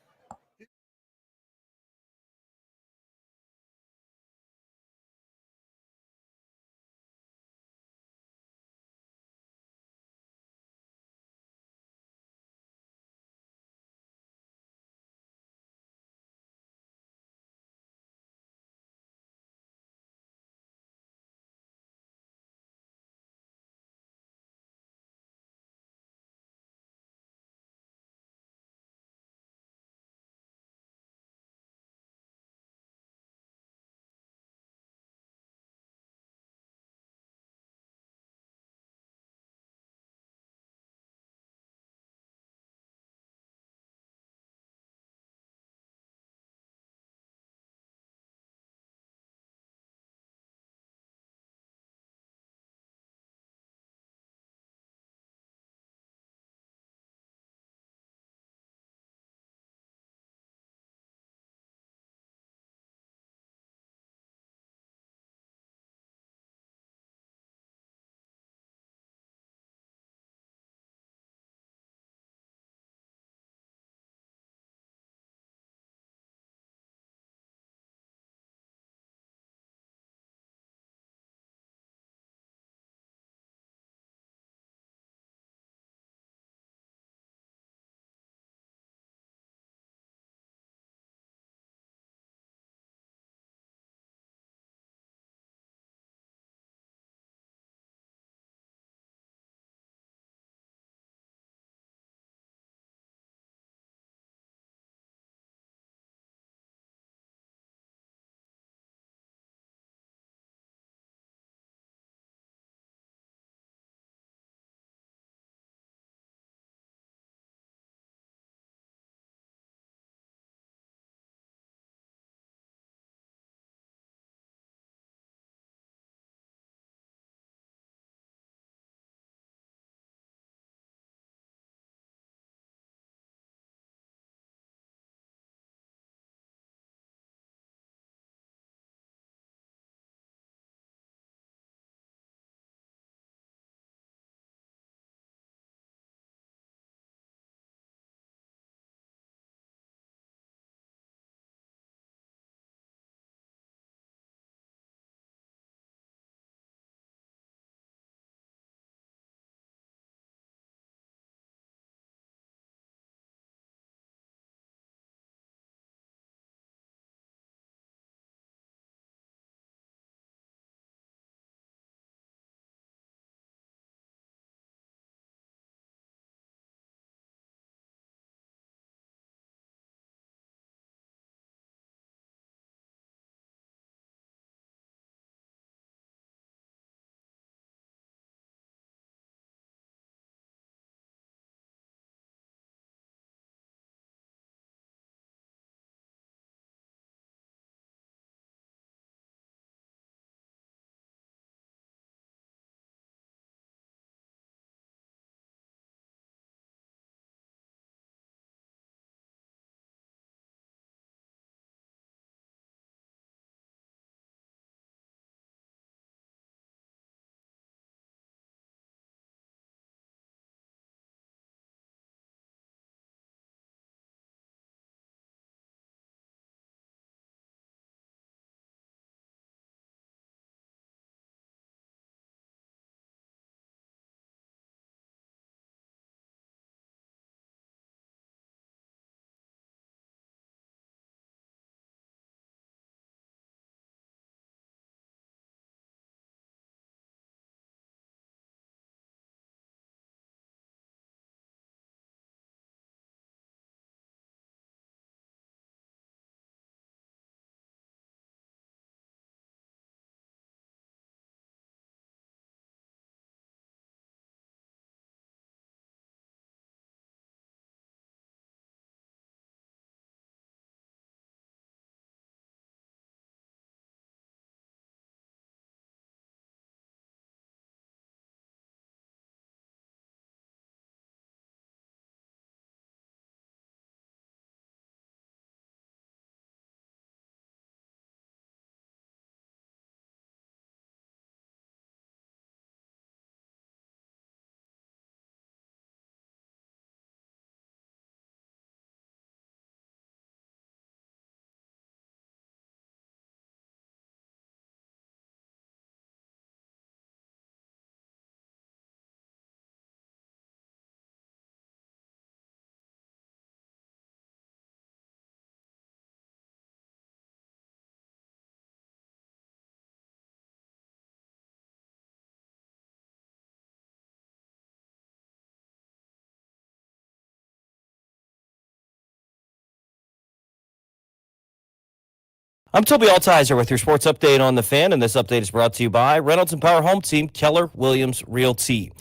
[SPEAKER 10] I'm Toby Altizer with your sports update on the Fan, and this update is brought to you by Reynolds and Power Home Team, Keller Williams Realty.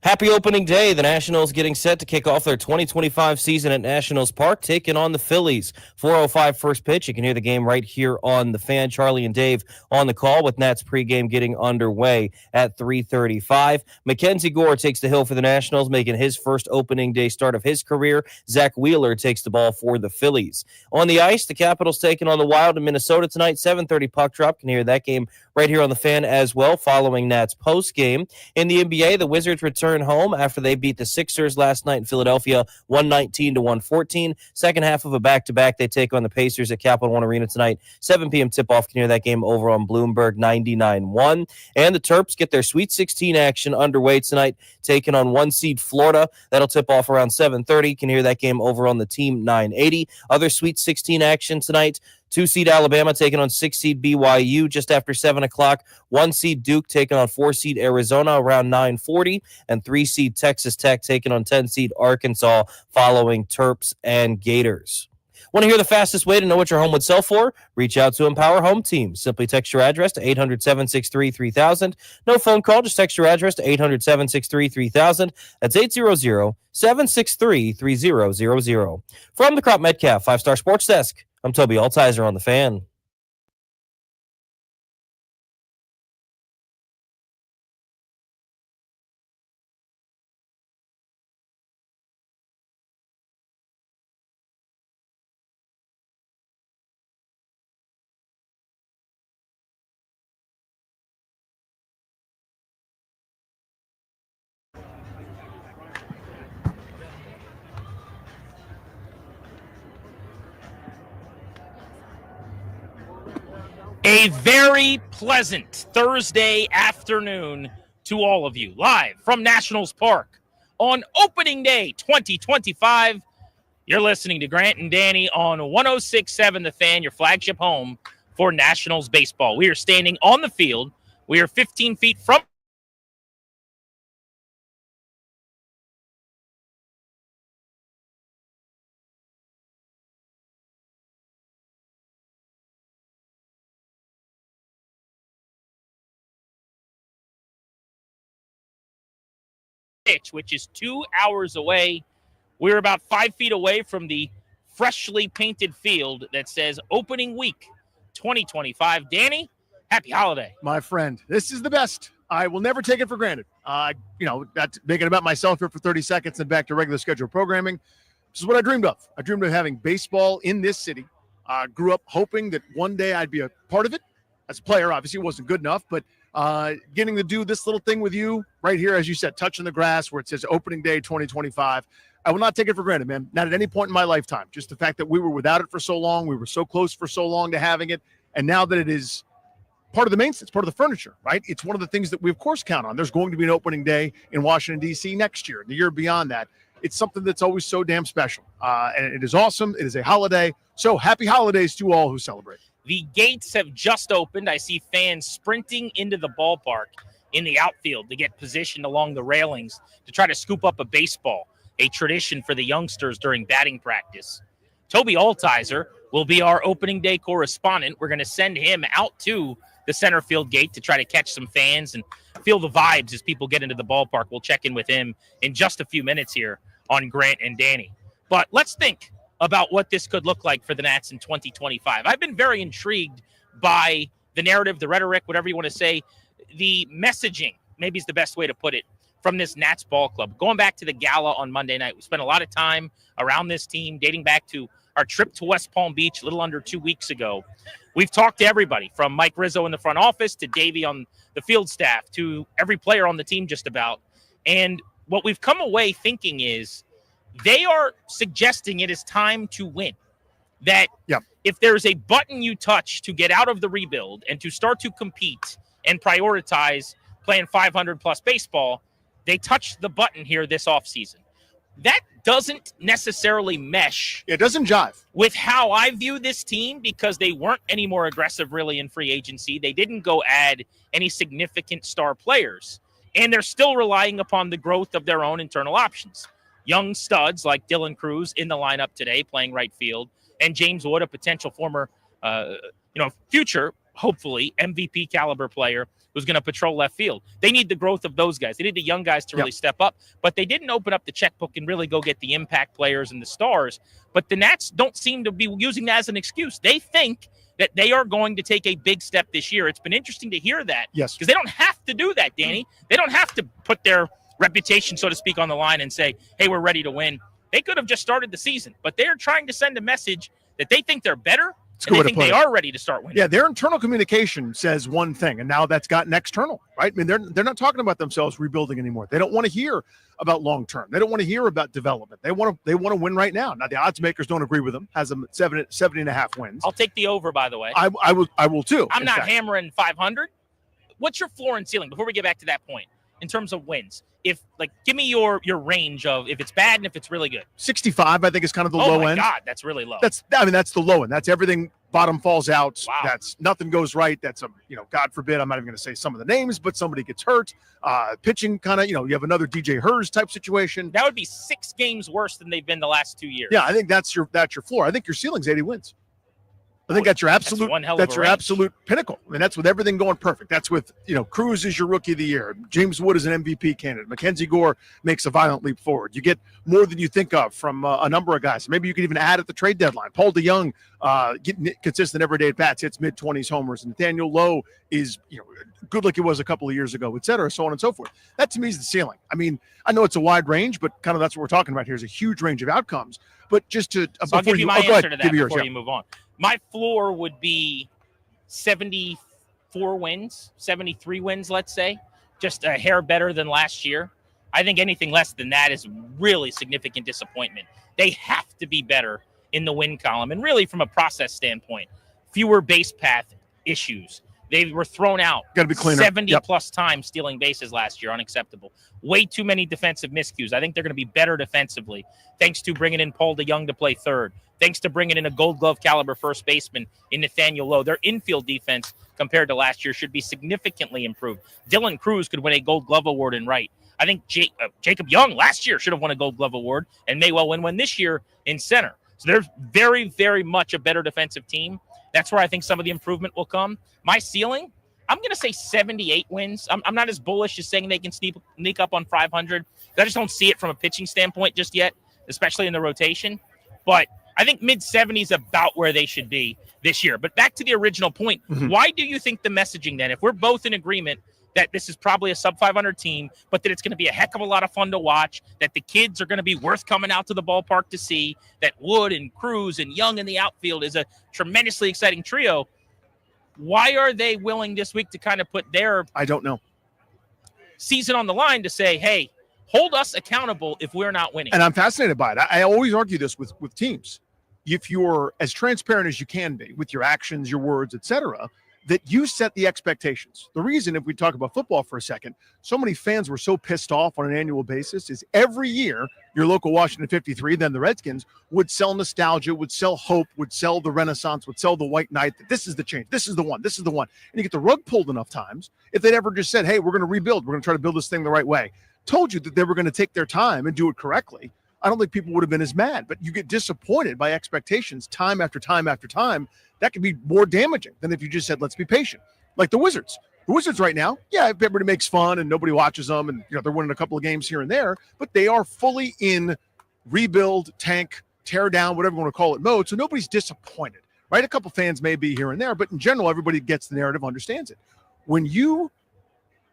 [SPEAKER 10] Happy opening day. The Nationals getting set to kick off their 2025 season at Nationals Park, taking on the Phillies. 4:05 first pitch. You can hear the game right here on the Fan. Charlie and Dave on the call with Nats pregame getting underway at 3:35. Mackenzie Gore takes the hill for the Nationals, making his first opening day start of his career. Zach Wheeler takes the ball for the Phillies. On the ice, the Capitals taking on the Wild in Minnesota tonight. 7:30 puck drop. Can hear that game right here on the Fan as well, following Nats post game. In the NBA, the Wizards return home after they beat the Sixers last night in Philadelphia, 119-114. Second half of a back-to-back, they take on the Pacers at Capital One Arena tonight. 7 p.m. tip-off. Can hear that game over on Bloomberg 99.1. And the Terps get their Sweet 16 action underway tonight, taking on 1 seed Florida. That'll tip off around 7:30. Can hear that game over on the Team 980. Other Sweet 16 action tonight. 2 seed Alabama taking on 6 seed BYU just after 7 o'clock. 1 seed Duke taking on 4 seed Arizona around 9:40. And 3 seed Texas Tech taking on 10 seed Arkansas following Terps and Gators. Want to hear the fastest way to know what your home would sell for? Reach out to Empower Home Team. Simply text your address to 800-763-3000. No phone call, just text your address to 800-763-3000. That's 800-763-3000. From the Crop Metcalf 5-Star Sports Desk, I'm Toby Altizer on the Fan.
[SPEAKER 15] A very pleasant Thursday afternoon to all of you, live from Nationals Park on opening day 2025. You're listening to Grant and Danny on 106.7 The Fan, your flagship home for Nationals baseball. We are standing on the field. We are 15 feet from pitch, which is 2 hours away. We're about 5 feet away from the freshly painted field that says opening week 2025. Danny, happy holiday.
[SPEAKER 16] My friend, this is the best. I will never take it for granted. Not making about myself here for 30 seconds and back to regular schedule programming. This is what I dreamed of. I dreamed of having baseball in this city. Grew up hoping that one day I'd be a part of it. As a player, obviously it wasn't good enough, but getting to do this little thing with you right here, as you said, touching the grass where it says opening day 2025. I will not take it for granted, man. Not at any point in my lifetime. Just the fact that we were without it for so long. We were so close for so long to having it. And now that it is part of the mainstay, it's part of the furniture, right? It's one of the things that we, of course, count on. There's going to be an opening day in Washington, D.C. next year, the year beyond that. It's something that's always so damn special. And it is awesome. It is a holiday. So happy holidays to all who celebrate.
[SPEAKER 15] The gates have just opened. I see fans sprinting into the ballpark in the outfield to get positioned along the railings to try to scoop up a baseball, a tradition for the youngsters during batting practice. Toby Altizer will be our opening day correspondent. We're going to send him out to the center field gate to try to catch some fans and feel the vibes as people get into the ballpark. We'll check in with him in just a few minutes here on Grant and Danny. But let's think about what this could look like for the Nats in 2025. I've been very intrigued by the narrative, the rhetoric, whatever you want to say, the messaging, maybe is the best way to put it, from this Nats ball club. Going back to the gala on Monday night, we spent a lot of time around this team, dating back to our trip to West Palm Beach a little under 2 weeks ago. We've talked to everybody from Mike Rizzo in the front office to Davey on the field staff to every player on the team just about. And what we've come away thinking is they are suggesting it is time to win. That if there's a button you touch to get out of the rebuild and to start to compete and prioritize playing 500-plus baseball, they touched the button here this offseason. That doesn't necessarily mesh.
[SPEAKER 16] It doesn't jive
[SPEAKER 15] with how I view this team because they weren't any more aggressive really in free agency. They didn't go add any significant star players, and they're still relying upon the growth of their own internal options. Young studs like Dylan Cruz in the lineup today playing right field, and James Wood, a potential former future, hopefully, MVP caliber player who's going to patrol left field. They need the growth of those guys. They need the young guys to really step up, but they didn't open up the checkbook and really go get the impact players and the stars. But the Nats don't seem to be using that as an excuse. They think that they are going to take a big step this year. It's been interesting to hear that.
[SPEAKER 16] Yes.
[SPEAKER 15] Because they don't have to do that, Danny. They don't have to put their reputation, so to speak, on the line and say, hey, we're ready to win. They could have just started the season, but they're trying to send a message that they think they're better. And they think they are ready to start winning.
[SPEAKER 16] Yeah, their internal communication says one thing, and now that's gotten external, right? I mean, they're not talking about themselves rebuilding anymore. They don't want to hear about long term. They don't want to hear about development. They want to win right now. Now the odds makers don't agree with them. Has them at 70.5 wins.
[SPEAKER 15] I'll take the over, by the way.
[SPEAKER 16] I will too.
[SPEAKER 15] I'm not hammering 500. What's your floor and ceiling before we get back to that point in terms of wins? Give me your range of if it's bad and if it's really good.
[SPEAKER 16] 65, I think, is kind of the low end.
[SPEAKER 15] Oh my God, that's really low.
[SPEAKER 16] That's the low end. That's everything. Bottom falls out.
[SPEAKER 15] Wow.
[SPEAKER 16] That's nothing goes right. That's God forbid. I'm not even going to say some of the names, but somebody gets hurt. Pitching kind of, you have another DJ Hers type situation.
[SPEAKER 15] That would be 6 games worse than they've been the last 2 years.
[SPEAKER 16] Yeah, I think that's your floor. I think your ceiling's 80 wins. I think that's your absolute. That's your absolute pinnacle. I mean, that's with everything going perfect. That's with Cruz is your rookie of the year. James Wood is an MVP candidate. Mackenzie Gore makes a violent leap forward. You get more than you think of from a number of guys. Maybe you could even add at the trade deadline. Paul DeYoung, getting consistent everyday at bats, hits mid-20s homers. And Nathaniel Lowe is good like he was a couple of years ago, et cetera, so on and so forth. That to me is the ceiling. I mean, I know it's a wide range, but kind of that's what we're talking about here is a huge range of outcomes. But just to
[SPEAKER 15] I'll give you my answer to that before you move on. My floor would be 74 wins, 73 wins, let's say, just a hair better than last year. I think anything less than that is really significant disappointment. They have to be better in the win column. And really from a process standpoint, fewer base path issues. They were thrown out.
[SPEAKER 16] Got to be cleaner.
[SPEAKER 15] 70 plus times stealing bases last year. Unacceptable. Way too many defensive miscues. I think they're going to be better defensively thanks to bringing in Paul DeYoung to play third. Thanks to bringing in a Gold Glove caliber first baseman in Nathaniel Lowe. Their infield defense compared to last year should be significantly improved. Dylan Cruz could win a Gold Glove award in right. I think Jacob Young last year should have won a Gold Glove award and may well win one this year in center. So they're very, very much a better defensive team. That's where I think some of the improvement will come. My ceiling, I'm going to say 78 wins. I'm not as bullish as saying they can sneak up on 500. I just don't see it from a pitching standpoint just yet, especially in the rotation. But I think mid-70s is about where they should be this year. But back to the original point, why do you think the messaging then, if we're both in agreement that this is probably a sub-500 team, but that it's going to be a heck of a lot of fun to watch, that the kids are going to be worth coming out to the ballpark to see, that Wood and Cruz and Young in the outfield is a tremendously exciting trio, why are they willing this week to kind of put their
[SPEAKER 16] I don't know
[SPEAKER 15] season on the line to say, hey, hold us accountable if we're not winning?
[SPEAKER 16] And I'm fascinated by it. I always argue this with teams. If you're as transparent as you can be with your actions, your words, etc., that you set the expectations. The reason, if we talk about football for a second, so many fans were so pissed off on an annual basis is every year your local Washington 53, then the Redskins, would sell nostalgia, would sell hope, would sell the Renaissance, would sell the White Knight, that this is the change, this is the one, this is the one. And you get the rug pulled enough times, if they'd ever just said, hey, we're going to rebuild, we're going to try to build this thing the right way, told you that they were going to take their time and do it correctly, I don't think people would have been as mad. But you get disappointed by expectations time after time after time. That can be more damaging than if you just said, let's be patient. Like the Wizards. The Wizards right now, yeah, everybody makes fun and nobody watches them, and they're winning a couple of games here and there, but they are fully in rebuild, tank, tear down, whatever you want to call it, mode. So nobody's disappointed, right? A couple fans may be here and there, but in general, everybody gets the narrative, understands it. When you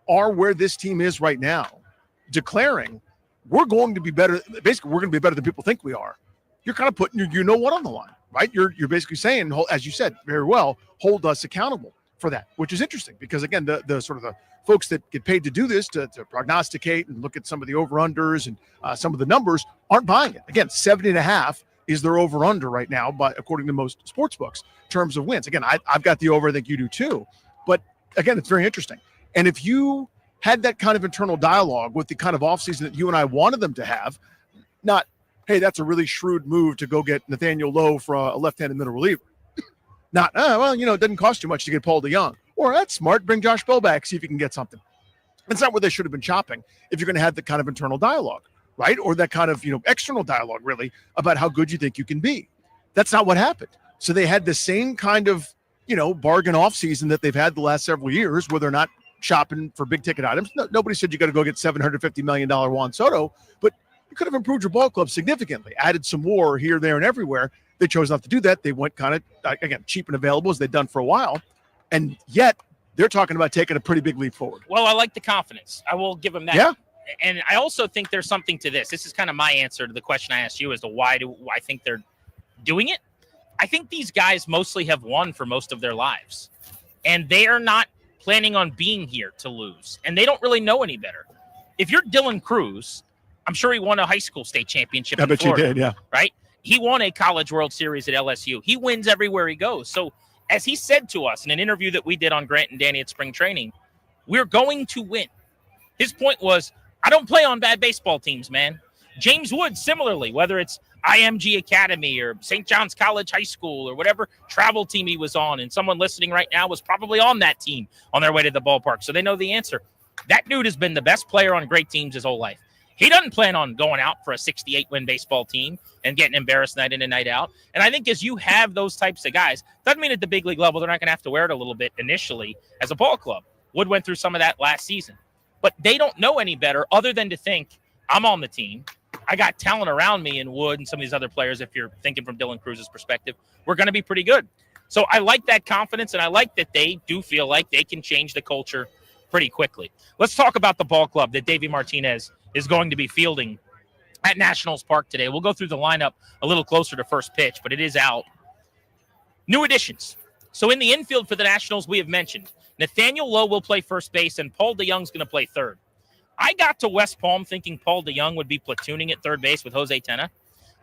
[SPEAKER 16] are where this team is right now, declaring we're going to be better, basically we're going to be better than people think we are, you're kind of putting your what on the line, right? You're basically saying, as you said very well, hold us accountable for that, which is interesting because, again, the sort of the folks that get paid to do this, to prognosticate and look at some of the over-unders and some of the numbers, aren't buying it. Again, 70.5 is their over-under right now, but according to most sports books, in terms of wins. Again, I've got the over, I think you do too. But, again, it's very interesting. And if you had that kind of internal dialogue with the kind of offseason that you and I wanted them to have, not, hey, that's a really shrewd move to go get Nathaniel Lowe for a left-handed middle reliever. Not, well, it doesn't cost too much to get Paul DeYoung. Or that's smart, bring Josh Bell back, see if you can get something. That's not where they should have been chopping if you're going to have the kind of internal dialogue, right? Or that kind of, external dialogue, really, about how good you think you can be. That's not what happened. So they had the same kind of bargain off season that they've had the last several years where they're not shopping for big ticket items. Nobody said you got to go get $750 million Juan Soto, but you could have improved your ball club significantly, added some more here, there, and everywhere. They chose not to do that. They went kind of, again, cheap and available as they've done for a while. And yet they're talking about taking a pretty big leap forward.
[SPEAKER 15] Well, I like the confidence. I will give them that.
[SPEAKER 16] Yeah.
[SPEAKER 15] And I also think there's something to this. This is kind of my answer to the question I asked you as to why do I think they're doing it. I think these guys mostly have won for most of their lives. And they are not planning on being here to lose. And they don't really know any better. If you're Dylan Cruz, I'm sure he won a high school state championship in Florida.
[SPEAKER 16] You did, yeah.
[SPEAKER 15] Right? He won a College World Series at LSU. He wins everywhere he goes. So as he said to us in an interview that we did on Grant and Danny at spring training, we're going to win. His point was, I don't play on bad baseball teams, man. James Wood, similarly, whether it's IMG Academy or St. John's College High School or whatever travel team he was on, and someone listening right now was probably on that team on their way to the ballpark, so they know the answer. That dude has been the best player on great teams his whole life. He doesn't plan on going out for a 68-win baseball team and getting embarrassed night in and night out. And I think as you have those types of guys, doesn't mean at the big league level they're not going to have to wear it a little bit initially as a ball club. Wood went through some of that last season. But they don't know any better other than to think, I'm on the team. I got talent around me in Wood and some of these other players, if you're thinking from Dylan Cruz's perspective. We're going to be pretty good. So I like that confidence, and I like that they do feel like they can change the culture pretty quickly. Let's talk about the ball club that Davey Martinez is going to be fielding at Nationals Park today. We'll go through the lineup a little closer to first pitch, but it is out. New additions. So in the infield for the Nationals, we have mentioned Nathaniel Lowe will play first base, and Paul DeYoung's going to play third. I got to West Palm thinking Paul DeYoung would be platooning at third base with Jose Tena.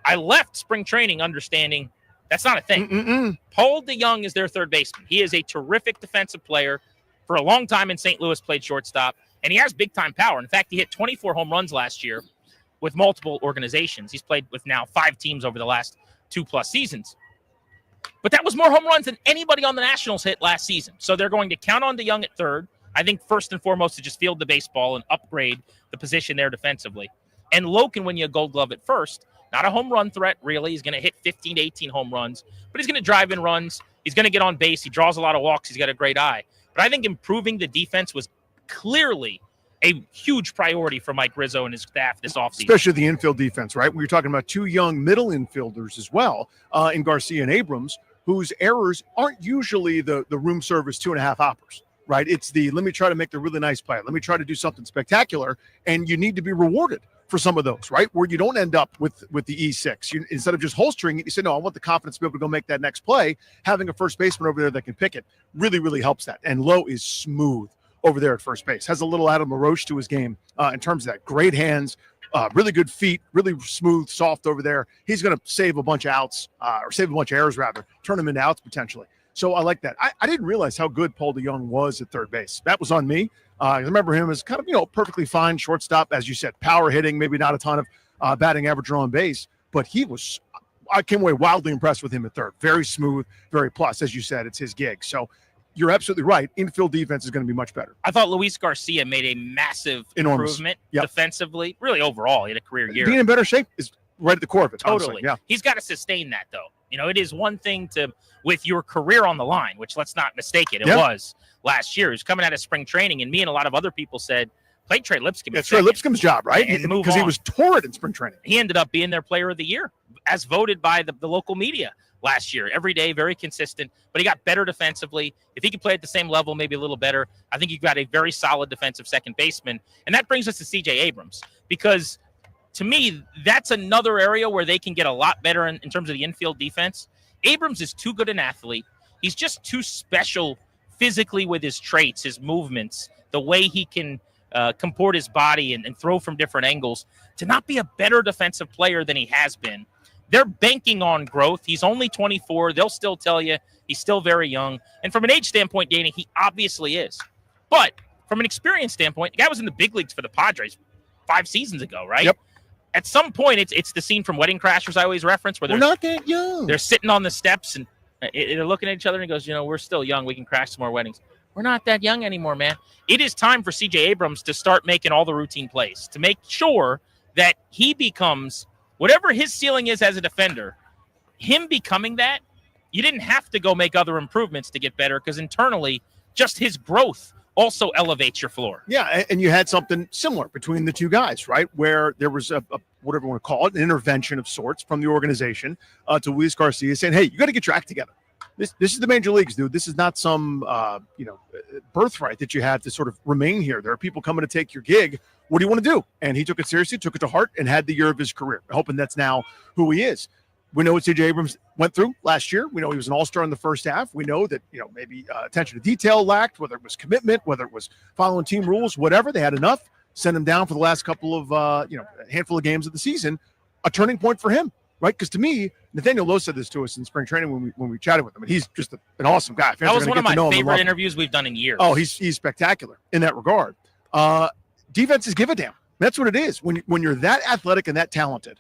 [SPEAKER 15] I left spring training understanding that's not a thing. Paul DeYoung is their third baseman. He is a terrific defensive player. For a long time in St. Louis, played shortstop, and he has big-time power. In fact, he hit 24 home runs last year with multiple organizations. He's played with now 5 teams over the last 2+ seasons. But that was more home runs than anybody on the Nationals hit last season. So they're going to count on DeYoung at third. I think first and foremost to just field the baseball and upgrade the position there defensively. And Lowe can win you a Gold Glove at first. Not a home run threat, really. He's going to hit 15 to 18 home runs, but he's going to drive in runs. He's going to get on base. He draws a lot of walks. He's got a great eye. But I think improving the defense was clearly a huge priority for Mike Rizzo and his staff this offseason.
[SPEAKER 16] Especially the infield defense, right? We were talking about 2 young middle infielders as well in Garcia and Abrams, whose errors aren't usually the room service 2.5 hoppers, right? It's the let me try to make the really nice play. Let me try to do something spectacular, and you need to be rewarded for some of those, right? Where you don't end up with the E6. You, instead of just holstering it, you say, no, I want the confidence to be able to go make that next play. Having a first baseman over there that can pick it really, really helps that. And Lowe is smooth over there at first base. Has a little Adam LaRoche to his game in terms of that. Great hands, really good feet, really smooth, soft over there. He's going to save a bunch of outs, or save a bunch of errors, rather. Turn them into outs potentially. So I like that. I didn't realize how good Paul DeYoung was at third base. That was on me. I remember him as kind of, perfectly fine shortstop, as you said, power hitting, maybe not a ton of batting average or on base, but I came away wildly impressed with him at third. Very smooth, very plus. As you said, it's his gig. So you're absolutely right. Infield defense is going to be much better.
[SPEAKER 15] I thought Luis Garcia made a massive improvement defensively, really overall. He had a career year.
[SPEAKER 16] Being in better shape is right at the core of it.
[SPEAKER 15] Totally.
[SPEAKER 16] Honestly. Yeah.
[SPEAKER 15] He's got to sustain that, though. It is one thing with your career on the line, which let's not mistake it. It was last year. He was coming out of spring training, and me and a lot of other people said, play Trey Lipscomb.
[SPEAKER 16] It's Trey Lipscomb's job, right? Because he was torrid in spring training.
[SPEAKER 15] He ended up being their player of the year, as voted by the local media last year. Every day, very consistent, but he got better defensively. If he could play at the same level, maybe a little better, I think you've got a very solid defensive second baseman. And that brings us to C.J. Abrams, because to me, that's another area where they can get a lot better in terms of the infield defense. Abrams is too good an athlete. He's just too special physically with his traits, his movements, the way he can comport his body and throw from different angles to not be a better defensive player than he has been. They're banking on growth. He's only 24. They'll still tell you he's still very young. And from an age standpoint, Danny, he obviously is. But from an experience standpoint, the guy was in the big leagues for the Padres 5 seasons ago, right?
[SPEAKER 16] Yep.
[SPEAKER 15] At some point, it's the scene from Wedding Crashers I always reference, where
[SPEAKER 16] we're not that young.
[SPEAKER 15] They're sitting on the steps and they're looking at each other and he goes, we're still young. We can crash some more weddings. We're not that young anymore, man. It is time for C.J. Abrams to start making all the routine plays, to make sure that he becomes whatever his ceiling is as a defender. Him becoming that you didn't have to go make other improvements to get better because internally, just his growth also elevates your floor.
[SPEAKER 16] Yeah, and you had something similar between the two guys, right? Where there was a whatever you want to call it, an intervention of sorts from the organization to Luis Garcia saying, hey, you got to get your act together. This is the major leagues, dude. This is not some birthright that you have to sort of remain here. There are people coming to take your gig. What do you want to do? And he took it seriously, took it to heart, and had the year of his career. Hoping that's now who he is. We know what C.J. Abrams went through last year. We know he was an all-star in the first half. We know that maybe attention to detail lacked, whether it was commitment, whether it was following team rules, whatever. They had enough. Send him down for the last couple of handful of games of the season. A turning point for him. Right, because to me, Nathaniel Lowe said this to us in spring training when we chatted with him, and he's just an awesome guy.
[SPEAKER 15] That was one of my favorite interviews we've done in years.
[SPEAKER 16] Oh, he's spectacular in that regard. Defenses give a damn. That's what it is. When you're that athletic and that talented,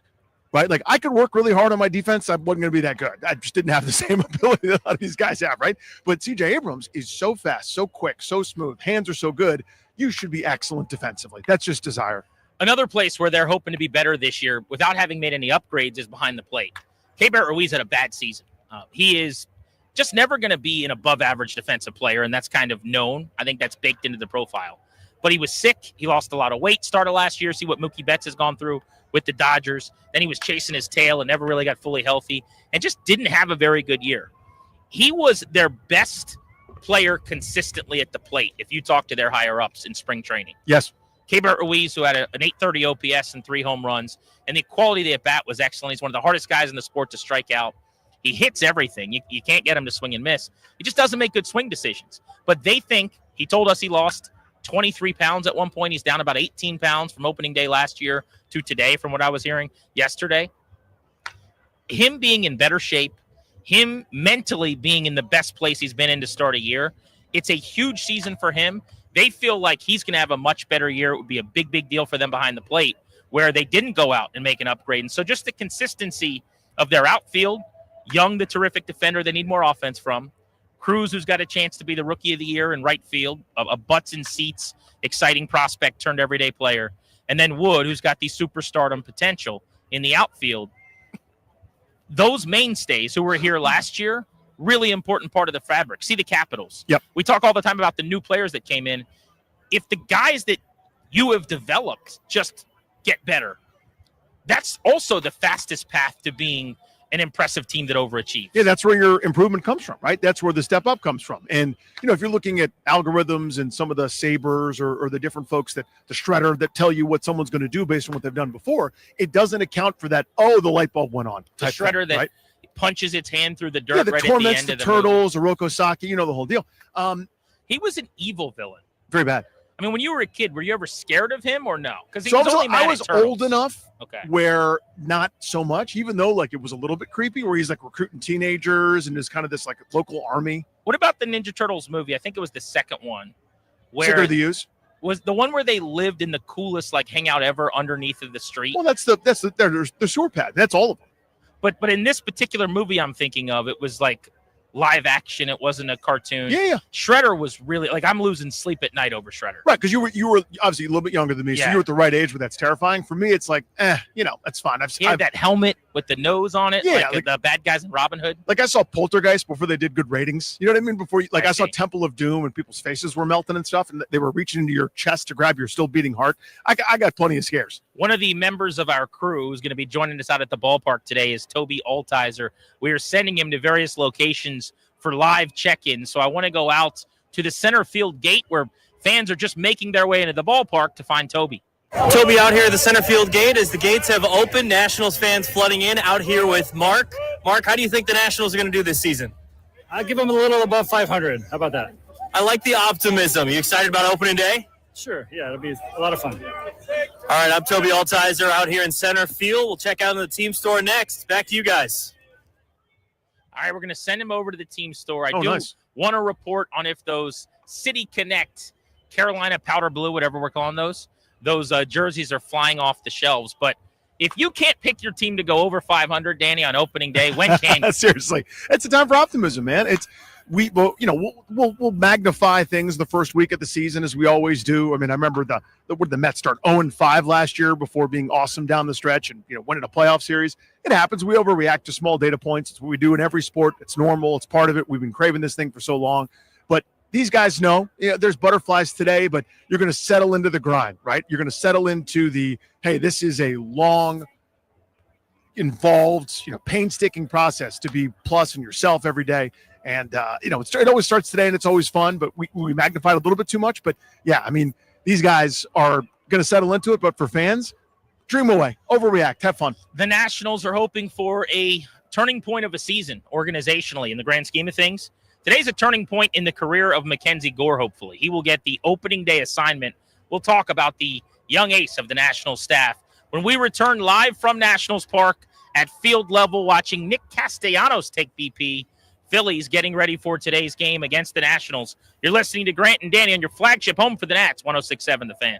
[SPEAKER 16] right? Like I could work really hard on my defense. I wasn't going to be that good. I just didn't have the same ability that a lot of these guys have, right? But C.J. Abrams is so fast, so quick, so smooth. Hands are so good. You should be excellent defensively. That's just desire.
[SPEAKER 15] Another place where they're hoping to be better this year without having made any upgrades is behind the plate. Keibert Ruiz had a bad season. He is just never going to be an above-average defensive player, and that's kind of known. I think that's baked into the profile. But he was sick. He lost a lot of weight started last year. See what Mookie Betts has gone through with the Dodgers. Then he was chasing his tail and never really got fully healthy and just didn't have a very good year. He was their best player consistently at the plate if you talk to their higher-ups in spring training.
[SPEAKER 16] Yes.
[SPEAKER 15] Keibert Ruiz, who had an 830 OPS and 3 home runs, and the quality of the at-bat was excellent. He's one of the hardest guys in the sport to strike out. He hits everything. You can't get him to swing and miss. He just doesn't make good swing decisions. But they think, he told us he lost 23 pounds at one point. He's down about 18 pounds from opening day last year to today, from what I was hearing yesterday. Him being in better shape, him mentally being in the best place he's been in to start a year, it's a huge season for him. They feel like he's going to have a much better year. It would be a big, big deal for them behind the plate where they didn't go out and make an upgrade. And so just the consistency of their outfield, Young, the terrific defender they need more offense from, Cruz, who's got a chance to be the rookie of the year in right field, a butts in seats, exciting prospect turned everyday player, and then Wood, who's got the superstardom potential in the outfield. Those mainstays who were here last year, really important part of the fabric. See the Capitals.
[SPEAKER 16] Yep.
[SPEAKER 15] We talk all the time about the new players that came in. If the guys that you have developed just get better, that's also the fastest path to being an impressive team that overachieves.
[SPEAKER 16] Yeah, that's where your improvement comes from, right? That's where the step up comes from. And, if you're looking at algorithms and some of the Sabres or the different folks the Shredder that tell you what someone's going to do based on what they've done before, it doesn't account for that, the light bulb went on.
[SPEAKER 15] The Shredder that
[SPEAKER 16] right?
[SPEAKER 15] punches its hand through the dirt
[SPEAKER 16] that
[SPEAKER 15] right
[SPEAKER 16] torments
[SPEAKER 15] at the end
[SPEAKER 16] the
[SPEAKER 15] of the
[SPEAKER 16] Turtles, Oroko Saki, the whole deal.
[SPEAKER 15] He was an evil villain.
[SPEAKER 16] Very bad.
[SPEAKER 15] I mean, when you were a kid, were you ever scared of him or no? Because
[SPEAKER 16] So
[SPEAKER 15] I
[SPEAKER 16] was old enough
[SPEAKER 15] Okay.
[SPEAKER 16] where not so much, even though it was a little bit creepy where he's recruiting teenagers and there's kind of this local army.
[SPEAKER 15] What about the Ninja Turtles movie? I think it was the second one.
[SPEAKER 16] Sicker of the use?
[SPEAKER 15] Was the one where they lived in the coolest hangout ever underneath of the street.
[SPEAKER 16] Well, that's the sewer pad. That's all of them.
[SPEAKER 15] But in this particular movie I'm thinking of, it was live action. It wasn't a cartoon.
[SPEAKER 16] Yeah.
[SPEAKER 15] Shredder was really I'm losing sleep at night over Shredder.
[SPEAKER 16] Right, because you were obviously a little bit younger than me, so
[SPEAKER 15] Yeah.
[SPEAKER 16] you were at the right age where that's terrifying. For me, it's that's fine.
[SPEAKER 15] He had that helmet with the nose on it,
[SPEAKER 16] Yeah,
[SPEAKER 15] the bad guys in Robin Hood.
[SPEAKER 16] I saw Poltergeist before they did good ratings. You know what I mean? Before I saw Temple of Doom and people's faces were melting and stuff, and they were reaching into your chest to grab your still beating heart. I got plenty of scares.
[SPEAKER 15] One of the members of our crew who's going to be joining us out at the ballpark today is Toby Altizer. We are sending him to various locations for live check-ins. So I want to go out to the center field gate where fans are just making their way into the ballpark to find Toby.
[SPEAKER 17] Toby out here at the center field gate as the gates have opened. Nationals fans flooding in out here with Mark. Mark, how do you think the Nationals are going to do this season?
[SPEAKER 18] I'll give them a little above 500. How about that?
[SPEAKER 17] I like the optimism. You excited about opening day?
[SPEAKER 18] Sure. Yeah, it'll be a lot of fun.
[SPEAKER 17] All right, I'm Toby Altizer out here in center field. We'll check out in the team store next. Back to you guys.
[SPEAKER 15] All right, we're going to send him over to the team store. I
[SPEAKER 16] Nice.
[SPEAKER 15] want to report on if those City Connect Carolina powder blue, whatever we're calling those jerseys are flying off the shelves. But if you can't pick your team to go over 500, Danny, on opening day, when can you?
[SPEAKER 16] Seriously, it's a time for optimism, man. we'll magnify things the first week of the season as we always do. I mean, I remember the Mets start 0-5 last year before being awesome down the stretch and winning a playoff series. It happens. We overreact to small data points. It's what we do in every sport. It's normal. It's part of it. We've been craving this thing for so long. But these guys know, there's butterflies today, but you're going to settle into the grind, right? You're going to settle into hey, this is a long, involved, painstaking process to be plus in yourself every day. And, it always starts today and it's always fun, but we magnify it a little bit too much. But yeah, I mean, these guys are going to settle into it, but for fans, dream away, overreact, have fun.
[SPEAKER 15] The Nationals are hoping for a turning point of a season organizationally in the grand scheme of things. Today's a turning point in the career of Mackenzie Gore, hopefully. He will get the opening day assignment. We'll talk about the young ace of the Nationals staff when we return live from Nationals Park at field level watching Nick Castellanos take BP. Phillies getting ready for today's game against the Nationals. You're listening to Grant and Danny on your flagship home for the Nats, 106.7 The Fan.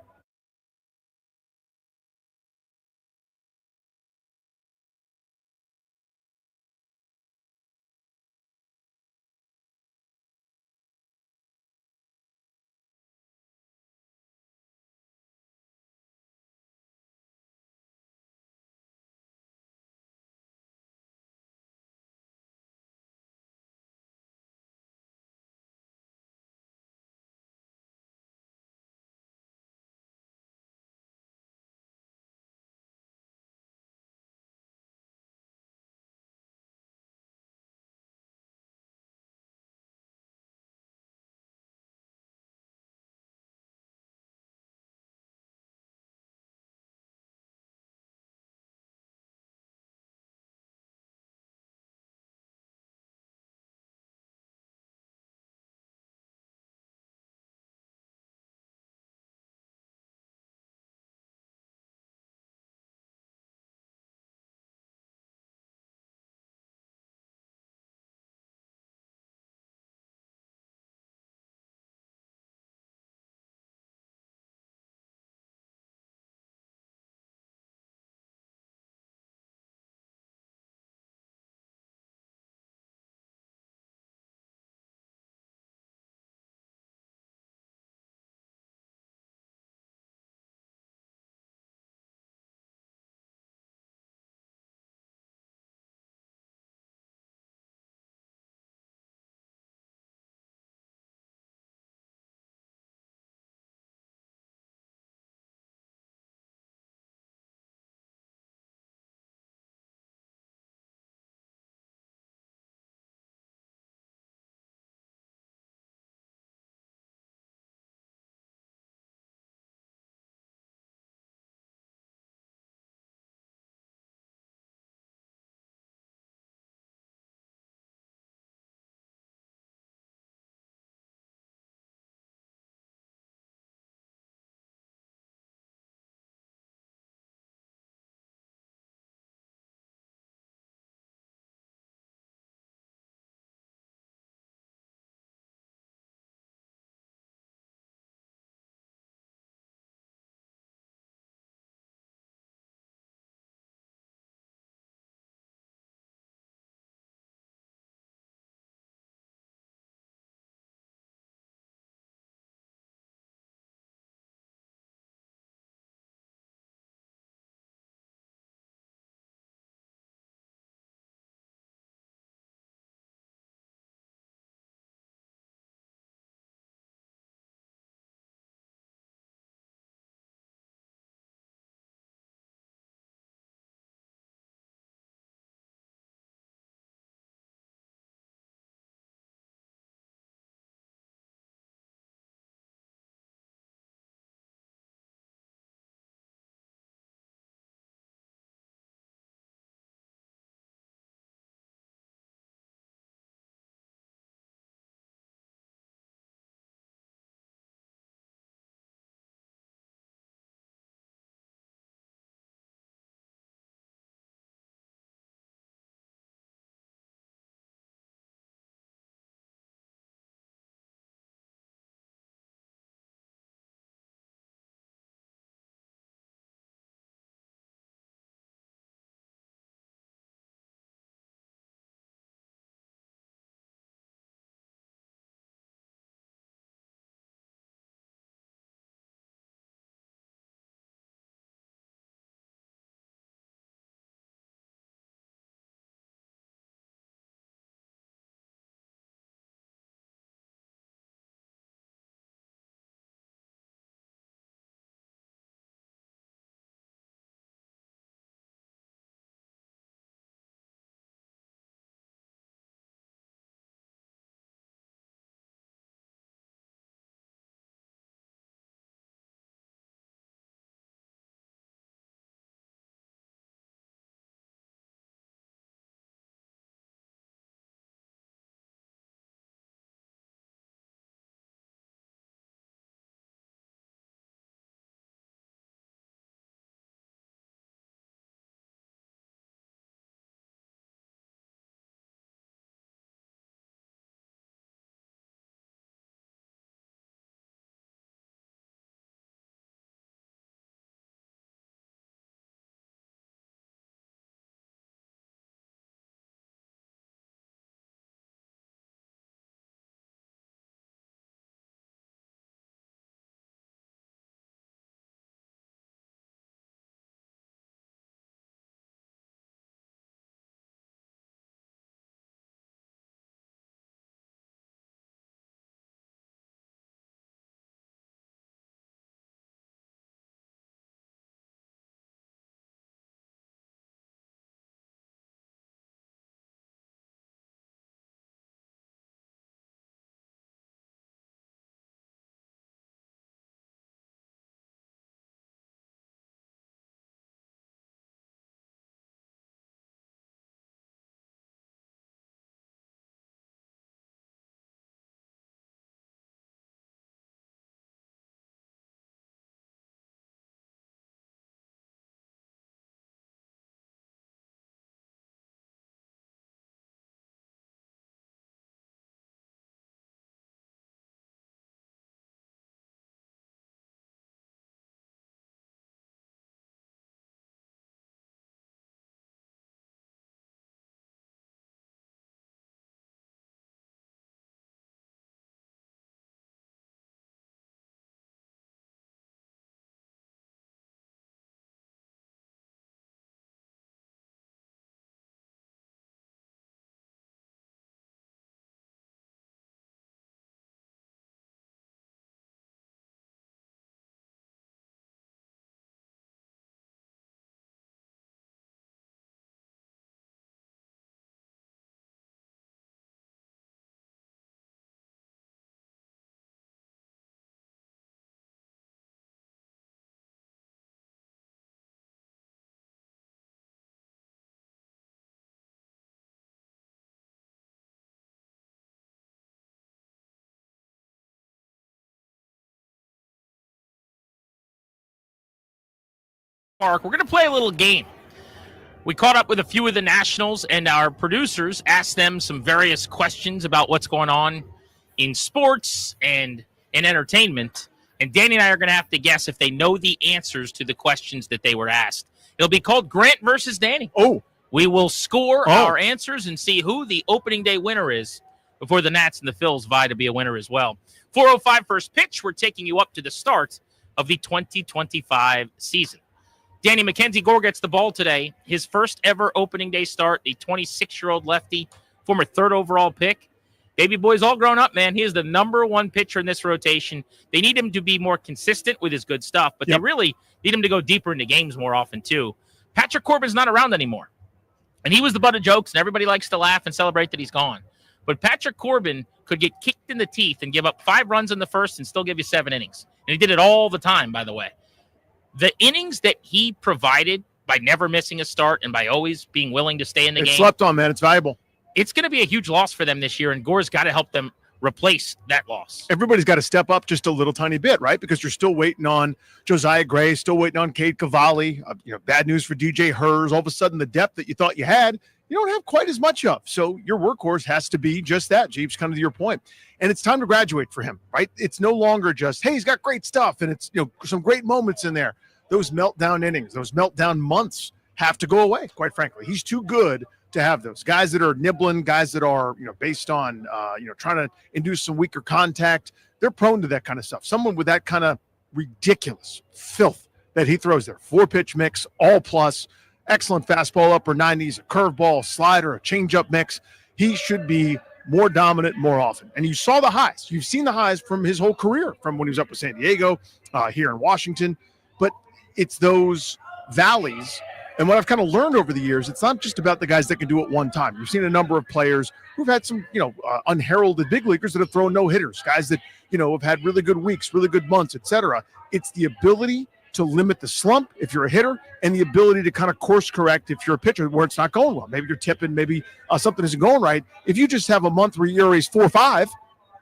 [SPEAKER 15] Park, we're going to play a little game. We caught up with a few of the Nationals, and our producers asked them some various questions about what's going on in sports and in entertainment. And Danny and I are going to have to guess if they know the answers to the questions that they were asked. It'll be called Grant versus Danny.
[SPEAKER 16] Oh.
[SPEAKER 15] We will score our answers and see who the opening day winner is before the Nats and the Phils vie to be a winner as well. 4:05 first pitch. We're taking you up to the start of the 2025 season. Danny Mackenzie Gore gets the ball today. His first ever opening day start, the 26-year-old lefty, former third overall pick. Baby boy's all grown up, man. He is the number one pitcher in this rotation. They need him to be more consistent with his good stuff, but they really need him to go deeper into games more often, too. Patrick Corbin's not around anymore, and he was the butt of jokes, and everybody likes to laugh and celebrate that he's gone. But Patrick Corbin could get kicked in the teeth and give up 5 runs in the first and still give you 7 innings. And he did it all the time, by the way. The innings that he provided by never missing a start and by always being willing to stay in the game.
[SPEAKER 16] Slept on, man. It's valuable.
[SPEAKER 15] It's going to be a huge loss for them this year, and Gore's got to help them replace that loss.
[SPEAKER 16] Everybody's got to step up just a little tiny bit, right? Because you're still waiting on Josiah Gray, still waiting on Cade Cavalli. Bad news for DJ Hers. All of a sudden, the depth that you thought you had, you don't have quite as much of. So your workhorse has to be just that, Jeeps, kind of to your point. And it's time to graduate for him, right? It's no longer just, hey, he's got great stuff, and it's some great moments in there. Those meltdown innings, those meltdown months have to go away, quite frankly. He's too good to have those. Guys that are nibbling, guys that are, based on, trying to induce some weaker contact, they're prone to that kind of stuff. Someone with that kind of ridiculous filth that he throws there. 4-pitch mix, all plus, excellent fastball, upper 90s, a curveball, slider, a changeup mix. He should be more dominant more often. And you saw the highs. You've seen the highs from his whole career, from when he was up with San Diego, here in Washington. But it's those valleys. And what I've kind of learned over the years, it's not just about the guys that can do it one time. You've seen a number of players who've had some, unheralded big leaguers that have thrown no-hitters, guys that, have had really good weeks, really good months, etc. It's the ability to limit the slump if you're a hitter, and the ability to kind of course correct if you're a pitcher where it's not going well. Maybe you're tipping, maybe something isn't going right. If you just have a month where your ERA is 4.5,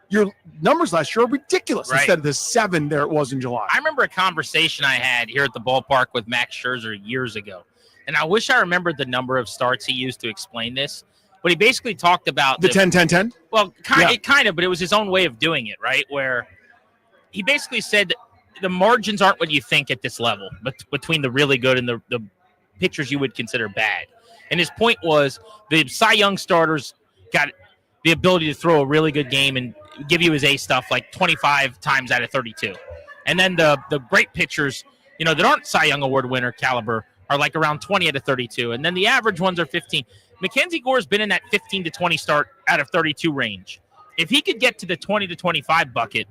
[SPEAKER 16] your numbers last year are ridiculous instead of the 7 there it was in July.
[SPEAKER 15] I remember a conversation I had here at the ballpark with Max Scherzer years ago, and I wish I remembered the number of starts he used to explain this, but he basically talked about
[SPEAKER 16] the 10-10-10?
[SPEAKER 15] Well, kind of, but it was his own way of doing it, right? Where he basically said that the margins aren't what you think at this level, but between the really good and the pitchers you would consider bad. And his point was the Cy Young starters got the ability to throw a really good game and give you his A stuff like 25 times out of 32. And then the great pitchers, that aren't Cy Young Award winner caliber are like around 20 out of 32. And then the average ones are 15. Mackenzie Gore's been in that 15 to 20 start out of 32 range. If he could get to the 20 to 25 bucket,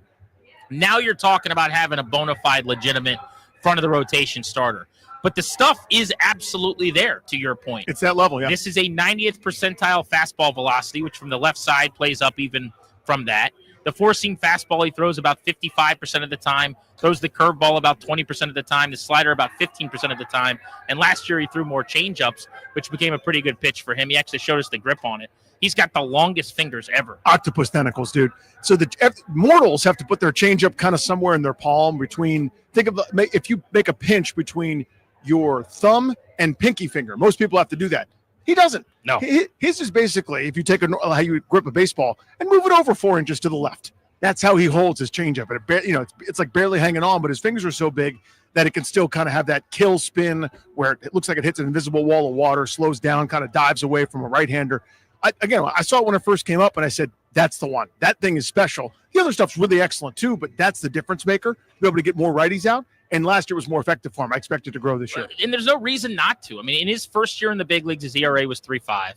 [SPEAKER 15] now you're talking about having a bona fide, legitimate front of the rotation starter. But the stuff is absolutely there, to your point.
[SPEAKER 16] It's that level, yeah.
[SPEAKER 15] This is a 90th percentile fastball velocity, which from the left side plays up even from that. The four-seam fastball he throws about 55% of the time, throws the curveball about 20% of the time, the slider about 15% of the time. And last year he threw more changeups, which became a pretty good pitch for him. He actually showed us the grip on it. He's got the longest fingers ever.
[SPEAKER 16] Octopus tentacles, dude. So the mortals have to put their changeup kind of somewhere in their palm between, if you make a pinch between your thumb and pinky finger. Most people have to do that. He doesn't.
[SPEAKER 15] No.
[SPEAKER 16] His is basically, if you take how you grip a baseball and move it over 4 inches to the left. That's how he holds his changeup. And it's like barely hanging on, but his fingers are so big that it can still kind of have that kill spin where it looks like it hits an invisible wall of water, slows down, kind of dives away from a right-hander. I saw it when it first came up, and I said, that's the one. That thing is special. The other stuff's really excellent, too, but that's the difference maker, to be able to get more righties out. And last year was more effective for him. I expect it to grow this year.
[SPEAKER 15] And there's no reason not to. I mean, in his first year in the big leagues, his ERA was 3.5.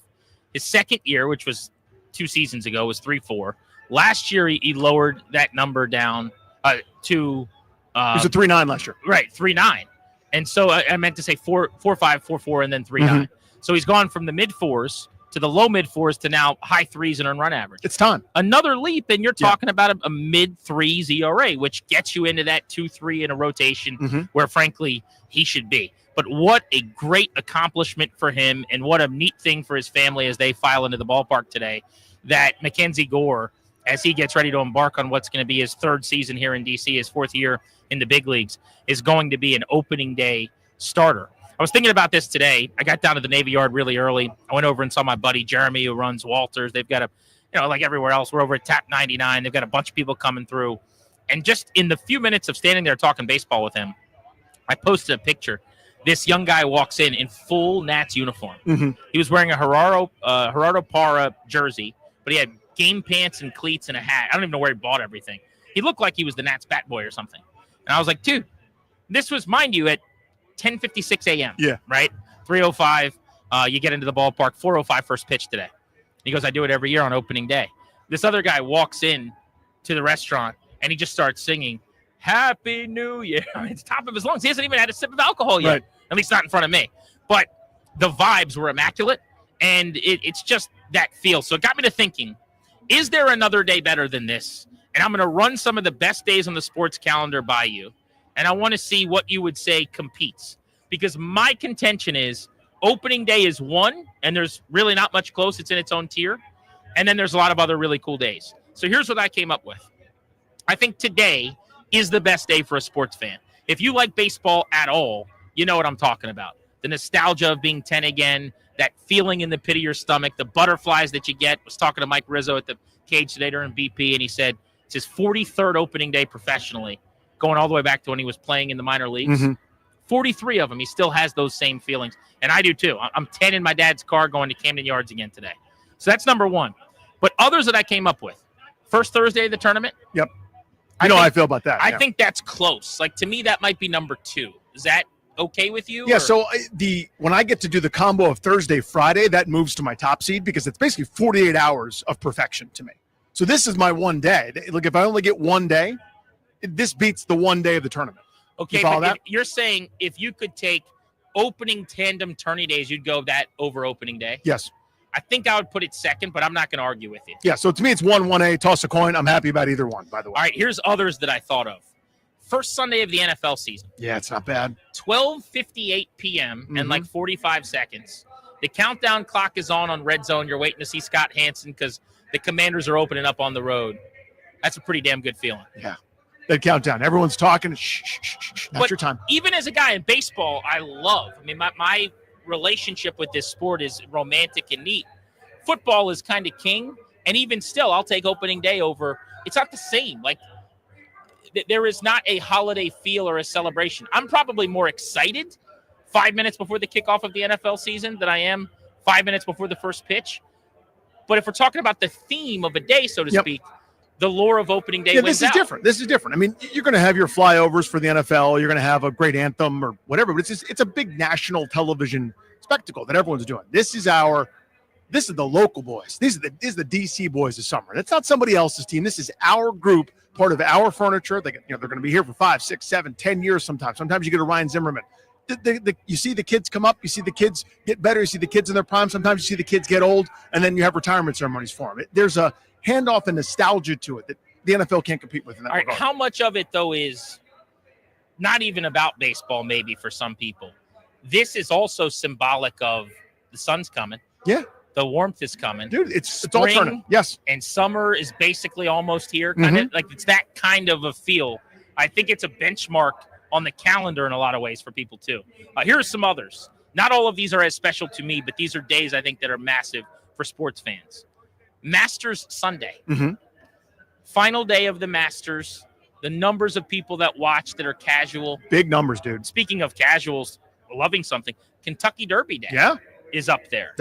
[SPEAKER 15] His second year, which was 2 seasons ago, was 3.4. Last year, he lowered that number down to...
[SPEAKER 16] it was a 3.9 last year.
[SPEAKER 15] Right, 3.9. And so I meant to say 4.5, 4.4, and then 3.9. Mm-hmm. So he's gone from the mid-4s to the low mid-4s to now high 3s in earned run average.
[SPEAKER 16] It's time.
[SPEAKER 15] Another leap, and you're talking about a mid-3s ERA, which gets you into that 2-3 in a rotation where, frankly, he should be. But what a great accomplishment for him, and what a neat thing for his family as they file into the ballpark today, that Mackenzie Gore, as he gets ready to embark on what's going to be his 3rd season here in D.C., his 4th year in the big leagues, is going to be an opening day starter. I was thinking about this today. I got down to the Navy Yard really early. I went over and saw my buddy Jeremy, who runs Walters. They've got like everywhere else, we're over at Tap 99. They've got a bunch of people coming through. And just in the few minutes of standing there talking baseball with him, I posted a picture. This young guy walks in full Nats uniform.
[SPEAKER 16] Mm-hmm.
[SPEAKER 15] He was wearing a Gerardo Parra jersey, but he had game pants and cleats and a hat. I don't even know where he bought everything. He looked like he was the Nats bat boy or something. And I was like, dude, this was, mind you, at 10:56 a.m.
[SPEAKER 16] Yeah.
[SPEAKER 15] Right? 3:05, you get into the ballpark, 4:05 first pitch today. He goes, I do it every year on opening day. This other guy walks in to the restaurant, and he just starts singing, Happy New Year. It's top of his lungs. He hasn't even had a sip of alcohol yet,
[SPEAKER 16] right.
[SPEAKER 15] At least not in front of me. But the vibes were immaculate, and it's just that feel. So it got me to thinking, is there another day better than this? And I'm going to run some of the best days on the sports calendar by you, and I want to see what you would say competes. Because my contention is opening day is one, and there's really not much close. It's in its own tier. And then there's a lot of other really cool days. So here's what I came up with. I think today is the best day for a sports fan. If you like baseball at all, you know what I'm talking about. The nostalgia of being 10 again, that feeling in the pit of your stomach, the butterflies that you get. I was talking to Mike Rizzo at the cage today during BP, and he said it's his 43rd opening day professionally, going all the way back to when he was playing in the minor leagues.
[SPEAKER 16] Mm-hmm.
[SPEAKER 15] 43 of them, he still has those same feelings. And I do too. I'm 10 in my dad's car going to Camden Yards again today. So that's number one. But others that I came up with. First Thursday of the tournament.
[SPEAKER 16] Yep. You know how I feel about that.
[SPEAKER 15] I think that's close. Like, to me, that might be number two. Is that okay with you?
[SPEAKER 16] Yeah,
[SPEAKER 15] or?
[SPEAKER 16] so when I get to do the combo of Thursday, Friday, that moves to my top seed because it's basically 48 hours of perfection to me. So this is my one day. Look, if I only get one day, this beats the one day of the tournament.
[SPEAKER 15] Okay, but you're saying if you could take opening tandem tourney days, you'd go that over opening day?
[SPEAKER 16] Yes.
[SPEAKER 15] I think I would put it second, but I'm not going to argue with you.
[SPEAKER 16] Yeah, so to me, it's 1-1A, toss a coin. I'm happy about either one, by the way.
[SPEAKER 15] All right, here's others that I thought of. First Sunday of the NFL season.
[SPEAKER 16] Yeah, it's not bad.
[SPEAKER 15] 12:58 p.m. and like 45 seconds. The countdown clock is on Red Zone. You're waiting to see Scott Hansen because the Commanders are opening up on the road. That's a pretty damn good feeling.
[SPEAKER 16] Yeah. That countdown. Everyone's talking. Shh, shh, shh, shh. That's your time.
[SPEAKER 15] Even as a guy in baseball, I mean, my relationship with this sport is romantic and neat. Football is kind of king, and even still, I'll take opening day over. It's not the same. Like, there is not a holiday feel or a celebration. I'm probably more excited 5 minutes before the kickoff of the NFL season than I am 5 minutes before the first pitch. But if we're talking about the theme of a day, so to speak, the lore of opening day wins out.
[SPEAKER 16] This is different. I mean, you're going to have your flyovers for the NFL. You're going to have a great anthem or whatever, but it's a big national television spectacle that everyone's doing. This is the local boys. These are the DC boys this summer. It's not somebody else's team. This is our group, part of our furniture. They're going to be here for 5, 6, 7, 10 years sometimes. Sometimes you get a Ryan Zimmerman. You see the kids come up. You see the kids get better. You see the kids in their prime. Sometimes you see the kids get old, and then you have retirement ceremonies for them. There's a handoff and nostalgia to it that the NFL can't compete with in that regard.
[SPEAKER 15] How much of it, though, is not even about baseball maybe for some people? This is also symbolic of the sun's coming.
[SPEAKER 16] Yeah.
[SPEAKER 15] The warmth is coming.
[SPEAKER 16] Dude, it's all turning. Yes.
[SPEAKER 15] And summer is basically almost here. Kind of like it's that kind of a feel. I think it's a benchmark on the calendar in a lot of ways for people too. Here are some others. Not all of these are as special to me, but these are days I think that are massive for sports fans. Masters Sunday. Final day of the Masters. The numbers of people that watch that are casual.
[SPEAKER 16] Big numbers, dude.
[SPEAKER 15] Speaking of casuals loving something, Kentucky Derby Day is up there.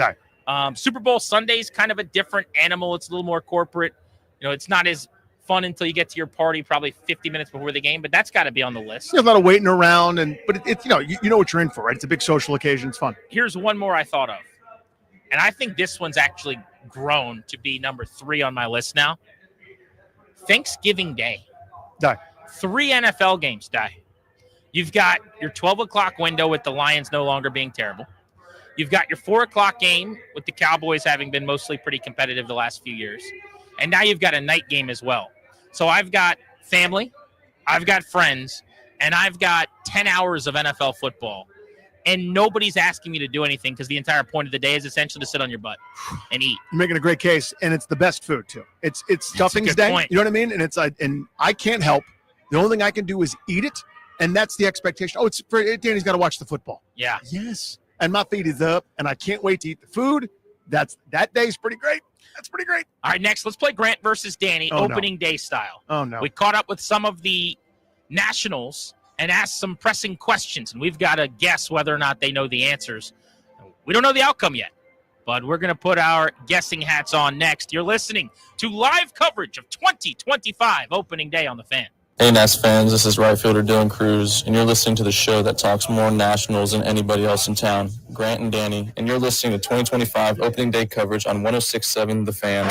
[SPEAKER 15] Super Bowl Sunday is kind of a different animal. It's a little more corporate. You know, it's not as fun until you get to your party probably 50 minutes before the game, but that's got to be on the list.
[SPEAKER 16] There's a lot of waiting around, but it's you know what you're in for, right? It's a big social occasion. It's fun.
[SPEAKER 15] Here's one more I thought of, and I think this one's actually grown to be number 3 on my list now. Thanksgiving Day. 3 NFL games, You've got your 12 o'clock window with the Lions no longer being terrible. You've got your 4 o'clock game with the Cowboys having been mostly pretty competitive the last few years. And now you've got a night game as well. So I've got family, I've got friends, and I've got 10 hours of NFL football. And nobody's asking me to do anything because the entire point of the day is essentially to sit on your butt and eat.
[SPEAKER 16] You're making a great case, and it's the best food too. It's stuffings day.
[SPEAKER 15] point.
[SPEAKER 16] You know what I mean? And and I can't help. The only thing I can do is eat it And that's the expectation. Oh, Danny's got to watch the football.
[SPEAKER 15] Yeah.
[SPEAKER 16] Yes. And my feet is up, and I can't wait to eat the food. That day's pretty great. That's pretty great.
[SPEAKER 15] All right, next, let's play Grant versus Danny, opening day style.
[SPEAKER 16] Oh, no.
[SPEAKER 15] We caught up with some of the Nationals and asked some pressing questions, and we've got to guess whether or not they know the answers. We don't know the outcome yet, but we're going to put our guessing hats on next. You're listening to live coverage of 2025 opening day on the Fan.
[SPEAKER 19] Hey, Nats fans, this is right fielder Dylan Cruz, and you're listening to the show that talks more Nationals than anybody else in town, Grant and Danny, and you're listening to 2025 opening day coverage on 106.7 The Fan.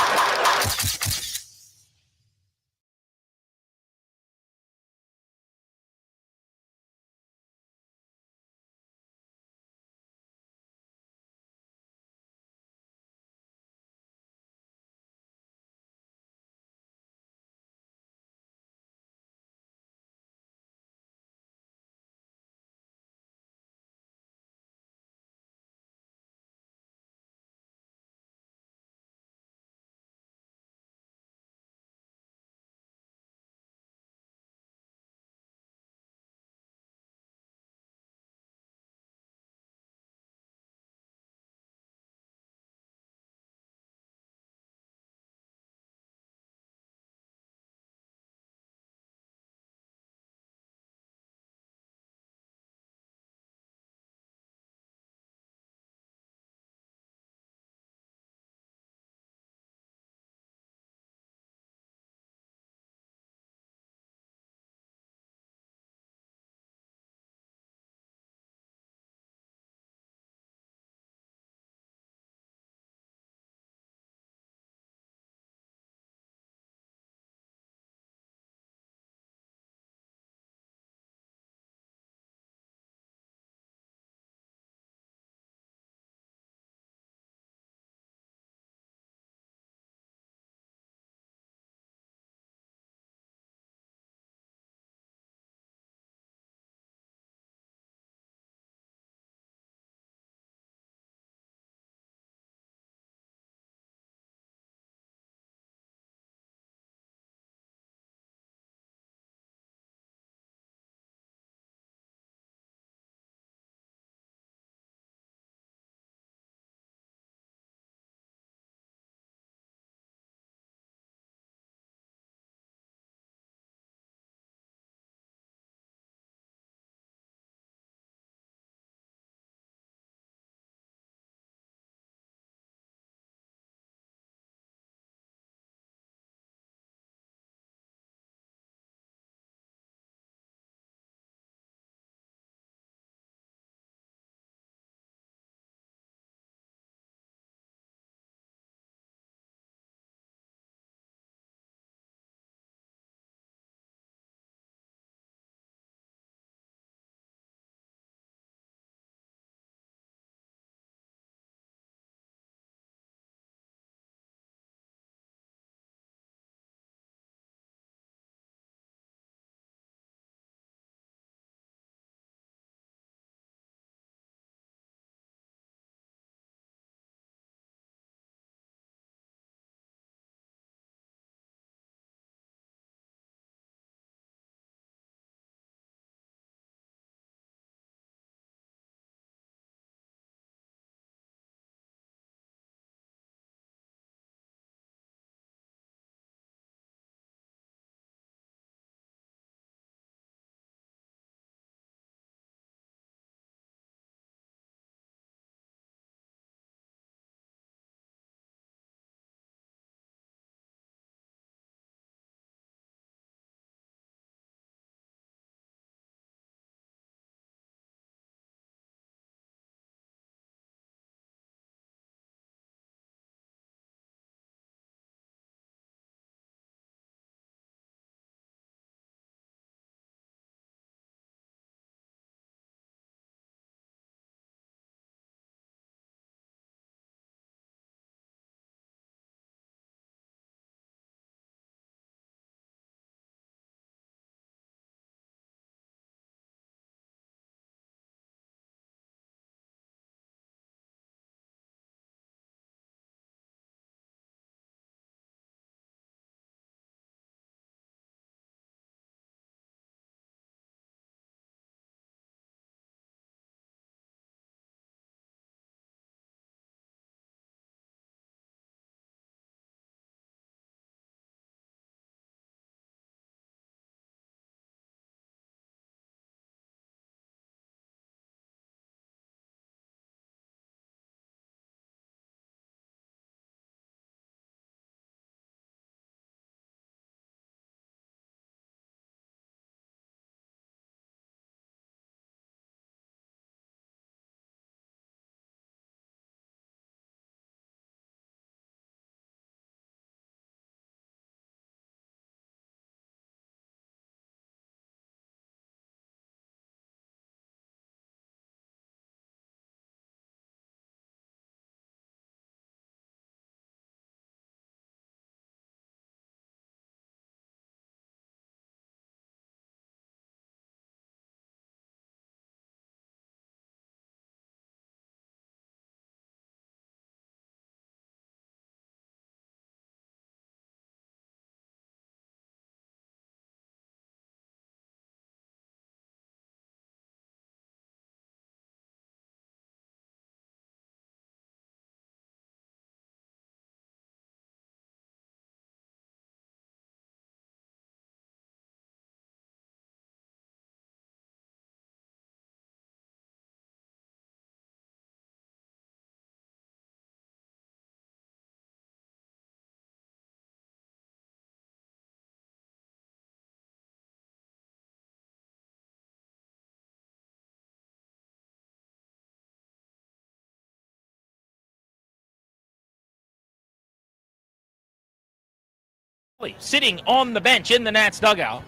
[SPEAKER 15] Sitting on the bench in the Nats dugout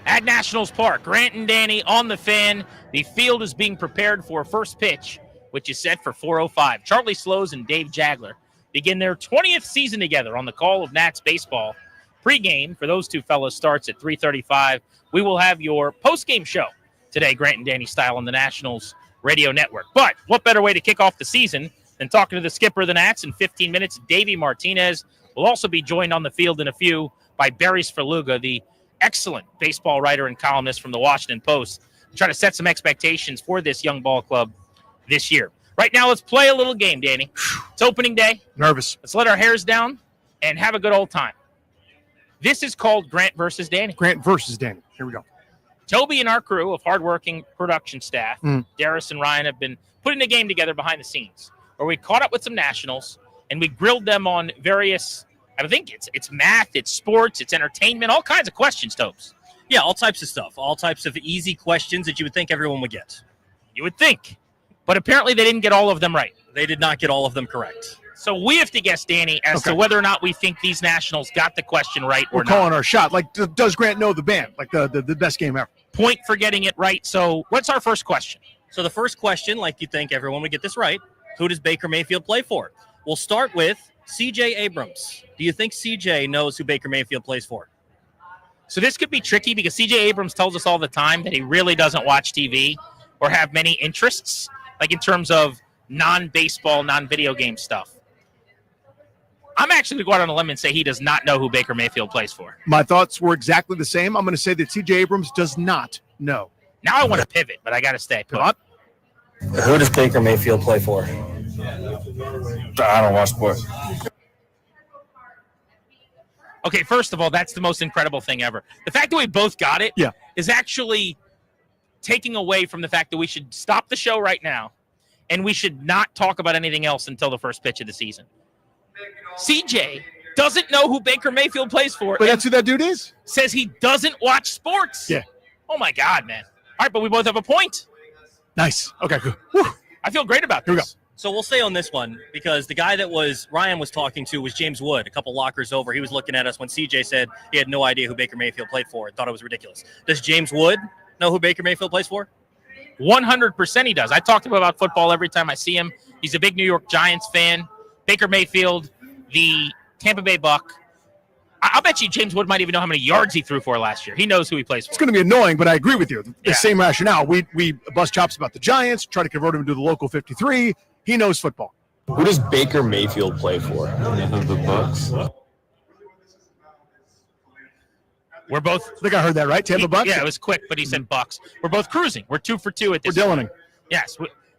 [SPEAKER 15] at Nationals Park. Grant and Danny on the Fan. The field is being prepared for first pitch, which is set for 4:05. Charlie Slows and Dave Jagler begin their 20th season together on the call of Nats baseball. Pre-game for those two fellas starts at 3:35. We will have your post-game show today, Grant and Danny style, on the Nationals radio network. But what better way to kick off the season than talking to the skipper of the Nats in 15 minutes, Davey Martinez. Will also be joined on the field in a few by Barry Svrluga, the excellent baseball writer and columnist from the Washington Post, to try to set some expectations for this young ball club this year. Right now, let's play a little game, Danny. It's opening day.
[SPEAKER 16] Nervous.
[SPEAKER 15] Let's let our hairs down and have a good old time. This is called Grant versus Danny.
[SPEAKER 16] Grant versus Danny. Here we go.
[SPEAKER 15] Toby and our crew of hardworking production staff, Darius and Ryan, have been putting a game together behind the scenes where we caught up with some nationals and we grilled them on various, I think it's math, it's sports, it's entertainment, all kinds of questions, Tobes.
[SPEAKER 17] Yeah, all types of stuff. All types of easy questions that you would think everyone would get.
[SPEAKER 15] You would think. But apparently they didn't get all of them right.
[SPEAKER 17] They did not get all of them correct.
[SPEAKER 15] So we have to guess, Danny, as to whether or not we think these nationals got the question right or
[SPEAKER 16] We're
[SPEAKER 15] not.
[SPEAKER 16] calling our shot. Like, does Grant know the band? Like the best game ever.
[SPEAKER 15] Point for getting it right. So what's our first question?
[SPEAKER 17] So the first question, like you think everyone would get this right, who does Baker Mayfield play for? We'll start with C.J. Abrams. Do you think C.J. knows who Baker Mayfield plays for?
[SPEAKER 15] So this could be tricky because C.J. Abrams tells us all the time that he really doesn't watch TV or have many interests, like in terms of non-baseball, non-video game stuff. I'm actually going to go out on a limb and say he does not know who Baker Mayfield plays for.
[SPEAKER 16] My thoughts were exactly the same. I'm going to say that C.J. Abrams does not know.
[SPEAKER 15] Now I want to pivot, but I got to stay put.
[SPEAKER 10] Who does Baker Mayfield play for? I don't watch sports.
[SPEAKER 15] Okay, first of all, that's the most incredible thing ever. The fact that we both got it is actually taking away from the fact that we should stop the show right now and we should not talk about anything else until the first pitch of the season. CJ doesn't know who Baker Mayfield plays for.
[SPEAKER 16] But that's who that dude is?
[SPEAKER 15] Says he doesn't watch sports.
[SPEAKER 16] Yeah.
[SPEAKER 15] Oh, my God, man. All right, but we both have a point.
[SPEAKER 16] Nice. Okay, good. Whew.
[SPEAKER 15] I feel great about this.
[SPEAKER 16] Here we go.
[SPEAKER 17] So we'll stay on this one because the guy that Ryan was talking to was James Wood, a couple lockers over. He was looking at us when CJ said he had no idea who Baker Mayfield played for and thought it was ridiculous. Does James Wood know who Baker Mayfield plays for?
[SPEAKER 15] 100% he does. I talk to him about football every time I see him. He's a big New York Giants fan. Baker Mayfield, the Tampa Bay Buck. I'll bet you James Wood might even know how many yards he threw for last year. He knows who he plays for.
[SPEAKER 16] It's going to be annoying, but I agree with you. The same rationale. We bust chops about the Giants, try to convert him to the local 53. He knows football.
[SPEAKER 19] Who does Baker Mayfield play for? The Bucks.
[SPEAKER 15] We're both.
[SPEAKER 16] I think I heard that right. Tampa Bucks.
[SPEAKER 15] Yeah, it was quick, but he said Bucks. We're both cruising. We're 2 for 2 at this.
[SPEAKER 16] We're Dylaning.
[SPEAKER 15] Yes,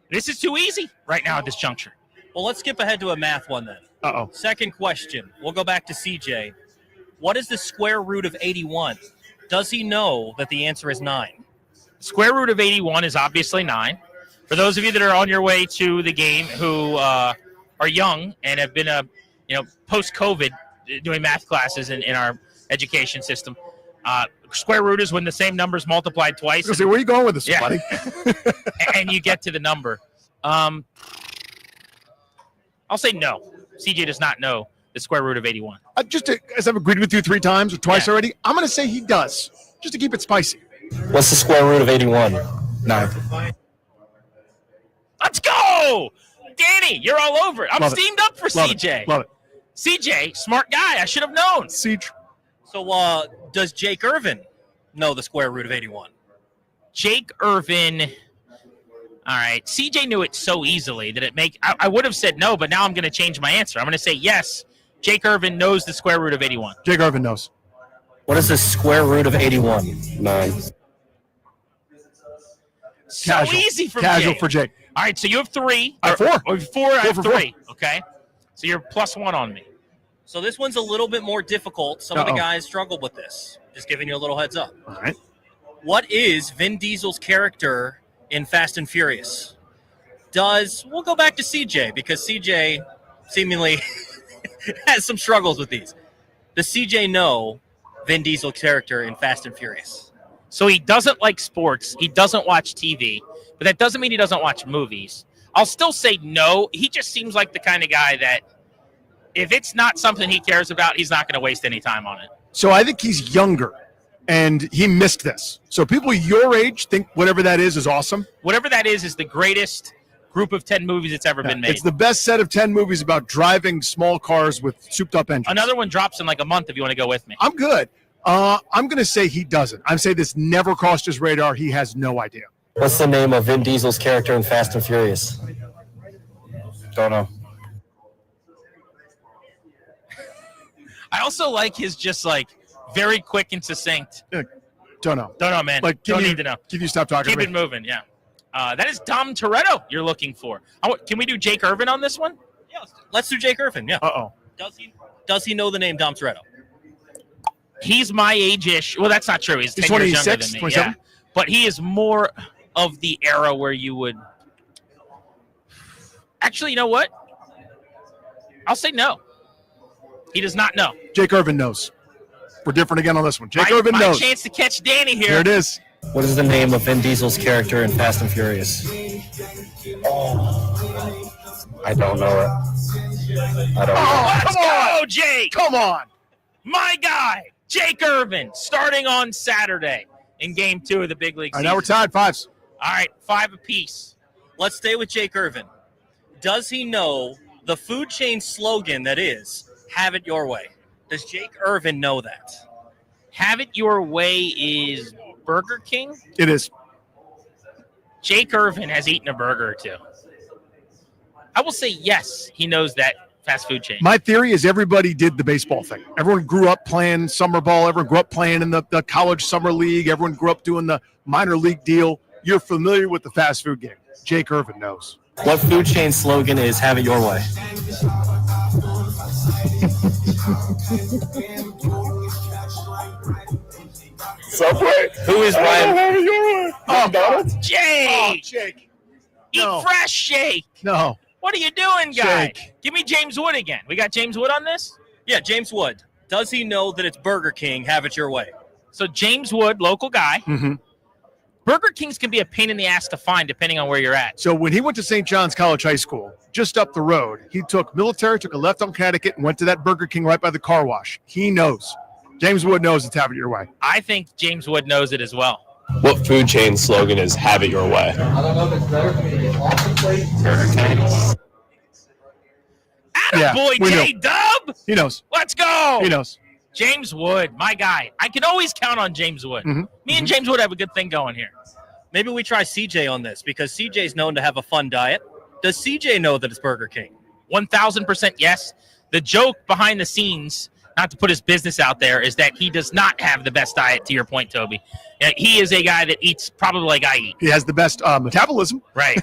[SPEAKER 15] this is too easy right now at this juncture.
[SPEAKER 17] Well, let's skip ahead to a math one then.
[SPEAKER 16] Uh-oh.
[SPEAKER 17] Second question. We'll go back to CJ. What is the square root of 81? Does he know that the answer is 9?
[SPEAKER 15] Square root of 81 is obviously 9. For those of you that are on your way to the game who are young and have been post-COVID doing math classes in our education system, square root is when the same number is multiplied twice.
[SPEAKER 16] I was going to say, where are you going with this, buddy?
[SPEAKER 15] And you get to the number. I'll say no. CJ does not know the square root of 81.
[SPEAKER 16] As I've agreed with you 3 times or twice already, I'm going to say he does, just to keep it spicy.
[SPEAKER 10] What's the square root of 81? 9.
[SPEAKER 15] Let's go! Danny, you're all over it. I'm
[SPEAKER 16] Love it.
[SPEAKER 15] steamed up for
[SPEAKER 16] Love
[SPEAKER 15] CJ.
[SPEAKER 16] it. Love it.
[SPEAKER 15] CJ, smart guy. I should have known.
[SPEAKER 16] Siege.
[SPEAKER 17] So does Jake Irvin know the square root of 81?
[SPEAKER 15] Jake Irvin. All right. CJ knew it so easily that I would have said no, but now I'm going to change my answer. I'm going to say yes. Jake Irvin knows the square root of 81.
[SPEAKER 16] Jake Irvin knows.
[SPEAKER 10] What is the square root of 81? 9.
[SPEAKER 15] So
[SPEAKER 16] Casual.
[SPEAKER 15] easy for
[SPEAKER 16] Casual
[SPEAKER 15] Jake.
[SPEAKER 16] for Jake.
[SPEAKER 15] All right, so you have 3.
[SPEAKER 16] I have 4.
[SPEAKER 15] Or 4, I have
[SPEAKER 16] for
[SPEAKER 15] 3. Okay. So you're +1 on me.
[SPEAKER 17] So this one's a little bit more difficult. Some of the
[SPEAKER 16] Uh-oh.
[SPEAKER 17] guys struggled with this. Just giving you a little heads up.
[SPEAKER 16] All right.
[SPEAKER 17] What is Vin Diesel's character in Fast and Furious? We'll go back to CJ because CJ seemingly has some struggles with these. Does CJ know Vin Diesel's character in Fast and Furious?
[SPEAKER 15] So he doesn't like sports. He doesn't watch TV, but that doesn't mean he doesn't watch movies. I'll still say no. He just seems like the kind of guy that if it's not something he cares about, he's not going to waste any time on it.
[SPEAKER 16] So I think he's younger, and he missed this. So people your age think whatever that is awesome.
[SPEAKER 15] Whatever that is the greatest group of 10 movies that's ever been made.
[SPEAKER 16] It's the best set of 10 movies about driving small cars with souped-up engines.
[SPEAKER 15] Another one drops in like a month if you want to go with me.
[SPEAKER 16] I'm good. I'm going to say he doesn't. I'm saying this never crossed his radar. He has no idea.
[SPEAKER 20] What's the name of Vin Diesel's character in Fast and Furious? Don't know.
[SPEAKER 15] I also like his just like very quick and succinct.
[SPEAKER 16] Don't know.
[SPEAKER 15] Don't know, man.
[SPEAKER 16] Like,
[SPEAKER 15] Don't need to know.
[SPEAKER 16] Can you stop talking?
[SPEAKER 15] Keep it moving, yeah. That is Dom Toretto you're looking for. Can we do Jake Irvin on this one?
[SPEAKER 17] Yeah, let's do Jake Irvin. Yeah.
[SPEAKER 16] Uh-oh.
[SPEAKER 17] Does he know the name Dom Toretto?
[SPEAKER 15] He's my age-ish. Well, that's not true. He's 10 years younger than me.
[SPEAKER 16] 27?
[SPEAKER 15] Yeah. But he is more of the era where you would. Actually, you know what? I'll say no. He does not know.
[SPEAKER 16] Jake Irvin knows. We're different again on this one. Jake Irvin
[SPEAKER 15] my
[SPEAKER 16] knows.
[SPEAKER 15] Chance to catch Danny here.
[SPEAKER 16] Here it is.
[SPEAKER 20] What is the name of Vin Diesel's character in Fast and Furious? I don't know it. I don't know.
[SPEAKER 15] Let's go, Jake.
[SPEAKER 16] Come on.
[SPEAKER 15] My guy, Jake Irvin, starting on Saturday in Game 2 of the Big League
[SPEAKER 16] All right,
[SPEAKER 15] season.
[SPEAKER 16] now we're tied 5s.
[SPEAKER 15] All right, 5 apiece.
[SPEAKER 17] Let's stay with Jake Irvin. Does he know the food chain slogan that is, have it your way? Does Jake Irvin know that?
[SPEAKER 15] Have it your way is Burger King?
[SPEAKER 16] It is.
[SPEAKER 15] Jake Irvin has eaten a burger or two. I will say yes, he knows that fast food chain.
[SPEAKER 16] My theory is everybody did the baseball thing. Everyone grew up playing summer ball. Everyone grew up playing in the college summer league. Everyone grew up doing the minor league deal. You're familiar with the fast food game. Jake Irvin knows.
[SPEAKER 20] What food chain slogan is have it your way?
[SPEAKER 19] Subway.
[SPEAKER 20] Who is Ryan?
[SPEAKER 19] McDonald's?
[SPEAKER 15] Jake!
[SPEAKER 16] Jake.
[SPEAKER 15] Eat
[SPEAKER 16] No.
[SPEAKER 15] fresh, Jake!
[SPEAKER 16] No.
[SPEAKER 15] What are you doing, guy?
[SPEAKER 16] Jake.
[SPEAKER 15] Give me James Wood again. We got James Wood on this?
[SPEAKER 17] Yeah, James Wood. Does he know that it's Burger King, have it your way?
[SPEAKER 15] So James Wood, local guy.
[SPEAKER 16] Mm-hmm.
[SPEAKER 15] Burger Kings can be a pain in the ass to find depending on where you're at.
[SPEAKER 16] So when he went to St. John's College High School, just up the road, he took a left on Connecticut, and went to that Burger King right by the car wash. He knows. James Wood knows it's have it your way.
[SPEAKER 15] I think James Wood knows it as well.
[SPEAKER 19] What food chain slogan is have it your way?
[SPEAKER 20] I don't know if it's better for me to get off the plate.
[SPEAKER 15] Attaboy,
[SPEAKER 16] we know.
[SPEAKER 15] J-Dub!
[SPEAKER 16] He knows.
[SPEAKER 15] Let's go!
[SPEAKER 16] He knows.
[SPEAKER 15] James Wood, my guy. I can always count on James Wood.
[SPEAKER 16] Mm-hmm.
[SPEAKER 15] Me and James Wood have a good thing going here.
[SPEAKER 17] Maybe we try CJ on this because CJ's known to have a fun diet. Does CJ know that it's Burger King?
[SPEAKER 15] 1,000% yes. The joke behind the scenes, not to put his business out there, is that he does not have the best diet, to your point, Toby. He is a guy that eats probably like I eat.
[SPEAKER 16] He has the best metabolism.
[SPEAKER 15] Right.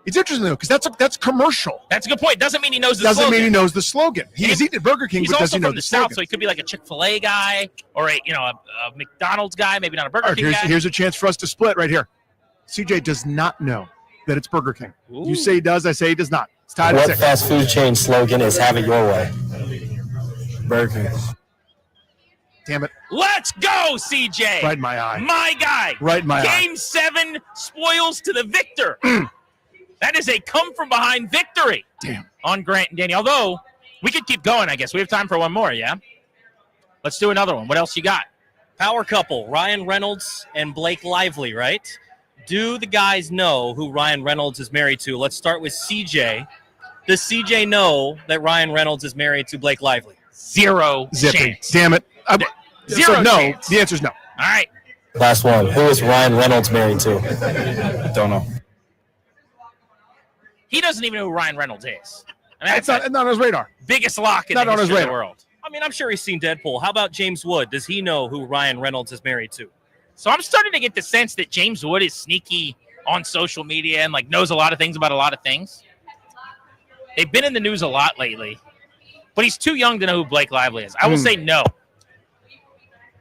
[SPEAKER 16] It's interesting, though, because that's commercial.
[SPEAKER 15] That's a good point. Doesn't mean he knows the
[SPEAKER 16] Doesn't
[SPEAKER 15] slogan.
[SPEAKER 16] mean he knows the slogan. He's eaten at Burger King,
[SPEAKER 15] He's
[SPEAKER 16] but does
[SPEAKER 15] also
[SPEAKER 16] he know
[SPEAKER 15] from
[SPEAKER 16] the
[SPEAKER 15] the South,
[SPEAKER 16] slogan?
[SPEAKER 15] so he could be like a Chick-fil-A guy or a McDonald's guy, maybe not a Burger
[SPEAKER 16] All right,
[SPEAKER 15] King guy.
[SPEAKER 16] here's a chance for us to split right here. CJ does not know that it's Burger King.
[SPEAKER 15] Ooh.
[SPEAKER 16] You say he does, I say he does not. It's tied at
[SPEAKER 20] What
[SPEAKER 16] 6.
[SPEAKER 20] fast food chain slogan is have it your way? Burger King.
[SPEAKER 16] Damn it.
[SPEAKER 15] Let's go, CJ.
[SPEAKER 16] Right in my eye.
[SPEAKER 15] My guy.
[SPEAKER 16] Right in my eye.
[SPEAKER 15] Game 7, spoils to the victor. That is a come-from-behind victory.
[SPEAKER 16] Damn.
[SPEAKER 15] On Grant and Danny. Although, we could keep going, I guess. We have time for one more, yeah? Let's do another one. What else you got?
[SPEAKER 17] Power couple, Ryan Reynolds and Blake Lively, right? Do the guys know who Ryan Reynolds is married to? Let's start with CJ. Does CJ know that Ryan Reynolds is married to Blake Lively?
[SPEAKER 15] Zero
[SPEAKER 16] Zippy.
[SPEAKER 15] chance.
[SPEAKER 16] Damn it.
[SPEAKER 15] Zero
[SPEAKER 16] so no.
[SPEAKER 15] chance.
[SPEAKER 16] The answer's no.
[SPEAKER 15] All right.
[SPEAKER 20] Last one. Who is Ryan Reynolds married to? Don't know.
[SPEAKER 15] He doesn't even know who Ryan Reynolds is. I mean,
[SPEAKER 16] It's not on his radar.
[SPEAKER 15] biggest lock in
[SPEAKER 16] Not
[SPEAKER 15] the
[SPEAKER 16] on his
[SPEAKER 15] history of the
[SPEAKER 16] radar.
[SPEAKER 15] world.
[SPEAKER 17] I mean, I'm sure he's seen Deadpool. How about James Wood? Does he know who Ryan Reynolds is married to?
[SPEAKER 15] So I'm starting to get the sense that James Wood is sneaky on social media and knows a lot of things about a lot of things. They've been in the news a lot lately, but he's too young to know who Blake Lively is. I will say no.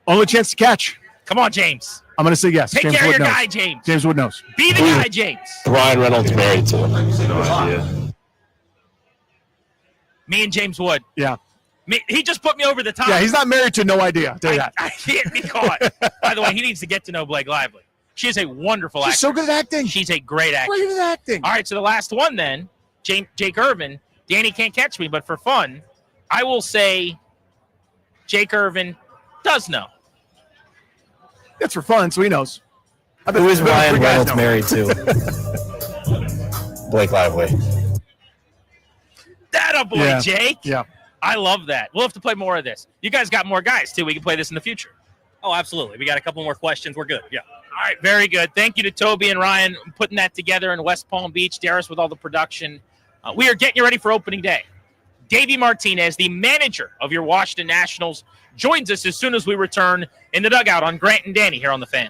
[SPEAKER 16] Only chance to catch.
[SPEAKER 15] Come on, James.
[SPEAKER 16] I'm going to say yes.
[SPEAKER 15] Take
[SPEAKER 16] James
[SPEAKER 15] care
[SPEAKER 16] Wood
[SPEAKER 15] of your
[SPEAKER 16] knows.
[SPEAKER 15] guy, James.
[SPEAKER 16] James Wood knows.
[SPEAKER 15] Be the guy, James.
[SPEAKER 19] Ryan Reynolds married to? No idea.
[SPEAKER 15] Me and James Wood.
[SPEAKER 16] Yeah.
[SPEAKER 15] He just put me over the top.
[SPEAKER 16] Yeah, he's not married to no idea. I'll tell you that.
[SPEAKER 15] I can't be caught. By the way, he needs to get to know Blake Lively. She is a wonderful actress.
[SPEAKER 16] She's so good at acting.
[SPEAKER 15] She's a great actress.
[SPEAKER 16] Great at acting.
[SPEAKER 15] All right, so the last one then, Jake Irvin. Danny can't catch me, but for fun, I will say Jake Irvin does know.
[SPEAKER 16] It's for fun, so he knows.
[SPEAKER 20] Who is Ryan Reynolds
[SPEAKER 16] know.
[SPEAKER 20] married to? Blake Lively.
[SPEAKER 15] That a boy,
[SPEAKER 16] Yeah.
[SPEAKER 15] Jake.
[SPEAKER 16] Yeah.
[SPEAKER 15] I love that. We'll have to play more of this. You guys got more guys, too. We can play this in the future.
[SPEAKER 17] Oh, absolutely. We got a couple more questions. We're good. Yeah.
[SPEAKER 15] All right, very good. Thank you to Toby and Ryan putting that together in West Palm Beach. Darius with all the production. We are getting you ready for opening day. Davey Martinez, the manager of your Washington Nationals, joins us as soon as we return in the dugout on Grant and Danny here on The Fan.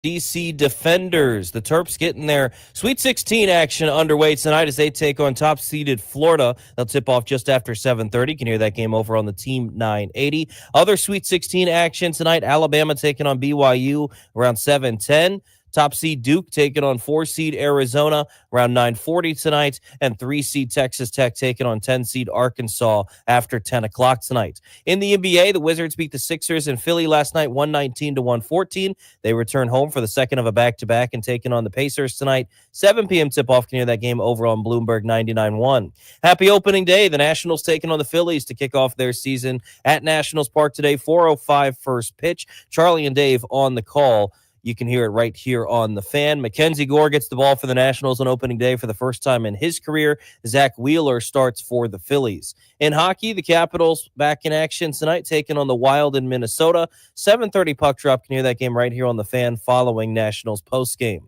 [SPEAKER 10] DC Defenders. The Terps getting their Sweet 16 action underway tonight as they take on top-seeded Florida. They'll tip off just after 7:30. You can hear that game over on the Team 980. Other Sweet 16 action tonight, Alabama taking on BYU around 7:10. Top seed Duke taking on 4-seed Arizona around 9:40 tonight, and 3-seed Texas Tech taking on 10-seed Arkansas after 10 o'clock tonight. In the NBA, the Wizards beat the Sixers in Philly last night, 119-114. They return home for the second of a back-to-back and taking on the Pacers tonight. 7 p.m. tip-off. Can hear that game over on Bloomberg 99.1. Happy opening day. The Nationals taking on the Phillies to kick off their season at Nationals Park today. 4:05 first pitch. Charlie and Dave on the call. You can hear it right here on The Fan. Mackenzie Gore gets the ball for the Nationals on opening day for the first time in his career. Zach Wheeler starts for the Phillies. In hockey, the Capitals back in action tonight, taking on the Wild in Minnesota. 7:30 puck drop. Can hear that game right here on The Fan following Nationals postgame.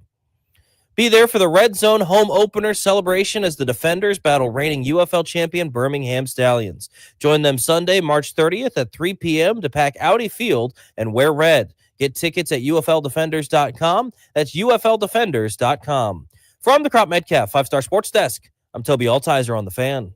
[SPEAKER 10] Be there for the Red Zone home opener celebration as the Defenders battle reigning UFL champion Birmingham Stallions. Join them Sunday, March 30th at 3 p.m. to pack Audi Field and wear red. Get tickets at UFLDefenders.com. That's UFLDefenders.com. From the Crop Metcalf 5-Star Sports Desk, I'm Toby Altizer on The Fan.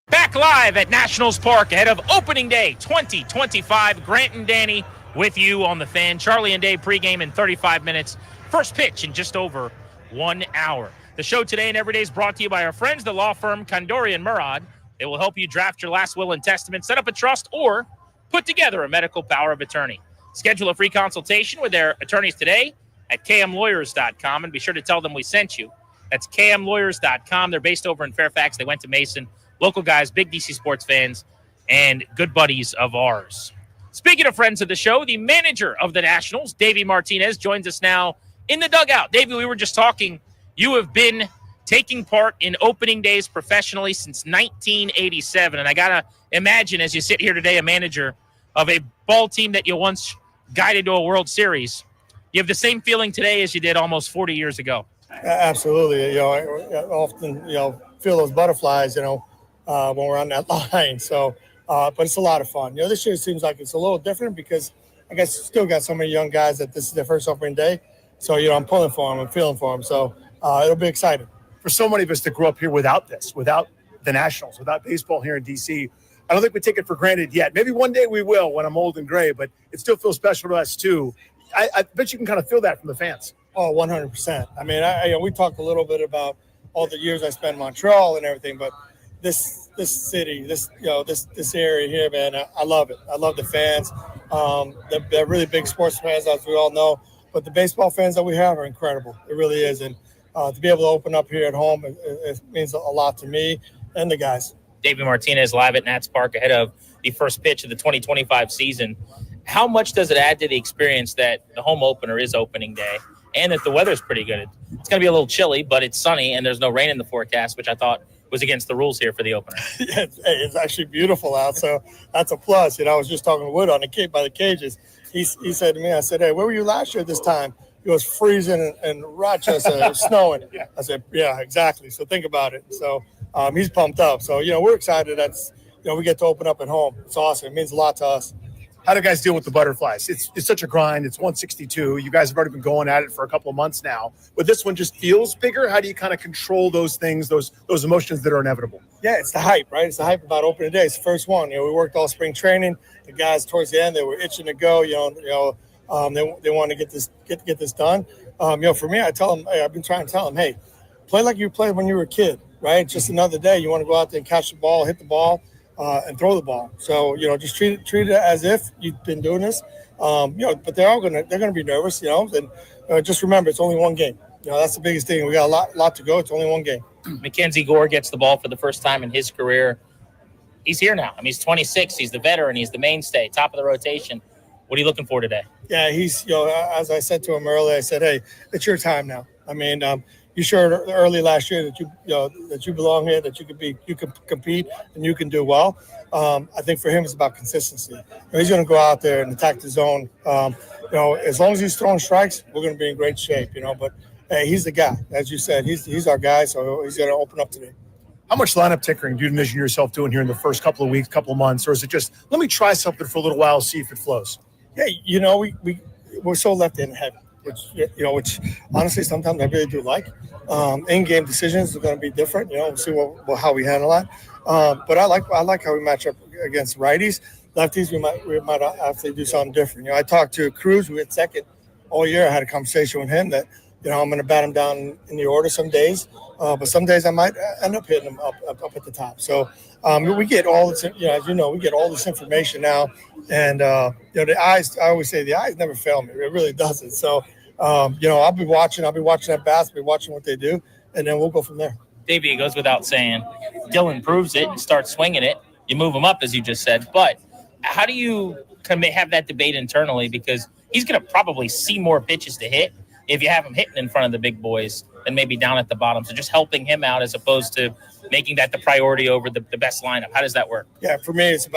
[SPEAKER 15] Back live at Nationals Park ahead of opening day 2025. Grant and Danny with you on The Fan. Charlie and Dave pregame in 35 minutes. First pitch in just over 1 hour. The show today and every day is brought to you by our friends, the law firm Kondori and Murad. They will help you draft your last will and testament, set up a trust, or put together a medical power of attorney. Schedule a free consultation with their attorneys today at kmlawyers.com, and be sure to tell them we sent you. That's kmlawyers.com. They're based over in Fairfax. They went to Mason. Local guys, big DC sports fans, and good buddies of ours. Speaking of friends of the show, the manager of the Nationals, Davey Martinez, joins us now in the dugout. Davey, we were just talking. You have been taking part in opening days professionally since 1987, and I got to imagine as you sit here today, a manager of a ball team that you once guided to a World Series, you have the same feeling today as you did almost 40 years ago.
[SPEAKER 12] Absolutely. I often, feel those butterflies, when we're on that line. So, but it's a lot of fun. This year it seems like it's a little different because I guess still got so many young guys that this is their first opening day. So, I'm pulling for them, I'm feeling for them. So it'll be exciting.
[SPEAKER 16] For so many of us that grew up here without this, without the Nationals, without baseball here in D.C., I don't think we take it for granted yet. Maybe one day we will when I'm old and gray, but it still feels special to us too. I bet you can kind of feel that from the fans.
[SPEAKER 12] Oh, 100%. I mean, we talked a little bit about all the years I spent in Montreal and everything, but this city, this area here, man, I love it. I love the fans. They're really big sports fans, as we all know, but the baseball fans that we have are incredible. It really is. And to be able to open up here at home, it means a lot to me and the guys.
[SPEAKER 15] Davey Martinez live at Nats Park ahead of the first pitch of the 2025 season. How much does it add to the experience that the home opener is opening day and that the weather's pretty good? It's going to be a little chilly, but it's sunny and there's no rain in the forecast, which I thought was against the rules here for the opener.
[SPEAKER 12] Yeah, it's actually beautiful out, so that's a plus. I was just talking to Wood on by the cages. He said to me, I said, hey, where were you last year this time? It was freezing in Rochester. It was snowing. I said, yeah, exactly. So think about it. So he's pumped up. So, we're excited. That's, we get to open up at home. It's awesome. It means a lot to us.
[SPEAKER 16] How do you guys deal with the butterflies? It's such a grind. It's 162. You guys have already been going at it for a couple of months now. But this one just feels bigger. How do you kind of control those things, those emotions that are inevitable?
[SPEAKER 12] Yeah, it's the hype, right? It's the hype about opening day. It's the first one. We worked all spring training. The guys towards the end, they were itching to go. They want to get this done. For me, I tell them, I've been trying to tell them, hey, play like you played when you were a kid, right? Just another day. You want to go out there and catch the ball, hit the ball. And throw the ball. So, just treat it as if you've been doing this. But they're gonna be nervous, and just remember it's only one game. That's the biggest thing. We got a lot to go. It's only one game.
[SPEAKER 15] Mackenzie Gore gets the ball for the first time in his career. He's here now. He's 26. He's the veteran. He's the mainstay, top of the rotation. What are you looking for today?
[SPEAKER 21] Yeah, he's, as I said to him earlier, I said, hey, it's your time now. I mean, you showed early last year that you belong here, that you can compete and you can do well. I think for him it's about consistency. He's going to go out there and attack the zone. As long as he's throwing strikes, we're going to be in great shape. But hey, he's the guy, as you said. He's our guy, so he's going to open up today.
[SPEAKER 16] How much lineup tinkering do you envision yourself doing here in the first couple of weeks, couple of months, or is it just let me try something for a little while, see if it flows?
[SPEAKER 21] Yeah, we're so left-handed heavy, which honestly sometimes I really do like. In-game decisions are going to be different. We'll see how we handle that. But I like how we match up against righties. Lefties, we might have to do something different. I talked to Cruz, who hit second all year. I had a conversation with him that I'm going to bat him down in the order some days, but some days I might end up hitting him up at the top. So we get all this, as we get all this information now, and the eyes. I always say the eyes never fail me. It really doesn't. So I'll be watching at bats, be watching what they do, and then we'll go from there.
[SPEAKER 15] Davey, it goes without saying, Dylan proves it and starts swinging it. You move him up, as you just said. But how do you have that debate internally? Because he's going to probably see more pitches to hit if you have him hitting in front of the big boys than maybe down at the bottom. So just helping him out as opposed to making that the priority over the best lineup. How does that work?
[SPEAKER 21] Yeah, for me, it's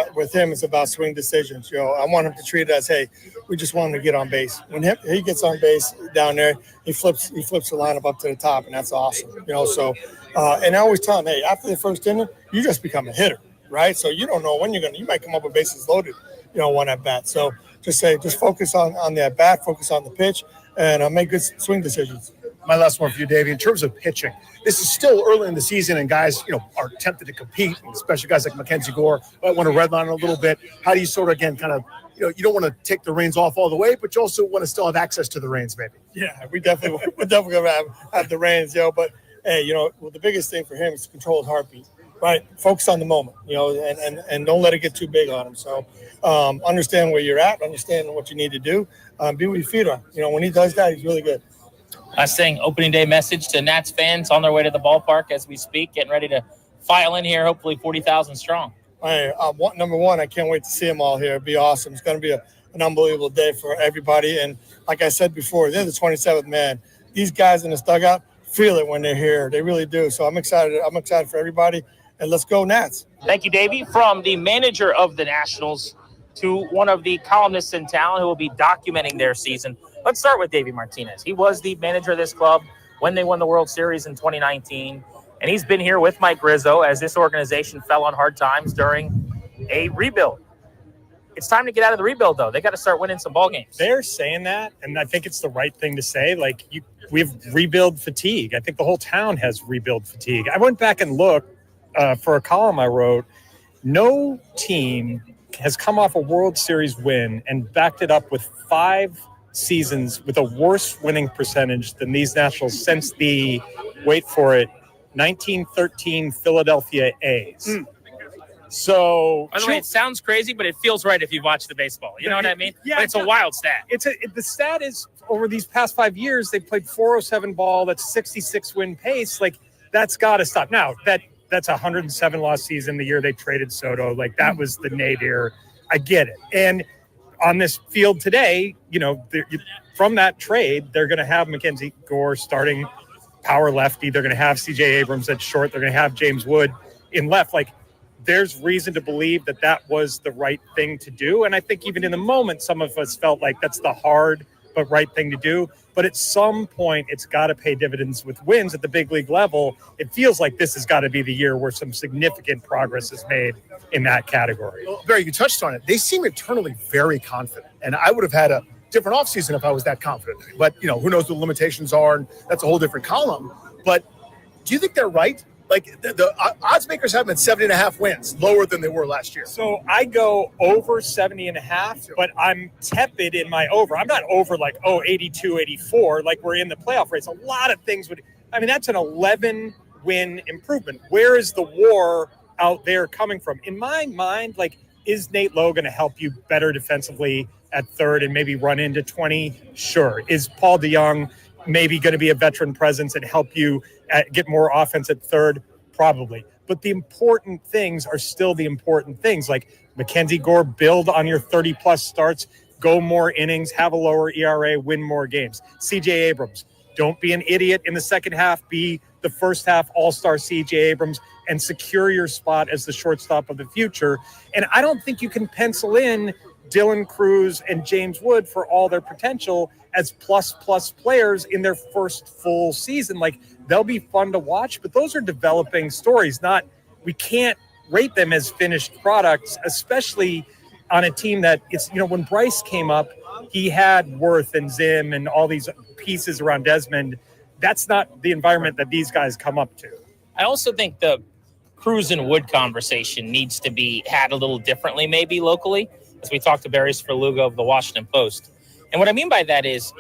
[SPEAKER 21] about swing decisions. I want him to treat it as, hey, we just want him to get on base. When he gets on base down there, he flips the lineup up to the top, and that's awesome. So and I always tell him, hey, after the first inning, you just become a hitter, right? So you don't know when you might come up with bases loaded, one at bat. So just focus on the at bat, focus on the pitch, and make good swing decisions.
[SPEAKER 16] My last one for you, Davey. In terms of pitching, this is still early in the season, and guys, are tempted to compete, especially guys like Mackenzie Gore might want to redline a little bit. How do you sort of, again, you don't want to take the reins off all the way, but you also want to still have access to the reins, maybe.
[SPEAKER 21] Yeah, we're definitely going to have the reins, but hey, the biggest thing for him is to control his heartbeat, right? Focus on the moment, and don't let it get too big on him. So understand where you're at, understand what you need to do, be what your feet are. When he does that, he's really good.
[SPEAKER 15] Last thing, opening day message to Nats fans on their way to the ballpark as we speak, getting ready to file in here, hopefully 40,000 strong.
[SPEAKER 21] Hey, number one, I can't wait to see them all here. It'll be awesome. It's going to be an unbelievable day for everybody. And like I said before, they're the 27th man. These guys in this dugout feel it when they're here. They really do. So I'm excited. I'm excited for everybody. And let's go Nats.
[SPEAKER 15] Thank you, Davey. From the manager of the Nationals to one of the columnists in town who will be documenting their season. Let's start with Davey Martinez. He was the manager of this club when they won the World Series in 2019, and he's been here with Mike Rizzo as this organization fell on hard times during a rebuild. It's time to get out of the rebuild, though. They got to start winning some ball games.
[SPEAKER 18] They're saying that, and I think it's the right thing to say. We have rebuild fatigue. I think the whole town has rebuild fatigue. I went back and looked for a column I wrote. No team has come off a World Series win and backed it up with 5 seasons with a worse winning percentage than these Nationals since the, wait for it, 1913 Philadelphia A's. So,
[SPEAKER 15] by the way, it sounds crazy, but it feels right if you watch the baseball. You know what I mean? Yeah, but it's a wild stat.
[SPEAKER 18] The stat is over these past 5 years, they played 407 ball. That's 66 win pace. That's got to stop. Now that's a 107 loss season. The year they traded Soto, that was the nadir. I get it. And on this field today, from that trade, they're going to have Mackenzie Gore starting power lefty. They're going to have C.J. Abrams at short. They're going to have James Wood in left. There's reason to believe that was the right thing to do. And I think even in the moment, some of us felt like that's the hard but right thing to do. But at some point, it's got to pay dividends with wins at the big league level. It feels like this has got to be the year where some significant progress is made in that category.
[SPEAKER 16] Well, Barry, you touched on it. They seem internally very confident. And I would have had a different offseason if I was that confident. But, who knows what the limitations are, and that's a whole different column. But do you think they're right? The odds makers have them at 70.5 wins, lower than they were last year.
[SPEAKER 18] So I go over 70.5, but I'm tepid in my over. I'm not over 82, 84, we're in the playoff race. A lot of things that's an 11-win improvement. Where is the war out there coming from? In my mind, is Nate Lowe going to help you better defensively at third and maybe run into 20? Sure. Is Paul DeJong maybe going to be a veteran presence and help you get more offense at third? Probably. But the important things are still the important things. Mackenzie Gore, build on your 30-plus starts. go more innings, have a lower ERA, win more games. CJ Abrams, don't be an idiot in the second half. Be the first half all-star CJ Abrams and secure your spot as the shortstop of the future. And I don't think you can pencil in Dylan Cruz and James Wood for all their potential as plus players in their first full season. Like, they'll be fun to watch, but those are developing stories. We can't rate them as finished products, especially on a team that when Bryce came up, he had Worth and Zim and all these pieces around Desmond. That's not the environment that these guys come up to.
[SPEAKER 15] I also think the Cruz and Wood conversation needs to be had a little differently, maybe locally, as we talked to Barry Svrluga of the Washington Post. And what I mean by that is,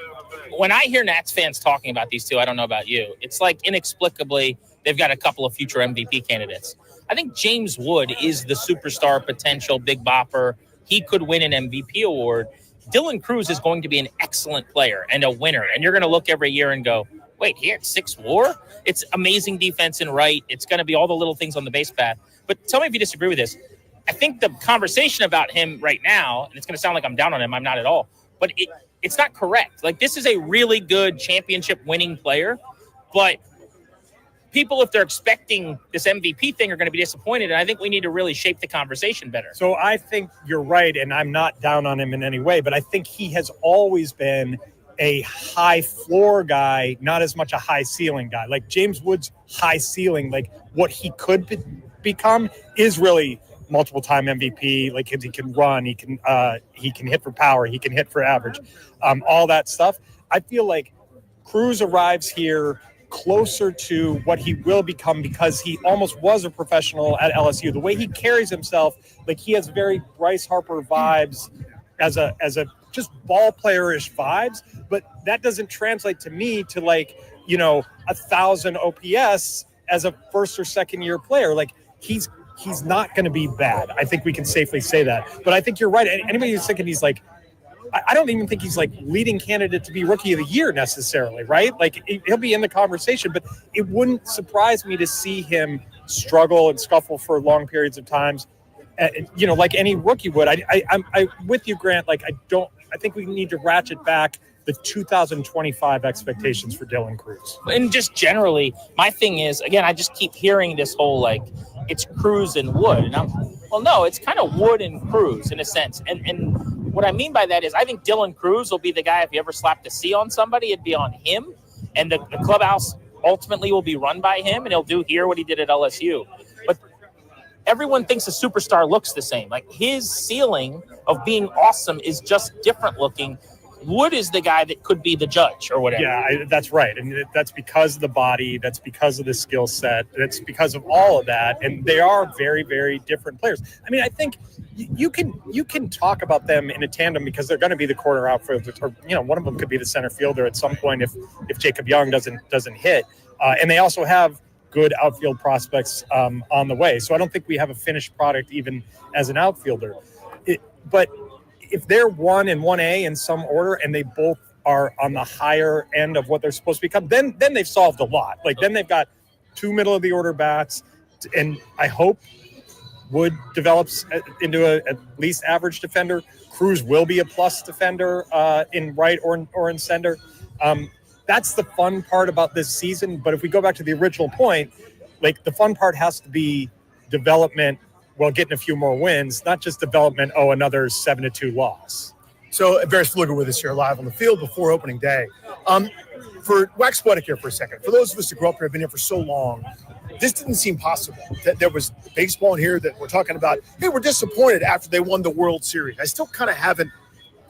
[SPEAKER 15] when I hear Nats fans talking about these two, I don't know about you, it's like inexplicably they've got a couple of future MVP candidates. I think James Wood is the superstar potential big bopper. He could win an MVP award. Dylan Cruz is going to be an excellent player and a winner. And you're going to look every year and go, wait, he had 6 WAR? It's amazing defense and right. It's going to be all the little things on the base path. But tell me if you disagree with this. I think the conversation about him right now, and it's going to sound like I'm down on him, I'm not at all, but it's not correct. Like, this is a really good championship winning player, but people, if they're expecting this MVP thing, are going to be disappointed. And I think we need to really shape the conversation better.
[SPEAKER 18] So I think you're right, and I'm not down on him in any way, but I think he has always been a high floor guy, not as much a high ceiling guy. Like, James Wood's high ceiling, like what he could become, is really multiple time MVP. Like, he can run, he can hit for power, he can hit for average, all that stuff. I feel like Cruz arrives here closer to what he will become because he almost was a professional at LSU. The way he carries himself, like, he has very Bryce Harper vibes as a just ball player-ish vibes, but that doesn't translate to me to 1,000 OPS as a first or second year player. Like, he's not going to be bad. I think we can safely say that. But I think you're right. Anybody who's thinking he's like, I don't even think he's like leading candidate to be rookie of the year necessarily, right? Like, he'll be in the conversation, but it wouldn't surprise me to see him struggle and scuffle for long periods of times, like any rookie would. I'm with you, Grant. Like, I think we need to ratchet back the 2025 expectations for Dylan Cruz.
[SPEAKER 15] And just generally, my thing is, again, I just keep hearing this whole, like, it's Cruz and Wood. And no, it's kind of Wood and Cruz in a sense. And what I mean by that is, I think Dylan Cruz will be the guy, if you ever slapped a C on somebody, it'd be on him. And the clubhouse ultimately will be run by him, and he'll do here what he did at LSU. But everyone thinks a superstar looks the same. Like, his ceiling of being awesome is just different looking. Wood is the guy that could be the judge or whatever.
[SPEAKER 18] Yeah, that's right. And that's because of the body. That's because of the skill set. That's because of all of that. And they are very, very different players. I mean, I think you can talk about them in a tandem because they're going to be the corner outfielder, or one of them could be the center fielder at some point if Jacob Young doesn't hit. And they also have good outfield prospects on the way. So I don't think we have a finished product even as an outfielder. But if they're 1 and 1A in some order and they both are on the higher end of what they're supposed to become, then they've solved a lot. Like, then they've got 2 middle of the order bats, and I hope Wood develops into a at least average defender. Cruz will be a plus defender in right or in center. That's the fun part about this season. But if we go back to the original point, like, the fun part has to be development while getting a few more wins, not just development, another 7-2 loss.
[SPEAKER 16] So, Barry Svrluga with us here live on the field before opening day. For wax poetic here for a second, for those of us who grew up here, have been here for so long, this didn't seem possible. That there was baseball in here that we're talking about, hey, we're disappointed after they won the World Series. I still kind of haven't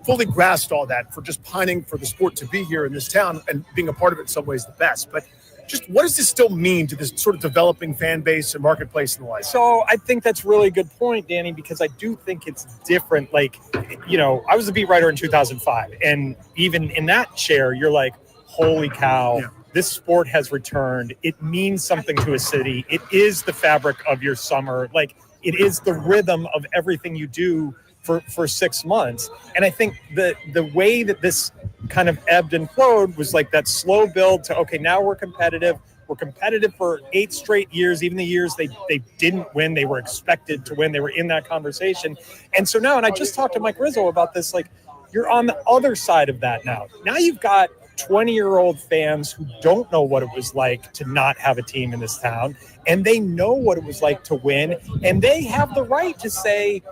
[SPEAKER 16] fully grasped all that, for just pining for the sport to be here in this town and being a part of it in some ways the best. But just what does this still mean to this sort of developing fan base and marketplace and the like?
[SPEAKER 18] So I think that's a really good point, Danny, because I do think it's different. Like, I was a beat writer in 2005, and even in that chair, you're like, holy cow, this sport has returned. It means something to a city. It is the fabric of your summer. Like, it is the rhythm of everything you do for 6 months. And I think the way that this kind of ebbed and flowed was like that slow build to, okay, now we're competitive. We're competitive for 8 straight years. Even the years they didn't win, they were expected to win. They were in that conversation. And so now, and I just talked to Mike Rizzo about this, like, You're on the other side of that now. Now you've got 20-year-old fans who don't know what it was like to not have a team in this town, and they know what it was like to win, and they have the right to say,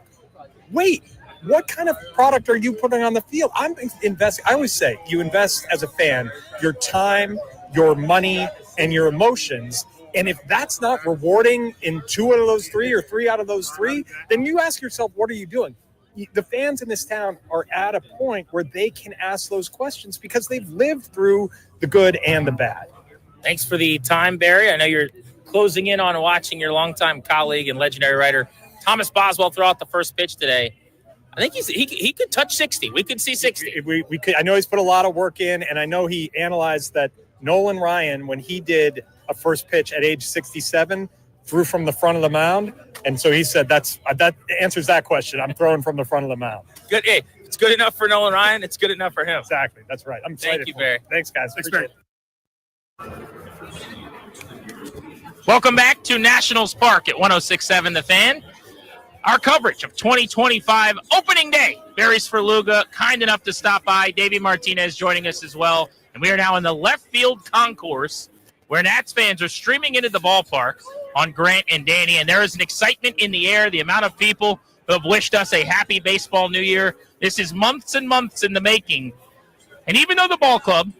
[SPEAKER 18] wait, what kind of product are you putting on the field? I'm investing. I always say you invest as a fan your time, your money, and your emotions. And if that's not rewarding in 2 out of those 3 or 3 out of those 3, then you ask yourself, what are you doing? The fans in this town are at a point where they can ask those questions because they've lived through the good and the bad.
[SPEAKER 15] Thanks for the time, Barry. I know you're closing in on watching your longtime colleague and legendary writer Thomas Boswell throw out the first pitch today. I think he could touch 60. We could see 60.
[SPEAKER 18] We could. I know he's put a lot of work in, and I know he analyzed that Nolan Ryan, when he did a first pitch at age 67, threw from the front of the mound. And so he said that answers that question. I'm throwing from the front of the mound.
[SPEAKER 15] Good. Hey, it's good enough for Nolan Ryan. It's good enough for him.
[SPEAKER 18] Exactly. That's right. I'm excited.
[SPEAKER 15] Thank you, Barry.
[SPEAKER 18] Thanks, guys.
[SPEAKER 15] Thanks, Barry. Welcome back to Nationals Park at 106.7 The Fan. Our coverage of 2025 opening day. Barry Sverluga, kind enough to stop by. Davey Martinez joining us as well. And we are now in the left field concourse where Nats fans are streaming into the ballpark on Grant and Danny. And there is an excitement in the air. The amount of people who have wished us a happy baseball new year. This is months and months in the making. And even though the ball club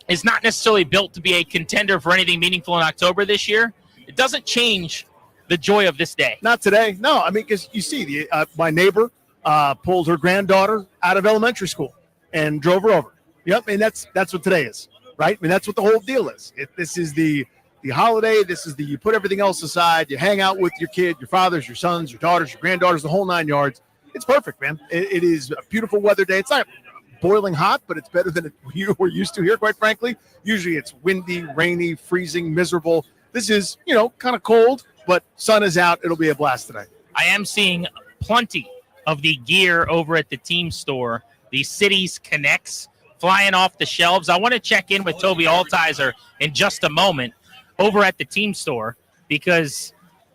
[SPEAKER 15] is not necessarily built to be a contender for anything meaningful in October this year, it doesn't change the joy of this day.
[SPEAKER 16] Not today. No, I mean, because you see, my neighbor pulled her granddaughter out of elementary school and drove her over. Yep, and that's what today is, right? I mean, that's what the whole deal is. This is the holiday. This is you put everything else aside. You hang out with your kid, your fathers, your sons, your daughters, your granddaughters, the whole 9 yards. It's perfect, man. It is a beautiful weather day. It's not boiling hot, but it's better than we're used to here, quite frankly. Usually it's windy, rainy, freezing, miserable. This is, kind of cold, but sun is out. It'll be a blast today.
[SPEAKER 15] I am seeing plenty of the gear over at the team store, the Cities Connects, flying off the shelves. I want to check in with Toby Altizer in just a moment over at the team store because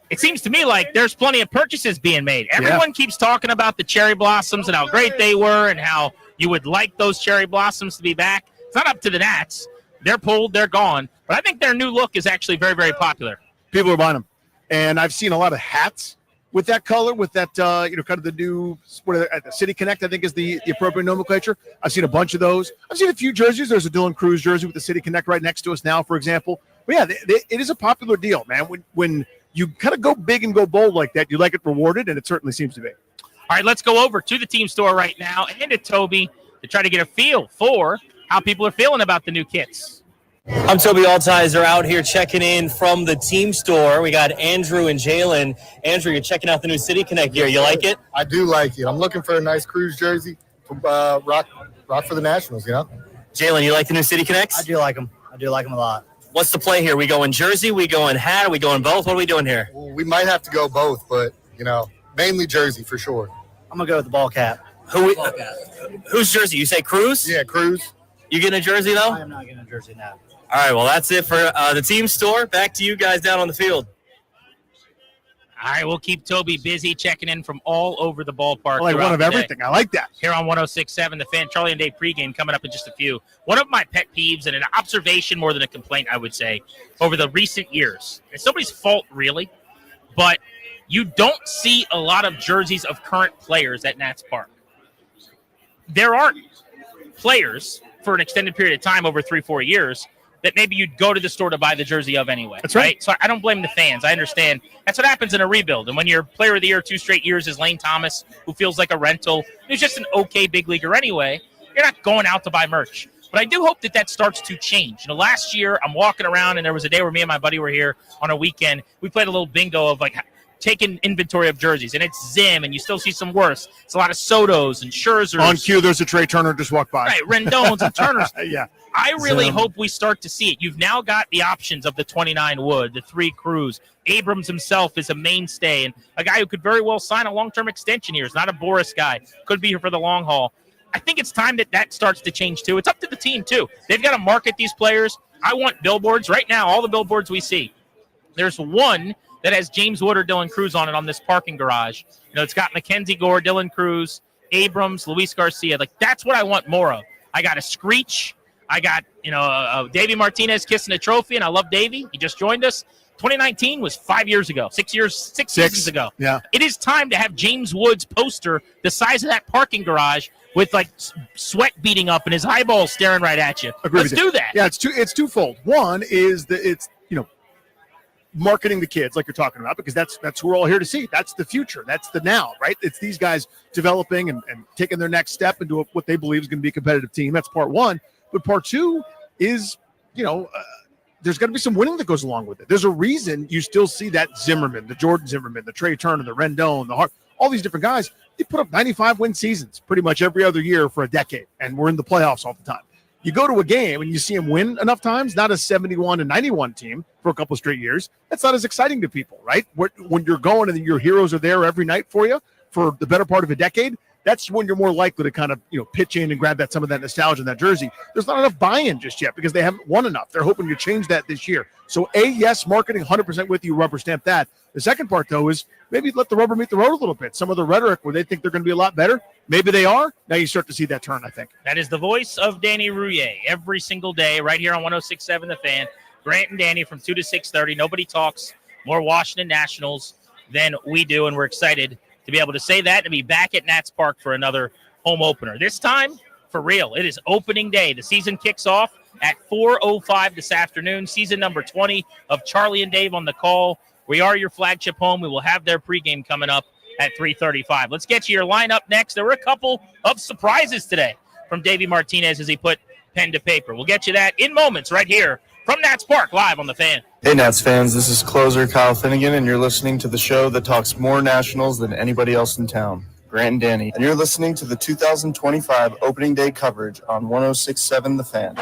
[SPEAKER 15] it seems to me like there's plenty of purchases being made. Everyone keeps talking about the cherry blossoms and how great they were and how you would like those cherry blossoms to be back. It's not up to the Nats. They're pulled, they're gone. But I think their new look is actually very, very popular.
[SPEAKER 16] People are buying them. And I've seen a lot of hats with that color, with that, kind of the new, the City Connect, I think is the appropriate nomenclature. I've seen a bunch of those. I've seen a few jerseys. There's a Dylan Cruz jersey with the City Connect right next to us now, for example. But yeah, it is a popular deal, man. When you kind of go big and go bold like that, you like it rewarded, and it certainly seems to be.
[SPEAKER 15] All right, let's go over to the team store right now and to Toby to try to get a feel for how people are feeling about the new kits.
[SPEAKER 10] I'm Toby Altizer out here checking in from the team store. We got Andrew and Jalen. Andrew, you're checking out the new City Connect gear. You like it?
[SPEAKER 5] I do like it. I'm looking for a nice Cruise jersey from rock for the Nationals,
[SPEAKER 10] Jalen, you like the new City Connects?
[SPEAKER 20] I do like them. I do like them a lot.
[SPEAKER 10] What's the play here? We going jersey? We going hat? Are we going both? What are we doing here?
[SPEAKER 5] Well, we might have to go both, but, mainly jersey for sure.
[SPEAKER 20] I'm going to go with the ball cap.
[SPEAKER 10] Whose jersey? You say Cruz?
[SPEAKER 5] Yeah, Cruz.
[SPEAKER 10] You getting a jersey, though?
[SPEAKER 20] I am not getting a jersey now.
[SPEAKER 10] All right, well, that's it for the team store. Back to you guys down on the field.
[SPEAKER 15] All right, we'll keep Toby busy checking in from all over the ballpark.
[SPEAKER 16] I like one of everything. I like that.
[SPEAKER 15] Here on 106.7, The Fan, Charlie and Dave pregame coming up in just a few. One of my pet peeves and an observation more than a complaint, I would say, over the recent years. It's nobody's fault, really, but you don't see a lot of jerseys of current players at Nats Park. There aren't players for an extended period of time over 3-4 years that maybe you'd go to the store to buy the jersey of anyway.
[SPEAKER 16] That's right.
[SPEAKER 15] So I don't blame the fans. I understand. That's what happens in a rebuild. And when your player of the year 2 straight years is Lane Thomas, who feels like a rental, who's just an okay big leaguer anyway, you're not going out to buy merch. But I do hope that starts to change. Last year, I'm walking around, and there was a day where me and my buddy were here on a weekend. We played a little bingo of, taking inventory of jerseys, and it's Zim, and you still see some worse. It's a lot of Sotos and Scherzers.
[SPEAKER 16] On cue, there's a Trey Turner just walked by.
[SPEAKER 15] Right, Rendon's and Turners.
[SPEAKER 16] Yeah.
[SPEAKER 15] I really hope we start to see it. You've now got the options of the 29 Wood, the 3 Cruz. Abrams himself is a mainstay and a guy who could very well sign a long-term extension here. He's not a Boris guy. Could be here for the long haul. I think it's time that starts to change, too. It's up to the team, too. They've got to market these players. I want billboards. Right now, all the billboards we see, there's one that has James Wood or Dylan Cruz on it on this parking garage. It's got Mackenzie Gore, Dylan Cruz, Abrams, Luis Garcia. Like, that's what I want more of. I got a screech. I got, Davey Martinez kissing a trophy, and I love Davey. He just joined us. 2019 was 5 years ago, 6 seasons ago.
[SPEAKER 16] Yeah.
[SPEAKER 15] It is time to have James Woods poster the size of that parking garage with like sweat beating up and his eyeballs staring right at you. Let's do that.
[SPEAKER 16] Yeah, it's twofold. One is that it's marketing the kids like you're talking about, because that's who we're all here to see. That's the future. That's the now, right? It's these guys developing and taking their next step into what they believe is going to be a competitive team. That's part one. But part two is, there's going to be some winning that goes along with it. There's a reason you still see that Zimmerman, the Jordan Zimmerman, the Trey Turner, the Rendon, the Hart, all these different guys. They put up 95-win seasons pretty much every other year for a decade, and we're in the playoffs all the time. You go to a game and you see them win enough times, not a 71-91 team for a couple straight years. That's not as exciting to people, right? When you're going and your heroes are there every night for you for the better part of a decade, that's when you're more likely to kind of, pitch in and grab some of that nostalgia in that jersey. There's not enough buy-in just yet because they haven't won enough. They're hoping to change that this year. So yes, marketing 100% with you, rubber stamp that. The second part, though, is maybe let the rubber meet the road a little bit. Some of the rhetoric where they think they're going to be a lot better, maybe they are. Now you start to see that turn, I think.
[SPEAKER 15] That is the voice of Danny Rouillet every single day right here on 106.7 The Fan. Grant and Danny from 2 to 6:30. Nobody talks more Washington Nationals than we do, and we're excited to be able to say that and be back at Nats Park for another home opener. This time, for real, it is opening day. The season kicks off at 4:05 this afternoon. Season number 20 of Charlie and Dave on the Call. We are your flagship home. We will have their pregame coming up at 3:35. Let's get you your lineup next. There were a couple of surprises today from Davey Martinez as he put pen to paper. We'll get you that in moments right here from Nats Park, live on The Fan.
[SPEAKER 19] Hey, Nats fans, this is closer Kyle Finnegan, and you're listening to the show that talks more Nationals than anybody else in town, Grant and Danny. And you're listening to the 2025 opening day coverage on 106.7 The Fan.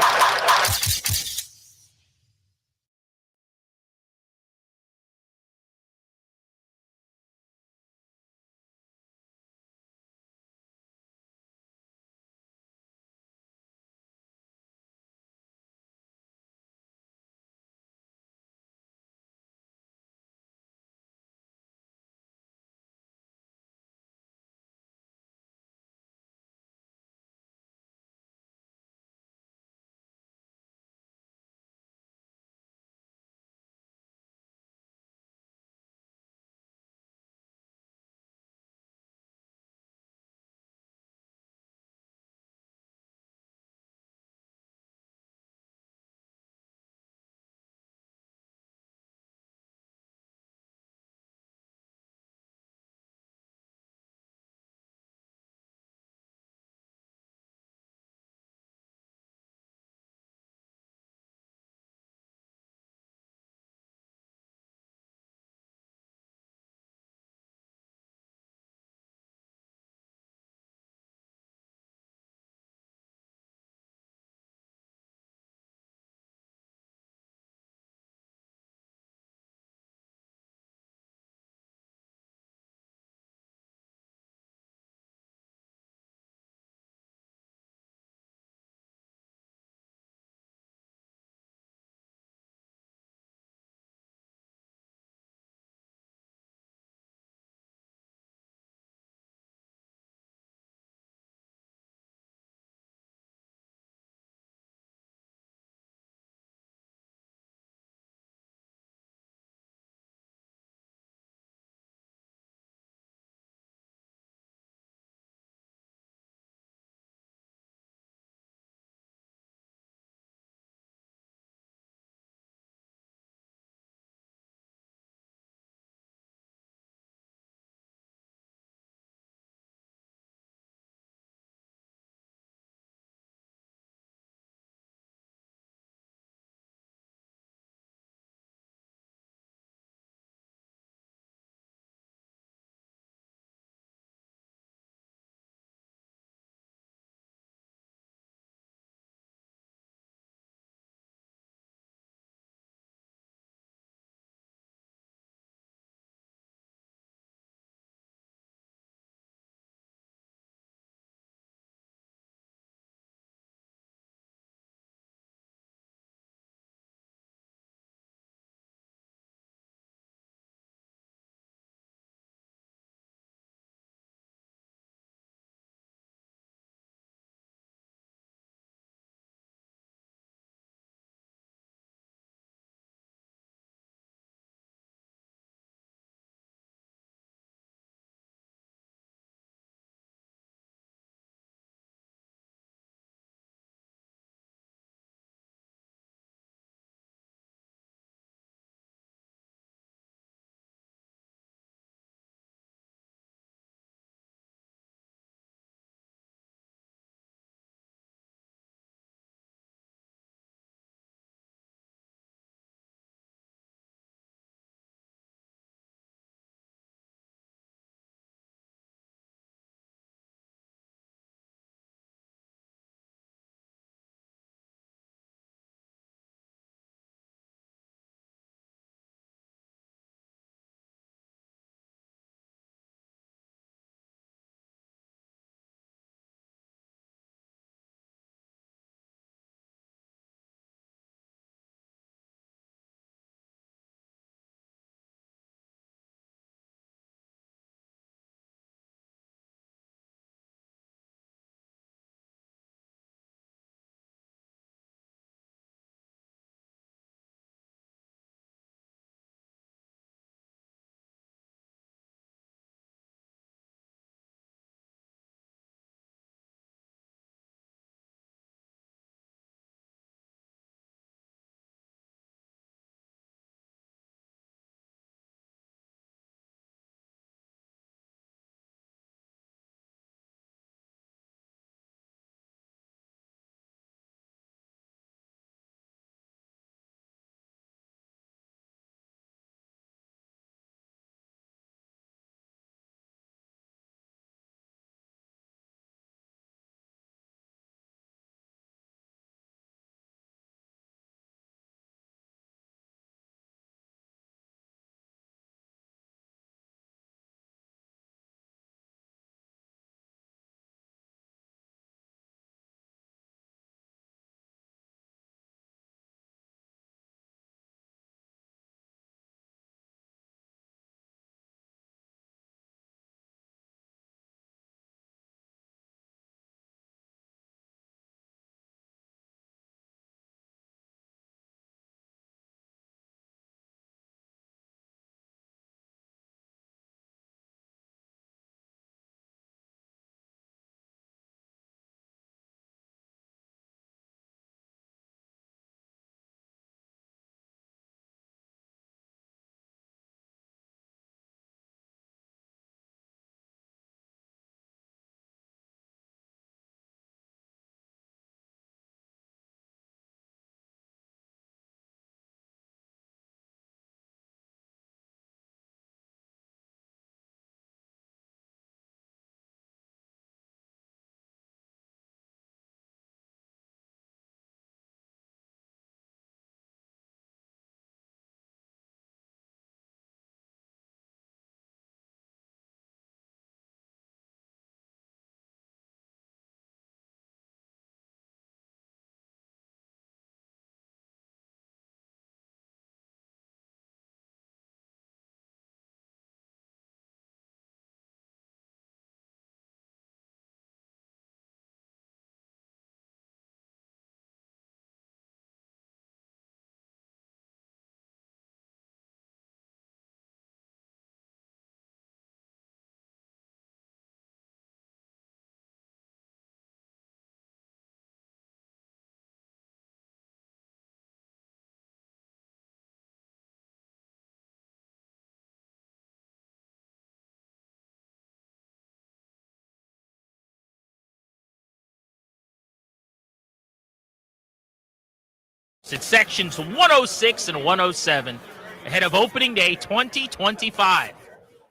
[SPEAKER 15] It's sections 106 and 107 ahead of opening day 2025.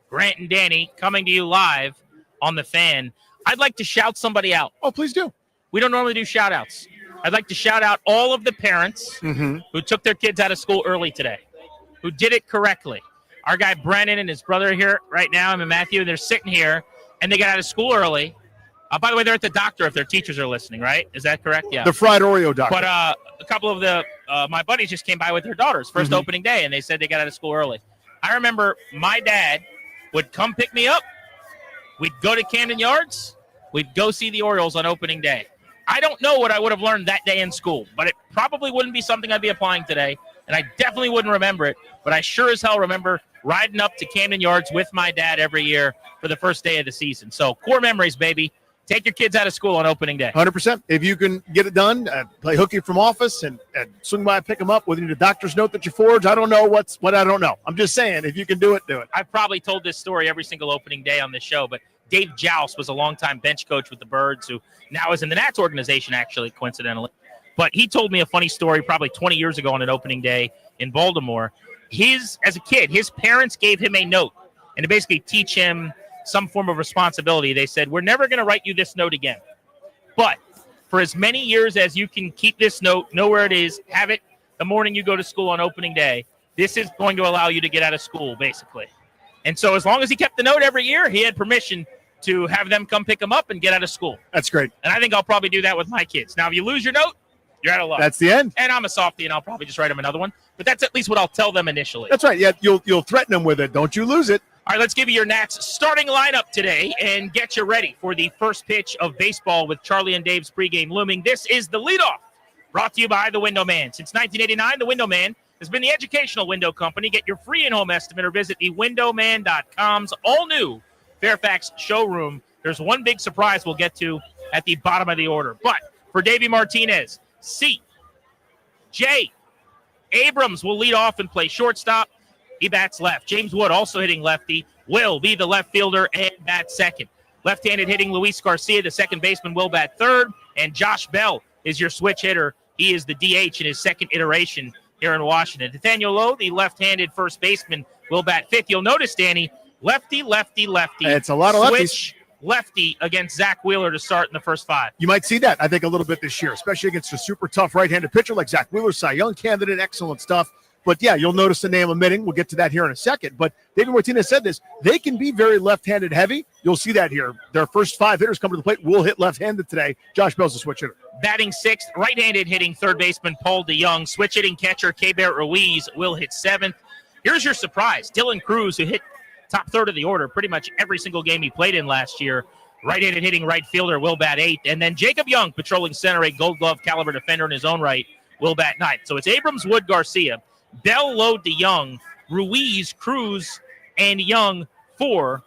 [SPEAKER 15] Grant and Danny coming to you live on the Fan. I'd like to shout somebody out.
[SPEAKER 16] Oh, please do.
[SPEAKER 15] We don't normally do shout outs. I'd like to shout out all of the parents who took their kids out of school early today, who did it correctly. Our guy Brennan and his brother here right now, him and Matthew, they're sitting here, and they got out of school early. By the way, they're at the doctor if their teachers are listening, right? Is that correct? Yeah.
[SPEAKER 16] The fried Oreo doctor.
[SPEAKER 15] But a couple of my buddies just came by with their daughters, first opening day, and they said they got out of school early. I remember my dad would come pick me up. We'd go to Camden Yards. We'd go see the Orioles on opening day. I don't know what I would have learned that day in school, but it probably wouldn't be something I'd be applying today, and I definitely wouldn't remember it, but I sure as hell remember riding up to Camden Yards with my dad every year for the first day of the season. So core memories, baby. Take your kids out of school on opening day.
[SPEAKER 16] 100%. If you can get it done, play hooky from office and swing by and pick them up, whether you need a doctor's note that you forge. I don't know what I don't know. I'm just saying, if you can do it, do it.
[SPEAKER 15] I've probably told this story every single opening day on this show, but Dave Joust was a longtime bench coach with the Birds who now is in the Nats organization, actually, coincidentally. But he told me a funny story probably 20 years ago on an opening day in Baltimore. As a kid, his parents gave him a note, and to basically teach him some form of responsibility. They said, we're never going to write you this note again. But for as many years as you can keep this note, know where it is, have it the morning you go to school on opening day, this is going to allow you to get out of school, basically. And so as long as he kept the note every year, he had permission to have them come pick him up and get out of school.
[SPEAKER 16] That's great.
[SPEAKER 15] And I think I'll probably do that with my kids. Now, if you lose your note, you're out of luck.
[SPEAKER 16] That's the end.
[SPEAKER 15] And I'm a softie, and I'll probably just write them another one. But that's at least what I'll tell them initially.
[SPEAKER 16] That's right. Yeah, you'll threaten them with it. Don't you lose it.
[SPEAKER 15] All right, let's give you your Nats starting lineup today and get you ready for the first pitch of baseball with Charlie and Dave's pregame looming. This is the leadoff, brought to you by The Window Man. Since 1989, The Window Man has been the educational window company. Get your free in-home estimate or visit thewindowman.com's all-new Fairfax showroom. There's one big surprise we'll get to at the bottom of the order. But for Davey Martinez, C.J. Abrams will lead off and play shortstop. He bats left. James Wood, also hitting lefty, will be the left fielder and bat second. Left-handed hitting Luis Garcia, the second baseman, will bat third. And Josh Bell is your switch hitter. He is the DH in his second iteration here in Washington. Nathaniel Lowe, the left-handed first baseman, will bat fifth. You'll notice, Danny, lefty, lefty, lefty.
[SPEAKER 16] It's a lot of lefties.
[SPEAKER 15] Switch lefty against Zach Wheeler to start in the first five.
[SPEAKER 16] You might see that, I think, a little bit this year, especially against a super tough right-handed pitcher like Zach Wheeler, Cy Young candidate, excellent stuff. But, yeah, you'll notice the name omitting. We'll get to that here in a second. But David Martinez said this. They can be very left-handed heavy. You'll see that here. Their first five hitters come to the plate will hit left-handed today. Josh Bell's a switch hitter.
[SPEAKER 15] Batting sixth, right-handed hitting third baseman Paul DeYoung. Switch hitting catcher Keibert Ruiz will hit seventh. Here's your surprise. Dylan Cruz, who hit top third of the order pretty much every single game he played in last year. Right-handed hitting right fielder will bat eighth. And then Jacob Young, patrolling center, a gold glove caliber defender in his own right, will bat ninth. So it's Abrams, Wood, Garcia, Bell, Lowe, DeYoung, Ruiz, Cruz, and Young for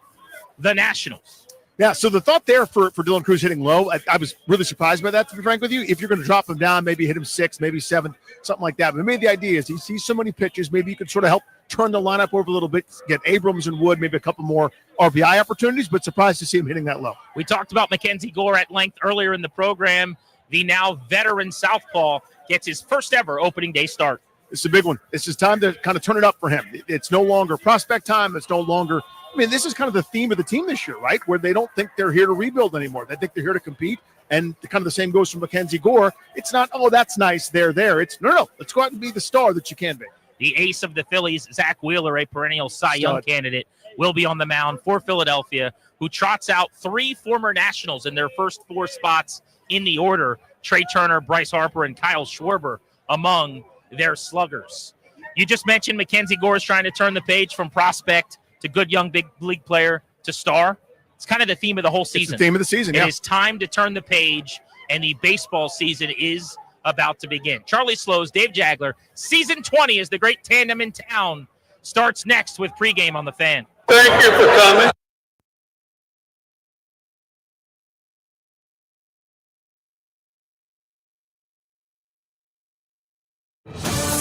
[SPEAKER 15] the Nationals.
[SPEAKER 16] Yeah, so the thought there for Dylan Cruz hitting low, I was really surprised by that, to be frank with you. If you're going to drop him down, maybe hit him sixth, maybe seventh, something like that. But maybe the idea is he sees so many pitches, maybe you could sort of help turn the lineup over a little bit, get Abrams and Wood, maybe a couple more RBI opportunities, but surprised to see him hitting that low.
[SPEAKER 15] We talked about Mackenzie Gore at length earlier in the program. The now veteran southpaw gets his first ever opening day start.
[SPEAKER 16] It's a big one. It's just time to kind of turn it up for him. It's no longer prospect time. It's no longer – I mean, this is kind of the theme of the team this year, right, where they don't think they're here to rebuild anymore. They think they're here to compete, and kind of the same goes for Mackenzie Gore. It's not, oh, that's nice, they're there. It's, no, let's go out and be the star that you can be.
[SPEAKER 15] The ace of the Phillies, Zach Wheeler, a perennial Cy Young candidate, will be on the mound for Philadelphia, who trots out three former Nationals in their first four spots in the order. Trey Turner, Bryce Harper, and Kyle Schwarber among their sluggers. You just mentioned Mackenzie Gore is trying to turn the page from prospect to good young big league player to star. It's kind of the theme of the whole season.
[SPEAKER 16] It's the theme of the season, yeah.
[SPEAKER 15] It is time to turn the page, and the baseball season is about to begin. Charlie Slows, Dave Jagler, season 20 is the great tandem in town. Starts next with pregame on the Fan.
[SPEAKER 6] Thank you for coming.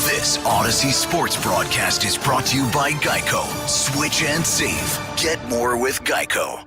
[SPEAKER 22] This Odyssey Sports broadcast is brought to you by Geico. Switch and save. Get more with Geico.